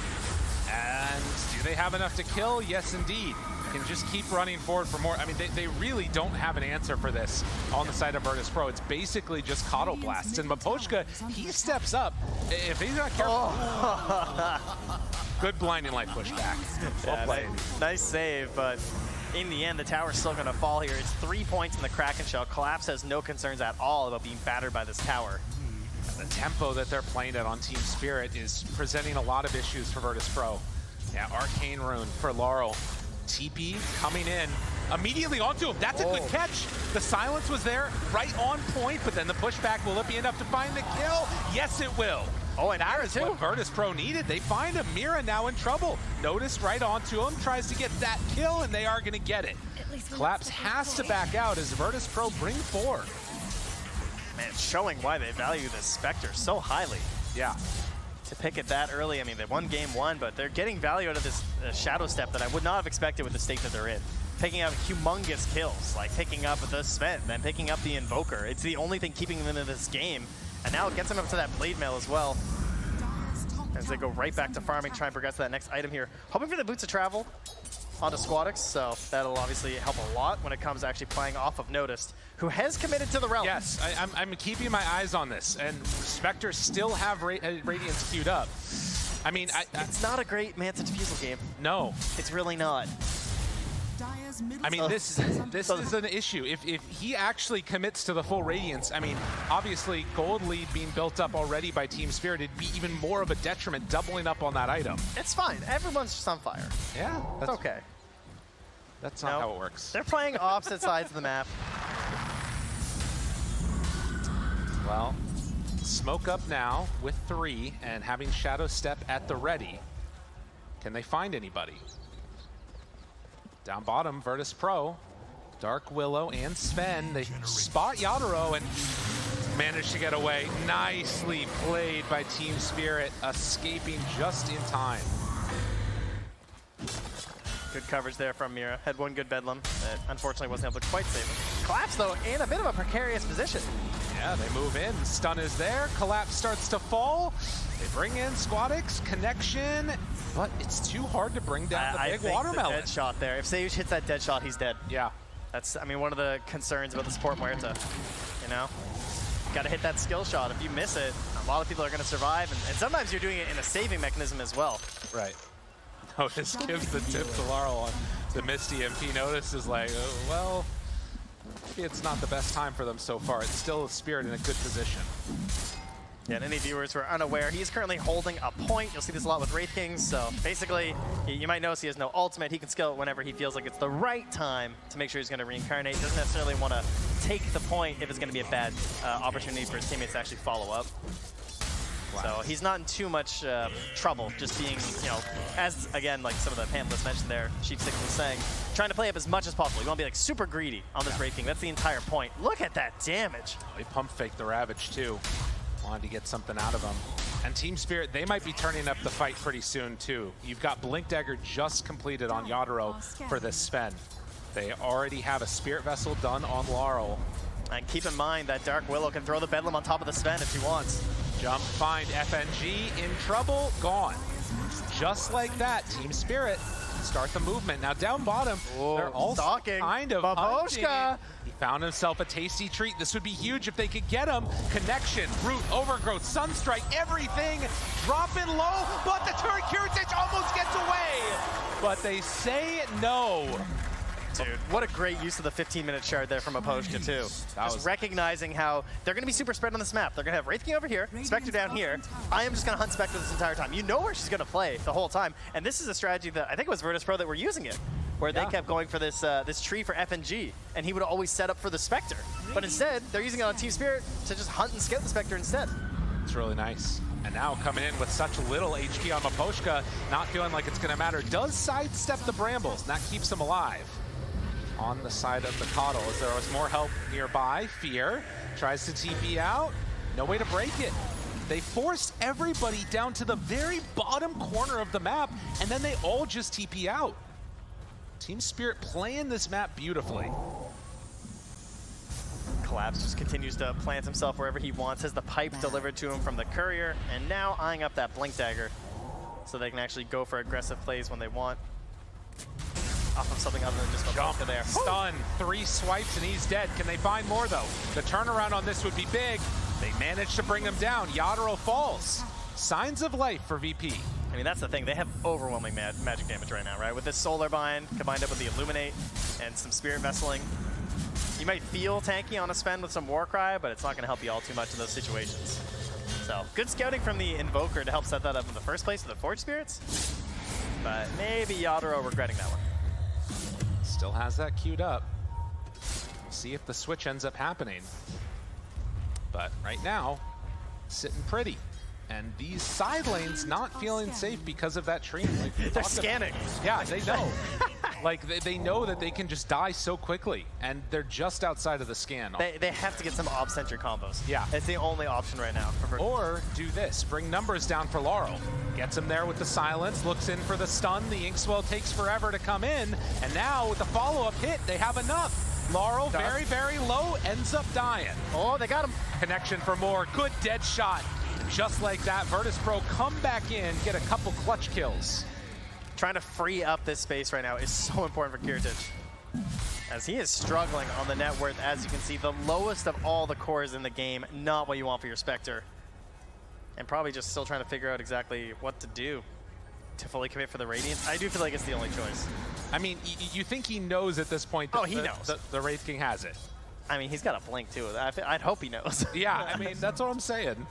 And do they have enough to kill? Yes, indeed. Can just keep running forward for more. I mean, they really don't have an answer for this on the side of Virtus Pro. It's basically just Caudal Blasts. And Miposhka, he steps up. If he's not careful. Good Blinding Light pushback. Well played. Nice save, but in the end, the tower's still going to fall here. It's 3 points in the Kraken Shell. Collapse has no concerns at all about being battered by this tower. The tempo that they're playing at on Team Spirit is presenting a lot of issues for Virtus Pro. Yeah, Arcane Rune for Laurel. TP coming in immediately onto him. That's a good catch. The silence was there, right on point, but then the pushback, will it be enough to find the kill? Yes, it will. Oh, and that is what Virtus Pro needed. They find him. Mira now in trouble. Noticed right onto him, tries to get that kill, and they are going to get it. Collapse has to back out as Virtus Pro bring 4. Man, showing why they value this Spectre so highly. Yeah. To pick it that early, I mean, they won game 1, but they're getting value out of this Shadow Step that I would not have expected with the state that they're in. Picking up humongous kills, like picking up the Sven, then picking up the Invoker. It's the only thing keeping them in this game. And now it gets them up to that Blade Mail as well. As they go right back to farming, try and progress to that next item here. Hoping for the Boots of Travel onto Squadix, so that'll obviously help a lot when it comes to actually playing off of Noticed, who has committed to the realm. Yes, I'm keeping my eyes on this, and Spectre still have Radiance queued up. I mean, it's not a great Manta Defusal game. No. It's really not. I mean, this is an issue. If he actually commits to the full Radiance, I mean, obviously gold lead being built up already by Team Spirit, it'd be even more of a detriment doubling up on that item. It's fine. Everyone's just on fire. Yeah, that's okay. That's not how it works. They're playing opposite sides of the map. Well, smoke up now with 3 and having Shadow Step at the ready. Can they find anybody? Down bottom, Virtus Pro, Dark Willow and Sven. They spot Yatoro and manage to get away. Nicely played by Team Spirit, escaping just in time. Good coverage there from Mira. Had one good Bedlam that unfortunately wasn't able to quite save him. Collapse, though, in a bit of a precarious position. Yeah, they move in. Stun is there. Collapse starts to fall. They bring in Squadix, connection, but it's too hard to bring down the big watermelon. The dead shot there. If Sage hits that dead shot, he's dead. Yeah. That's, I mean, one of the concerns about the Support Muerta, you know? Got to hit that skill shot. If you miss it, a lot of people are going to survive, and sometimes you're doing it in a saving mechanism as well. Right. Notice gives the tip to Laurel on the Misty MP. Notice is like, well, it's not the best time for them so far. It's still a Spirit in a good position. Yeah, and any viewers who are unaware, he's currently holding a point. You'll see this a lot with Wraith Kings. So basically, you might notice he has no ultimate. He can skill it whenever he feels like it's the right time to make sure he's going to reincarnate. Doesn't necessarily want to take the point if it's going to be a bad opportunity for his teammates to actually follow up. So he's not in too much trouble, just being, you know, as, again, like some of the panelists mentioned there, Sheep 6 was saying, trying to play up as much as possible. You want to be like super greedy on this Wraith King. That's the entire point. Look at that damage. They pump fake the Ravage too. Wanted to get something out of them. And Team Spirit, they might be turning up the fight pretty soon too. You've got Blink Dagger just completed on Yatoro for this Sven. They already have a Spirit Vessel done on Laurel. And keep in mind that Dark Willow can throw the Bedlam on top of the Sven if he wants. Jump, find FNG, in trouble, gone. Just like that, Team Spirit start the movement. Now down bottom, they're also kind of Baboshka. He found himself a tasty treat. This would be huge if they could get him. Connection, Root, Overgrowth, Sunstrike, everything dropping low, but the turret Kiritich almost gets away. But they say no. Dude, what a great use of the 15-minute shard there from Aposhka, too. Just recognizing how they're going to be super spread on this map. They're going to have Wraith King over here, Spectre down here. I am just going to hunt Spectre this entire time. You know where she's going to play the whole time. And this is a strategy that I think it was Virtus Pro that were using it, where they kept going for this this tree for FNG, and he would always set up for the Spectre. But instead, they're using it on Team Spirit to just hunt and scout the Spectre instead. It's really nice. And now coming in with such little HP on Maposhka, not feeling like it's going to matter. Does sidestep the Brambles, and that keeps him alive. On the side of the Coddle, as there was more help nearby. Fear tries to TP out. No way to break it. They forced everybody down to the very bottom corner of the map, and then they all just TP out. Team Spirit playing this map beautifully. Collapse just continues to plant himself wherever he wants, has the pipe delivered to him from the courier, and now eyeing up that Blink Dagger so they can actually go for aggressive plays when they want. Off of something other than just a jump there. Stun, 3 swipes and he's dead. Can they find more though? The turnaround on this would be big. They managed to bring him down. Yatoro falls. Signs of life for VP. I mean, that's the thing. They have overwhelming magic damage right now, right? With this Solar Bind combined up with the Illuminate and some Spirit Vesseling. You might feel tanky on a Sven with some Warcry, but it's not going to help you all too much in those situations. So, good scouting from the Invoker to help set that up in the first place with the Forge Spirits. But maybe Yatoro regretting that one. Still has that queued up. See if the switch ends up happening. But right now, sitting pretty. And these side lanes not feeling safe because of that tree. Like They're scanning. Yeah, they know. Like, they know that they can just die so quickly, and they're just outside of the scan. They have to get some ob-centric combos. Yeah. It's the only option right now. Or do this, bring numbers down for Laurel. Gets him there with the silence, looks in for the stun. The Inkswell takes forever to come in, and now with the follow-up hit, they have enough. Laurel, very, very low, ends up dying. Oh, they got him. Connection for more. Good dead shot. Just like that, Virtus Pro come back in, get a couple clutch kills. Trying to free up this space right now is so important for Kiritich, as he is struggling on the net worth. As you can see, the lowest of all the cores in the game, not what you want for your Spectre. And probably just still trying to figure out exactly what to do to fully commit for the Radiant. I do feel like it's the only choice. I mean, you think he knows at this point that he knows. The Wraith King has it. I mean, he's got a blink too. I'd hope he knows. Yeah, I mean, that's what I'm saying.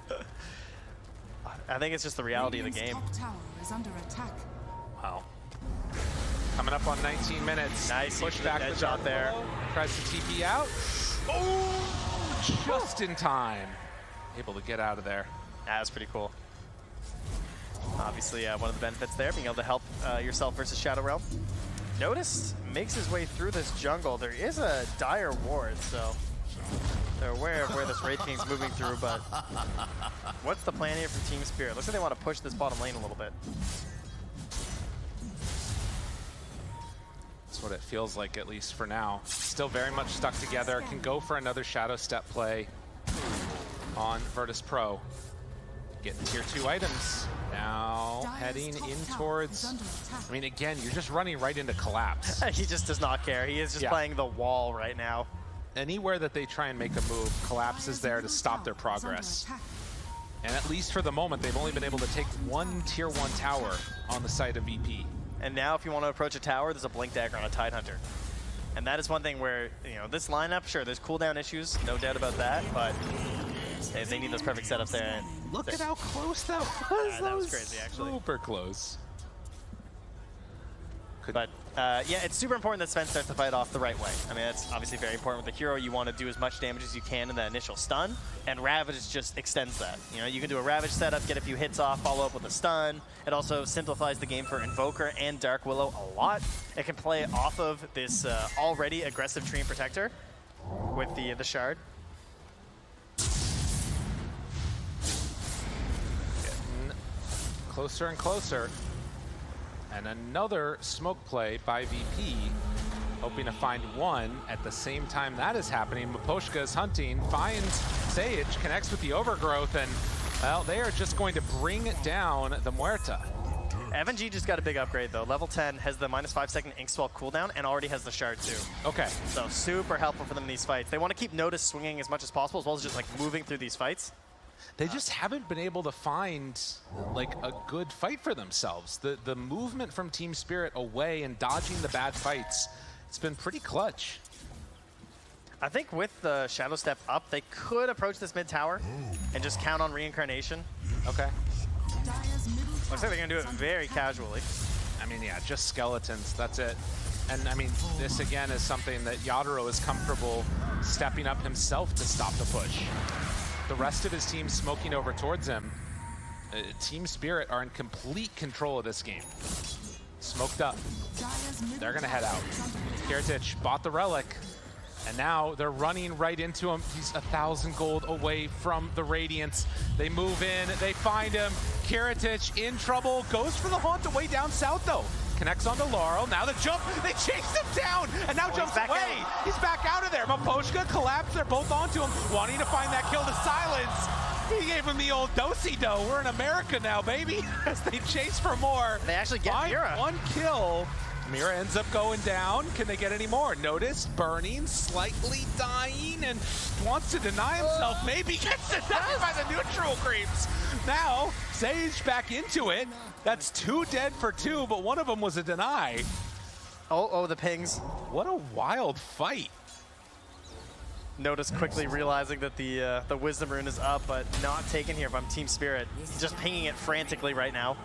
I think it's just the reality of the game. Top tower is under attack. Wow. Coming up on 19 minutes. Nice. Push back the shot there. Tries to TP out. Oh, just in time. Able to get out of there. That was pretty cool. Obviously, one of the benefits there, being able to help yourself versus Shadow Realm. Notice makes his way through this jungle. There is a dire ward, so they're aware of where this Wraith King's moving through, but what's the plan here for Team Spirit? Looks like they want to push this bottom lane a little bit. That's what it feels like, at least for now. Still very much stuck together. Can go for another Shadow Step play on Virtus Pro. Getting tier 2 items. Now heading in towards, I mean, again, you're just running right into Collapse. He just does not care. He is just playing the wall right now. Anywhere that they try and make a move, Collapse is there to stop their progress. And at least for the moment, they've only been able to take one tier 1 tower on the side of VP. And now if you want to approach a tower, there's a Blink Dagger on a Tidehunter. And that is one thing where, you know, this lineup, sure, there's cooldown issues, no doubt about that, but they need those perfect setups there. Look at how close that was. That was crazy, actually. Super close. But yeah, it's super important that Sven starts the fight off the right way. I mean, that's obviously very important with the hero. You want to do as much damage as you can in that initial stun, and Ravage just extends that. You know, you can do a Ravage setup, get a few hits off, follow up with a stun. It also simplifies the game for Invoker and Dark Willow a lot. It can play off of this already aggressive Treant Protector with the Shard. Getting closer and closer. And another smoke play by VP, hoping to find one at the same time that is happening. Miposhka is hunting, finds Sage, connects with the Overgrowth, and, well, they are just going to bring down the Muerta. FNG just got a big upgrade, though. Level 10 has the -5-second Inkswell cooldown and already has the Shard, too. Okay. So super helpful for them in these fights. They want to keep Notice swinging as much as possible, as well as just, like, moving through these fights. They just haven't been able to find like a good fight for themselves. The movement from Team Spirit away and dodging the bad fights, it's been pretty clutch. I think with the Shadow Step up, they could approach this mid tower and just count on Reincarnation. Okay. Looks like they're gonna do it very casually. I mean, yeah, just skeletons, that's it. And I mean, this again is something that Yadro is comfortable stepping up himself to stop the push. The rest of his team smoking over towards him. Team Spirit are in complete control of this game. Smoked up. They're gonna head out. Kiritich bought the Relic, and now they're running right into him. He's 1,000 gold away from the Radiance. They move in, they find him. Kiritich in trouble, goes for the haunt away down south though. Connects onto Laurel, now the jump, they chase him down, and now jumps away. He's back out of there. Miposhka, Collapse, they're both onto him, wanting to find that kill to silence. He gave him the old do-si-do. We're in America now, baby, as they chase for more. They actually get Mira. One kill. Mira ends up going down. Can they get any more? Notice burning, slightly dying, and wants to deny himself. Maybe gets denied by the neutral creeps. Now, Sage back into it. That's 2 dead for 2, but one of them was a deny. Oh, the pings. What a wild fight. Notice quickly realizing that the Wisdom Rune is up, but not taken here from Team Spirit. Just pinging it frantically right now.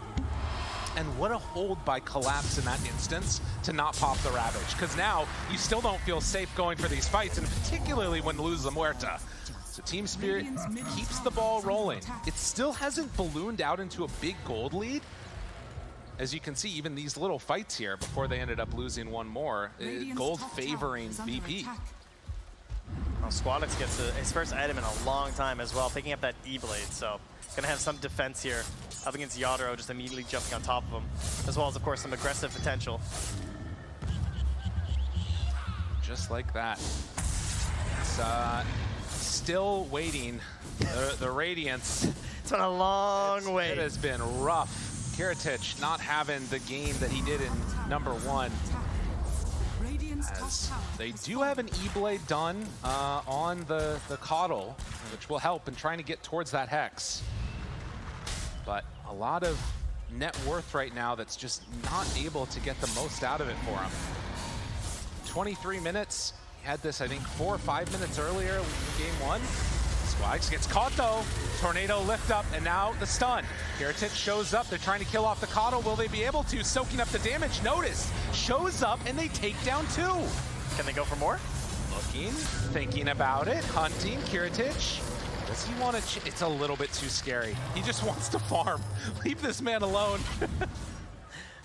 and what a hold by Collapse in that instance to not pop the Ravage, because now you still don't feel safe going for these fights, and particularly when lose the Muerta. So Team Spirit keeps the ball rolling. It still hasn't ballooned out into a big gold lead. As you can see, even these little fights here before they ended up losing one more, gold favoring VP. Well, Squadix gets his first item in a long time as well, picking up that E-Blade, so gonna have some defense here up against Yadro, just immediately jumping on top of him, as well as, of course, some aggressive potential. Just like that. It's still waiting. The Radiance. It's been a long wait. It has been rough. Kiritich not having the game that he did in #1. As they do have an E-Blade done on the Coddle, which will help in trying to get towards that Hex. But a lot of net worth right now that's just not able to get the most out of it for him. 23 minutes. He had this, I think, 4 or 5 minutes earlier in game 1. Squadix gets caught though. Tornado lift up, and now the stun. Kiritich shows up. They're trying to kill off the Coddle. Will they be able to? Soaking up the damage. Notice shows up, and they take down 2. Can they go for more? Looking, thinking about it, hunting. Kiritich. Does he want to? It's a little bit too scary. He just wants to farm. Leave this man alone.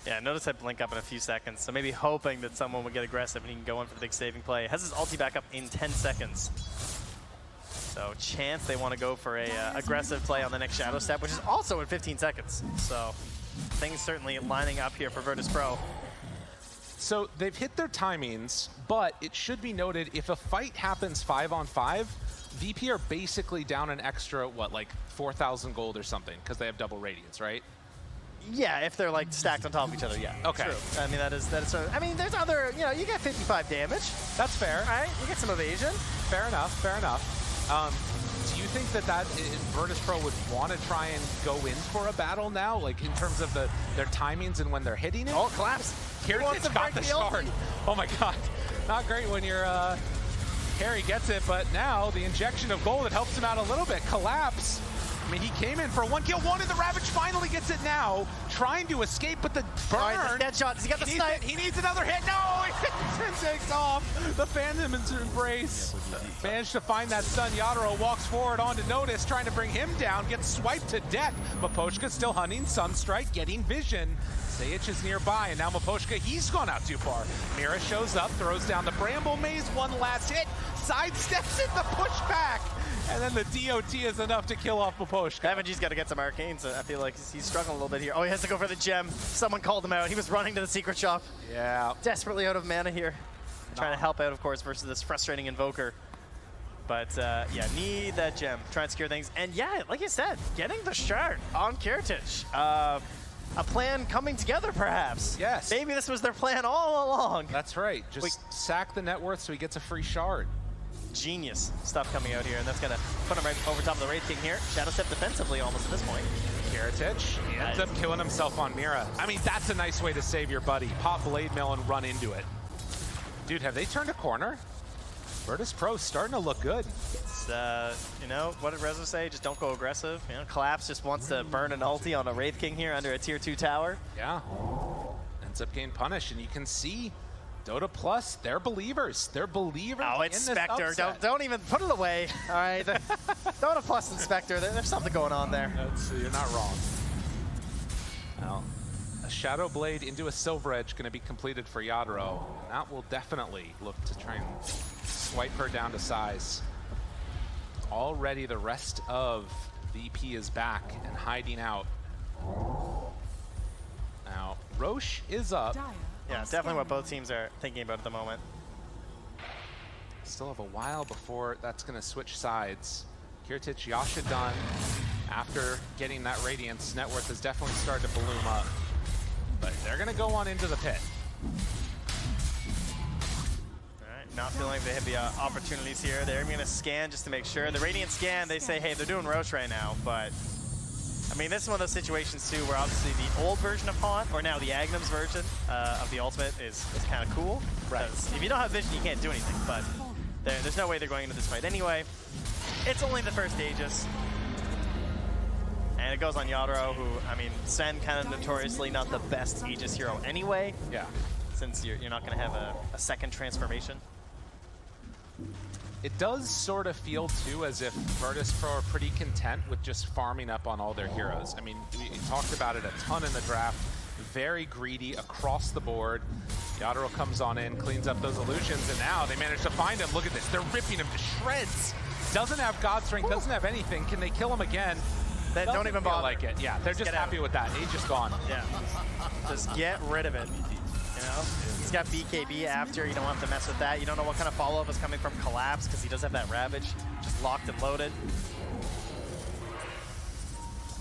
Yeah, notice that blink up in a few seconds, so maybe hoping that someone would get aggressive and he can go in for the big saving play. Has his ulti back up in 10 seconds. So chance they want to go for a aggressive play on the next Shadow Step, which is also in 15 seconds. So things certainly lining up here for Virtus Pro. So they've hit their timings, but it should be noted, if a fight happens 5-on-5, VP are basically down an extra, what, like 4,000 gold or something, because they have double Radiance, right? Yeah, if they're like stacked on top of each other, yeah. Okay. True. I mean, that is sort of, I mean, there's other, you know, you get 55 damage. That's fair. Right? You get some evasion. Fair enough, fair enough. Do you think that Virtus Pro would want to try and go in for a battle now, like in terms of their timings and when they're hitting it? Oh, Collapse. Kiritich got the shard. Oh my god. Not great when your Harry gets it, but now the injection of gold, it helps him out a little bit. Collapse. I mean, he came in for 1 kill, wanted the Ravage, finally gets it now. Trying to escape, but the burn. All right, the headshot. Has he got the snipe? He needs another hit. No, it takes off. The Phantom's embrace. Managed to find that stun. Yadro walks forward onto Notice, trying to bring him down. Gets swiped to death. Miposhka still hunting. Sunstrike getting vision. Sayich is nearby, and now Miposhka, he's gone out too far. Mira shows up, throws down the Bramble Maze. One last hit. Sidesteps it, the pushback. And then the DOT is enough to kill off Miposhka. FNG's got to get some arcanes. I feel like he's struggling a little bit here. Oh, he has to go for the gem. Someone called him out. He was running to the secret shop. Yeah. Desperately out of mana here. Trying to help out, of course, versus this frustrating Invoker. But, yeah, need that gem. Try and secure things. And, yeah, like you said, getting the shard on Kiritich. A plan coming together, perhaps. Yes. Maybe this was their plan all along. That's right. Just sack the net worth so he gets a free shard. Genius stuff coming out here, and that's going to put him right over top of the Wraith King here. Shadow Step defensively almost at this point. Kiritich ends up killing himself on Mira. I mean, that's a nice way to save your buddy. Pop Blade Mail and run into it. Dude, have they turned a corner? Virtus Pro starting to look good. It's, you know, what did Rezo say? Just don't go aggressive. You know, Collapse just wants to burn an ulti on a Wraith King here under a tier 2 tower. Yeah. Ends up getting punished, and you can see Dota Plus, they're believers. They're believers Oh, it's in this Spectre. upset. Don't even put it away. All right. Dota Plus and Spectre, there's something going on there. You're not wrong. Well, a Shadow Blade into a Silver Edge going to be completed for Yadro. That will definitely look to try and swipe her down to size. Already the rest of VP is back and hiding out. Now, Roche is up. Yeah, definitely what both teams are thinking about at the moment. Still have a while before that's going to switch sides. Kiritich, Yasha done. After getting that Radiance, net worth has definitely started to bloom up. But they're going to go on into the pit. All right, not feeling like they have the opportunities here. They're going to scan just to make sure. The Radiant scan, they say, hey, they're doing Roche right now, but I mean, this is one of those situations, too, where obviously the old version of Haunt, or now the Agnum's version of the ultimate is kind of cool. Right. If you don't have vision, you can't do anything, but there's no way they're going into this fight anyway. It's only the first Aegis. And it goes on Yadro, who, I mean, Sven kind of notoriously not the best Aegis hero anyway. Yeah. Since you're not going to have a second transformation. It does sort of feel, too, as if Virtus Pro are pretty content with just farming up on all their heroes. I mean, we talked about it a ton in the draft. Very greedy across the board. Yadro comes on in, cleans up those illusions, and now they manage to find him. Look at this. They're ripping him to shreds. Doesn't have God Strength, doesn't have anything. Can they kill him again? They don't even bother. Like it. Yeah, they're just happy with that. He's just gone. Yeah. Just get rid of it. You know? He's got BKB after. You don't have to mess with that. You don't know what kind of follow-up is coming from Collapse because he does have that Ravage just locked and loaded.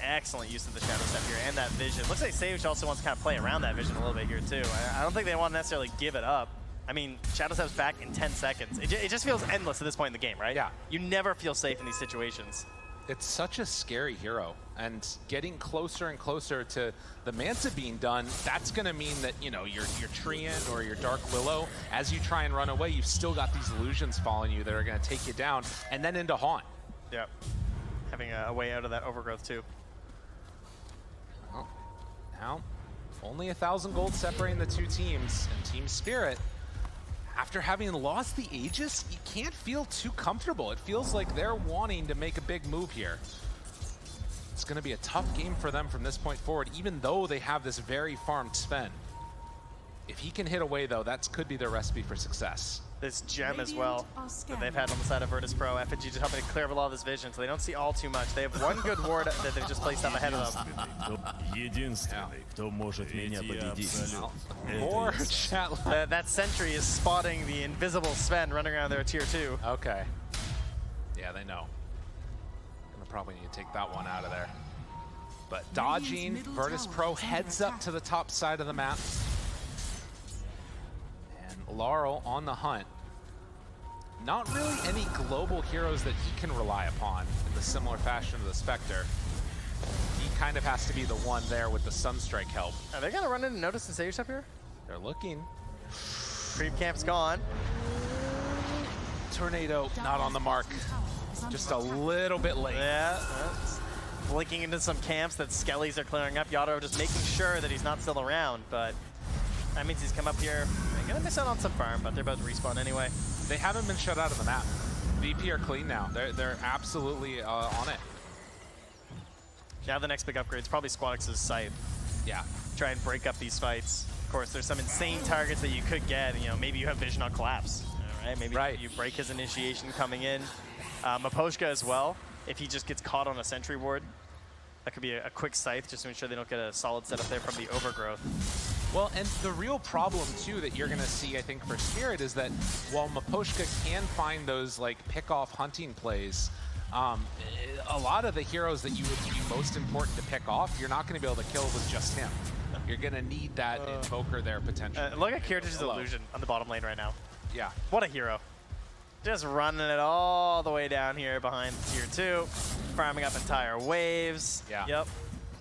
Excellent use of the Shadow Step here and that Vision. Looks like Sage also wants to kind of play around that Vision a little bit here too. I don't think they want to necessarily give it up. I mean, Shadow Step's back in 10 seconds. It just feels endless at this point in the game, right? Yeah. You never feel safe in these situations. It's such a scary hero, and getting closer and closer to the Manta being done, that's going to mean that, you know, your Treant or your Dark Willow, as you try and run away, you've still got these illusions following you that are going to take you down, and then into Haunt. Yep. Having a way out of that Overgrowth too. Well, now, only 1,000 gold separating the two teams, and Team Spirit, after having lost the Aegis, you can't feel too comfortable. It feels like they're wanting to make a big move here. It's going to be a tough game for them from this point forward, even though they have this very farmed Sven. If he can hit away, though, that could be their recipe for success. This gem as well that they've had on the side of Virtus Pro. FNG just helping to clear up a lot of this vision, so they don't see all too much. They have one good ward that they've just placed up ahead of them. More chat. That sentry is spotting the invisible Sven running around there at tier 2. Okay. Yeah, they know. Gonna probably need to take that one out of there. But dodging, Virtus Pro heads up to the top side of the map. And Laurel on the hunt. Not really any global heroes that he can rely upon in the similar fashion of the Spectre. He kind of has to be the one there with the Sunstrike help. Are they gonna run into Notice and Sage up here? They're looking. Creep camp's gone. Tornado not on the mark. Just a little bit late. Yeah, blinking into some camps that Skellies are clearing up. Yadro just making sure that he's not still around, but that means he's come up here. They're gonna miss out on some farm, but they're about to respawn anyway. They haven't been shut out of the map. VP are clean now. They're absolutely on it. Now the next big upgrade is probably Squadix's Scythe. Yeah. Try and break up these fights. Of course, there's some insane targets that you could get. You know, maybe you have Vision on Collapse. All right, maybe you break his initiation coming in. Miposhka as well. If he just gets caught on a sentry ward, that could be a quick Scythe just to ensure they don't get a solid setup there from the Overgrowth. Well, and the real problem, too, that you're going to see, I think, for Spirit is that while Miposhka can find those, like, pick-off hunting plays, a lot of the heroes that you would be most important to pick off, you're not going to be able to kill with just him. You're going to need that Invoker there, potentially. Look at Kirtish's illusion on the bottom lane right now. Yeah. What a hero. Just running it all the way down here behind tier 2, farming up entire waves. Yeah.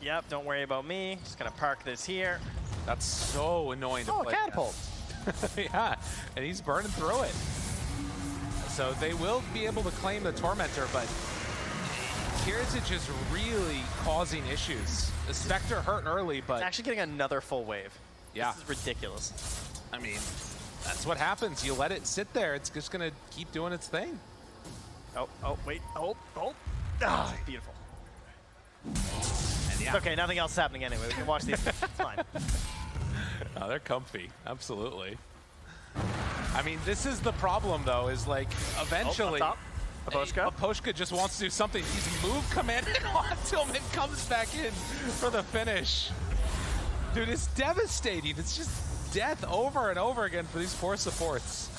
Yep, don't worry about me. Just going to park this here. That's so annoying to play. Catapult. Yeah, and he's burning through it. So they will be able to claim the Tormentor, but Kiritich is really causing issues. The Spectre hurt early, but... It's actually getting another full wave. Yeah. This is ridiculous. I mean, that's what happens. You let it sit there, it's just going to keep doing its thing. Oh, wait. Hold. Ah, beautiful. And yeah. It's okay, nothing else is happening anyway. We can watch these. It's fine. Oh, they're comfy. Absolutely. I mean, this is the problem, though, is like, eventually... Miposhka just wants to do something. He's moved command on Tillman, comes back in for the finish. Dude, it's devastating. It's just death over and over again for these poor supports.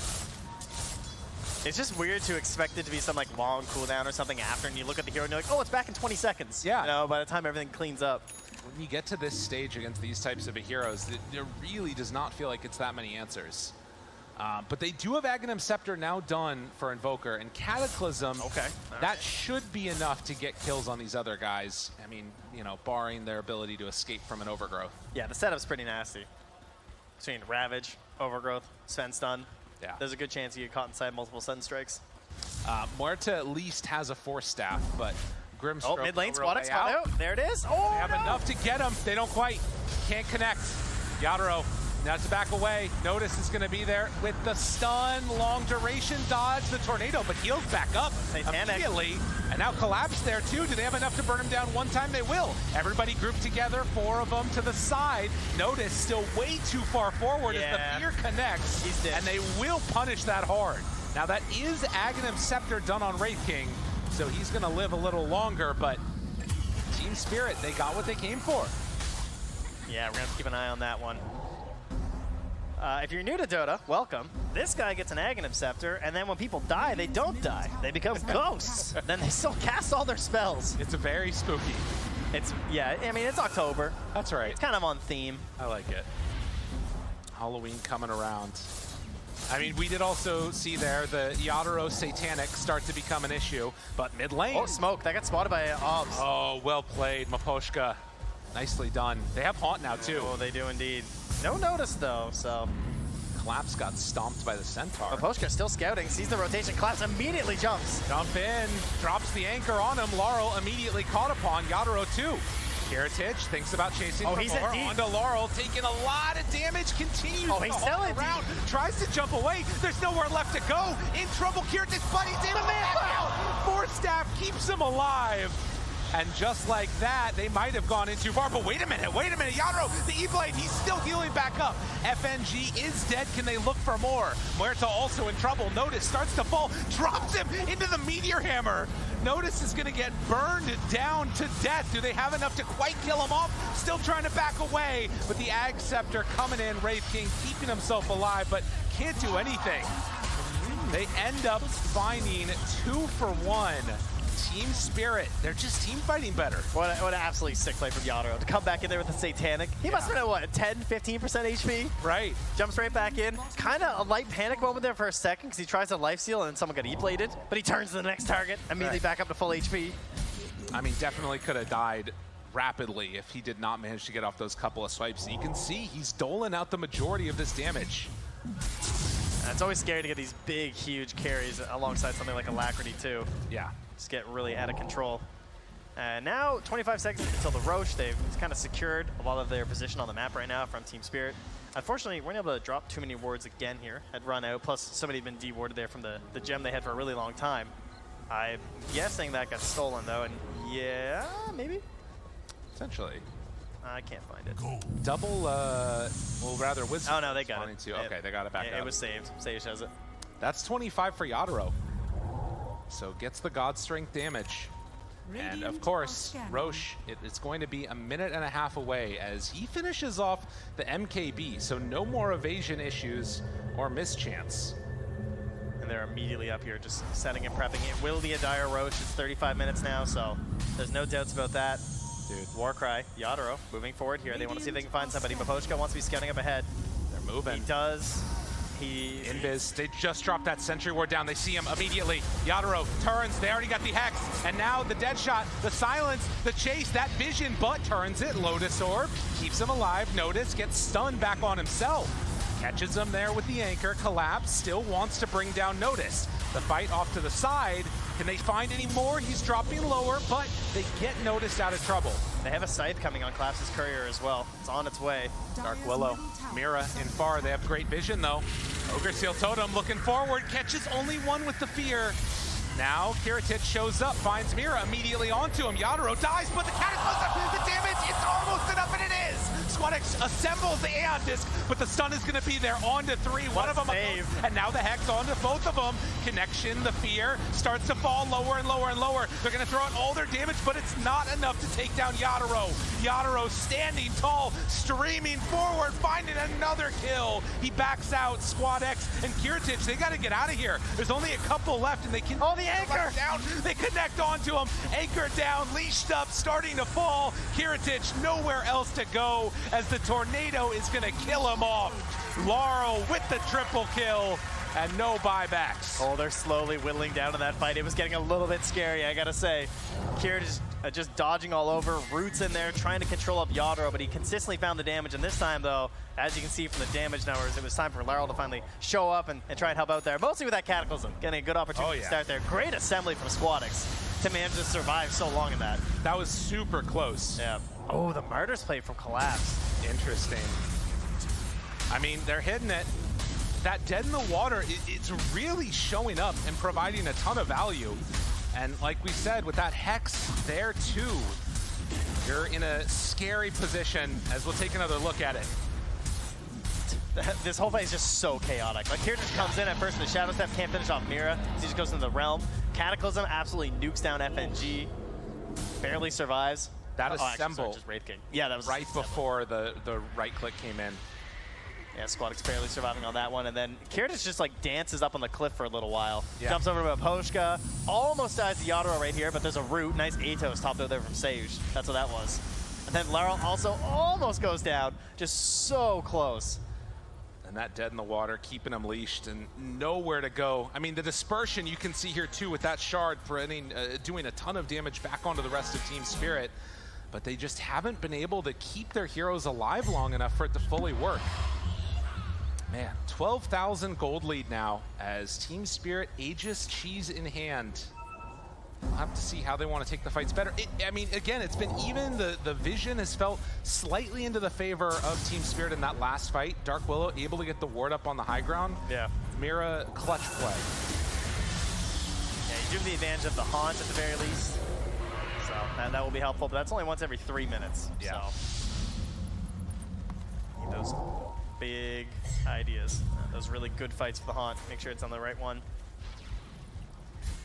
It's just weird to expect it to be some like long cooldown or something after, and you look at the hero and you're like, oh, it's back in 20 seconds. Yeah. You know, by the time everything cleans up. When you get to this stage against these types of heroes, it really does not feel like it's that many answers. But they do have Aghanim Scepter now done for Invoker, and Cataclysm, that should be enough to get kills on these other guys. I mean, you know, barring their ability to escape from an Overgrowth. Yeah, the setup's pretty nasty. Between Ravage, Overgrowth, Sven stun. Yeah. There's a good chance you get caught inside multiple Sun Strikes. Muerta at least has a Force Staff, but Grimstroke. Oh, mid lane, no real way Squadix spot out. There it is. Oh, They have no. enough to get him. They don't quite. Can't connect. Yadro now to back away. Notice is going to be there with the stun. Long duration dodge the tornado, but heals back up immediately. And now Collapse there too. Do they have enough to burn him down one time? They will. Everybody grouped together, 4 of them to the side. Notice still way too far forward as the fear connects. He's dead. And they will punish that hard. Now that is Aghanim Scepter done on Wraith King, so he's going to live a little longer, but Team Spirit, they got what they came for. Yeah, we're gonna have to keep an eye on that one. If you're new to Dota, welcome. This guy gets an Aghanim Scepter, and then when people die, they don't die. They become ghosts. Then they still cast all their spells. It's very spooky. Yeah, I mean, it's October. That's right. It's kind of on theme. I like it. Halloween coming around. I mean, we did also see there the Yadro Satanic start to become an issue, but mid lane. Oh, smoke. That got spotted by Obs. Oh, well played, Miposhka. Nicely done. They have Haunt now, too. Oh, they do indeed. No notice, though, so. Collapse got stomped by the Centaur. Miposhka still scouting, sees the rotation. Collapse immediately jumps. Jump in, drops the anchor on him. Laurel immediately caught upon. Yadro, too. Kiritich thinks about chasing he's more. at deep. Onto Laurel, taking a lot of damage, continues Oh, he's to still haul at around, tries to jump away. There's nowhere left to go. In trouble, Kiritich, but he's able to back out. Force Staff keeps him alive. And just like that, they might have gone in too far. But wait a minute, Yadro, the E-Blade, he's still healing back up. FNG is dead. Can they look for more? Muerta also in trouble. Notice starts to fall, drops him into the Meteor Hammer. Notice is going to get burned down to death. Do they have enough to quite kill him off? Still trying to back away. But the Ag Scepter coming in, Wraith King keeping himself alive, but can't do anything. They end up finding 2 for 1. Team Spirit, they're just team fighting better. What an absolutely sick play from Yadro to come back in there with the Satanic. He must have been at what, 10, 15% HP? Right. Jumps right back in. Kind of a light panic moment there for a second because he tries to lifesteal and then someone got E-bladed, but he turns to the next target, immediately back up to full HP. I mean, definitely could have died rapidly if he did not manage to get off those couple of swipes. You can see he's doling out the majority of this damage. It's always scary to get these big, huge carries alongside something like Alacrity too. Yeah. Just get really out of control. And now 25 seconds until the Roche. They've kind of secured a lot of their position on the map right now from Team Spirit. Unfortunately, we're not able to drop too many wards again here. Had run out, plus somebody had been de-warded there from the gem they had for a really long time. I'm guessing that got stolen though, and yeah, maybe? Essentially. I can't find it. Double, well, rather Wisdom. Oh no, they got it. Okay, they got it back up. It was saved. Sage has it. That's 25 for Yadro. So gets the God Strength damage. And of course, Roche, it's going to be a minute and a half away as he finishes off the MKB. So no more evasion issues or mischance. And they're immediately up here just setting and prepping. It will be a dire Roche. It's 35 minutes now, so there's no doubts about that. Dude. Warcry, Yadro, moving forward here. They want to see if they can find somebody. Miposhka wants to be scouting up ahead. They're moving. He does. Invis, they just dropped that Sentry Ward down. They see him immediately. Yadro turns, they already got the Hex. And now the dead shot, the silence, the chase, that vision, but turns it. Lotus Orb keeps him alive. Notice gets stunned back on himself. Catches him there with the anchor. Collapse still wants to bring down Notice. The fight off to the side. Can they find any more? He's dropping lower, but they get Noticed out of trouble. They have a Scythe coming on Collapse's Courier as well. It's on its way. Dark Willow, Mira in far. They have great vision though. Ogre Seal Totem looking forward, catches only one with the fear. Now Kiritich shows up, finds Mira immediately onto him. Yadro dies, but the Cataclysm, the damage, it's almost enough, and it is! Squadix assembles the Aeon Disc, but the stun is going to be there. On to 3, one of them, and now the Hex onto both of them. Connection, the fear, starts to fall lower and lower and lower. They're going to throw out all their damage, but it's not enough to take down Yadro. Yadro standing tall, streaming forward, finding another kill. He backs out. Squadix and Kiritich, they got to get out of here. There's only a couple left, and they can... Oh, the anchor! Down. They connect onto him. Anchor down, leashed up, starting to fall. Kiritich nowhere else to go as the tornado is going to kill him off. Laurel with the triple kill and no buybacks. Oh, they're slowly whittling down to that fight. It was getting a little bit scary, I gotta say. Kiritich is just dodging all over. Roots in there, trying to control up Yadro, but he consistently found the damage. And this time, though, as you can see from the damage numbers, it was time for Laurel to finally show up and try and help out there. Mostly with that Cataclysm, getting a good opportunity to start there. Great assembly from Squadix. to manage to survive so long in that. That was super close. Yeah. Oh, the Martyr's play from Collapse. Interesting. I mean, they're hitting it. That Dead in the Water, it's really showing up and providing a ton of value. And like we said, with that Hex there too, you're in a scary position as we'll take another look at it. This whole fight is just so chaotic. Like, here just comes in at first with the Shadow Step, can't finish off Mira. He just goes into the Realm. Cataclysm absolutely nukes down FNG. Barely survives. That actually, assemble. sorry, just Wraith King. Yeah, that was right before the right click came in. Yeah, Squadix barely surviving on that one, and then Kiritich just like dances up on the cliff for a little while. Yeah. Jumps over to Miposhka, almost dies to Yadro right here, but there's a root. Nice Atos top there from Sage. That's what that was. And then Laurel also almost goes down, just so close. And that Dead in the Water keeping him leashed and nowhere to go. I mean, the dispersion you can see here too with that shard doing a ton of damage back onto the rest of Team Spirit, but they just haven't been able to keep their heroes alive long enough for it to fully work. Man, 12,000 gold lead now as Team Spirit Aegis Cheese in hand. We'll have to see how they want to take the fights better. I mean, again, it's been even. The vision has felt slightly into the favor of Team Spirit in that last fight. Dark Willow able to get the ward up on the high ground. Yeah. Mira, clutch play. Yeah, you do have the advantage of the Haunt at the very least. So that will be helpful, but that's only once every 3 minutes. Yeah. So need those big ideas. Those really good fights for the Haunt. Make sure it's on the right one.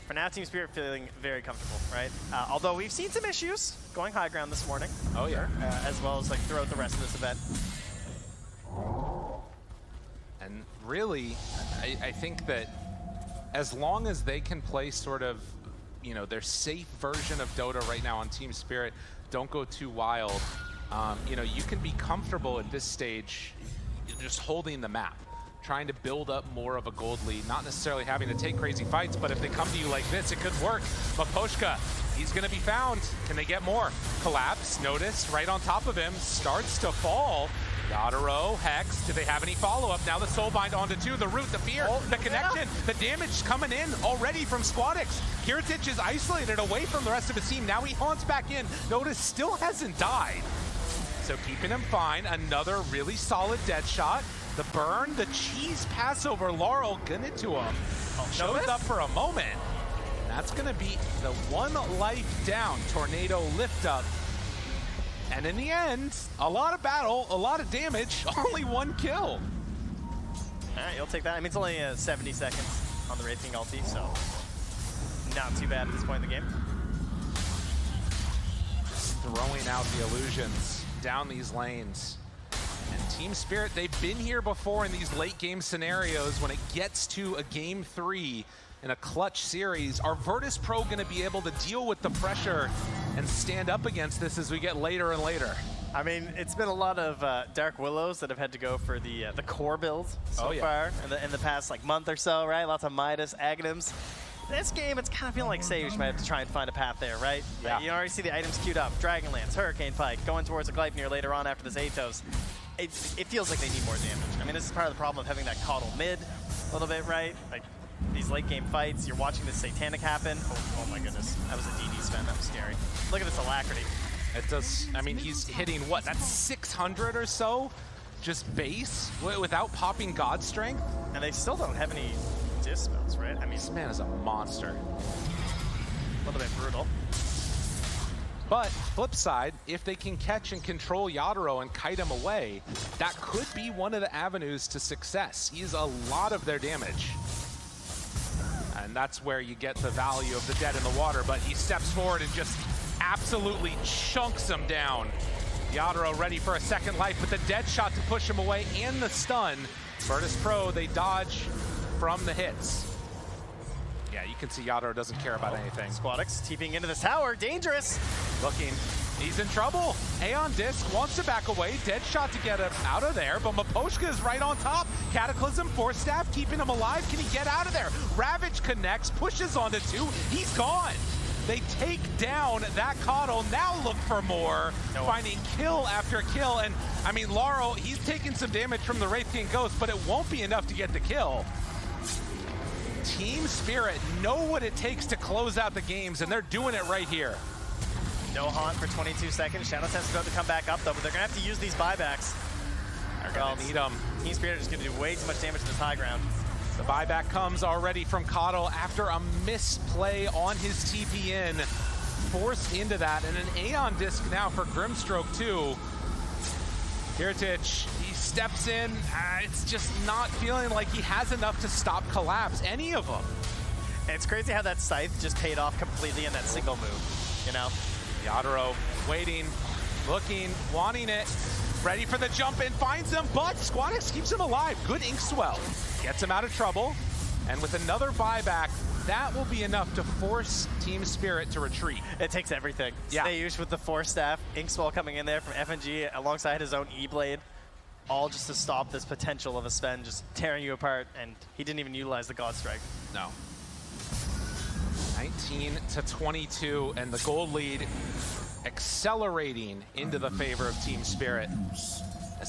For now, Team Spirit feeling very comfortable, right? Although we've seen some issues going high ground this morning. Oh yeah. As well as like throughout the rest of this event. And really, I think that as long as they can play sort of, you know, their safe version of Dota right now on Team Spirit, don't go too wild. You know, you can be comfortable at this stage just holding the map, trying to build up more of a gold lead, not necessarily having to take crazy fights, but if they come to you like this, it could work. Miposhka, he's gonna be found. Can they get more? Collapse, notice, right on top of him, starts to fall. Yadro, Hex, do they have any follow-up? Now the Soulbind onto two, the root, the fear, the connection, the damage coming in already from Squadix. Kiritich is isolated away from the rest of his team. Now he haunts back in. Notice still hasn't died. So keeping him fine, another really solid dead shot. The burn, the cheese pass over Laurel, gun it to him. Shows up for a moment. And that's gonna be the one life down. Tornado lift up. And in the end, a lot of battle, a lot of damage, only one kill. All right, you'll take that. I mean, it's only 70 seconds on the Wraith King ulti, so not too bad at this point in the game. Just throwing out the illusions down these lanes. And Team Spirit, they've been here before in these late game scenarios when it gets to a game 3 in a clutch series. Are Virtus Pro gonna be able to deal with the pressure and stand up against this as we get later and later? I mean, it's been a lot of Dark Willows that have had to go for the core build so far in the past like month or so, right? Lots of Midas, Aghanims. This game, it's kind of feeling like Sage might have to try and find a path there, right? Yeah. You already see the items queued up. Dragonlance, Hurricane Pike, going towards a Gleipnir later on after this Atos. It feels like they need more damage. I mean, this is part of the problem of having that Coddle mid a little bit, right? Like, these late game fights, you're watching this Satanic happen. Oh my goodness, that was a DD spin, that was scary. Look at this Alacrity. It does, I mean, he's hitting what, that's 600 or so? Just base, without popping God Strength? And they still don't have any dispels, right? I mean, this man is a monster. A little bit brutal. But flip side, if they can catch and control Yadro and kite him away, that could be one of the avenues to success. He's a lot of their damage. And that's where you get the value of the Dead in the Water, but he steps forward and just absolutely chunks him down. Yadro ready for a second life with the dead shot to push him away and the stun. Virtus Pro, they dodge from the hits. Yeah, you can see Yadro doesn't care about anything. Squadix TPing into this tower, dangerous. Looking, he's in trouble. Aeon Disc wants to back away, dead shot to get him out of there, but Miposhka is right on top. Cataclysm, Force Staff, keeping him alive. Can he get out of there? Ravage connects, pushes onto two, he's gone. They take down that Coddle, now look for more, finding kill after kill. And I mean, Laurel, he's taking some damage from the Wraith King Ghost, but it won't be enough to get the kill. Team Spirit know what it takes to close out the games, and they're doing it right here. No haunt for 22 seconds. Shadow Sense is about to come back up, though, but they're going to have to use these buybacks. They're going to need them. Team Spirit is going to do way too much damage to this high ground. The buyback comes already from Coddle after a misplay on his TP in. Forced into that, and an Aeon Disc now for Grimstroke too. Kiritich, he steps in. It's just not feeling like he has enough to stop Collapse, any of them. It's crazy how that Scythe just paid off completely in that single move, you know? Yadro waiting, looking, wanting it, ready for the jump in, finds him, but Squadix keeps him alive. Good Inkswell, gets him out of trouble, and with another buyback, that will be enough to force Team Spirit to retreat. It takes everything. Yeah. Stayush with the Force Staff, Inkswell coming in there from FNG alongside his own E-Blade, all just to stop this potential of a Sven just tearing you apart, and he didn't even utilize the God Strike. No. 19-22, and the gold lead accelerating into the favor of Team Spirit.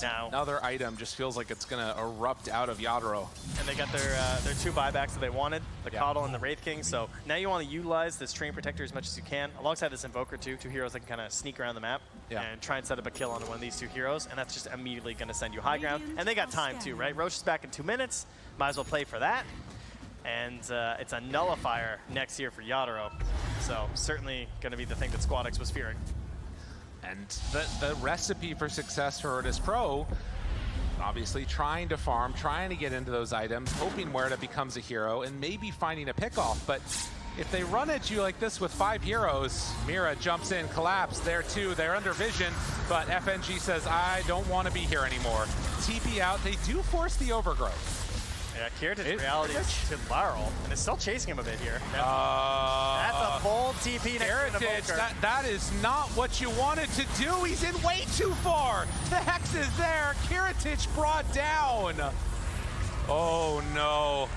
Now, another item just feels like it's going to erupt out of Yadro. And they got their 2 buybacks that they wanted, the Coddle and the Wraith King. So now you want to utilize this Train Protector as much as you can, alongside this Invoker too, 2 heroes that can kind of sneak around the map and try and set up a kill on one of these 2 heroes, and that's just immediately going to send you high ground. And they got time too, right? Roche is back in 2 minutes, might as well play for that. And it's a nullifier next year for Yadro. So certainly going to be the thing that Squadix was fearing. And the recipe for success for Virtus Pro, obviously trying to farm, trying to get into those items, hoping Muerta becomes a hero, and maybe finding a pickoff. But if they run at you like this with 5 heroes, Mira jumps in, Collapse, there too, they're under vision, but FNG says, I don't want to be here anymore. TP out, they do force the overgrowth. Yeah, Kiritich reality is to Laurel, and it's still chasing him a bit here. That's a bold TP next to the Invoker. That is not what you wanted to do. He's in way too far. The Hex is there. Kiritich brought down. Oh no.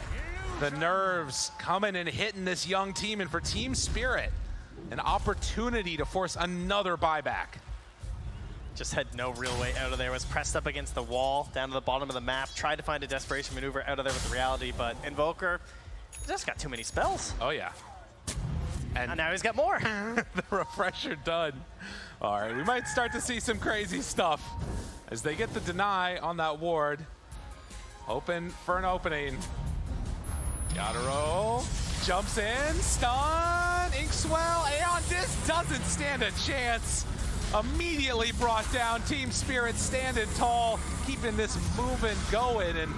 The nerves coming and hitting this young team, and for Team Spirit, an opportunity to force another buyback. Just had no real way out of there. Was pressed up against the wall, down to the bottom of the map. Tried to find a desperation maneuver out of there with the reality, but Invoker just got too many spells. Oh yeah. And now he's got more. The refresher done. All right, we might start to see some crazy stuff as they get the deny on that ward. Open for an opening. Yadro jumps in, stun, Inkswell, Aeon Disc doesn't stand a chance. Immediately brought down. Team Spirit standing tall, keeping this moving going, and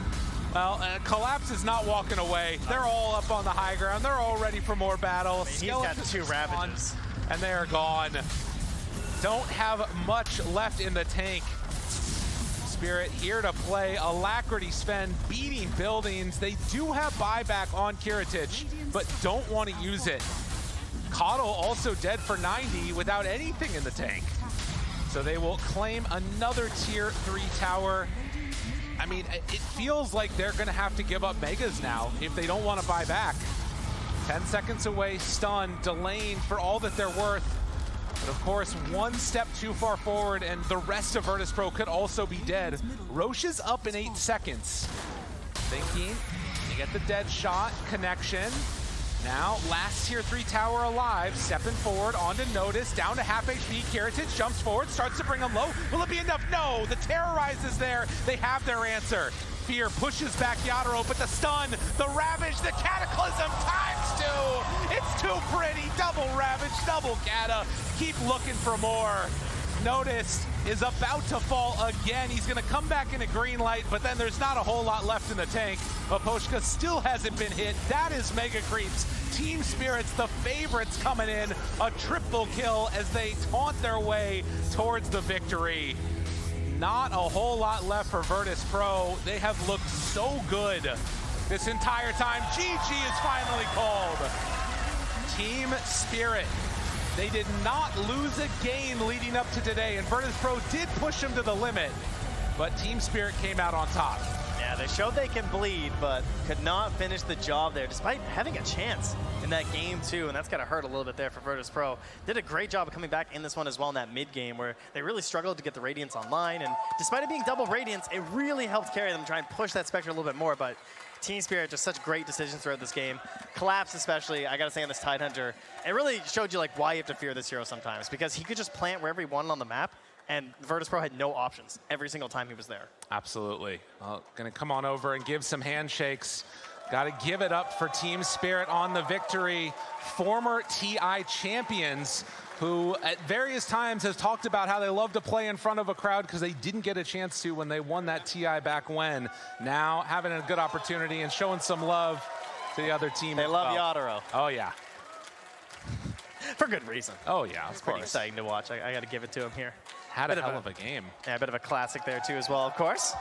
well, Collapse is not walking away. They're all up on the high ground. They're all ready for more battle. He's got 2 Ravages. And they are gone. Don't have much left in the tank. Spirit here to play. Alacrity Sven beating buildings. They do have buyback on Kiritich, but don't want to use it. Coddle also dead for 90 without anything in the tank. So they will claim another tier 3 tower. I mean, it feels like they're gonna have to give up Megas now if they don't want to buy back. 10 seconds away, stun, delaying for all that they're worth. But of course, 1 step too far forward and the rest of Virtus Pro could also be dead. Roche is up in 8 seconds. Thinking, they get the dead shot, connection. Now, last tier 3 tower alive, stepping forward onto Notice, down to half HP. Kiritich jumps forward, starts to bring him low. Will it be enough? No, the Terrorize is there. They have their answer. Fear pushes back Yadro, but the stun, the Ravage, the Cataclysm ×2. It's too pretty. Double Ravage, double Cata. Keep looking for more. Notice is about to fall again. He's going to come back in a green light, but then there's not a whole lot left in the tank. Miposhka still hasn't been hit. That is Mega Creeps. Team Spirit's the favorites coming in. A triple kill as they taunt their way towards the victory. Not a whole lot left for Virtus Pro. They have looked so good this entire time. GG is finally called. Team Spirit. They did not lose a game leading up to today, and Virtus Pro did push them to the limit, but Team Spirit came out on top. Yeah, they showed they can bleed, but could not finish the job there, despite having a chance in that game too, and that's gonna hurt a little bit there for Virtus Pro. Did a great job of coming back in this one as well in that mid game, where they really struggled to get the Radiance online, and despite it being double Radiance, it really helped carry them, try and push that Spectre a little bit more, but Team Spirit, just such great decisions throughout this game. Collapse especially, I gotta say on this Tidehunter, it really showed you like why you have to fear this hero sometimes, because he could just plant wherever he wanted on the map, and Virtus.pro had no options every single time he was there. Absolutely. Well, gonna come on over and give some handshakes. Got to give it up for Team Spirit on the victory. Former TI champions who at various times has talked about how they love to play in front of a crowd because they didn't get a chance to when they won that TI back when. Now having a good opportunity and showing some love to the other team. They love Yatoro. Oh, yeah. For good reason. Oh, yeah, It's pretty exciting to watch. I got to give it to him here. Had a hell of a game. Yeah, a bit of a classic there too as well, of course.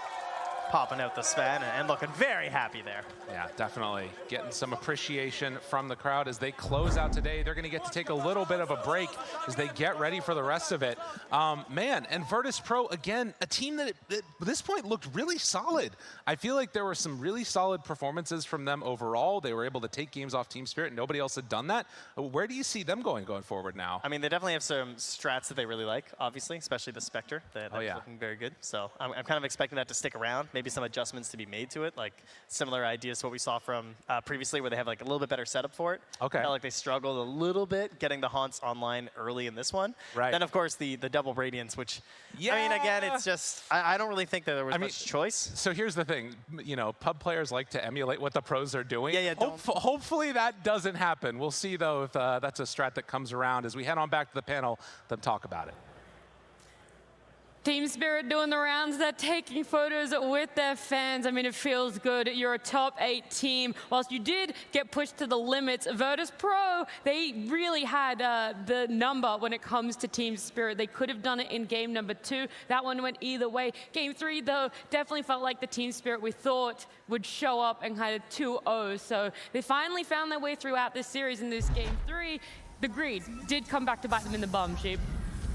Popping out the Sven and looking very happy there. Yeah, definitely. Getting some appreciation from the crowd as they close out today. They're going to get to take a little bit of a break as they get ready for the rest of it. Man, and Virtus.pro, again, a team that at this point looked really solid. I feel like there were some really solid performances from them overall. They were able to take games off Team Spirit. Nobody else had done that. Where do you see them going forward now? I mean, they definitely have some strats that they really like, obviously, especially the Spectre. That's looking very good. So I'm kind of expecting that to stick around. Maybe some adjustments to be made to it, like similar ideas to what we saw from previously, where they have like a little bit better setup for it. Okay. Felt like they struggled a little bit getting the haunts online early in this one. Right. Then of course the double Radiance, which I mean, again, it's just I don't really think that there was much choice. So here's the thing, you know, pub players like to emulate what the pros are doing. Yeah. Hopefully that doesn't happen. We'll see though if that's a strat that comes around as we head on back to the panel. Them talk about it. Team Spirit doing the rounds. They're taking photos with their fans. I mean, it feels good. You're a top 8 team. Whilst you did get pushed to the limits, Virtus.pro, they really had the number when it comes to Team Spirit. They could have done it in game number 2. That one went either way. Game 3, though, definitely felt like the Team Spirit we thought would show up and had a 2-0. So they finally found their way throughout this series in this game 3. The greed did come back to bite them in the bum, Sheep.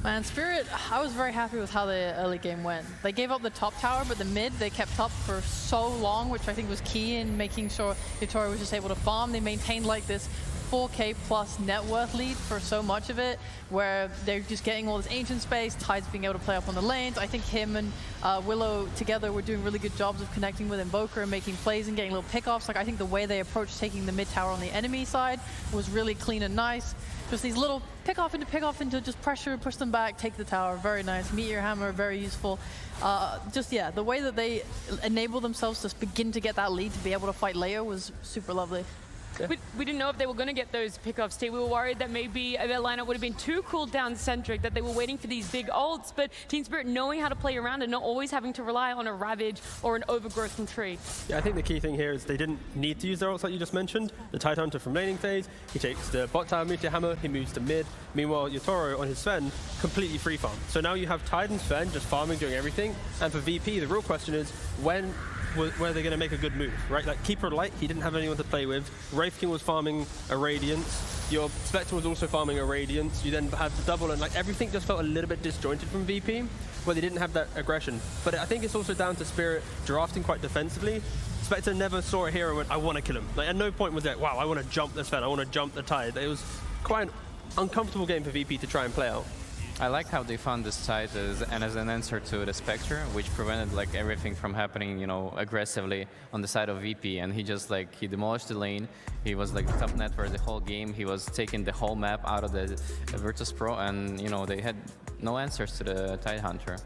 Man, Spirit, I was very happy with how the early game went. They gave up the top tower, but the mid they kept up for so long, which I think was key in making sure Yatoro was just able to farm. They maintained like this 4K plus net worth lead for so much of it, where they're just getting all this ancient space, Tides being able to play up on the lanes. I think him and Willow together were doing really good jobs of connecting with Invoker and making plays and getting little pickoffs. Like, I think the way they approached taking the mid tower on the enemy side was really clean and nice. Just these little pick off into just pressure, push them back, take the tower. Very nice. Meteor Hammer, very useful. The way that they enable themselves to begin to get that lead to be able to fight later was super lovely. We didn't know if they were going to get those pickoffs, T. We were worried that maybe their lineup would have been too cooldown-centric, that they were waiting for these big ults, but Team Spirit knowing how to play around and not always having to rely on a Ravage or an Overgrowth from Tree. Yeah, I think the key thing here is they didn't need to use their ults like you just mentioned. The Tidehunter from laning phase, he takes the bot tower Meteor Hammer, he moves to mid. Meanwhile, Yatoro on his Sven, completely free farm. So now you have Tide and Sven just farming, doing everything. And for VP, the real question is, when were they going to make a good move, right? Like Keeper Light, he didn't have anyone to play with. Wraith King was farming a Radiance. Your Spectre was also farming a Radiance. You then had the double, and like everything just felt a little bit disjointed from VP, where they didn't have that aggression. But I think it's also down to Spirit drafting quite defensively. Spectre never saw a hero and went, I want to kill him. Like at no point was it, wow, I want to jump the Sven, I want to jump the Tide. It was quite an uncomfortable game for VP to try and play out. I like how they found this Tide as an answer to the Spectre, which prevented like everything from happening, you know, aggressively on the side of VP. And he just like, he demolished the lane. He was like top net for the whole game. He was taking the whole map out of the Virtus.pro, and you know, they had no answers to the Tidehunter.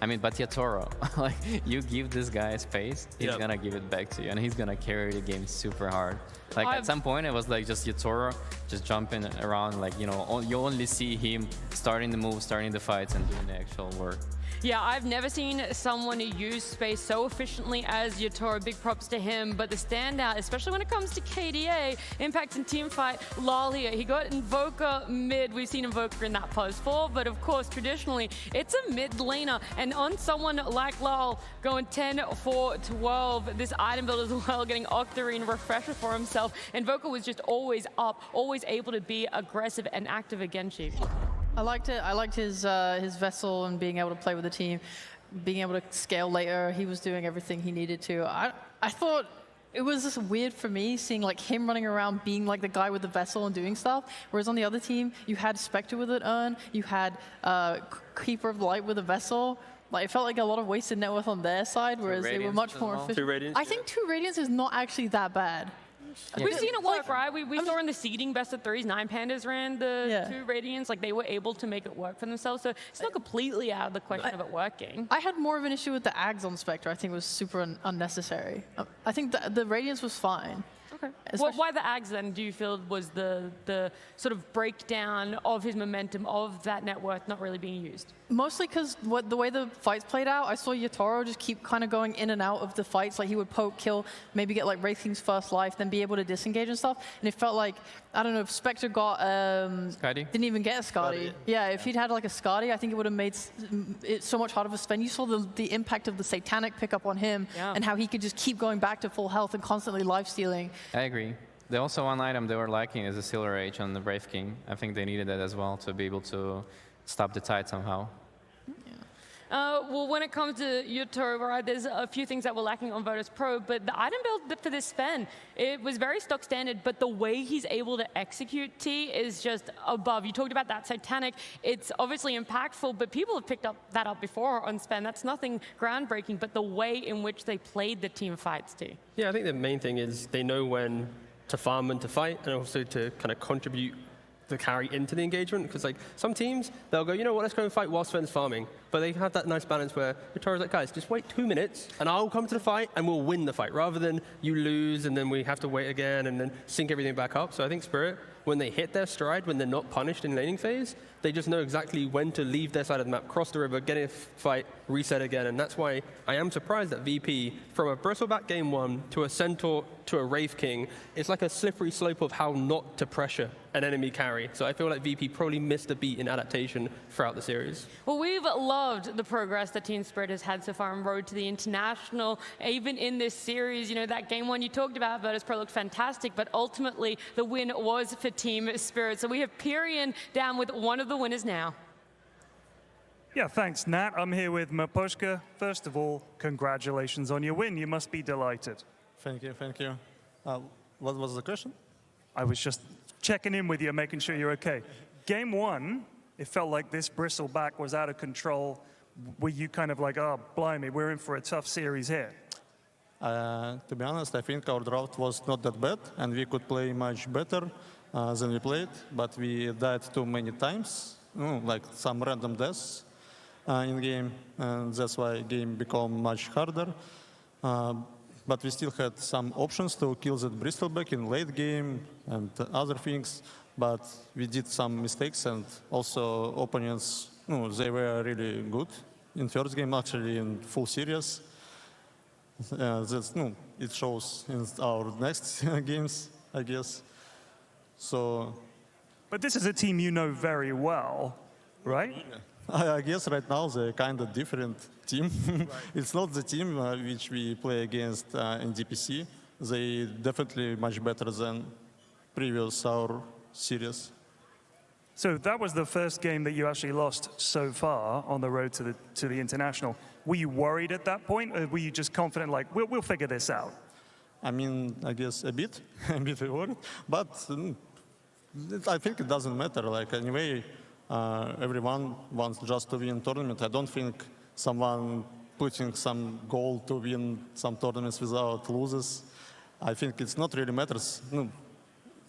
I mean, but Yatoro, like you give this guy space, he's gonna give it back to you, and he's gonna carry the game super hard. Like at some point, it was like just Yatoro just jumping around, like, you know, you only see him starting the moves, starting the fights, and doing the actual work. Yeah, I've never seen someone use space so efficiently as Yatoro. Big props to him. But the standout, especially when it comes to KDA, Impact and Teamfight, Lalia. He got Invoker mid. We've seen Invoker in that pose before, but of course, traditionally, it's a mid laner. And on someone like Lal going 10 for 12, this item build as well, getting Octarine refresher for himself. Invoker was just always up, always able to be aggressive and active again, Chief. I liked it. I liked his Vessel and being able to play with the team, being able to scale later. He was doing everything he needed to. I thought it was just weird for me seeing like him running around being like the guy with the Vessel and doing stuff, whereas on the other team you had Spectre with an Urn, you had Keeper of Light with a Vessel. Like, it felt like a lot of wasted net worth on their side, whereas they were much more efficient. 2 Radiants, I think 2 Radiants is not actually that bad. We've seen it work, right? We saw in the seeding best of threes, 9 Pandas ran the 2 Radiants. Like, they were able to make it work for themselves. So it's not completely out of the question of it working. I had more of an issue with the Ags on Spectre. I think it was super unnecessary. I think the Radiance was fine. Okay. Why the Ags then, do you feel, was the sort of breakdown of his momentum of that net worth not really being used? Mostly because the way the fights played out, I saw Yatoro just keep kind of going in and out of the fights. Like, he would poke, kill, maybe get like Wraith King's first life, then be able to disengage and stuff. And it felt like, I don't know, if Spectre got Skadi? didn't even get a Skadi. Yeah, if he'd had like a Skadi, I think it would have made it so much harder for Sven. You saw the impact of the Satanic pickup on him and how he could just keep going back to full health and constantly life stealing. I agree. The also one item they were lacking is a Silver Rage on the Brave King. I think they needed that as well to be able to stop the tide somehow. Well, when it comes to Yatoro, right, there's a few things that were lacking on Virtus Pro, but the item build for this Sven, it was very stock standard, but the way he's able to execute T is just above. You talked about that Satanic. It's obviously impactful, but people have picked that up before on Sven. That's nothing groundbreaking, but the way in which they played the team fights, T. Yeah, I think the main thing is they know when to farm and to fight, and also to kind of contribute the carry into the engagement. Because like some teams, they'll go, you know what, let's go and fight while Sven's farming. But they have that nice balance where Yatoro's like, guys, just wait 2 minutes and I'll come to the fight and we'll win the fight, rather than you lose and then we have to wait again and then sync everything back up. So I think Spirit, when they hit their stride, when they're not punished in laning phase, they just know exactly when to leave their side of the map, cross the river, get in a fight, reset again. And that's why I am surprised that VP, from a Bristleback game 1 to a Centaur to a Wraith King, it's like a slippery slope of how not to pressure an enemy carry. So I feel like VP probably missed a beat in adaptation throughout the series. Well, we've loved the progress that Team Spirit has had so far on road to the International. Even in this series, you know, that game 1 you talked about, Virtus Pro looked fantastic, but ultimately the win was for Team Spirit. So we have Pyrion down with one of the winners now. Yeah, thanks, Nat. I'm here with Miposhka. First of all, congratulations on your win. You must be delighted. Thank you, thank you. What was the question? I was just checking in with you, making sure you're okay. Game 1, it felt like this Bristleback was out of control. Were you kind of like, oh, blimey, we're in for a tough series here? To be honest, I think our draft was not that bad, and we could play much better than we played, but we died too many times, like some random deaths in game, and that's why game became much harder. But we still had some options to kill that Bristleback in late game and other things, but we did some mistakes, and also opponents, they were really good in first game, actually in full series. It shows in our next games, I guess. So. But this is a team you know very well, right? I guess right now they're kind of different team. It's not the team which we play against in DPC. They definitely much better than previous our series. So that was the first game that you actually lost so far on the road to the International. Were you worried at that point, or were you just confident, like, we'll figure this out? I mean, I guess a bit worried, but I think it doesn't matter. Like, anyway, everyone wants just to win tournament. I don't think someone putting some goal to win some tournaments without loses. I think it's not really matters.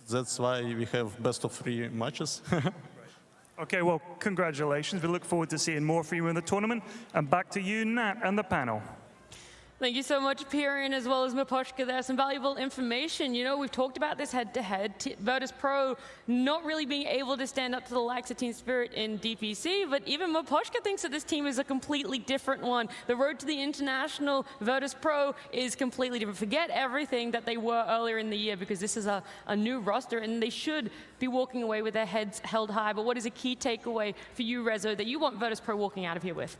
That's why we have best of 3 matches. Okay, well, congratulations. We look forward to seeing more for you in the tournament. And back to you, Nat, and the panel. Thank you so much, Pyrion, as well as Miposhka. There's some valuable information. You know, we've talked about this head-to-head. Virtus Pro not really being able to stand up to the likes of Team Spirit in DPC, but even Miposhka thinks that this team is a completely different one. The road to the International, Virtus Pro is completely different. Forget everything that they were earlier in the year, because this is a new roster, and they should be walking away with their heads held high. But what is a key takeaway for you, Rezo, that you want Virtus Pro walking out of here with?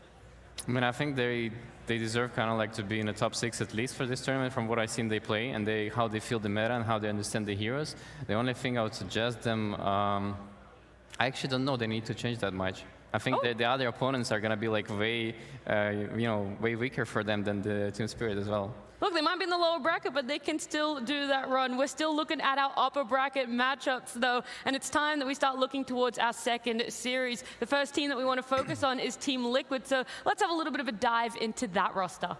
I mean, I think they deserve kind of like to be in the top 6 at least for this tournament from what I've seen they play and how they feel the meta and how they understand the heroes. The only thing I would suggest them, I actually don't know they need to change that much. I think that the other opponents are going to be like way weaker for them than the Team Spirit as well. Look, they might be in the lower lower bracket, but they can still do that run. We're still looking at our upper bracket matchups, though, and it's time that we start looking towards our second series. The first team that we want to focus on is Team Liquid, so let's have a little bit of a dive into that roster.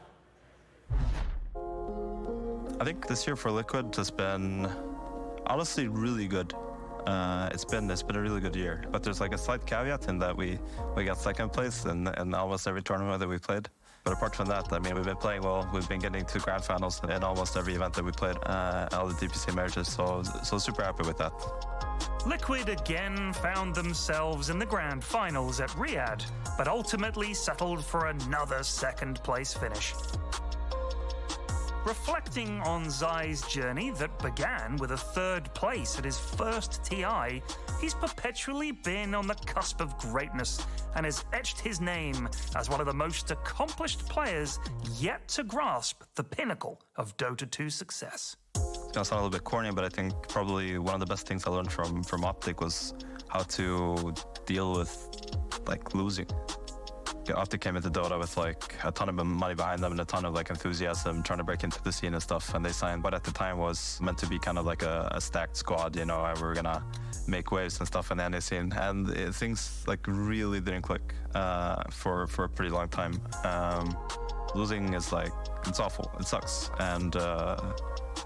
I think this year for Liquid has been honestly really good. It's been a really good year, but there's like a slight caveat in that we got second place in almost every tournament that we played. But apart from that, I mean, we've been playing well. We've been getting to grand finals in almost every event that we played, all the DPC majors. So super happy with that. Liquid again found themselves in the grand finals at Riyadh, but ultimately settled for another second place finish. Reflecting on Zai's journey that began with a third place at his first TI, he's perpetually been on the cusp of greatness and has etched his name as one of the most accomplished players yet to grasp the pinnacle of Dota 2 success. It's gonna sound a little bit corny, but I think probably one of the best things I learned from Optic was how to deal with like losing. Optic came into Dota with like a ton of money behind them and a ton of like enthusiasm, trying to break into the scene and stuff. And they signed what at the time was meant to be kind of like a stacked squad, you know, and we were gonna make waves and stuff in the NA scene. And things like really didn't click for a pretty long time. Losing is like, it's awful, it sucks, and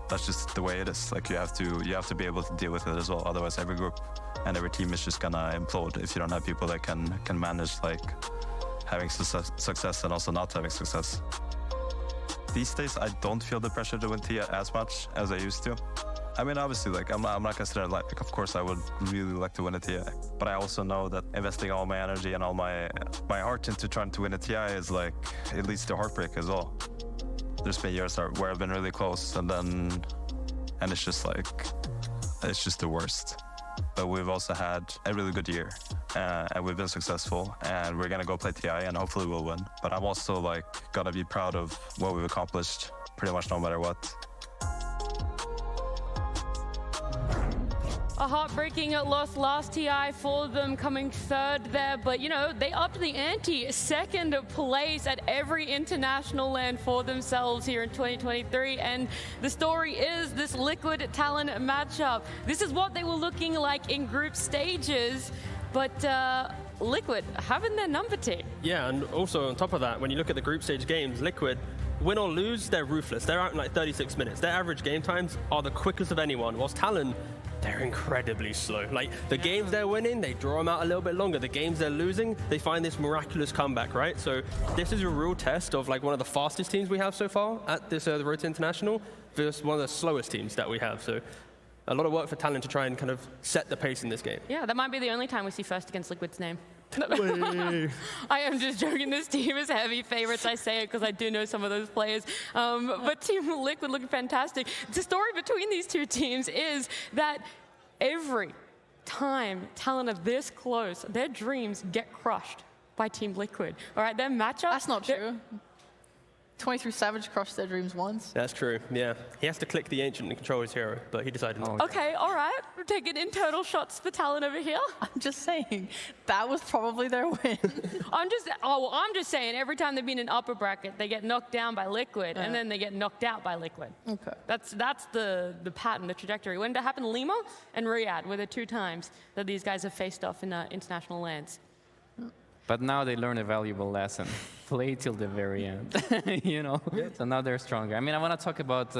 that's just the way it is. Like you have to be able to deal with it as well. Otherwise, every group and every team is just gonna implode if you don't have people that can manage like having success and also not having success. These days, I don't feel the pressure to win TI as much as I used to. I mean, obviously, like I'm not considered like, of course, I would really like to win a TI, but I also know that investing all my energy and all my heart into trying to win a TI is like, it leads to heartbreak as well. There's been years where I've been really close, and it's just like, it's just the worst. But we've also had a really good year, and we've been successful, and we're gonna go play TI, and hopefully we'll win. But I'm also like gotta be proud of what we've accomplished, pretty much no matter what. A heartbreaking loss last TI for them, coming third there, but you know, they upped the ante, second place at every international LAN for themselves here in 2023, and the story is this Liquid Talon matchup. This is what they were looking like in group stages, but Liquid having their number team. Yeah, and also on top of that, when you look at the group stage games, Liquid, win or lose, they're ruthless. They're out in like 36 minutes. Their average game times are the quickest of anyone, whilst Talon, they're incredibly slow. Like, the games they're winning, they draw them out a little bit longer. The games they're losing, they find this miraculous comeback, right? So this is a real test of like one of the fastest teams we have so far at this the Road to International versus one of the slowest teams that we have. So a lot of work for Talon to try and kind of set the pace in this game. Yeah, that might be the only time we see first against Liquid's name. I am just joking. This team is heavy favorites. I say it because I do know some of those players. But Team Liquid looking fantastic. The story between these two teams is that every time Talon are this close, their dreams get crushed by Team Liquid. All right, their matchup. That's not true. 23 Savage crushed their dreams once. That's true, yeah. He has to click the Ancient and control his hero, but he decided not. Okay, all right. We're taking internal shots for Talon over here. I'm just saying, that was probably their win. I'm just saying, every time they've been in upper bracket, they get knocked down by Liquid, and then they get knocked out by Liquid. Okay. That's the pattern, the trajectory. When did it happen? Lima and Riyadh were the two times that these guys have faced off in international lands. But now they learn a valuable lesson. Play till the very end, you know? So now they're stronger. I mean, I want to talk about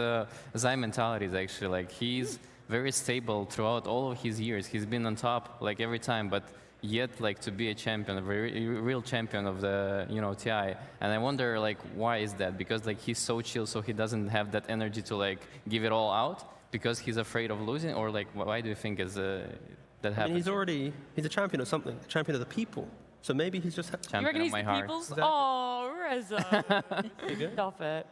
Zai mentalities, actually. Like, he's very stable throughout all of his years. He's been on top, like, every time, but yet, like, to be a champion, a real champion of the, you know, TI. And I wonder, like, why is that? Because, like, he's so chill, so he doesn't have that energy to, like, give it all out? Because he's afraid of losing? Or, like, why do you think that happens? I mean, he's a champion of something, a champion of the people. So maybe he's just You reckon he's the people's? Exactly. Oh, Reza. Stop it.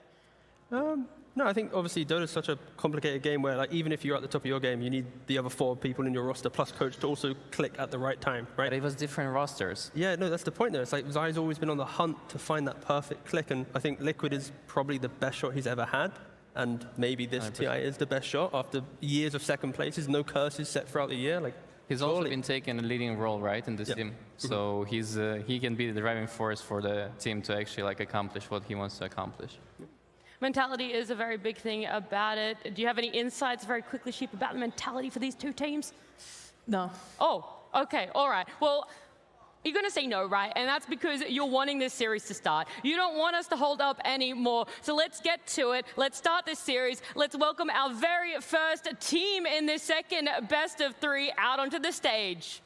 No, I think obviously Dota's such a complicated game where, like, even if you're at the top of your game, you need the other 4 people in your roster plus coach to also click at the right time, right? But it was different rosters. Yeah, no, that's the point there. It's like Zai's always been on the hunt to find that perfect click, and I think Liquid is probably the best shot he's ever had. And maybe this TI is the best shot after years of second places, no curses set throughout the year. Like, he's also been taking a leading role, right, in this team. So he can be the driving force for the team to actually like accomplish what he wants to accomplish. Mentality is a very big thing about it. Do you have any insights very quickly, Sheep, about the mentality for these two teams? No. Oh, okay, all right. Well, you're going to say no, right? And that's because you're wanting this series to start. You don't want us to hold up anymore. So let's get to it. Let's start this series. Let's welcome our very first team in this second best of 3 out onto the stage.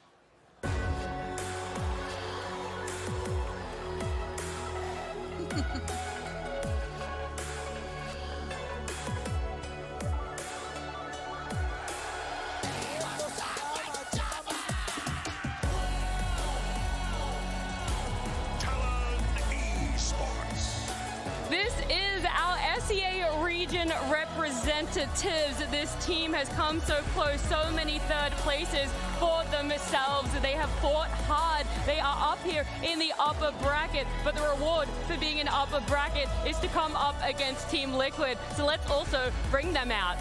This is our SEA region representatives. This team has come so close, so many third places for themselves. They have fought hard. They are up here in the upper bracket, but the reward for being in upper bracket is to come up against Team Liquid. So let's also bring them out.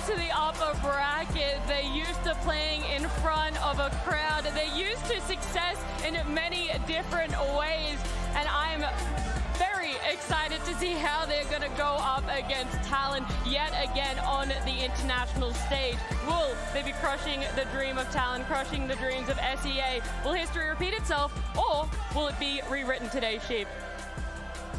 To the upper bracket. They're used to playing in front of a crowd. They're used to success in many different ways. And I'm very excited to see how they're going to go up against Talon yet again on the international stage. Will they be crushing the dream of Talon, crushing the dreams of SEA? Will history repeat itself, or will it be rewritten today, Sheep?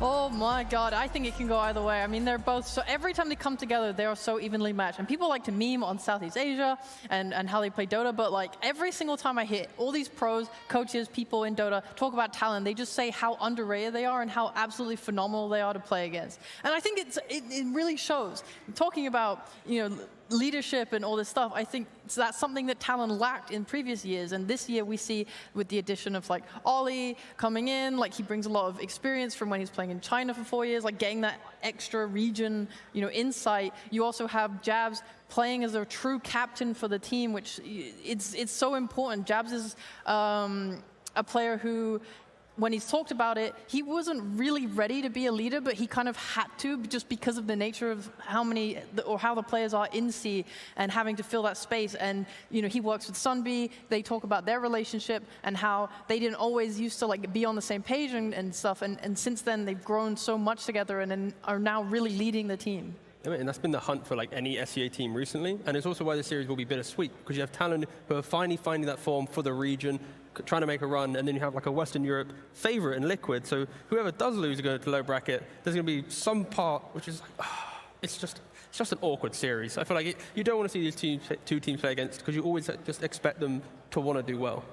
Oh my God, I think it can go either way. I mean, they're both, so every time they come together, they are so evenly matched. And people like to meme on Southeast Asia and how they play Dota, but like every single time I hear all these pros, coaches, people in Dota talk about Talon, they just say how underrated they are and how absolutely phenomenal they are to play against. And I think it really shows. Talking about, leadership and all this stuff, I think that's something that Talon lacked in previous years. And this year we see with the addition of like Ollie coming in, like he brings a lot of experience from when he's playing in China for 4 years, like getting that extra region, insight. You also have Jabs playing as a true captain for the team, which it's so important. Jabs is a player who, when he's talked about it, he wasn't really ready to be a leader, but he kind of had to just because of the nature of how the players are in C and having to fill that space. And he works with Sunbi. They talk about their relationship and how they didn't always used to like be on the same page and stuff. And since then, they've grown so much together and are now really leading the team. And that's been the hunt for like any SEA team recently. And it's also why the series will be bittersweet, because you have Talon who are finally finding that form for the region, trying to make a run, and then you have like a Western Europe favorite in Liquid. So whoever does lose to go to low bracket, there's going to be some part which is like, it's just an awkward series. I feel like you don't want to see these two teams play against, because you always just expect them to want to do well.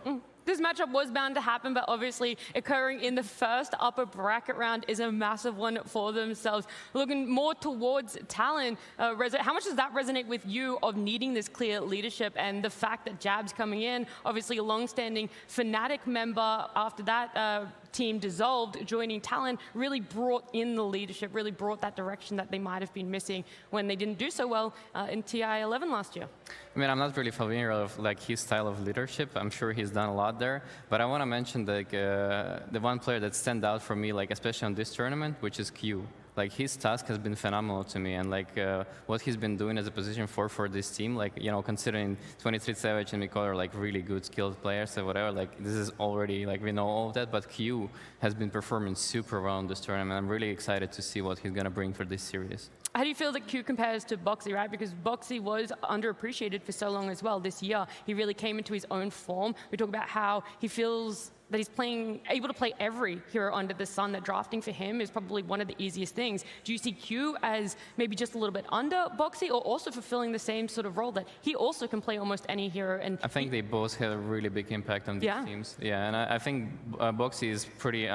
This matchup was bound to happen, but obviously occurring in the first upper bracket round is a massive one for themselves. Looking more towards Talon, how much does that resonate with you of needing this clear leadership and the fact that Jabs coming in, obviously a long-standing Fnatic member after that team dissolved, joining Talon, really brought in the leadership, really brought that direction that they might have been missing when they didn't do so well in TI11 last year? I mean, I'm not really familiar with like his style of leadership. I'm sure he's done a lot there, but I want to mention like the one player that stands out for me, like especially on this tournament, which is Q. Like his task has been phenomenal to me, and like what he's been doing as a position for this team, like considering 23 Savage and Mikola are like really good skilled players or whatever, like this is already like we know all of that, but Q has been performing super well in this tournament. I'm really excited to see what he's gonna bring for this series. How do you feel that Q compares to Boxy, right? Because Boxy was underappreciated for so long as well. This year, he really came into his own form. We talk about how he feels that he's able to play every hero under the sun, that drafting for him is probably one of the easiest things. Do you see Q as maybe just a little bit under Boxy, or also fulfilling the same sort of role that he also can play almost any hero? And I think they both had a really big impact on these teams. Yeah, and I think Boxy is pretty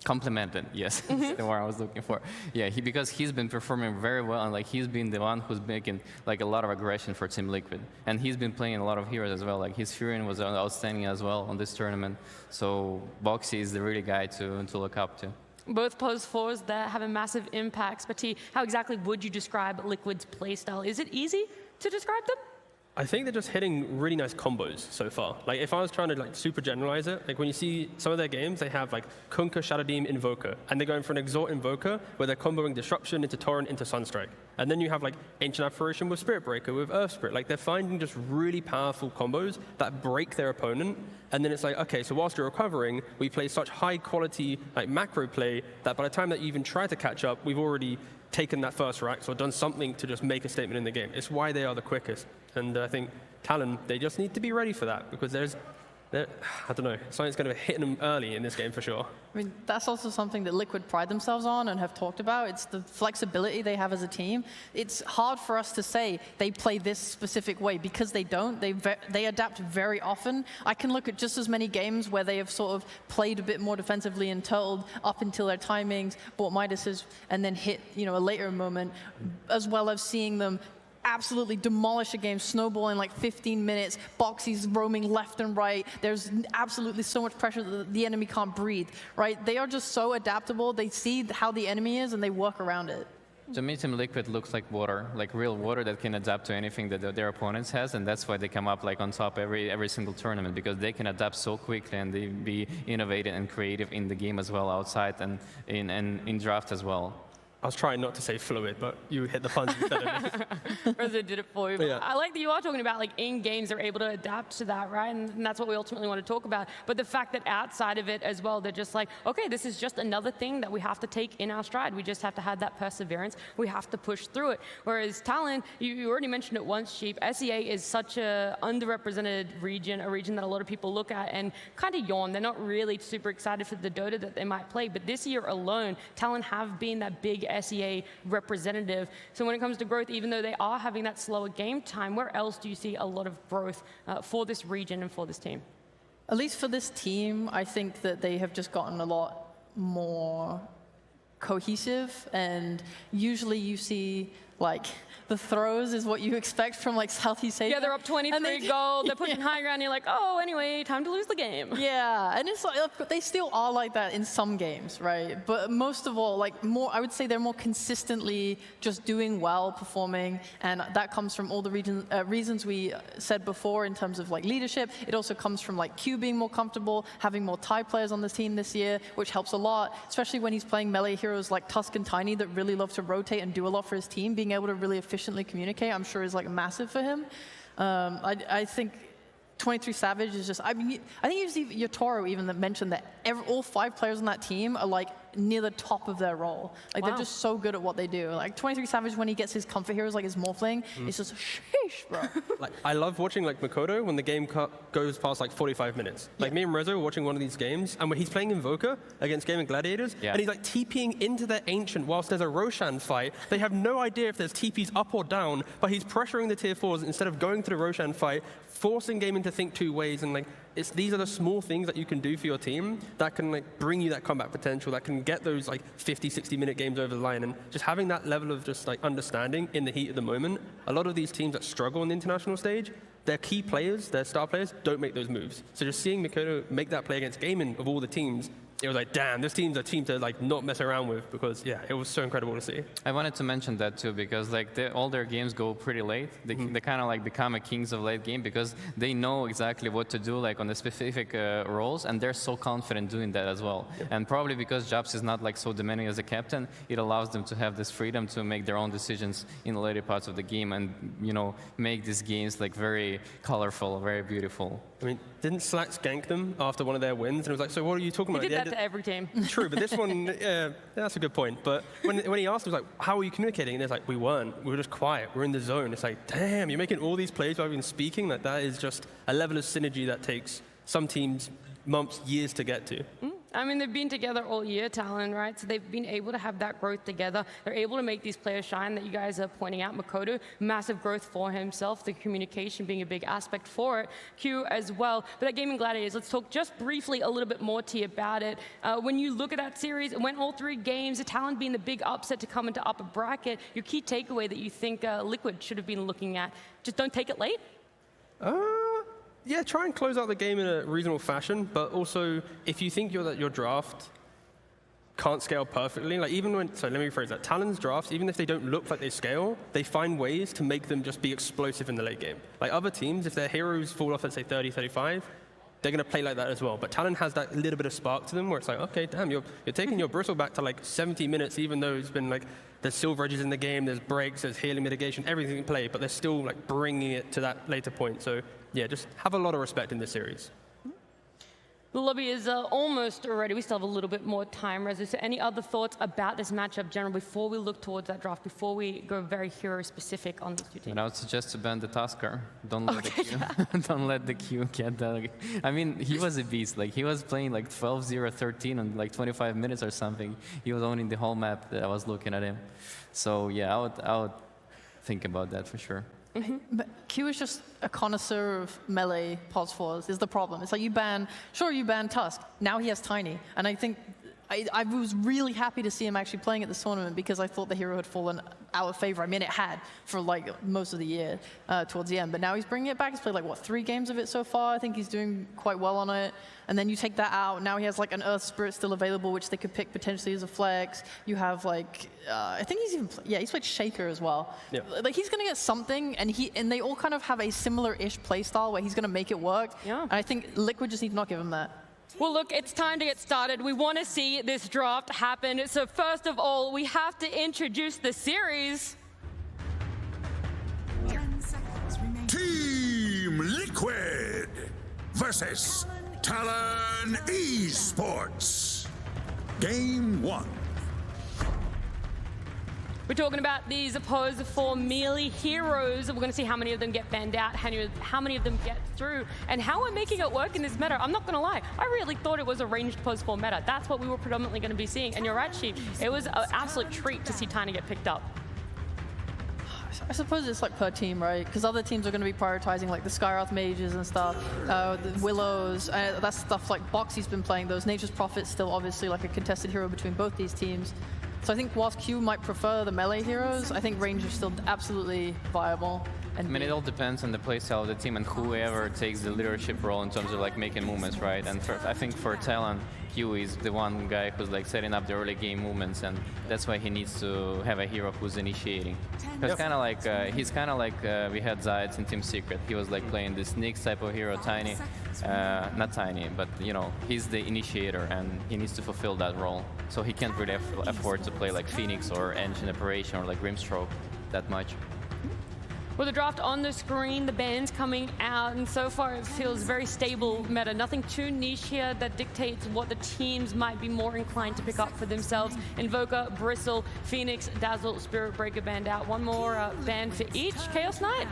complimented, yes, that's the word I was looking for. Yeah, because he's been performing very well, and like he's been the one who's making like a lot of aggression for Team Liquid, and he's been playing a lot of heroes as well. Like his Furion was outstanding as well on this tournament. So Boxy is the really guy to look up to. Both pose fours that have a massive impact. But how exactly would you describe Liquid's playstyle? Is it easy to describe them? I think they're just hitting really nice combos so far. Like, if I was trying to like super generalize it, like when you see some of their games, they have like Kunkka, Shadowdeem, Invoker, and they're going for an Exalt Invoker where they're comboing Disruption into Torrent into Sunstrike. And then you have like Ancient Apparition with Spirit Breaker, with Earth Spirit. Like, they're finding just really powerful combos that break their opponent. And then it's like, okay, so whilst you're recovering, we play such high quality like macro play that by the time that you even try to catch up, we've already taken that first rack or done something to just make a statement in the game. It's why they are the quickest. And I think Talon, they just need to be ready for that because I don't know, something's going to hit them early in this game for sure. I mean, that's also something that Liquid pride themselves on and have talked about. It's the flexibility they have as a team. It's hard for us to say they play this specific way because they don't. They adapt very often. I can look at just as many games where they have sort of played a bit more defensively and turtled up until their timings, bought Midases, and then hit a later moment, as well as seeing them absolutely demolish a game, snowballing like 15 minutes, Boxy's roaming left and right. There's absolutely so much pressure that the enemy can't breathe, right? They are just so adaptable. They see how the enemy is and they work around it. To me, Team Liquid looks like water, like real water that can adapt to anything that their opponents has, and that's why they come up like on top every single tournament, because they can adapt so quickly and they be innovative and creative in the game as well, outside and in draft as well. I was trying not to say fluid, but you hit the puns instead of me. Reza did it for you. Yeah. I like that you are talking about like in games they're able to adapt to that, right? And that's what we ultimately want to talk about. But the fact that outside of it as well, they're just like, okay, this is just another thing that we have to take in our stride. We just have to have that perseverance. We have to push through it. Whereas Talon, you already mentioned it once, Sheep. SEA is such a underrepresented region, a region that a lot of people look at and kind of yawn. They're not really super excited for the Dota that they might play. But this year alone, Talon have been that big SEA representative. So when it comes to growth, even though they are having that slower game time, where else do you see a lot of growth for this region and for this team? At least for this team, I think that they have just gotten a lot more cohesive, and usually you see like the throws is what you expect from like Southeast Asia. Yeah, they're up 23 gold, they're pushing high ground, and you're like, oh, anyway, time to lose the game. Yeah, and it's like, they still are like that in some games, right? But most of all, like I would say they're more consistently just doing well, performing, and that comes from all the reasons we said before in terms of like leadership. It also comes from like Q being more comfortable, having more Thai players on the team this year, which helps a lot, especially when he's playing melee heroes like Tusk and Tiny that really love to rotate and do a lot for his team. Being able to really efficiently communicate, I'm sure, is like massive for him. I think 23 Savage is just, I think it was Yotaro even that mentioned that all 5 players on that team are like near the top of their role. Like they're just so good at what they do. Like 23 Savage, when he gets his comfort heroes like his Morphling, it's just sheesh, bro. Like, I love watching like Makoto when the game goes past like 45 minutes. Like me and Rezo were watching one of these games, and when he's playing Invoker against Gaming Gladiators, and he's like TPing into their Ancient whilst there's a Roshan fight. They have no idea if there's TPs up or down, but he's pressuring the tier 4s instead of going to the Roshan fight, forcing Gaming to think 2 ways, and like these are the small things that you can do for your team that can like bring you that combat potential, that can get those like 50, 60-minute games over the line. And just having that level of just like understanding in the heat of the moment, a lot of these teams that struggle on the international stage, their key players, their star players, don't make those moves. So just seeing Makoto make that play against Gaming of all the teams, it was like, damn, this team's a team to like not mess around with, because yeah, it was so incredible to see. I wanted to mention that too, because like all their games go pretty late. They kind of like become a kings of late game because they know exactly what to do like on the specific roles, and they're so confident doing that as well. Yeah. And probably because Jobs is not like so demanding as a captain, it allows them to have this freedom to make their own decisions in the later parts of the game, and make these games like very colorful, very beautiful. I mean, didn't Slax gank them after one of their wins? And it was like, so what are you talking about? He did that to every team. True, but this one, that's a good point. But when he asked, he was like, how are you communicating? And it's like, we weren't. We were just quiet. We're in the zone. It's like, damn, you're making all these plays without even speaking? Like, that is just a level of synergy that takes some teams months, years to get to. I mean, they've been together all year, Talon, right? So they've been able to have that growth together. They're able to make these players shine that you guys are pointing out. Makoto, massive growth for himself, the communication being a big aspect for it. Q as well. But that Gaming Gladiators, let's talk just briefly a little bit more to you about it. When you look at that series, it went all 3 games, the Talon being the big upset to come into upper bracket. Your key takeaway that you think Liquid should have been looking at, just don't take it late? Yeah, try and close out the game in a reasonable fashion, but also if you think your draft can't scale perfectly. Like even when, so let me rephrase that. Talon's drafts, even if they don't look like they scale, they find ways to make them just be explosive in the late game. Like other teams, if their heroes fall off at say 30, 35, they're going to play like that as well. But Talon has that little bit of spark to them where it's like, okay, damn, you're taking your Bristle back to like 70 minutes, even though it's been like, there's silver edges in the game, there's breaks, there's healing mitigation, everything in play, but they're still like bringing it to that later point. So yeah, just have a lot of respect in this series. The lobby is almost ready. We still have a little bit more time, Reza. So any other thoughts about this matchup, general, before we look towards that draft, before we go very hero-specific on these two teams? And I would suggest to ban the Tusker. Don't let the Q. Don't let the Q get that. I mean, he was a beast. Like he was playing like 12-0-13 on like 25 minutes or something. He was owning the whole map. That I was looking at him. So yeah, I would think about that for sure. But Q is just a connoisseur of melee pos fours is the problem. It's like you ban Tusk. Now he has Tiny. And I think I was really happy to see him actually playing at this tournament because I thought the hero had fallen out of favor. I mean, it had for like most of the year towards the end. But now he's bringing it back. He's played like, what, 3 games of it so far? I think he's doing quite well on it. And then you take that out. Now he has like an Earth Spirit still available, which they could pick potentially as a flex. You have like, I think he's even, he's played Shaker as well. Yeah. Like he's going to get something, and they all kind of have a similar-ish play style where he's going to make it work. Yeah. And I think Liquid just need to not give him that. Well, look, it's time to get started. We want to see this draft happen. So first of all, we have to introduce the series. 10 seconds remaining. Team Liquid versus Talon Esports. Game 1. We're talking about these opposed 4 melee heroes. We're going to see how many of them get banned out, how many of them get through, and how we're making it work in this meta. I'm not going to lie. I really thought it was a ranged opposed 4 meta. That's what we were predominantly going to be seeing. And you're right, Sheep. It was an absolute treat to see Tiny get picked up. I suppose it's like per team, right? Because other teams are going to be prioritizing like the Skywrath mages and stuff, the Willows. That's stuff like Boxy's been playing those. Nature's Prophet's still obviously like a contested hero between both these teams. So I think whilst Q might prefer the melee heroes, I think range is still absolutely viable. And I mean, it all depends on the playstyle of the team and whoever takes the leadership role in terms of like making movements, right? And I think for Talon, Q is the one guy who's like setting up the early game movements, and that's why he needs to have a hero who's initiating. Because kind of like he's kind of like we had Zayds in Team Secret. He was like playing this Nyx type of hero, Tiny, not Tiny, but you know, he's the initiator and he needs to fulfill that role. So he can't really afford to play like Phoenix or Engine Operation or like Grimstroke that much. With the draft on the screen, the bans coming out, and so far it feels very stable meta. Nothing too niche here that dictates what the teams might be more inclined to pick up for themselves. Invoker, Bristle, Phoenix, Dazzle, Spirit Breaker banned out. One more ban for each. Chaos Knight.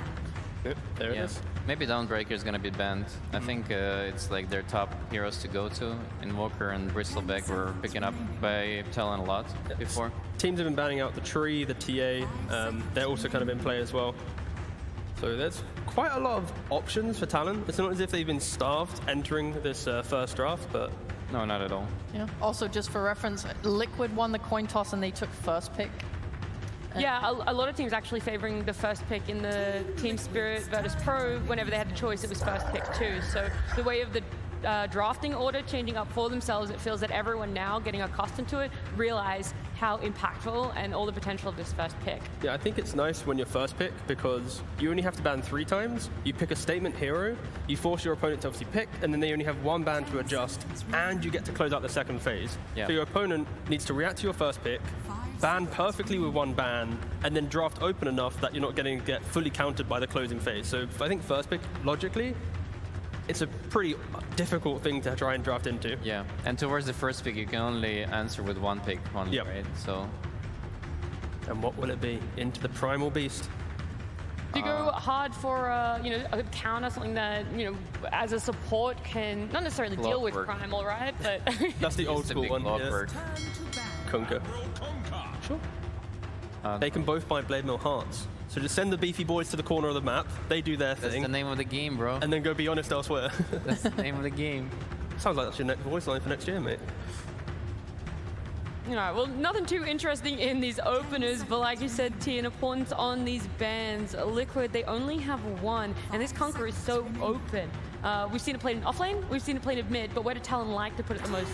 Yep, there it is. Maybe Dawnbreaker is going to be banned. I think it's like their top heroes to go to. Invoker and Bristleback were picking up by Talon a lot before. Teams have been banning out the Tree, the TA. They're also kind of in play as well. So there's quite a lot of options for Talon. It's not as if they've been starved entering this first draft, but... No, not at all. Yeah. Also, just for reference, Liquid won the coin toss and they took first pick. Yeah, a lot of teams actually favoring the first pick in the Team Spirit Virtus Pro. Whenever they had the choice, it was first pick too. So the way of the drafting order changing up for themselves, it feels that everyone now getting accustomed to it realize how impactful and all the potential of this first pick. Yeah, I think it's nice when you're first pick because you only have to ban 3 times. You pick a statement hero, you force your opponent to obviously pick, and then they only have 1 ban to adjust, and you get to close out the second phase. Yeah. So your opponent needs to react to your first pick, ban perfectly with 1 ban, and then draft open enough that you're not getting to get fully countered by the closing phase. So I think first pick, logically, it's a pretty difficult thing to try and draft into. Yeah, and towards the first pick, you can only answer with 1 pick only, right? So. And what will it be? Into the Primal Beast. Do you go hard for a counter, something that as a support can not necessarily deal with Primal, right? But that's the old school one. Yeah. Kunkka. Sure. They can both buy Blade Mill Hearts. So just send the beefy boys to the corner of the map. They do their thing. That's the name of the game, bro. And then go be honest elsewhere. That's the name of the game. Sounds like that's your next voice line for next year, mate. Well, nothing too interesting in these openers, but like you said, T, an importance on these bans. Liquid, they only have 1, and this Kunkka is so open. We've seen it played in offlane, we've seen it played in mid, but where did Talon like to put it the most?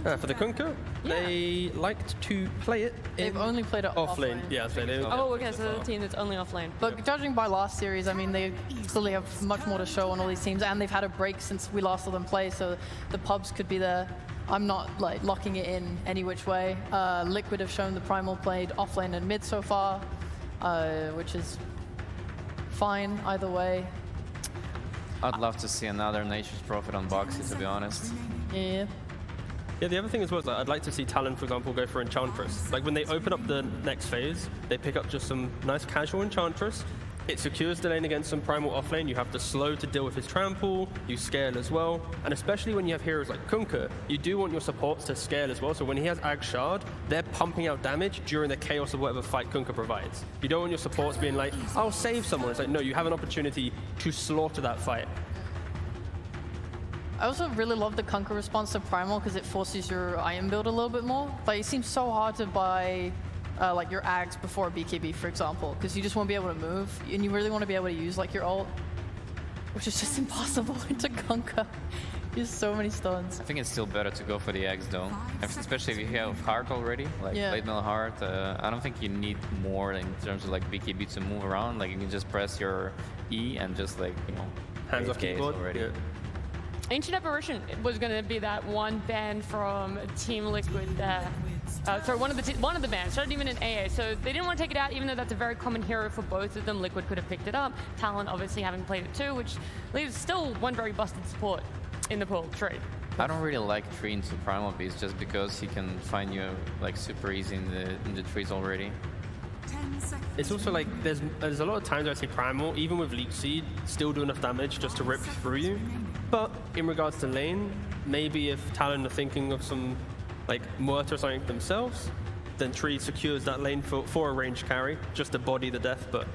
For the Kunkka, they liked to play it They've only played it off lane. lane. Yeah, so they Oh, okay, so the team that's only off lane. But judging by last series, I mean, they clearly have much more to show on all these teams, and they've had a break since we last saw them play, so the pubs could be there. I'm not like locking it in any which way. Liquid have shown the Primal played off lane and mid so far, which is fine either way. I'd love to see another Nature's Prophet on Boxy, to be honest. Yeah. Yeah, the other thing as well is like, I'd like to see Talon, for example, go for Enchantress. Like when they open up the next phase, they pick up just some nice casual Enchantress. It secures the lane against some Primal offlane. You have to slow to deal with his trample, you scale as well. And especially when you have heroes like Kunkka, you do want your supports to scale as well. So when he has Ag Shard, they're pumping out damage during the chaos of whatever fight Kunkka provides. You don't want your supports being like, I'll save someone. It's like, no, you have an opportunity to slaughter that fight. I also really love the Kunkka response to Primal because it forces your iron build a little bit more. Like it seems so hard to buy like your Ags before BKB, for example, because you just won't be able to move, and you really want to be able to use like your ult, which is just impossible into Kunkka. There's so many stuns. I think it's still better to go for the Eggs though, especially if you have Heart already, like Blade Mail Heart. I don't think you need more in terms of like BKB to move around. Like you can just press your E and just like, you know, hands off keyboard already. Yeah. Ancient Apparition was going to be that one ban from Team Liquid there. Sorry, one of the bans, not even an AA. So they didn't want to take it out, even though that's a very common hero for both of them. Liquid could have picked it up. Talon obviously having played it too, which leaves still one very busted support in the pool, Tree. I don't really like Tree into Primal Beast just because he can find you like super easy in the trees already. It's also like there's a lot of times I see Primal, even with Leech Seed, still do enough damage just to rip through you. But in regards to lane, maybe if Talon are thinking of some like Muerta or something themselves, then Tree secures that lane for a ranged carry, just to body the death. But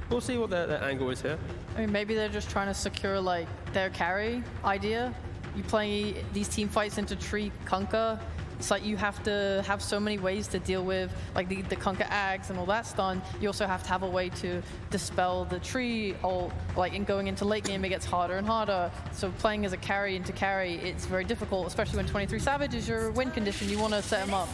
we'll see what their angle is here. I mean, maybe they're just trying to secure like their carry idea. You play these team fights into Tree Kunkka. It's like you have to have so many ways to deal with like the Kunkka Ags and all that stun. You also have to have a way to dispel the Tree ult. Like in going into late game, it gets harder and harder. So playing as a carry into carry, it's very difficult, especially when 23 Savage is your win condition. You want to set him up.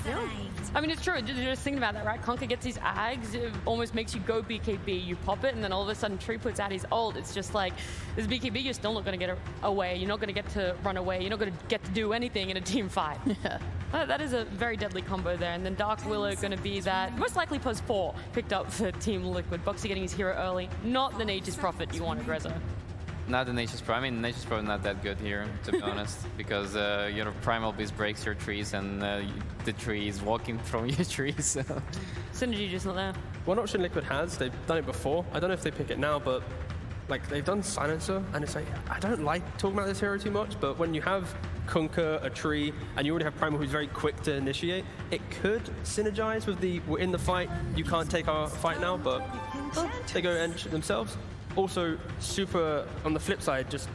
Yeah. I mean, it's true. Just thinking about that, right? Kunkka gets these Ags, it almost makes you go BKB. You pop it, and then all of a sudden Tree puts out his ult. It's just like, this BKB, you're still not going to get away. You're not going to get to run away. You're not going to get to do anything in a team fight. Yeah. That is a very deadly combo there. And then Dark Willow going to be that, most likely pose 4 picked up for Team Liquid. Boxy getting his hero early. Not the Nature's Prophet you wanted, Reza. Not the Nature's Prophet. I mean, Nature's Prophet not that good here, to be honest, because your Primal Beast breaks your trees and the tree is walking from your trees. So. Synergy just not there. One option Liquid has, they've done it before. I don't know if they pick it now, but like they've done Silencer, and it's like, I don't like talking about this hero too much, but when you have Kunkka, a tree, and you already have Primal who's very quick to initiate, it could synergize with the, we're in the fight, you can't take our fight now, but they go and themselves. Also, super, on the flip side, just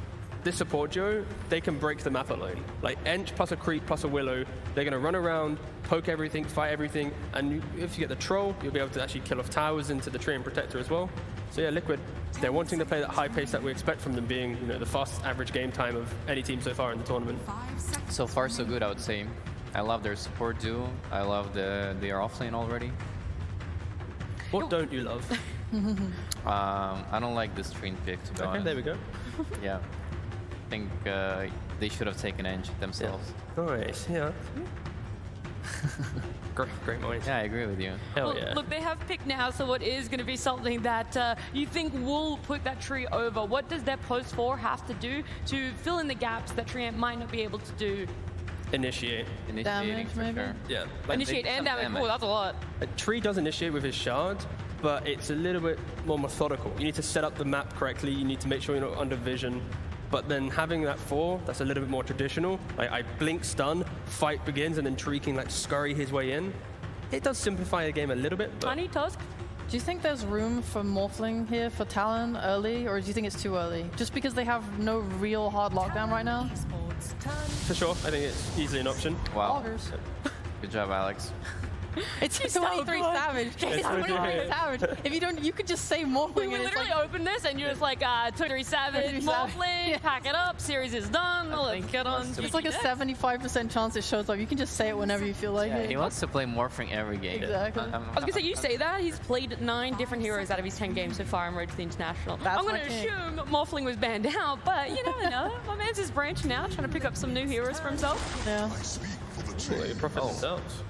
this support duo, they can break the map alone. Like Ench plus a Creep plus a Willow, they're going to run around, poke everything, fight everything, and if you get the Troll, you'll be able to actually kill off towers into the Tree and Protector as well. So yeah, Liquid, they're wanting to play that high pace that we expect from them, being, you know, the fastest average game time of any team so far in the tournament. So far so good, I would say. I love their support duo. I love their offlane already. What don't you love? I don't like this Tree pick, to be honest. There we go. Yeah. I think they should have taken Ench themselves. Yeah. Nice, yeah. Great mind. Yeah, I agree with you. Hell Well, yeah. look, they have picked now, so what is going to be something that you think will put that Tree over? What does their post 4 have to do to fill in the gaps that Tree might not be able to do? Initiate. Initiating Damage, for maybe? sure. Yeah. Initiate and damage. Oh, that's a lot. A Tree does initiate with his shard, but it's a little bit more methodical. You need to set up the map correctly, you need to make sure you're not under vision. But then having that 4, that's a little bit more traditional. Like I blink stun, fight begins, and then Tree can like scurry his way in. It does simplify the game a little bit, but Tiny Tusk? Do you think there's room for Morphling here for Talon early, or do you think it's too early? Just because they have no real hard lockdown right now? for sure, I think it's easily an option. Wow. Augers. Good job, Alex. It's She's so 23 good. Savage. It's It's 23 okay. Savage. If you don't, you could just say Morphling. We and it's literally like, open this and you're just like, 23 Savage, 23 Savage. Morphling, pack it up, series is done, let's get on. it's like a 75% chance it shows up. You can just say it whenever you feel like Yeah, it. he wants to play Morphling every game. Exactly. I was gonna say, you say that, he's played 9 different heroes out of his 10 games so far in Road to the International. That's I'm my gonna king. assume Morphling was banned out, but you never know. My man's just branching out, trying to pick up some new heroes for himself. Yeah. They profit themselves.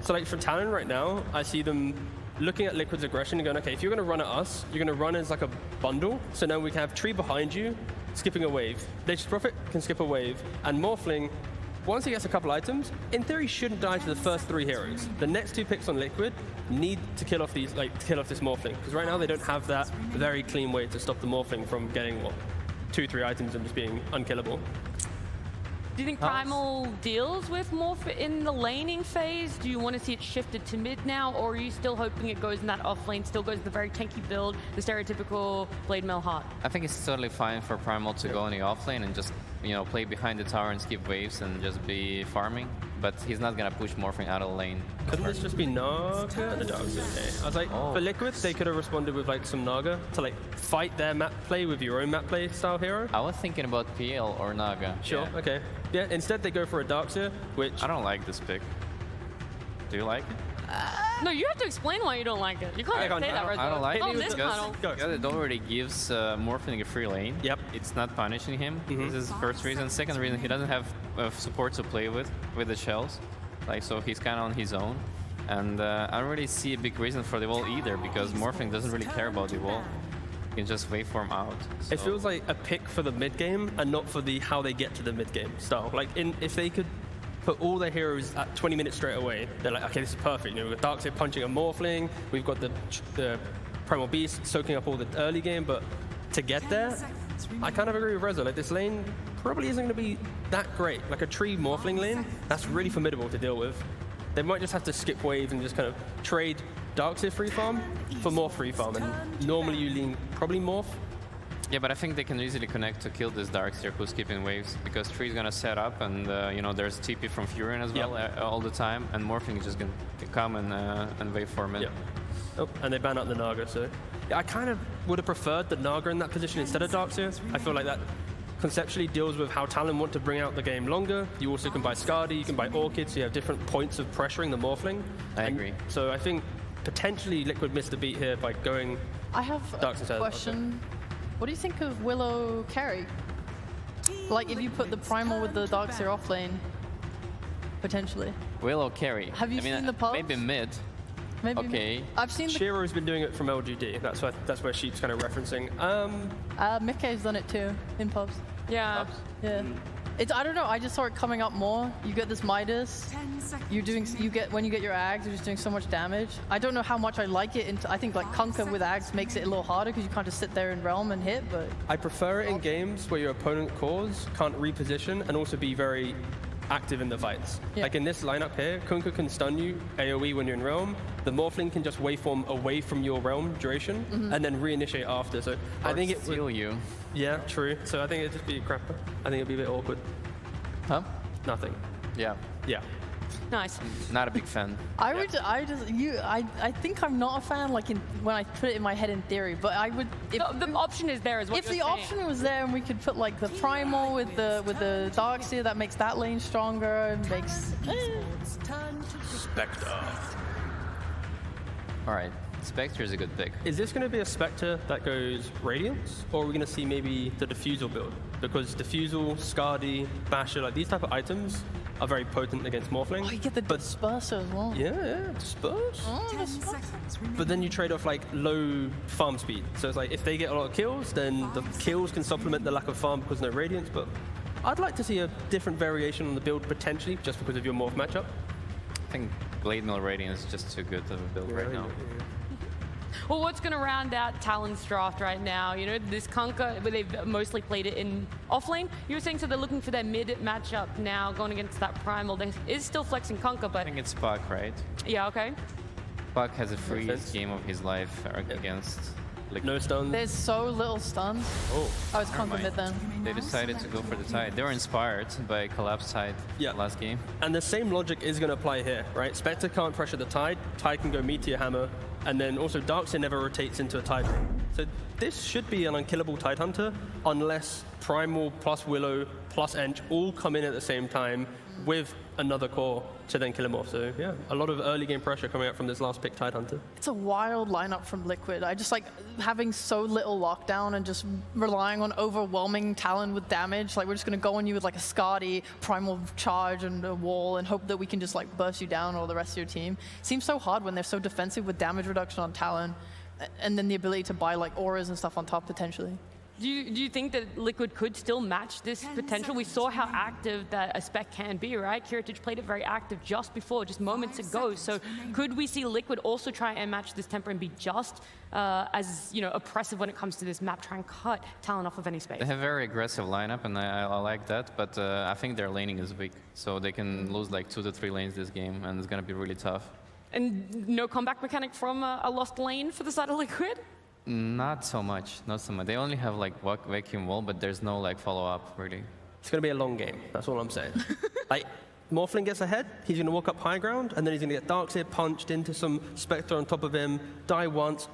So like for Talon right now, I see them looking at Liquid's aggression and going, okay, if you're going to run at us, you're going to run as like a bundle. So now we can have Tree behind you, skipping a wave. Nature's Prophet can skip a wave, and Morphling, once he gets a couple items, in theory shouldn't die to the first 3 heroes. The next 2 picks on Liquid need to kill off these, kill off this Morphling, because right now they don't have that very clean way to stop the Morphling from getting 2-3 items and just being unkillable. Do you think Primal deals with Morph in the laning phase? Do you want to see it shifted to mid now, or are you still hoping it goes in that off lane, still goes the very tanky build, the stereotypical Blade Mail Heart? I think it's totally fine for Primal to go in the offlane and just, play behind the tower and skip waves and just be farming. But he's not gonna push Morphling out of the lane. Couldn't this just be Naga? The Dark's okay. I was like, for Liquid, they could have responded with like some Naga to fight their map play with your own map play style hero. I was thinking about PL or Naga. Sure, Yeah. okay. Yeah, instead they go for a Darkseer, which... I don't like this pick. Do you like it? No, you have to explain why you don't like it. You can't say that right I don't like on it this panel. because it already gives Morphling a free lane. Yep. It's not punishing him. This is the first reason. Second reason, he doesn't have support to play with the shells. So he's kind of on his own. And I don't really see a big reason for the wall either, because Morphling doesn't really care about the wall. You can just waveform out. It feels like a pick for the mid game and not for the how they get to the mid game style. If they could put all their heroes at 20 minutes straight away, they're like, okay, this is perfect. We've got Darkseer punching a Morphling, we've got the Primal Beast soaking up all the early game, but to get there, I kind of agree with Reza. This lane probably isn't going to be that great. Like a Tree Morphling lane, that's really formidable to deal with. They might just have to skip wave and just kind of trade Darkseer free farm for more free farm, and normally you lean probably Morph. Yeah, but I think they can easily connect to kill this Darkseer who's skipping waves, because Tree's gonna set up, and there's TP from Furion as well all the time, and Morphling is just gonna come and waveform it. Yeah. Oh, and they ban out the Naga, so yeah, I kind of would have preferred the Naga in that position instead of Darkseer. I feel like that conceptually deals with how Talon want to bring out the game longer. You also can buy Skadi, you can buy Orchid, so you have different points of pressuring the Morphling. I agree. So I think potentially Liquid missed the beat here by going I have Dark a question. What do you think of Willow carry? Like if you put the Primal with the Darkseer off lane, potentially. Willow carry. Have you seen the pubs? Maybe mid. Maybe Okay. I've seen the Shiro's been doing it from LGD. That's where she's kind of referencing. Mickey's done it too in pubs. Yeah. Yeah. I don't know. I just saw it coming up more. You get this Midas. When you get your Ags, you're just doing so much damage. I don't know how much I like it. I think like Kunkka with Ags makes it a little harder because you can't just sit there in Realm and hit. But I prefer it in games where your opponent cores can't reposition and also be very active in the fights. Yeah. Like in this lineup here, Kunkka can stun you AoE when you're in Realm. The Morphling can just waveform away from your Realm duration and then reinitiate after. So I think it steal you. Yeah, true. So I think it'd just be crapper. I think it'd be a bit awkward. Huh? Nothing. Yeah. Yeah. Nice. Not a big fan. I think I'm not a fan. When I put it in my head in theory, but I would. If the option is there as well. If the option was there and we could put like the Primal with the Darkseer, that makes that lane stronger. Makes. Spectre. All right. Spectre is a good pick. Is this going to be a Spectre that goes Radiance, or are we going to see maybe the Diffusal build? Because Diffusal, Skadi, Basher, these type of items are very potent against Morphling. Oh, you get the Disperser as well. Yeah, Disperse. But then you trade off low farm speed. So it's if they get a lot of kills, then the kills can supplement the lack of farm because no Radiance. But I'd like to see a different variation on the build potentially, just because of your Morph matchup. I think Blade Mill Radiance is just too good of a build right now. Well, what's going to round out Talon's draft right now? This Kunkka, where they've mostly played it in offlane. You were saying so they're looking for their mid matchup now, going against that Primal. There is still flexing Kunkka, but I think it's Puck, right? Yeah, okay. Puck has a freeze game of his life against No stuns. There's so little stuns. Oh, I was conquer mid then. They decided to go for the Tide. They were inspired by Collapse Tide last game. And the same logic is going to apply here, right? Spectre can't pressure the Tide. Tide can go Meteor Hammer. And then also Darkseer never rotates into a Tide ring. So this should be an unkillable Tide Hunter unless Primal plus Willow plus Ench all come in at the same time with another core to then kill him off. So yeah, a lot of early game pressure coming out from this last pick Tide Hunter. It's a wild lineup from Liquid. I just like having so little lockdown and just relying on overwhelming Talon with damage. Like we're just gonna go on you with like a Skadi, Primal Charge and a wall and hope that we can just like burst you down or the rest of your team. Seems so hard when they're so defensive with damage reduction on Talon and then the ability to buy like auras and stuff on top potentially. Do you think that Liquid could still match this potential? We saw how active that a spec can be, right? Kiritich played it very active just before, just moments ago. So could we see Liquid also try and match this tempo and be just as oppressive when it comes to this map, try and cut Talon off of any space? They have a very aggressive lineup, and I like that, but I think their laning is weak. So they can lose like 2 to 3 lanes this game, and it's going to be really tough. And no comeback mechanic from a lost lane for the side of Liquid? Not so much, not so much. They only have like vacuum wall, but there's no like follow-up really. It's going to be a long game, that's all I'm saying. Like, Morphling gets ahead, he's going to walk up high ground, and then he's going to get Darkseer punched into some Spectre on top of him, die once,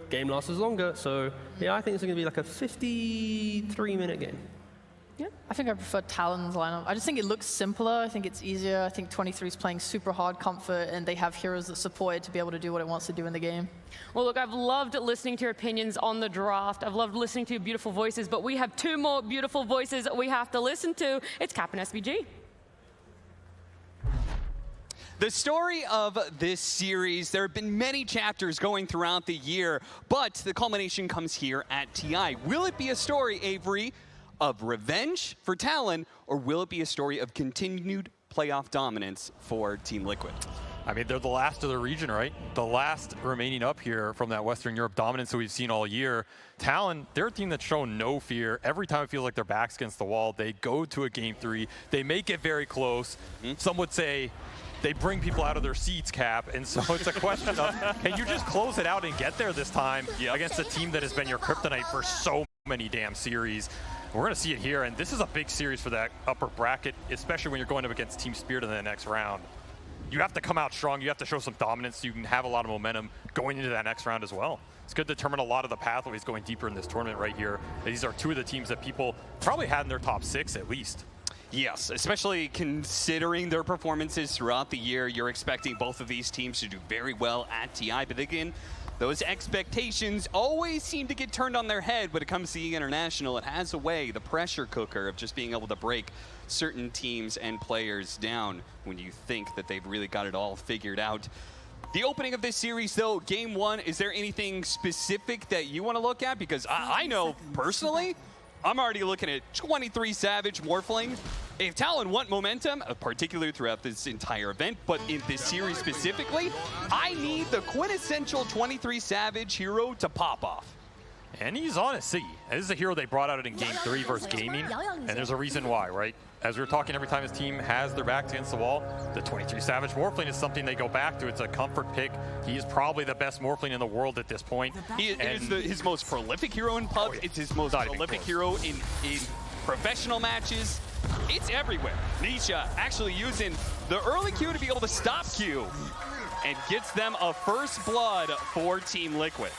game lasts longer. So yeah, I think it's going to be like a 53-minute game. Yeah, I think I prefer Talon's lineup. I just think it looks simpler. I think it's easier. I think 23 is playing super hard comfort, and they have heroes that support it to be able to do what it wants to do in the game. Well, look, I've loved listening to your opinions on the draft. I've loved listening to your beautiful voices, but we have 2 more beautiful voices we have to listen to. It's Cap and SVG. The story of this series, there have been many chapters going throughout the year, but the culmination comes here at TI. Will it be a story, Avery, of revenge for Talon, or will it be a story of continued playoff dominance for Team Liquid? I mean, they're the last of the region, right? The last remaining up here from that Western Europe dominance that we've seen all year. Talon, they're a team that's shown no fear. Every time it feels like their back's against the wall, they go to a game 3. They make it very close. Some would say they bring people out of their seats, Cap. And so it's a question of, can you just close it out and get there this time against a team that has been your kryptonite for so many damn series? We're going to see it here, and this is a big series for that upper bracket, especially when you're going up against Team Spirit in the next round. You have to come out strong. You have to show some dominance so you can have a lot of momentum going into that next round as well. It's going to determine a lot of the pathways going deeper in this tournament right here. These are 2 of the teams that people probably had in their top 6 at least. Yes, especially considering their performances throughout the year. You're expecting both of these teams to do very well at TI, but again, those expectations always seem to get turned on their head when it comes to the International. It has a way, the pressure cooker of just being able to break certain teams and players down when you think that they've really got it all figured out. The opening of this series, though, game 1, is there anything specific that you want to look at? Because I know, personally, I'm already looking at 23 Savage Morphling. If Talon want momentum, particularly throughout this entire event, but in this series specifically, I need the quintessential 23 Savage hero to pop off. And he's on a C. This is a hero they brought out in Game 3 versus Gaming, and there's a reason why, right? As we were talking, every time his team has their backs against the wall, the 23 Savage Morphling is something they go back to. It's a comfort pick. He is probably the best Morphling in the world at this point. He is his most prolific hero in pubs. It's his most prolific hero in professional matches. It's everywhere. Nisha actually using the early Q to be able to stop Q and gets them a first blood for Team Liquid.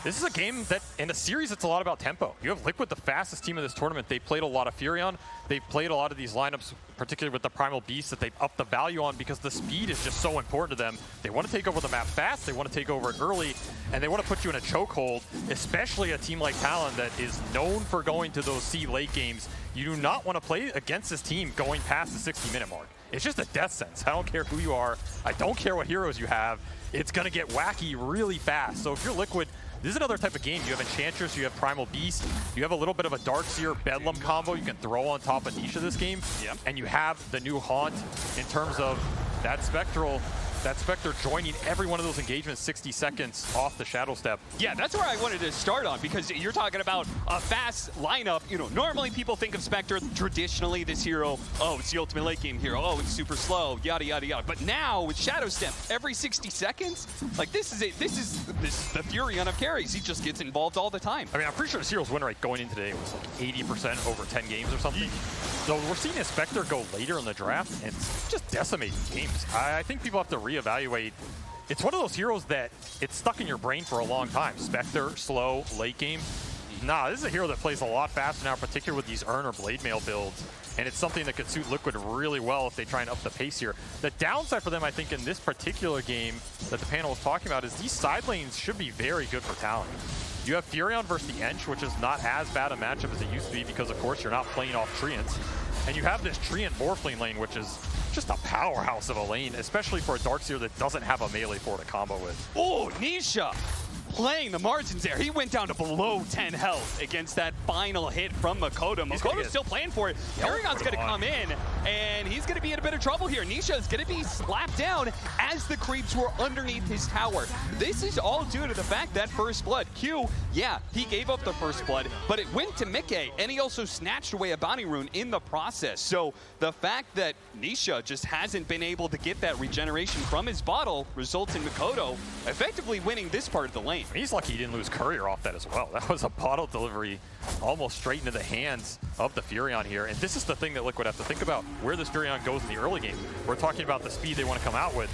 This is a game that, in a series, it's a lot about tempo. You have Liquid, the fastest team of this tournament. They played a lot of Furion. They've played a lot of these lineups, particularly with the Primal Beast, that they've upped the value on because the speed is just so important to them. They want to take over the map fast, they want to take over it early, and they want to put you in a chokehold, especially a team like Talon that is known for going to those C late games. You do not want to play against this team going past the 60-minute mark. It's just a death sentence. I don't care who you are. I don't care what heroes you have. It's going to get wacky really fast. So if you're Liquid, this is another type of game. You have Enchantress, you have Primal Beast, you have a little bit of a Darkseer Bedlam combo you can throw on top of Nisha this game, and you have the new Haunt in terms of that Spectral. that Spectre joining every one of those engagements 60 seconds off the Shadow Step. Yeah, that's where I wanted to start on, because you're talking about a fast lineup. You know, normally people think of Spectre, traditionally this hero, oh, it's the ultimate late game hero, oh, it's super slow, yada, yada, yada. But now with Shadow Step, every 60 seconds, like this is the Furion of carries. He just gets involved all the time. I mean, I'm pretty sure this hero's win rate going in today was like 80% over 10 games or something. So we're seeing a Spectre go later in the draft and just decimate games. I think people have to reevaluate. It's one of those heroes that it's stuck in your brain for a long time. Spectre, slow, late game. Nah, this is a hero that plays a lot faster now, particularly with these Urn or Blade Mail builds. And it's something that could suit Liquid really well if they try and up the pace here. The downside for them, I think, in this particular game that the panel was talking about is these side lanes should be very good for Talon. You have Furion versus the Ench, which is not as bad a matchup as it used to be because, of course, you're not playing off Treants. And you have this Treant Morphling lane, which is just a powerhouse of a lane, especially for a Darkseer that doesn't have a melee for to combo with. Oh, Nisha playing the margins there. He went down to below 10 health against that final hit from Makoto. Makoto's still playing for it. Furion's going to come in, and he's going to be in a bit of trouble here. Nisha is going to be slapped down as the creeps were underneath his tower. This is all due to the fact that First Blood, Q, yeah, he gave up the First Blood, but it went to Mickey, and he also snatched away a bounty rune in the process. So the fact that Nisha just hasn't been able to get that regeneration from his bottle results in Makoto effectively winning this part of the lane. He's lucky he didn't lose Courier off that as well. That was a bottle delivery almost straight into the hands of the Furion here. And this is the thing that Liquid have to think about, where this Furion goes in the early game. We're talking about the speed they want to come out with.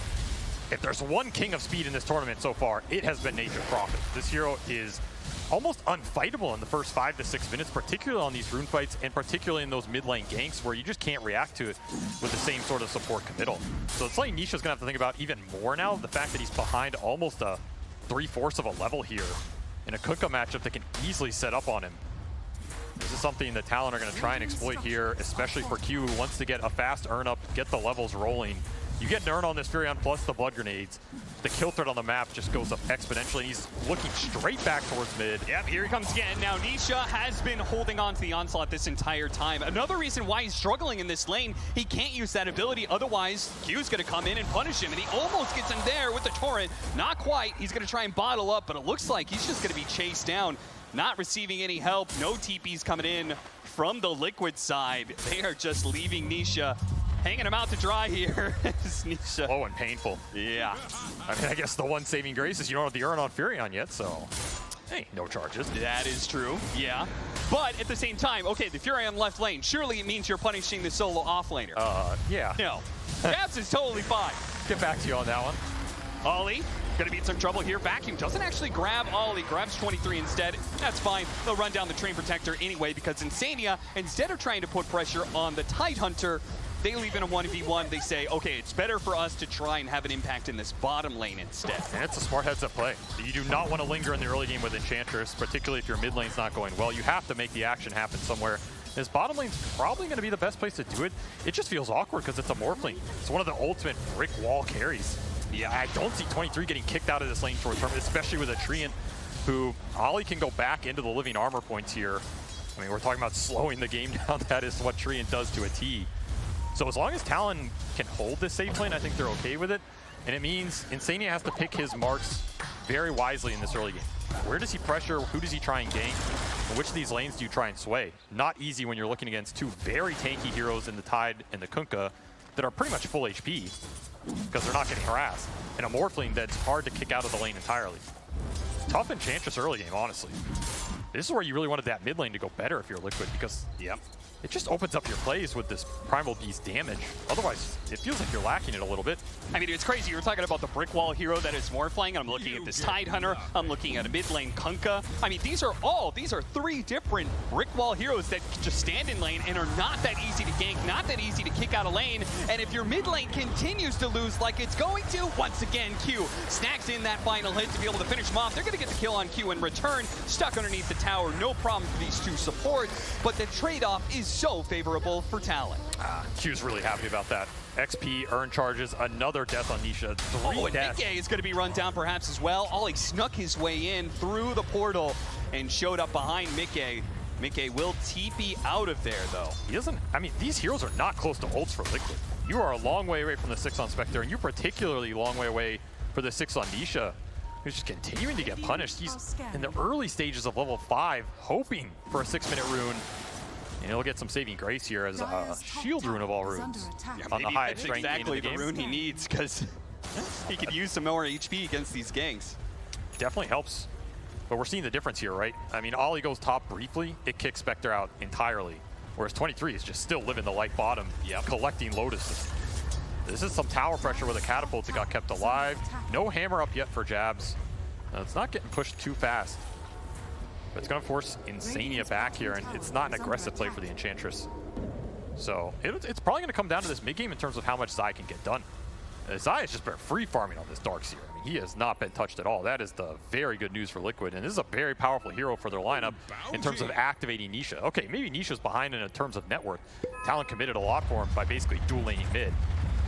If there's one king of speed in this tournament so far, it has been Nature's Prophet. This hero is almost unfightable in the first 5 to 6 minutes, particularly on these rune fights, and particularly in those mid lane ganks where you just can't react to it with the same sort of support committal. So it's like Nisha's gonna have to think about even more now, the fact that he's behind almost a 3/4 of a level here in a Kunkka matchup that can easily set up on him. This is something that Talon are going to try and exploit here, especially for Q, who wants to get a fast Urn up, get the levels rolling. You get an Urn on this Furion plus the blood grenades. The kill threat on the map just goes up exponentially. He's looking straight back towards mid. Yep, here he comes again. Now, Nisha has been holding on to the onslaught this entire time. Another reason why he's struggling in this lane, he can't use that ability. Otherwise, Q's going to come in and punish him. And he almost gets him there with the torrent. Not quite. He's going to try and bottle up, but it looks like he's just going to be chased down. Not receiving any help. No TPs coming in from the Liquid side. They are just leaving Nisha hanging him out to dry here. Nisha. Slow and painful. Yeah. I mean, I guess the one saving grace is you don't have the Urn on Furion yet, so hey, no charges. That is true, yeah. But at the same time, okay, the Furion left lane, surely it means you're punishing the solo off laner. Yeah. No, Gabs is totally fine. Get back to you on that one. Ollie, gonna be in some trouble here. Vacuum doesn't actually grab Ollie, grabs 23 instead. That's fine, they'll run down the Train Protector anyway because Insania, instead of trying to put pressure on the Tidehunter, they leave in a 1v1. They say, okay, it's better for us to try and have an impact in this bottom lane instead. And it's a smart heads-up play. You do not want to linger in the early game with Enchantress, particularly if your mid lane's not going well. You have to make the action happen somewhere. This bottom lane's probably going to be the best place to do it. It just feels awkward because it's a Morphling. It's one of the ultimate brick wall carries. Yeah, I don't see 23 getting kicked out of this lane short term, especially with a Treant who Ollie can go back into the living armor points here. I mean, we're talking about slowing the game down. That is what Treant does to a T. So as long as Talon can hold this safe lane, I think they're okay with it. And it means Insania has to pick his marks very wisely in this early game. Where does he pressure? Who does he try and gank? And which of these lanes do you try and sway? Not easy when you're looking against two very tanky heroes in the Tide and the Kunkka that are pretty much full HP because they're not getting harassed. And a Morphling that's hard to kick out of the lane entirely. Tough Enchantress early game, honestly. This is where you really wanted that mid lane to go better if you're Liquid because, yep, it just opens up your plays with this Primal Beast damage. Otherwise, it feels like you're lacking it a little bit. I mean, it's crazy. You're talking about the brick wall hero that is Morphling. I'm looking at this Tidehunter. I'm looking at a mid lane Kunkka. I mean, these are 3 different brick wall heroes that just stand in lane and are not that easy to gank, not that easy to kick out of lane. And if your mid lane continues to lose like it's going to, once again, Q snags in that final hit to be able to finish him off. They're going to get the kill on Q in return. Stuck underneath the tower. No problem for these two supports. But the trade-off is so favorable for Talon. Q's really happy about that. XP, Urn charges, another death on Nisha. 3 and deaths. Mickey is going to be run down perhaps as well. Ollie snuck his way in through the portal and showed up behind Mickey. Mickey will TP out of there, though. He doesn't, I mean, these heroes are not close to ults for Liquid. You are a long way away from the 6 on Spectre, and you're particularly a long way away for the 6 on Nisha, who's just continuing to get punished. He's in the early stages of level 5, hoping for a 6-minute rune. And he'll get some saving grace here as a shield rune of all runes on the highest strength exactly game. the rune he needs, because he could use some more HP against these ganks. Definitely helps. But we're seeing the difference here, right? I mean, Ollie goes top briefly, it kicks Spectre out entirely. Whereas 23 is just still living the light bottom, collecting Lotuses. This is some tower pressure where the catapults that got kept alive. No hammer up yet for Jabs. It's not getting pushed too fast. But it's going to force Insania back here, and it's not an aggressive play for the Enchantress. So it's probably going to come down to this mid-game in terms of how much Zai can get done. Zai has just been free farming on this Darkseer. I mean, he has not been touched at all. That is the very good news for Liquid, and this is a very powerful hero for their lineup in terms of activating Nisha. Okay, maybe Nisha's behind in terms of net worth. Talon committed a lot for him by basically dual laning mid.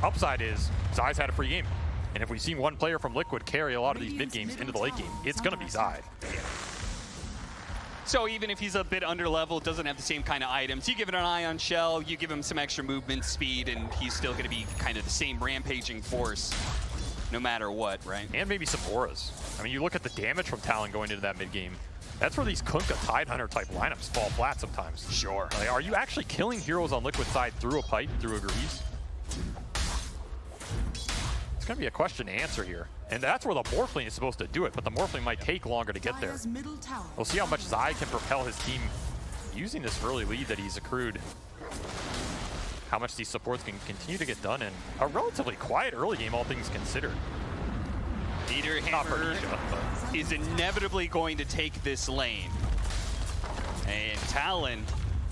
Upside is Zai's had a free game, and if we've seen one player from Liquid carry a lot of these mid games into the late game, it's going to be Zai. So even if he's a bit underleveled, doesn't have the same kind of items, you give it an Ion Shell, you give him some extra movement speed, and he's still going to be kind of the same rampaging force no matter what, right? And maybe some auras. I mean, you look at the damage from Talon going into that mid game. That's where these Kunkka Tidehunter type lineups fall flat sometimes. Sure. Like, are you actually killing heroes on Liquid side through a pipe, through a grease? It's going to be a question to answer here. And that's where the Morphling is supposed to do it, but the Morphling might take longer to get there. We'll see how much Zai can propel his team using this early lead that he's accrued. How much these supports can continue to get done in a relatively quiet early game, all things considered. Leader Hammer is inevitably going to take this lane. And Talon,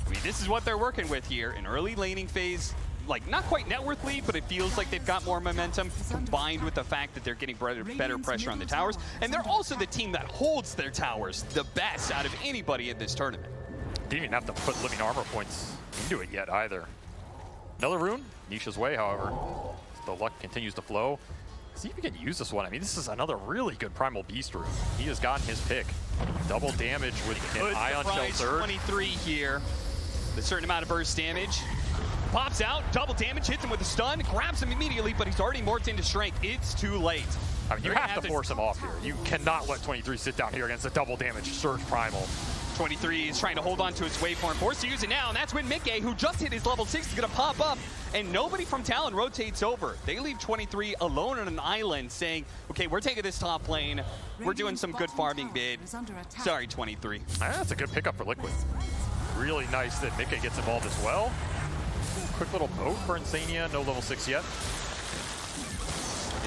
I mean, this is what they're working with here. An early laning phase, like not quite net worth lead, but it feels like they've got more momentum combined with the fact that they're getting better pressure on the towers. And they're also the team that holds their towers the best out of anybody in this tournament. Didn't even have to put living armor points into it yet either. Another rune, Nisha's way, however. The luck continues to flow. See if he can use this one. I mean, this is another really good Primal Beast rune. He has gotten his pick. Double damage with an Ion Shell surge. 23 here. A certain amount of burst damage. Pops out, double damage, hits him with a stun, grabs him immediately, but he's already morphed into strength. It's too late. I mean, you have to force him off here. You cannot let 23 sit down here against a double damage Surge Primal. 23 is trying to hold on to his waveform, forced to use it now, and that's when Mickey, who just hit his level 6, is going to pop up, and nobody from Talon rotates over. They leave 23 alone on an island, saying, okay, we're taking this top lane. We're doing some good farming bid. Sorry, 23. That's a good pickup for Liquid. Really nice that Mickey gets involved as well. Quick little boat for Insania, no level 6 yet.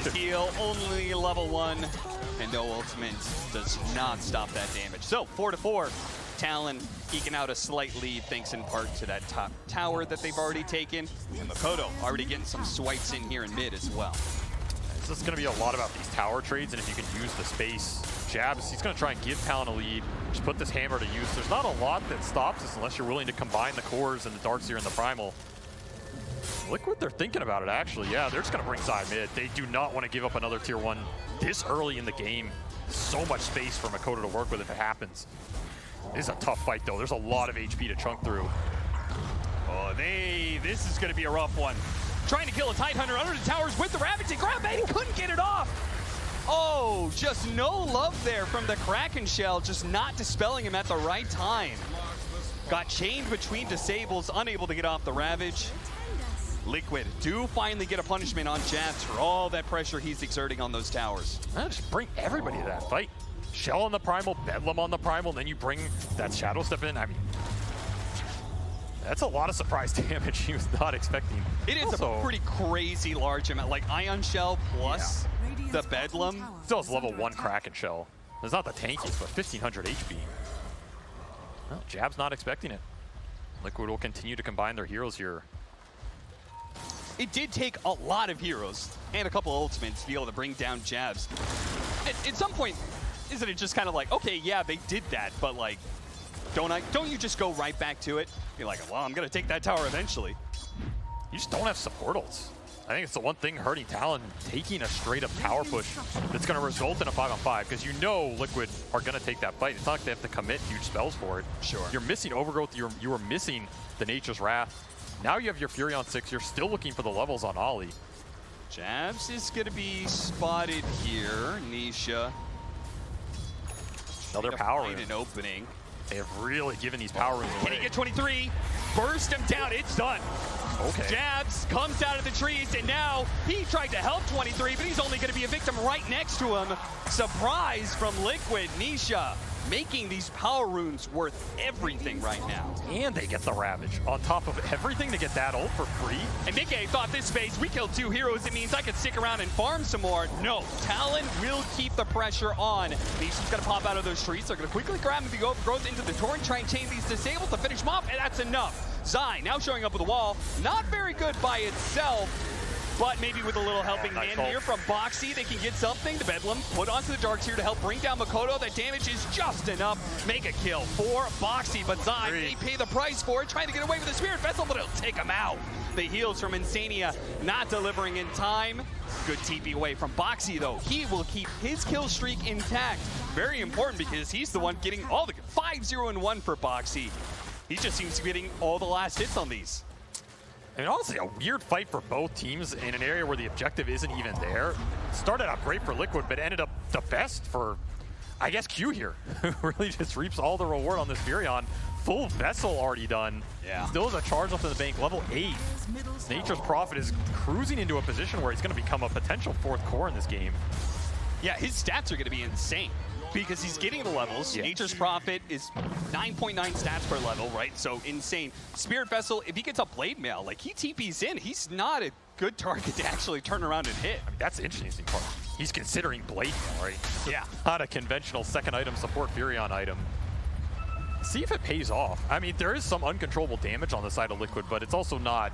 His heal only level 1, and no ultimate does not stop that damage. So 4-4, Talon eking out a slight lead thanks in part to that top tower that they've already taken. And Makoto already getting some swipes in here in mid as well. It's just going to be a lot about these tower trades, and if you can use the space. Jabs, he's going to try and give Talon a lead, just put this hammer to use. There's not a lot that stops us unless you're willing to combine the cores and the Darkseer and the Primal. Liquid, they're thinking about it actually. Yeah, they're just going to bring Zai mid. They do not want to give up another tier 1 this early in the game. So much space for Makoto to work with if it happens. This is a tough fight though. There's a lot of HP to chunk through. Oh, this is going to be a rough one. Trying to kill a Tidehunter under the towers with the Ravage. He grabbed it, he couldn't get it off. Oh, just no love there from the Kraken Shell, just not dispelling him at the right time. Got chained between disables, unable to get off the Ravage. Liquid do finally get a punishment on Jabs for all that pressure he's exerting on those towers. Just bring everybody to that fight. Shell on the Primal, Bedlam on the Primal, then you bring that Shadow Step in. I mean, that's a lot of surprise damage he was not expecting. It is also a pretty crazy large amount, like Ion Shell plus the Bedlam. Still has level 1 Kraken Shell. It's not the tankiest, but 1500 HP. Well, Jab's not expecting it. Liquid will continue to combine their heroes here. It did take a lot of heroes and a couple ultimates to be able to bring down Jabs. At some point, isn't it just kind of like, okay, yeah, they did that, but like, don't you just go right back to it? You're like, well, I'm gonna take that tower eventually. You just don't have support ults. I think it's the one thing hurting Talon, taking a straight up tower push that's going to result in a 5-on-5, because you know Liquid are going to take that fight. It's not like they have to commit huge spells for it. Sure. You're missing Overgrowth, you are missing the Nature's Wrath. Now you have your Fury on 6, you're still looking for the levels on Ollie. Jabs is going to be spotted here. Nisha. Another power room. An opening. They have really given these power rooms away. Can he get 23? Burst him down. It's done. Okay. Jabs comes out of the trees, and now he tried to help 23, but he's only going to be a victim right next to him. Surprise from Liquid. Nisha making these power runes worth everything right now. And they get the Ravage. On top of everything, to get that ult for free. And Mickey thought this phase, we killed 2 heroes, it means I can stick around and farm some more. No, Talon will keep the pressure on. Nisha's gonna pop out of those trees. They're gonna quickly grab him to go growth into the torrent, try and chain these disabled to finish him off, and that's enough. Zai now showing up with a wall. Not very good by itself. But maybe with a little helping hand here from Boxy, they can get something. The Bedlam put onto the Darks here to help bring down Makoto. That damage is just enough. Make a kill for Boxy, but Zai may pay the price for it, trying to get away with the Spirit Vessel, but it'll take him out. The heals from Insania not delivering in time. Good TP away from Boxy, though. He will keep his kill streak intact. Very important because he's the one getting all the 5-0-1 for Boxy. He just seems to be getting all the last hits on these. I mean, honestly, a weird fight for both teams in an area where the objective isn't even there. Started out great for Liquid, but ended up the best for, I guess, Q here, who really just reaps all the reward on this Furion. Full Vessel already done. Yeah. Still has a charge left in the bank, level 8. Nature's Prophet is cruising into a position where he's going to become a potential 4th core in this game. Yeah, his stats are going to be insane because he's getting the levels. Yeah. Nature's Prophet is 9.9 stats per level, right? So insane. Spirit Vessel, if he gets a Blade Mail, like he TPs in, he's not a good target to actually turn around and hit. I mean, that's the interesting part. He's considering Blade Mail, right? Yeah. Not a conventional second item support Furion item. See if it pays off. I mean, there is some uncontrollable damage on the side of Liquid, but it's also not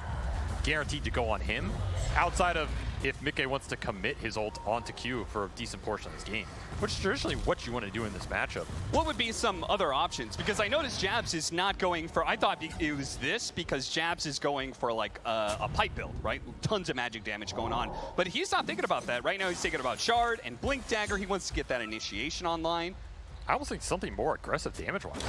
guaranteed to go on him, outside of if Mickey wants to commit his ult onto Q for a decent portion of this game, which is traditionally what you want to do in this matchup. What would be some other options? Because I noticed Jabs is not going for, I thought it was this because Jabs is going for like a pipe build, right? Tons of magic damage going on. But he's not thinking about that. Right now he's thinking about Shard and Blink Dagger. He wants to get that initiation online. I almost think something more aggressive damage-wise.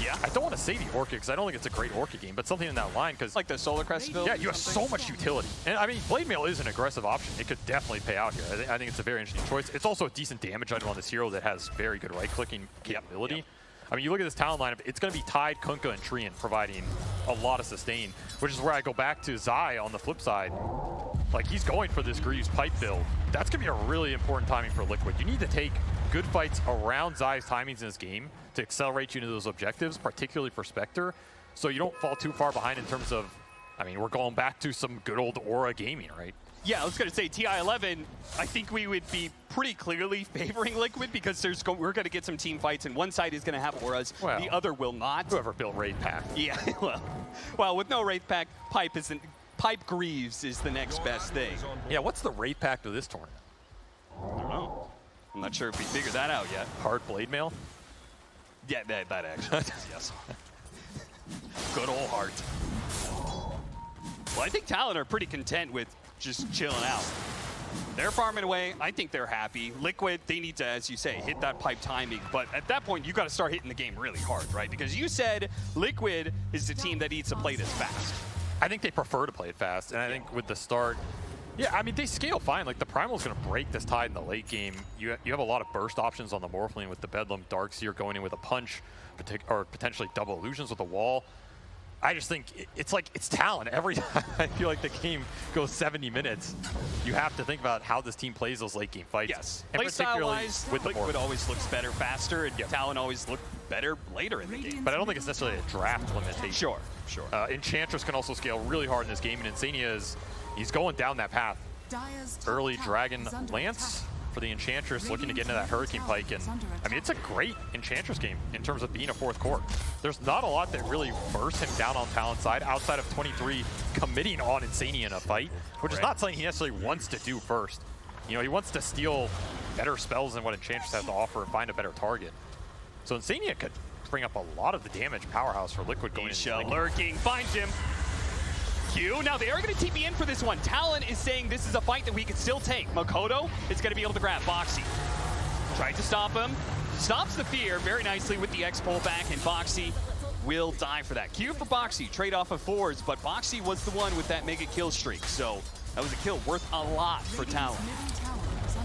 Yeah. I don't want to say the Orchid because I don't think it's a great Orchid game, but something in that line because like the Solar Crest build. Yeah, you have so much utility, and I mean, Blade Mail is an aggressive option. It could definitely pay out here. I think it's a very interesting choice. It's also a decent damage item on this hero that has very good right-clicking capability. Yep. I mean, you look at this talent lineup, it's going to be Tide, Kunkka, and Treant providing a lot of sustain, which is where I go back to Zai on the flip side. Like, he's going for this Greaves pipe build. That's going to be a really important timing for Liquid. You need to take good fights around Zai's timings in this game to accelerate you into those objectives, particularly for Spectre, so you don't fall too far behind in terms of, I mean, we're going back to some good old Aura gaming, right? Yeah, I was going to say TI-11, I think we would be pretty clearly favoring Liquid because we're going to get some team fights and one side is going to have auras, well, the other will not. Whoever built Wraith Pack. Yeah, well, with no Wraith Pack, Pipe Greaves is the next best thing. Yeah, what's the Wraith Pack to this tournament? I don't know. I'm not sure if we figured that out yet. Hard Blade Mail? Yeah, that actually is, yes. Good old Heart. Well, I think Talon are pretty content with just chilling out. They're farming away. I think they're happy. Liquid, they need to, as you say, hit that pipe timing. But at that point, you got to start hitting the game really hard, right? Because you said Liquid is the team that needs to play this fast. I think they prefer to play it fast, and I think with the start, yeah, I mean, they scale fine. Like, the Primal's going to break this Tide in the late game. You have a lot of burst options on the Morphling with the Bedlam, Darkseer going in with a punch, or potentially double illusions with a wall. I just think it's like, it's Talon. Every time I feel like the game goes 70 minutes, you have to think about how this team plays those late game fights. Yes. And Playstyle-wise, Liquid always looks better faster, and Talon always look better later in the game. But I don't think it's necessarily a draft limitation. Sure. Enchantress can also scale really hard in this game, and Insania he's going down that path. Early Dragon Lance for the Enchantress, looking to get into that Hurricane Pike, and I mean, it's a great Enchantress game in terms of being a 4th core. There's not a lot that really bursts him down on Talon's side outside of 23 committing on Insania in a fight, which is not something he necessarily wants to do first. You know, he wants to steal better spells than what Enchantress has to offer and find a better target. So Insania could bring up a lot of the damage powerhouse for Liquid going into lurking, finds him. Q. Now they are going to TP in for this one. Talon is saying this is a fight that we can still take. Makoto is going to be able to grab Boxy. Tried to stop him. Stops the fear very nicely with the X pullback, and Boxy will die for that. Q for Boxy, trade off of 4s, but Boxy was the one with that mega kill streak, so that was a kill worth a lot for Talon.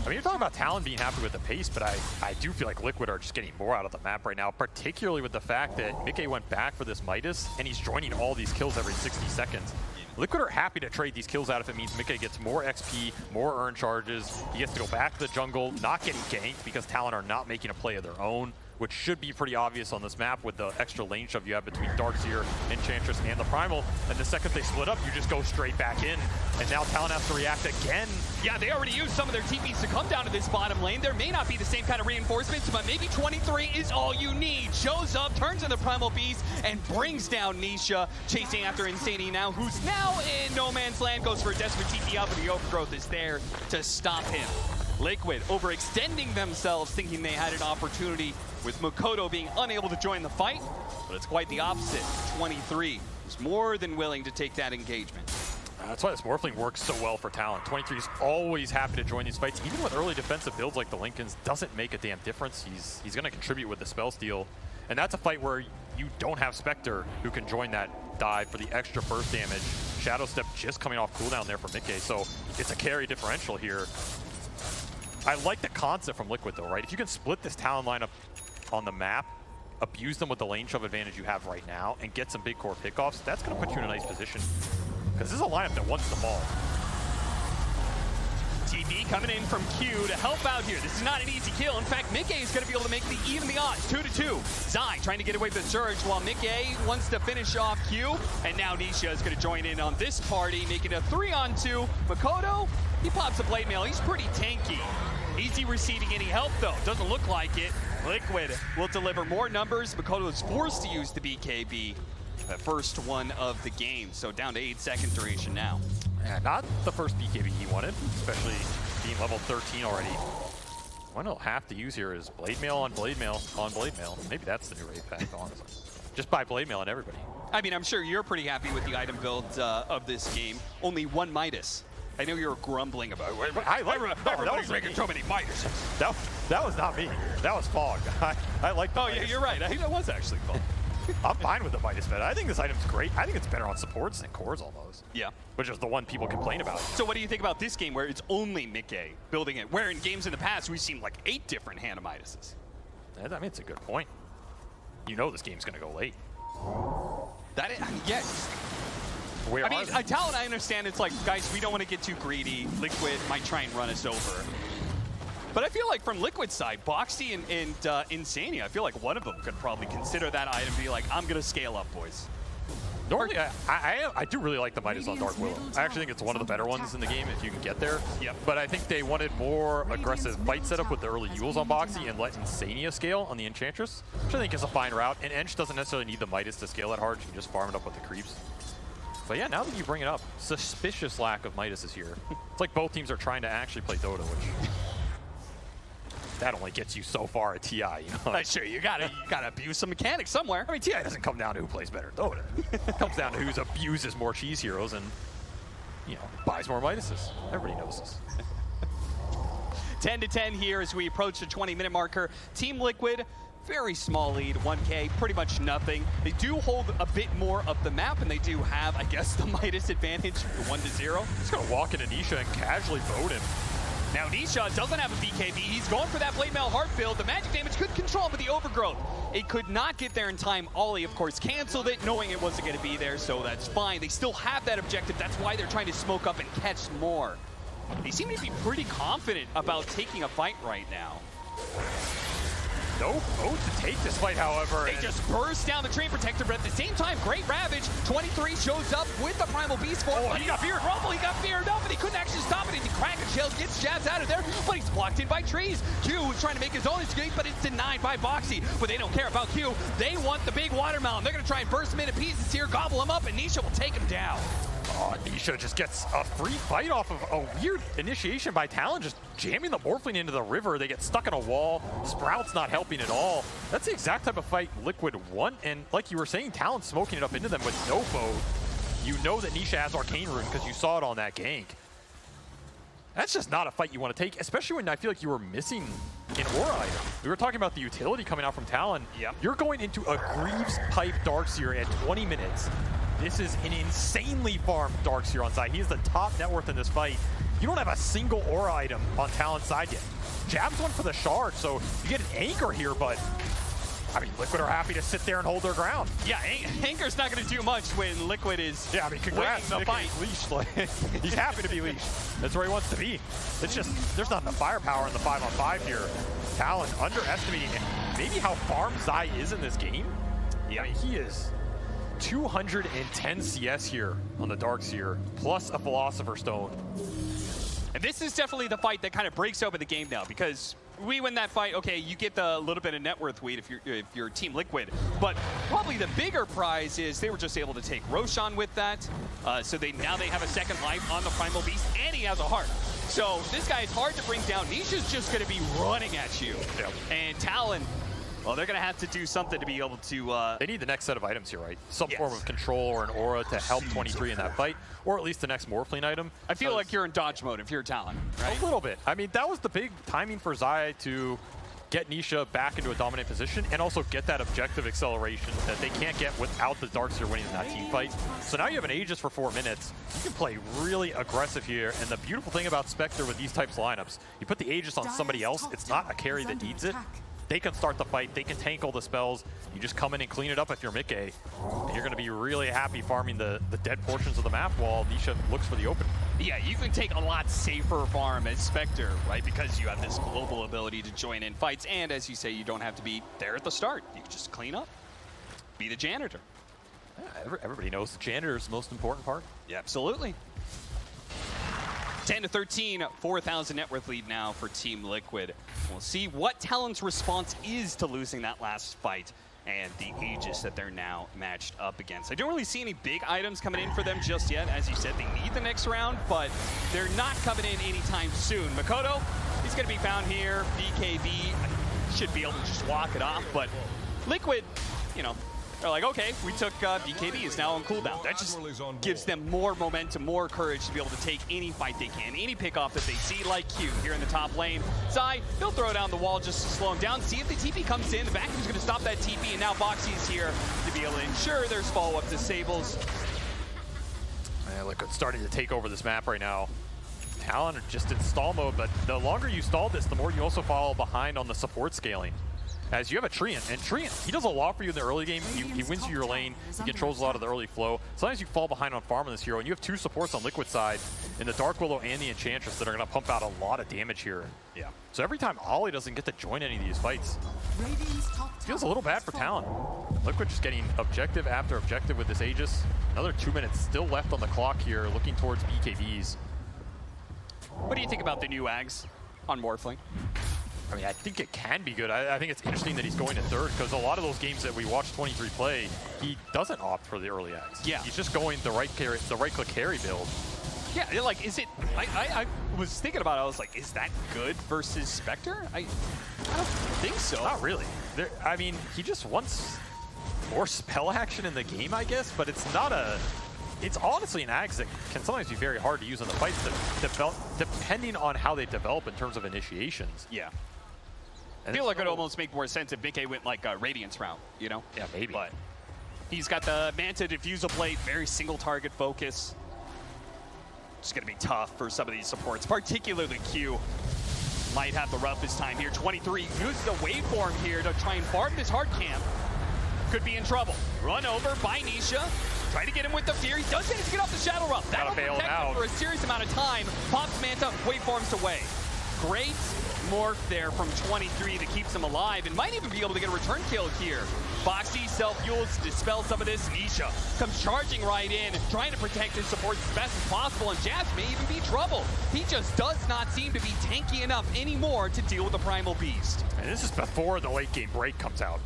I mean, you're talking about Talon being happy with the pace, but I do feel like Liquid are just getting more out of the map right now, particularly with the fact that Mickey went back for this Midas, and he's joining all these kills every 60 seconds. Liquid are happy to trade these kills out if it means Mickey gets more XP, more earn charges. He gets to go back to the jungle, not getting ganked because Talon are not making a play of their own, which should be pretty obvious on this map with the extra lane shove you have between Darkseer, Enchantress, and the Primal. And the second they split up, you just go straight back in. And now Talon has to react again. Yeah, they already used some of their TPs to come down to this bottom lane. There may not be the same kind of reinforcements, but maybe 23 is all you need. Shows up, turns in the Primal Beast, and brings down Nisha, chasing after Insanity now, who's now in no man's land, goes for a desperate TP up, and the Overgrowth is there to stop him. Liquid overextending themselves, thinking they had an opportunity with Makoto being unable to join the fight, but it's quite the opposite. 23 is more than willing to take that engagement. That's why this Morphling works so well for Talon. 23 is always happy to join these fights, even with early defensive builds like the Lincolns. Doesn't make a damn difference. He's going to contribute with the spell steal, and that's a fight where you don't have Spectre who can join that dive for the extra burst damage. Shadow Step just coming off cooldown there for Mickey, so it's a carry differential here. I like the concept from Liquid though, right? If you can split this Talon lineup on the map, abuse them with the lane shove advantage you have right now, and get some big core pickoffs, that's going to put you in a nice position. Because this is a lineup that wants the ball. TD coming in from Q to help out here. This is not an easy kill. In fact, Mickey is going to be able to make even the odds, 2-2. Zai trying to get away with the surge while Mickey wants to finish off Q. And now Nisha is going to join in on this party, making a 3-on-2. Makoto, he pops a blade mail. He's pretty tanky. Is he receiving any help though? Doesn't look like it. Liquid will deliver more numbers. Makoto is forced to use the BKB. The first one of the game, so down to 8-second duration now. Yeah, not the first BKB he wanted, especially being level 13 already. One he'll have to use here is Blade Mail on Blade Mail on Blade Mail. Maybe that's the new raid pack, honestly. Just buy Blade Mail on everybody. I mean, I'm sure you're pretty happy with the item build of this game. Only one Midas. I know you're grumbling about it. Everybody's making so many Midas. That was not me. That was Fog. I like the Midas. Yeah, you're right. I think that was actually Fog. I'm fine with the Midas meta. I think this item's great. I think it's better on supports than cores almost. Yeah. Which is the one people complain about. So what do you think about this game where it's only Mickey building it? Where in games in the past we've seen like 8 different Hannah Midases. I mean, it's a good point. You know this game's going to go late. That is, yes. Where I mean, Talon, I understand it's like, guys, we don't want to get too greedy. Liquid might try and run us over. But I feel like from Liquid's side, Boxy and Insania, I feel like one of them could probably consider that item to be like, I'm going to scale up, boys. Normally, I do really like the Midas on Dark Willow. I actually think it's one of the better ones in the game if you can get there. Yep. But I think they wanted more aggressive fight setup with the early Yules on Boxy and let Insania scale on the Enchantress, which I think is a fine route. And Ench doesn't necessarily need the Midas to scale that hard. You can just farm it up with the creeps. But yeah, now that you bring it up, suspicious lack of Midas is here. It's like both teams are trying to actually play Dota, which... that only gets you so far at TI, you know? Sure, you gotta abuse some mechanics somewhere. I mean, TI doesn't come down to who plays better Dota. It comes down to who abuses more cheese heroes and, you know, buys more Midases. Everybody knows this. 10-10 here as we approach the 20-minute marker. Team Liquid, very small lead, 1K, pretty much nothing. They do hold a bit more of the map, and they do have, I guess, the Midas advantage, the 1-0. He's gonna walk into Nisha and casually vote him. Now Nisha doesn't have a BKB. He's going for that Blade Mail heart build. The magic damage could control him with the Overgrowth. It could not get there in time. Ollie, of course, canceled it, knowing it wasn't going to be there, so that's fine. They still have that objective. That's why they're trying to smoke up and catch more. They seem to be pretty confident about taking a fight right now. No vote to take this fight, however. They just burst down the Train Protector, but at the same time, great Ravage. 23 shows up with the Primal Beast form. Oh, he got feared. Rumble, he got feared up, and he couldn't actually stop it. He cracked the shells, gets Jazz out of there, but he's blocked in by trees. Q is trying to make his own escape, but it's denied by Boxy. But they don't care about Q. They want the big watermelon. They're going to try and burst him into pieces here, gobble him up, and Nisha will take him down. Oh, Nisha just gets a free fight off of a weird initiation by Talon, just jamming the Morphling into the river. They get stuck in a wall. Sprout's not helping at all. That's the exact type of fight Liquid want, and like you were saying, Talon smoking it up into them with no boat. You know that Nisha has Arcane Rune because you saw it on that gank. That's just not a fight you want to take, especially when I feel like you were missing an aura item. We were talking about the utility coming out from Talon. Yep. You're going into a Greaves Pipe Darkseer at 20 minutes. This is an insanely farmed Darkseer on side. He is the top net worth in this fight. You don't have a single aura item on Talon's side yet. Jab's one for the shard, so you get an anchor here, but I mean, Liquid are happy to sit there and hold their ground. Yeah, Anchor's not going to do much when Liquid is congrats. winning the fight. Leashed. Like, he's happy to be leashed. That's where he wants to be. It's just, there's not enough firepower in the 5-on-5 here. Talon underestimating maybe how farmed Zai is in this game. Yeah, I mean, he is 210 CS here on the Darkseer, plus a Philosopher's Stone. And this is definitely the fight that kind of breaks open the game now, because we win that fight, okay, you get the little bit of net worth weight if you're Team Liquid, but probably the bigger prize is they were just able to take Roshan with that, so now they have a second life on the Primal Beast, and he has a heart. So this guy is hard to bring down. Nisha's just going to be running at you. Yep. And Talon, well, they're going to have to do something to be able to... They need the next set of items here, right? Some form of control or an aura to help 23 in that fight, or at least the next Morphling item. I feel like you're in dodge mode if you're Talon, right? A little bit. I mean, that was the big timing for Zai to get Nisha back into a dominant position and also get that objective acceleration that they can't get without the Darkseer winning in that team fight. So now you have an Aegis for 4 minutes. You can play really aggressive here, and the beautiful thing about Spectre with these types of lineups, you put the Aegis on somebody else, it's not a carry that needs it. They can start the fight, they can tank all the spells, you just come in and clean it up if you're Mickey. And you're going to be really happy farming the dead portions of the map while Nisha looks for the open. Yeah, you can take a lot safer farm as Spectre, right? Because you have this global ability to join in fights, and as you say, you don't have to be there at the start. You can just clean up, be the janitor. Yeah, everybody knows the janitor is the most important part. Yeah, absolutely. 10-13, 4,000 net worth lead now for Team Liquid. We'll see what Talon's response is to losing that last fight and the Aegis that they're now matched up against. I don't really see any big items coming in for them just yet. As you said, they need the next round, but they're not coming in anytime soon. Makoto, he's going to be found here. BKB should be able to just walk it off, but Liquid, you know, they're like, okay, we took BKB, is now on cooldown. That just gives them more momentum, more courage to be able to take any fight they can, any pickoff that they see, like Q here in the top lane. Zai, he'll throw down the wall just to slow him down, see if the TP comes in. The vacuum's going to stop that TP, and now Boxy is here to be able to ensure there's follow-up disables. Yeah, Liquid's starting to take over this map right now. Talon are just in stall mode, but the longer you stall this, the more you also fall behind on the support scaling. As you have a Treant, and Treant, he does a lot for you in the early game. He wins you your lane, he controls a lot of the early flow. Sometimes you fall behind on farming this hero, and you have two supports on Liquid side, in the Dark Willow and the Enchantress, that are going to pump out a lot of damage here. Yeah. So every time Ollie doesn't get to join any of these fights, feels a little bad for Talon. Liquid just getting objective after objective with this Aegis. Another 2 minutes still left on the clock here, looking towards BKBs. What do you think about the new Ags on Morphling? I mean, I think it can be good. I think it's interesting that he's going to third, because a lot of those games that we watch 23 play, he doesn't opt for the early Ags. Yeah. He's just going the right-click carry build. Yeah, like, is it... I was thinking about it, I was like, is that good versus Spectre? I don't think so. Not really. I mean, he just wants more spell action in the game, I guess, but it's not a... It's honestly an Ags that can sometimes be very hard to use in the fights, depending on how they develop in terms of initiations. Yeah. I feel like it would almost make more sense if Mickey went like a Radiance route, you know? Yeah, maybe. But he's got the Manta Diffusal Plate, very single target focus. It's going to be tough for some of these supports, particularly Q. Might have the roughest time here. 23 uses the waveform here to try and farm this hard camp. Could be in trouble. Run over by Nisha. Try to get him with the fear. He does manage to get off the Shadow Ruff. That'll protect him for a serious amount of time. Pops Manta, waveforms away. Great morph there from 23 that keeps him alive and might even be able to get a return kill here. Boxy self-fuels to dispel some of this. Nisha comes charging right in, trying to protect his supports as best as possible, and Jabs may even be trouble. He just does not seem to be tanky enough anymore to deal with the Primal Beast. And this is before the late game break comes out.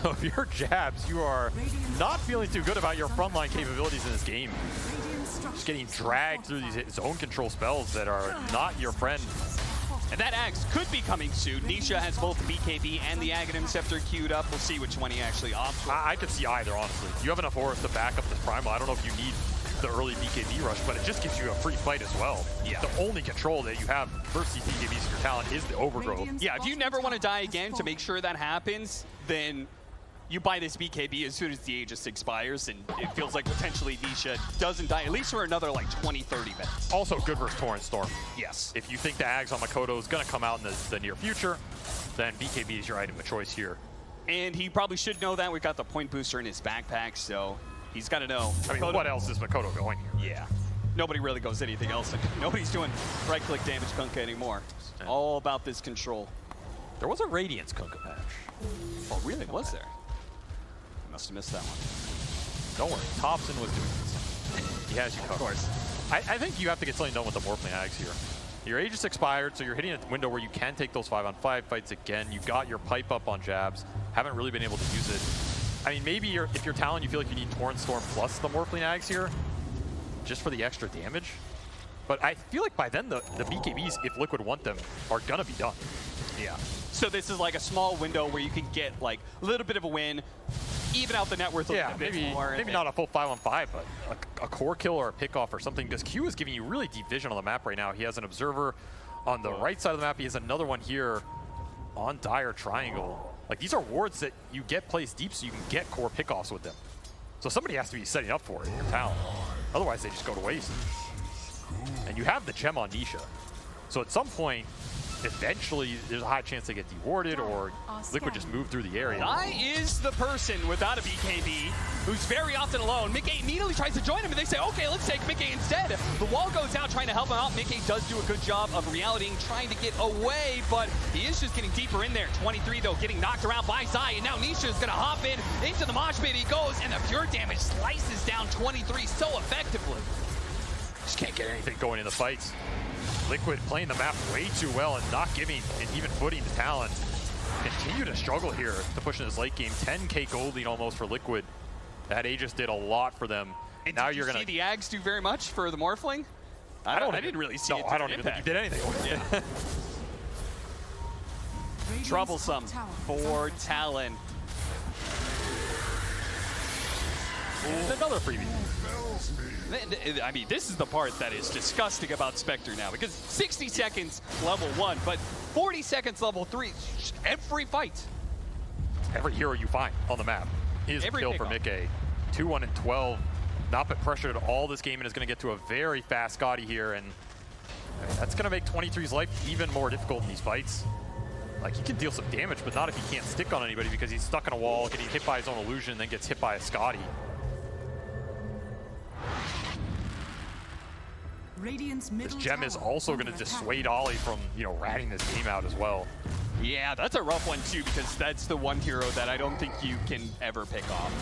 If you're Jabs, you are not feeling too good about your frontline capabilities in this game. Just getting dragged through these zone control spells that are not your friend. And that Axe could be coming soon. Nisha has both the BKB and the Aghanim Scepter queued up. We'll see which one he actually opts for. I could see either, honestly. You have enough auras to back up this Primal. I don't know if you need the early BKB rush, but it just gives you a free fight as well. Yeah. The only control that you have versus these BKBs in your talent is the overgrowth. Yeah, if you never want to die again, to make sure that happens, then you buy this BKB as soon as the Aegis expires, and it feels like potentially Nisha doesn't die, at least for another like 20, 30 minutes. Also good versus Torrent Storm. Yes. If you think the Ags on Makoto is going to come out in the near future, then BKB is your item of choice here. And he probably should know that. We've got the point booster in his backpack, so he's got to know. I mean, what else is Makoto going here? Yeah. Nobody really goes anything else. Nobody's doing right-click damage Kunkka anymore. It's all about this control. There was a Radiance Kunkka match. Oh, really? Was there? I must have missed that one. Don't worry. Thompson was doing this. He has you covered. Of course. I think you have to get something done with the Morphling Ags here. Your Aegis expired, so you're hitting a window where you can take those 5-on-5 fights again. You got your pipe up on jabs. Haven't really been able to use it. I mean, maybe if you're Talon, you feel like you need Torrent Storm plus the Morphling Ags here, just for the extra damage. But I feel like by then, the BKBs, if Liquid want them, are gonna be done. Yeah. So this is like a small window where you can get like a little bit of a win, even out the net worth a little bit more. Maybe not a full 5-on-5, but a core kill or a pick-off or something, because Q is giving you really deep vision on the map right now. He has an observer on the right side of the map. He has another one here on Dire Triangle. Like, these are wards that you get placed deep so you can get core pick-offs with them. So somebody has to be setting up for it in your Talon. Otherwise, they just go to waste. And you have the gem on Nisha. So at some point, eventually, there's a high chance they get dewarded or Liquid just move through the area. Dai is the person without a BKB who's very often alone. Mickey immediately tries to join him, and they say, okay, let's take Mickey instead. The wall goes out trying to help him out. Mickey does do a good job of realitying, trying to get away, but he is just getting deeper in there. 23, though, getting knocked around by Zai, and now Nisha is going to hop in into the mosh pit. He goes, and the pure damage slices down 23 so effectively. Just can't get anything going in the fights. Liquid playing the map way too well and not giving an even footing to Talon. Continue to struggle here to push in this late game. 10k gold lead almost for Liquid. That Aegis did a lot for them. And now did you're you gonna see the Ags do very much for the Morphling? I didn't really see it. I don't even think he did anything with it. Yeah. Troublesome for Talon. And another freebie. I mean, this is the part that is disgusting about Spectre now, because 60 seconds level 1, but 40 seconds level 3, every fight. Every hero you find on the map is a kill for Mickey. 2-1 and 12. Not put pressure at all this game, and is going to get to a very fast Scotty here, and that's going to make 23's life even more difficult in these fights. Like, he can deal some damage, but not if he can't stick on anybody, because he's stuck in a wall, getting hit by his own illusion, and then gets hit by a Scotty. This gem is also going to dissuade Ollie from, ratting this game out as well. Yeah, that's a rough one too, because that's the one hero that I don't think you can ever pick off.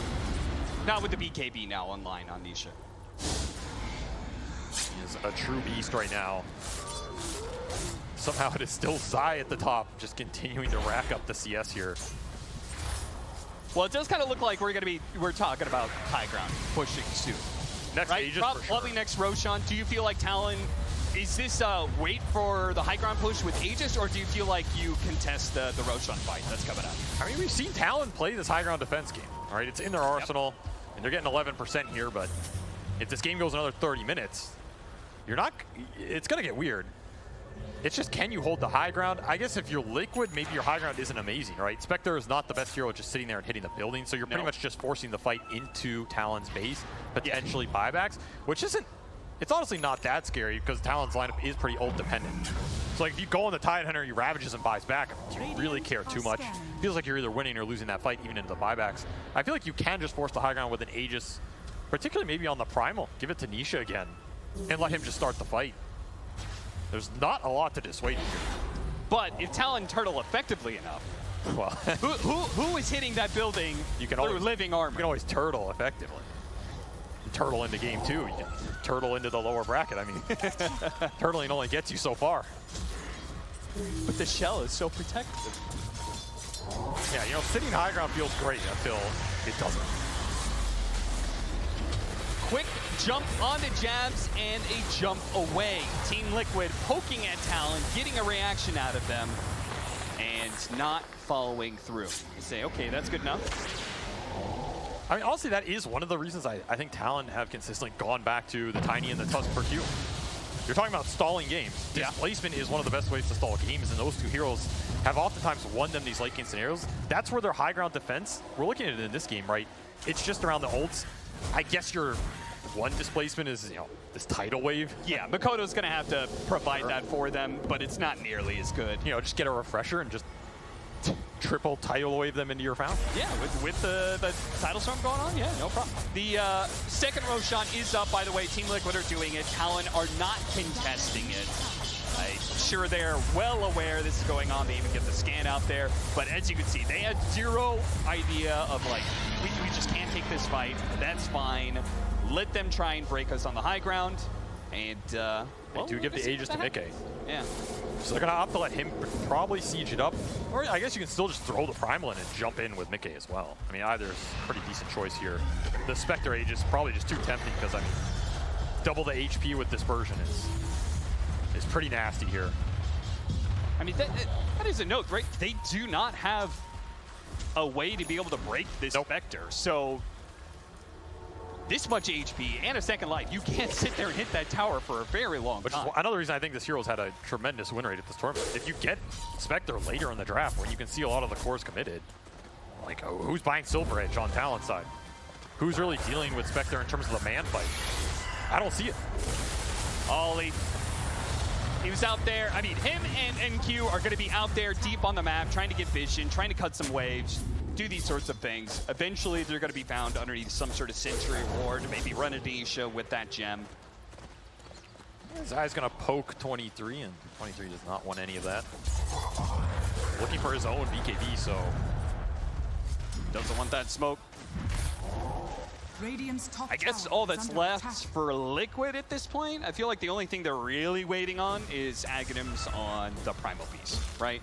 Not with the BKB now online on Nisha. He is a true beast right now. Somehow it is still Zai at the top, just continuing to rack up the CS here. Well, it does kind of look like we're talking about high ground pushing soon. Next right? Aegis for sure. Probably next Roshan. Do you feel like Talon, is this wait for the high ground push with Aegis, or do you feel like you contest the Roshan fight that's coming up? I mean, we've seen Talon play this high ground defense game. All right, it's in their arsenal, and they're getting 11% here, but if this game goes another 30 minutes, it's going to get weird. It's just, can you hold the high ground? I guess if you're Liquid, maybe your high ground isn't amazing, right? Spectre is not the best hero just sitting there and hitting the building, so you're pretty much just forcing the fight into Talon's base, potentially buybacks, which isn't, it's honestly not that scary because Talon's lineup is pretty ult dependent. So like if you go on the Tidehunter, he ravages and buys back, do you really care too much? Feels like you're either winning or losing that fight even into the buybacks. I feel like you can just force the high ground with an Aegis, particularly maybe on the Primal. Give it to Nisha again and let him just start the fight. There's not a lot to dissuade you here. But if Talon turtle effectively enough, well, who is hitting that building through living armor? You can always turtle effectively. You turtle into game 2. You can turtle into the lower bracket. I mean, turtling only gets you so far. But the shell is so protective. Yeah, sitting high ground feels great until it doesn't. Quick jump on the jabs and a jump away. Team Liquid poking at Talon, getting a reaction out of them, and not following through. You say, okay, that's good enough. I mean, honestly, that is one of the reasons I think Talon have consistently gone back to the Tiny and the Tusk per Q. You're talking about stalling games. Displacement is one of the best ways to stall games, and those two heroes have oftentimes won them these late game scenarios. That's where their high ground defense, we're looking at it in this game, right? It's just around the ults. I guess your one displacement is, you know, this tidal wave. Yeah, Makoto's going to have to provide that for them, but it's not nearly as good. You know, just get a refresher and just triple tidal wave them into your fountain. Yeah, with the Tidal Storm going on, yeah, no problem. The second Roshan is up, by the way. Team Liquid are doing it. Talon are not contesting it. I'm sure they're well aware this is going on. They even get the scan out there. But as you can see, they had zero idea of, like, we just can't take this fight. That's fine. Let them try and break us on the high ground. And, well, they do give the Aegis to Mickey. Yeah. So they're going to opt to let him probably siege it up. Or I guess you can still just throw the Primal in and jump in with Mickey as well. I mean, either is a pretty decent choice here. The Spectre Aegis is probably just too tempting because, I mean, double the HP with Dispersion is pretty nasty here. I mean, that is a note, right? They do not have a way to be able to break this Spectre. So this much HP and a second life, you can't sit there and hit that tower for a very long time. Which is another reason I think this hero's had a tremendous win rate at this tournament. If you get Spectre later in the draft, when you can see a lot of the cores committed, like, who's buying Silver Edge on Talon's side? Who's really dealing with Spectre in terms of the man fight? I don't see it. Ollie. He was out there. I mean, him and NQ are going to be out there deep on the map, trying to get vision, trying to cut some waves, do these sorts of things. Eventually, they're going to be found underneath some sort of Sentry ward, maybe run a Nisha with that gem. Zai's going to poke 23, and 23 does not want any of that. Looking for his own BKB, so doesn't want that smoke. I guess all that's left for Liquid at this point, I feel like the only thing they're really waiting on is Aghanims on the Primal piece, right?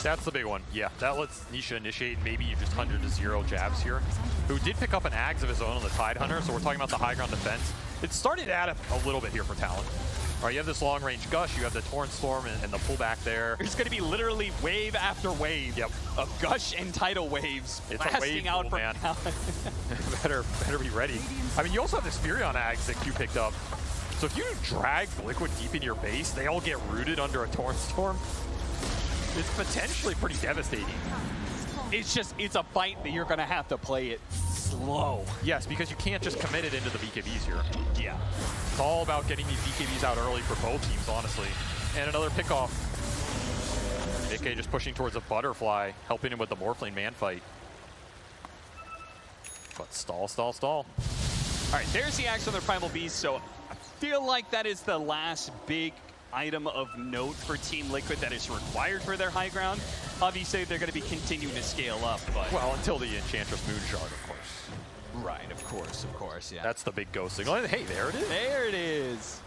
That's the big one. Yeah, that lets Nisha initiate maybe just 100-0 jabs here. Who did pick up an Ags of his own on the Tidehunter, so we're talking about the high ground defense. It's starting to add up a little bit here for Talon. All right, you have this long-range Gush, you have the Torrent Storm and the pullback there. There's going to be literally wave after wave of Gush and Tidal waves blasting out from Talon. better be ready. I mean, you also have this Furion Ags that Q picked up. So if you drag Liquid deep into your base, they all get rooted under a Torrent Storm. It's potentially pretty devastating. It's a fight that you're going to have to play it slow. Yes, because you can't just commit it into the BKBs here. Yeah. It's all about getting these BKBs out early for both teams, honestly. And another pickoff. Mickey just pushing towards a Butterfly, helping him with the Morphling man fight. But stall. All right, there's the axe on the Primal Beast, so I feel like that is the last big item of note for Team Liquid that is required for their high ground. Obviously, they're going to be continuing to scale up, but... Well, until the Enchantress Moonshard, of course. Right, of course, yeah. That's the big go signal. Hey, there it is. There it is.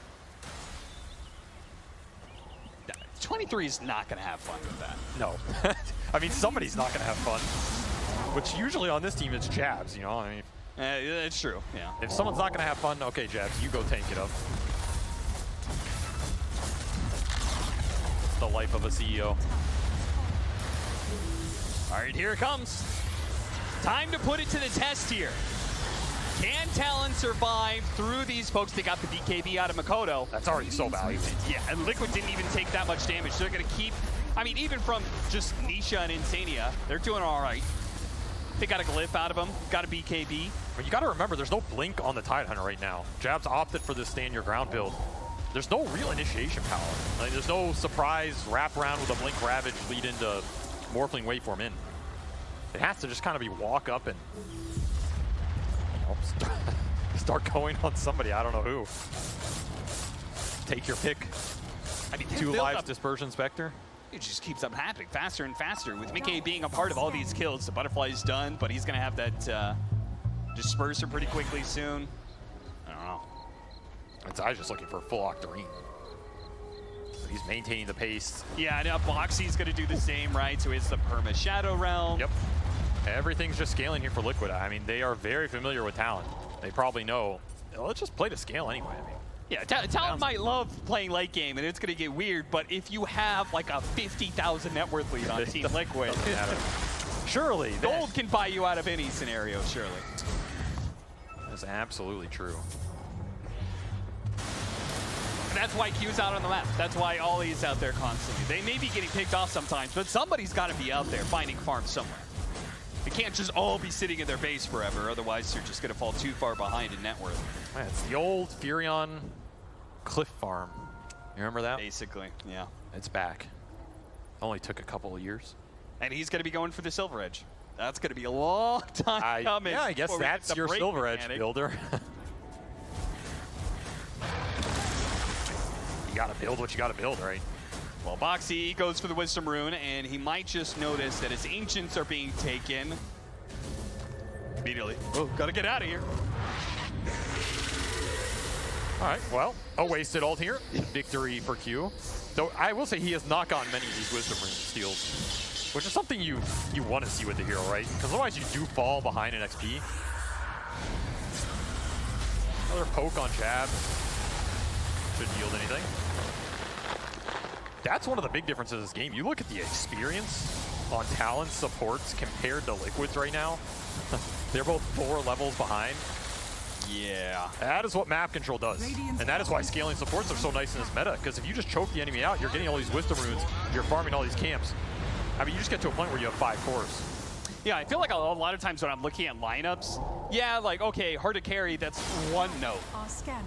23 is not going to have fun with that. No. I mean, somebody's not going to have fun. Which usually on this team, it's Jabs, you know? I mean, it's true, yeah. If someone's not going to have fun, okay, Jabs, you go tank it up. The life of a CEO. All right, here it comes. Time to put it to the test here. Can Talon survive through these folks? They got the BKB out of Makoto. That's already so valuable. Yeah, and Liquid didn't even take that much damage. They're going to keep, I mean, even from just Nisha and Insania, they're doing all right. They got a glyph out of them, got a BKB. But you got to remember, there's no blink on the Tidehunter right now. Jabs opted for this stand your ground build. There's no real initiation power. Like, there's no surprise wrap around with a Blink Ravage lead into Morphling waveform in. It has to just kind of be walk up and start going on somebody. I don't know who. Take your pick. I mean, 2 lives, Dispersion, Spectre. It just keeps up happening faster and faster. With Mickey being a part of all these kills, the Butterfly's done, but he's going to have that Disperser pretty quickly soon. I don't know. And Zai's just looking for a full Octarine. He's maintaining the pace. Yeah, and Boxy's going to do the same, right? So it's the Perma Shadow Realm. Yep. Everything's just scaling here for Liquid. I mean, they are very familiar with Talon. They probably know, let's just play to scale anyway. I mean, yeah, Talon might love playing late game, and it's going to get weird, but if you have like a 50,000 net worth lead on Team Liquid, surely. Gold can buy you out of any scenario, surely. That's absolutely true. And that's why Q's out on the map. That's why Ollie's out there constantly. They may be getting picked off sometimes, but somebody's got to be out there finding farms somewhere. They can't just all be sitting in their base forever, otherwise you're just going to fall too far behind in net worth. Man, it's the old Furion Cliff Farm. You remember that? Basically, yeah. It's back. Only took a couple of years. And he's going to be going for the Silver Edge. That's going to be a long time coming. Yeah, I guess that's your Silver Edge builder. You got to build what you got to build, right? Well, Boxy goes for the Wisdom Rune, and he might just notice that his Ancients are being taken. Immediately. Oh, gotta get out of here. All right, well, a wasted ult here. Victory for Q. Though I will say he has not gotten many of these Wisdom Rune steals, which is something you want to see with the hero, right? Because otherwise you do fall behind in XP. Another poke on Jab. Shouldn't yield anything. That's one of the big differences in this game. You look at the experience on Talon supports compared to Liquids right now. They're both 4 levels behind. Yeah. That is what map control does. And that is why scaling supports are so nice in this meta. Because if you just choke the enemy out, you're getting all these Wisdom Runes, you're farming all these camps. I mean, you just get to a point where you have 5 cores. Yeah, I feel like a lot of times when I'm looking at lineups, yeah, like, okay, hard to carry, that's one note.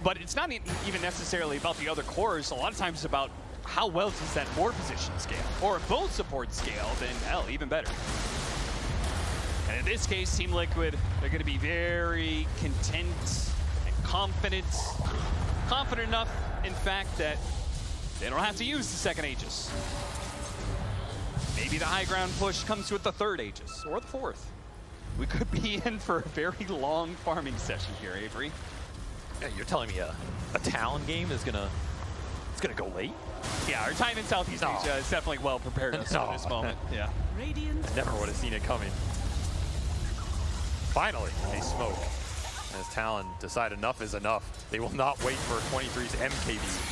But it's not even necessarily about the other cores. A lot of times it's about how well does that board position scale? Or if both support scale, then hell, even better. And in this case, Team Liquid, they're going to be very content and confident. Confident enough, in fact, that they don't have to use the second Aegis. Maybe the high ground push comes with the third Aegis, or the fourth. We could be in for a very long farming session here, Avery. Yeah, you're telling me a Talon game is gonna go late? Yeah, our time in Southeast Asia is definitely well prepared us for this moment. Yeah. Never would have seen it coming. Finally, they smoke. As Talon decide enough is enough. They will not wait for 23's MKB.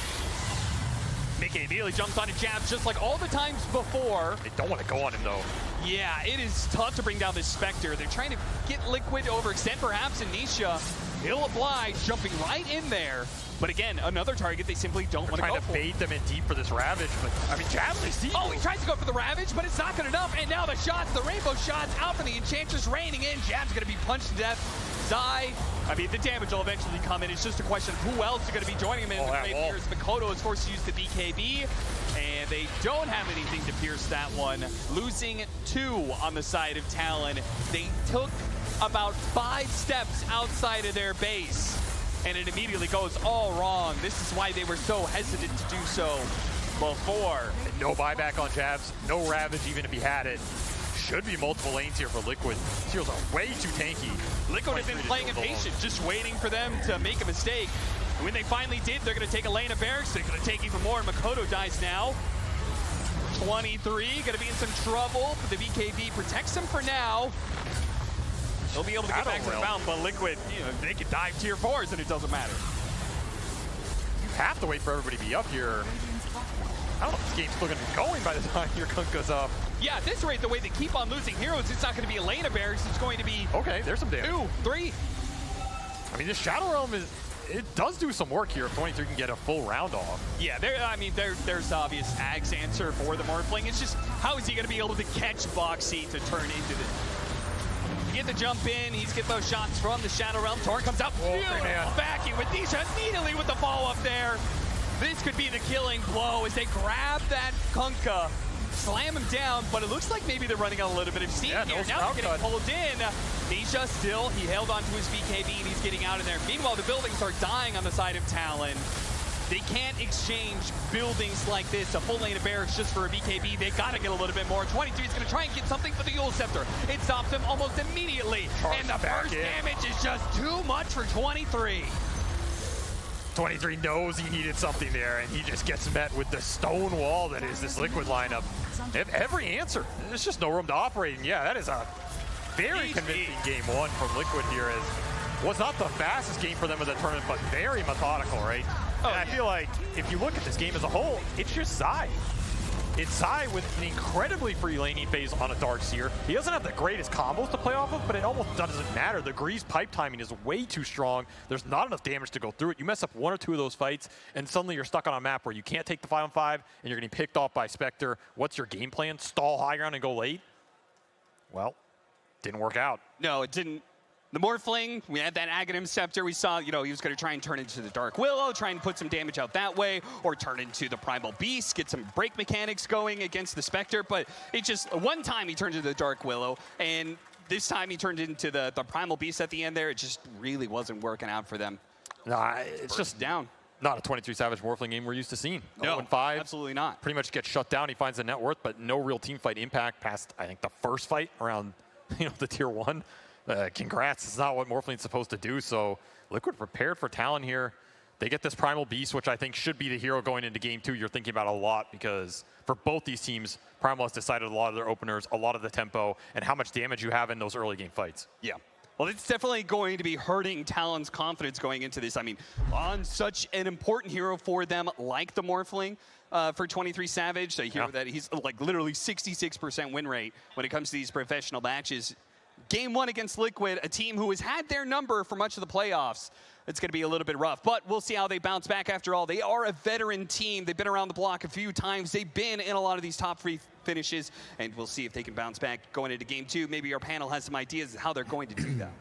Mickey immediately jumps onto Jab just like all the times before. They don't want to go on him though. Yeah, it is tough to bring down this Spectre. They're trying to get Liquid to overextend perhaps in Nisha. He'll oblige, jumping right in there. But again, another target they simply don't want to go for. Trying to bait them in deep for this Ravage, but I mean, Jab, they see. Oh, he tries to go for the Ravage, but it's not good enough. And now the shots, the rainbow shots out from the Enchantress raining in. Jab's going to be punched to death. Zai, I mean, the damage will eventually come in. It's just a question of who else is going to be joining him in the grave here. Mikoto is forced to use the BKB, and they don't have anything to pierce that one. Losing 2 on the side of Talon. They took about 5 steps outside of their base, and it immediately goes all wrong. This is why they were so hesitant to do so before. And no buyback on Jabs, no Ravage even if he had it. Should be multiple lanes here for Liquid. These heroes are way too tanky. Liquid have been playing impatient, just waiting for them to make a mistake. And when they finally did, they're going to take a lane of barracks. They're going to take even more. Mikoto dies now. 23 going to be in some trouble, but the BKB protects him for now. They'll be able to get back to the mountain, but Liquid, you know, they can dive tier 4s and it doesn't matter. You have to wait for everybody to be up here. I don't know if this game's still going to be going by the time your Kunk goes up. Yeah, at this rate, the way they keep on losing heroes, it's not going to be a lane of barracks. It's going to be okay. There's some damage. 2, 3. I mean, this Shadow Realm it does do some work here if 23 can get a full round off. Yeah, there's obvious Ag's answer for the Morphling. It's just how is he going to be able to catch Boxy to turn into this? Get the jump in, he's get those shots from the Shadow Realm. Torrent comes out, backing with Nisha immediately with the follow up there. This could be the killing blow as they grab that Kunkka, slam him down, but it looks like maybe they're running out a little bit of steam here. Now they're getting pulled in. Nisha still, he held onto his BKB and he's getting out of there. Meanwhile, the buildings are dying on the side of Talon. They can't exchange buildings like this, a full lane of barracks just for a BKB. They gotta get a little bit more. 23 is gonna try and get something for the Eul Scepter. It stops him almost immediately. And the first damage is just too much for 23. 23 knows he needed something there, and he just gets met with the stone wall that is this Liquid lineup. They have every answer. There's just no room to operate, and yeah, that is a very convincing game 1 from Liquid here. As was not the fastest game for them in the tournament, but very methodical, right? And I feel like if you look at this game as a whole, it's just Zai. It's Zai with an incredibly free laning phase on a Darkseer. He doesn't have the greatest combos to play off of, but it almost doesn't matter. The Grease pipe timing is way too strong. There's not enough damage to go through it. You mess up 1 or 2 of those fights, and suddenly you're stuck on a map where you can't take the 5-on-5, and you're getting picked off by Spectre. What's your game plan? Stall high ground and go late? Well, didn't work out. No, it didn't. The Morphling, we had that Aghanim Scepter. We saw, he was going to try and turn into the Dark Willow, try and put some damage out that way, or turn into the Primal Beast, get some break mechanics going against the Spectre. But it just, one time he turned into the Dark Willow, and this time he turned into the Primal Beast at the end there. It just really wasn't working out for them. Nah, it's just down. Not a 23 Savage Morphling game we're used to seeing. No, 0-5. absolutely not. Pretty much gets shut down. He finds the net worth, but no real team fight impact past, I think, the first fight around the tier 1. Congrats, it's not what Morphling's supposed to do, so Liquid prepared for Talon here. They get this Primal Beast, which I think should be the hero going into game 2. You're thinking about a lot because for both these teams, Primal has decided a lot of their openers, a lot of the tempo, and how much damage you have in those early game fights. Yeah. Well, it's definitely going to be hurting Talon's confidence going into this. I mean, on such an important hero for them, like the Morphling, for 23 Savage, a hero that he's like literally 66% win rate when it comes to these professional matches. Game 1 against Liquid, a team who has had their number for much of the playoffs. It's going to be a little bit rough, but we'll see how they bounce back. After all, they are a veteran team. They've been around the block a few times. They've been in a lot of these top 3 finishes, and we'll see if they can bounce back going into game 2. Maybe our panel has some ideas of how they're going to do that.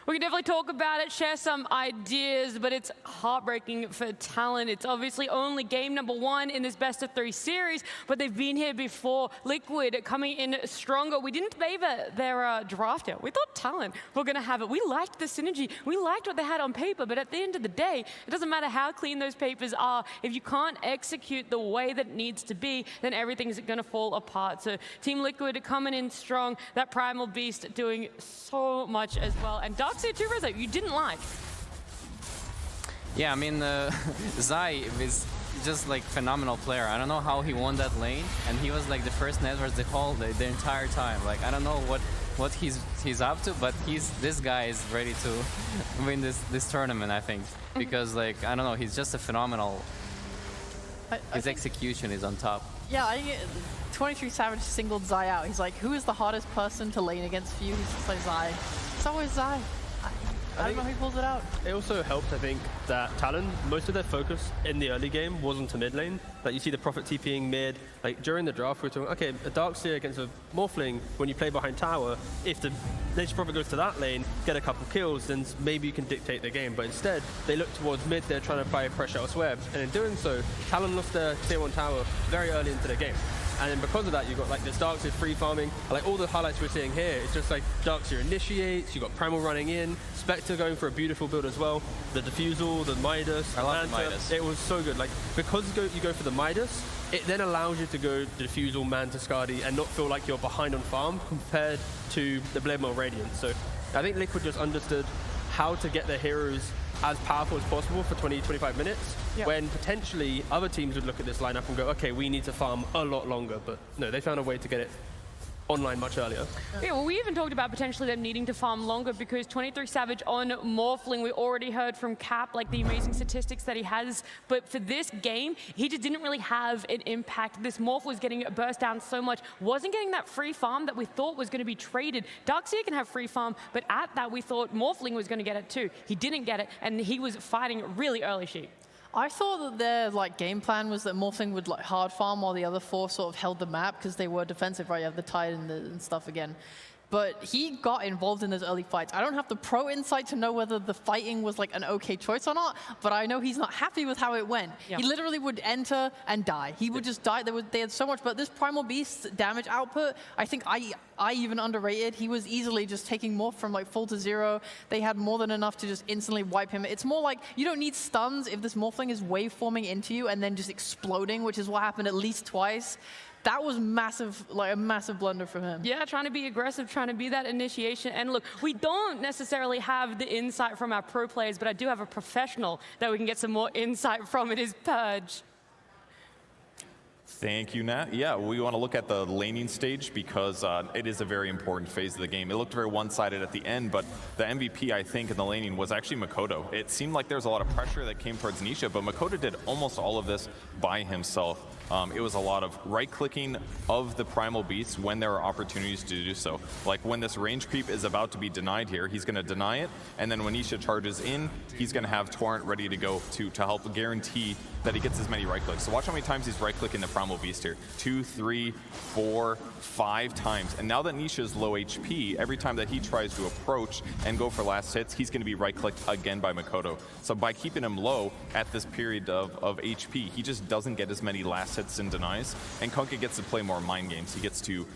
We can definitely talk about it, share some ideas, but it's heartbreaking for Talon. It's obviously only game number 1 in this best-of-3 series, but they've been here before. Liquid coming in stronger. We didn't favor their draft here. We thought Talon were going to have it. We liked the synergy. We liked what they had on paper, but at the end of the day, it doesn't matter how clean those papers are. If you can't execute the way that it needs to be, then everything's going to fall apart. So Team Liquid coming in strong. That Primal Beast doing so much as well. And Darkseer too, Rizzo, you didn't like. Yeah, I mean, Zai is just like phenomenal player. I don't know how he won that lane, and he was like the first network the entire time. Like, I don't know what he's up to, but this guy is ready to win this tournament, I think, because like, I don't know, he's just a phenomenal. His execution is on top. Yeah, 23 Savage singled Zai out. He's like, who is the hardest person to lane against for you? He's just like, Zai. It's always Zai. I don't know who pulls it out. It also helped, I think, that Talon, most of their focus in the early game wasn't to mid lane. Like, you see the Prophet TPing mid. Like, during the draft, we were talking, okay, a Darkseer against a Morphling, when you play behind tower, if the Nature's Prophet goes to that lane, get a couple kills, then maybe you can dictate the game. But instead, they look towards mid, they're trying to apply pressure elsewhere. And in doing so, Talon lost their tier 1 tower very early into the game. And then because of that, you've got like this Darkseer free farming. Like all the highlights we're seeing here, it's just like Darkseer initiates, you've got Primal running in, Spectre going for a beautiful build as well, the Diffusal, the Midas. I love the Midas. It was so good. Like, because you go for the Midas, it then allows you to go Diffusal, Manta, Skadi, and not feel like you're behind on farm compared to the Blade Mail Radiant. So I think Liquid just understood how to get their heroes as powerful as possible for 20-25 minutes, when potentially other teams would look at this lineup and go, okay, we need to farm a lot longer. But no, they found a way to get it online much earlier. Yeah, well, we even talked about potentially them needing to farm longer because 23 Savage on Morphling, we already heard from Cap, like the amazing statistics that he has, but for this game, he just didn't really have an impact. This Morph was getting burst down so much, wasn't getting that free farm that we thought was going to be traded. Darkseer can have free farm, but at that we thought Morphling was going to get it too. He didn't get it, and he was fighting really early sheep. I thought that their game plan was that Morphling would hard farm while the other 4 sort of held the map because they were defensive, right? You have the Tide and stuff again. But he got involved in those early fights. I don't have the pro insight to know whether the fighting was an okay choice or not, but I know he's not happy with how it went. Yeah. He literally would enter and die. He would just die. They had so much, but this Primal Beast damage output, I think I even underrated. He was easily just taking more from full to 0. They had more than enough to just instantly wipe him. It's more like you don't need stuns if this Morphling is waveforming into you and then just exploding, which is what happened at least twice. That was massive, a massive blunder from him. Yeah, trying to be aggressive, trying to be that initiation. And look, we don't necessarily have the insight from our pro players, but I do have a professional that we can get some more insight from. It is Purge. Thank you, Nat. Yeah, we want to look at the laning stage because it is a very important phase of the game. It looked very one-sided at the end, but the MVP, I think, in the laning was actually Mikoto. It seemed like there was a lot of pressure that came towards Nisha, but Mikoto did almost all of this by himself. it was a lot of right-clicking of the Primal Beast when there are opportunities to do so. Like when this range creep is about to be denied here, he's going to deny it, and then when Nisha charges in, he's going to have Torrent ready to go to help guarantee that he gets as many right clicks. So watch how many times he's right-clicking the Primal Beast here. 2, 3, 4, 5 times. And now that Nisha is low HP, every time that he tries to approach and go for last hits, he's going to be right-clicked again by Mikoto. So by keeping him low at this period of HP, he just doesn't get as many last hits and denies. And Kunkka gets to play more mind games. He gets to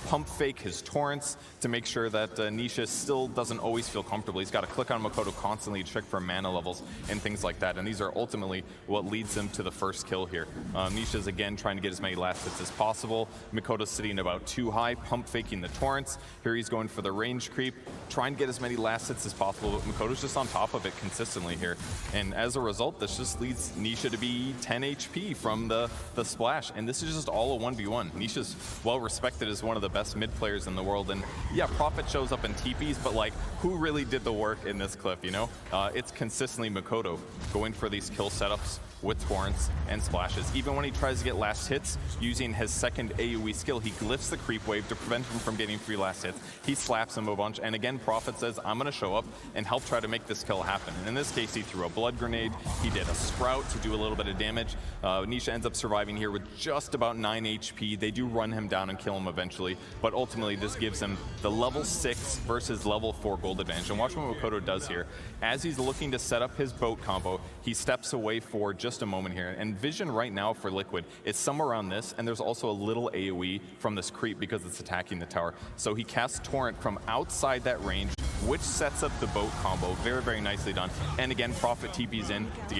pump fake his torrents to make sure that Nisha still doesn't always feel comfortable. He's got to click on Mikoto constantly to check for mana levels and things like that. And these are ultimately what leads them to the first kill here. Nisha's again trying to get as many last hits as possible. Mikoto's sitting about too high, pump faking the torrents. Here he's going for the range creep, trying to get as many last hits as possible, but Mikoto's just on top of it consistently here. And as a result, this just leads Nisha to be 10 HP from the splash. And this is just all a 1v1. Nisha's well respected as one of the best mid players in the world. And yeah, Prophet shows up in TPs, but like, who really did the work in this clip, you know? It's consistently Mikoto going for these kill setups with torrents and splashes. Even when he tries to get last hits, using his second AoE skill, he glyphs the creep wave to prevent him from getting free last hits. He slaps him a bunch, and again, Prophet says, I'm gonna show up and help try to make this kill happen. And in this case, he threw a blood grenade, he did a sprout to do a little bit of damage. Nisha ends up surviving here with just about 9 HP. They do run him down and kill him eventually, but ultimately this gives him the level 6 versus level 4 gold advantage. And watch what Mikoto does here. As he's looking to set up his boat combo, he steps away for just a moment here. And vision right now for Liquid is somewhere around this, and there's also a little AoE from this creep because it's attacking the tower. So he casts Torrent from outside that range, which sets up the boat combo. Very, very nicely done. And again, Prophet TP's in to guarantee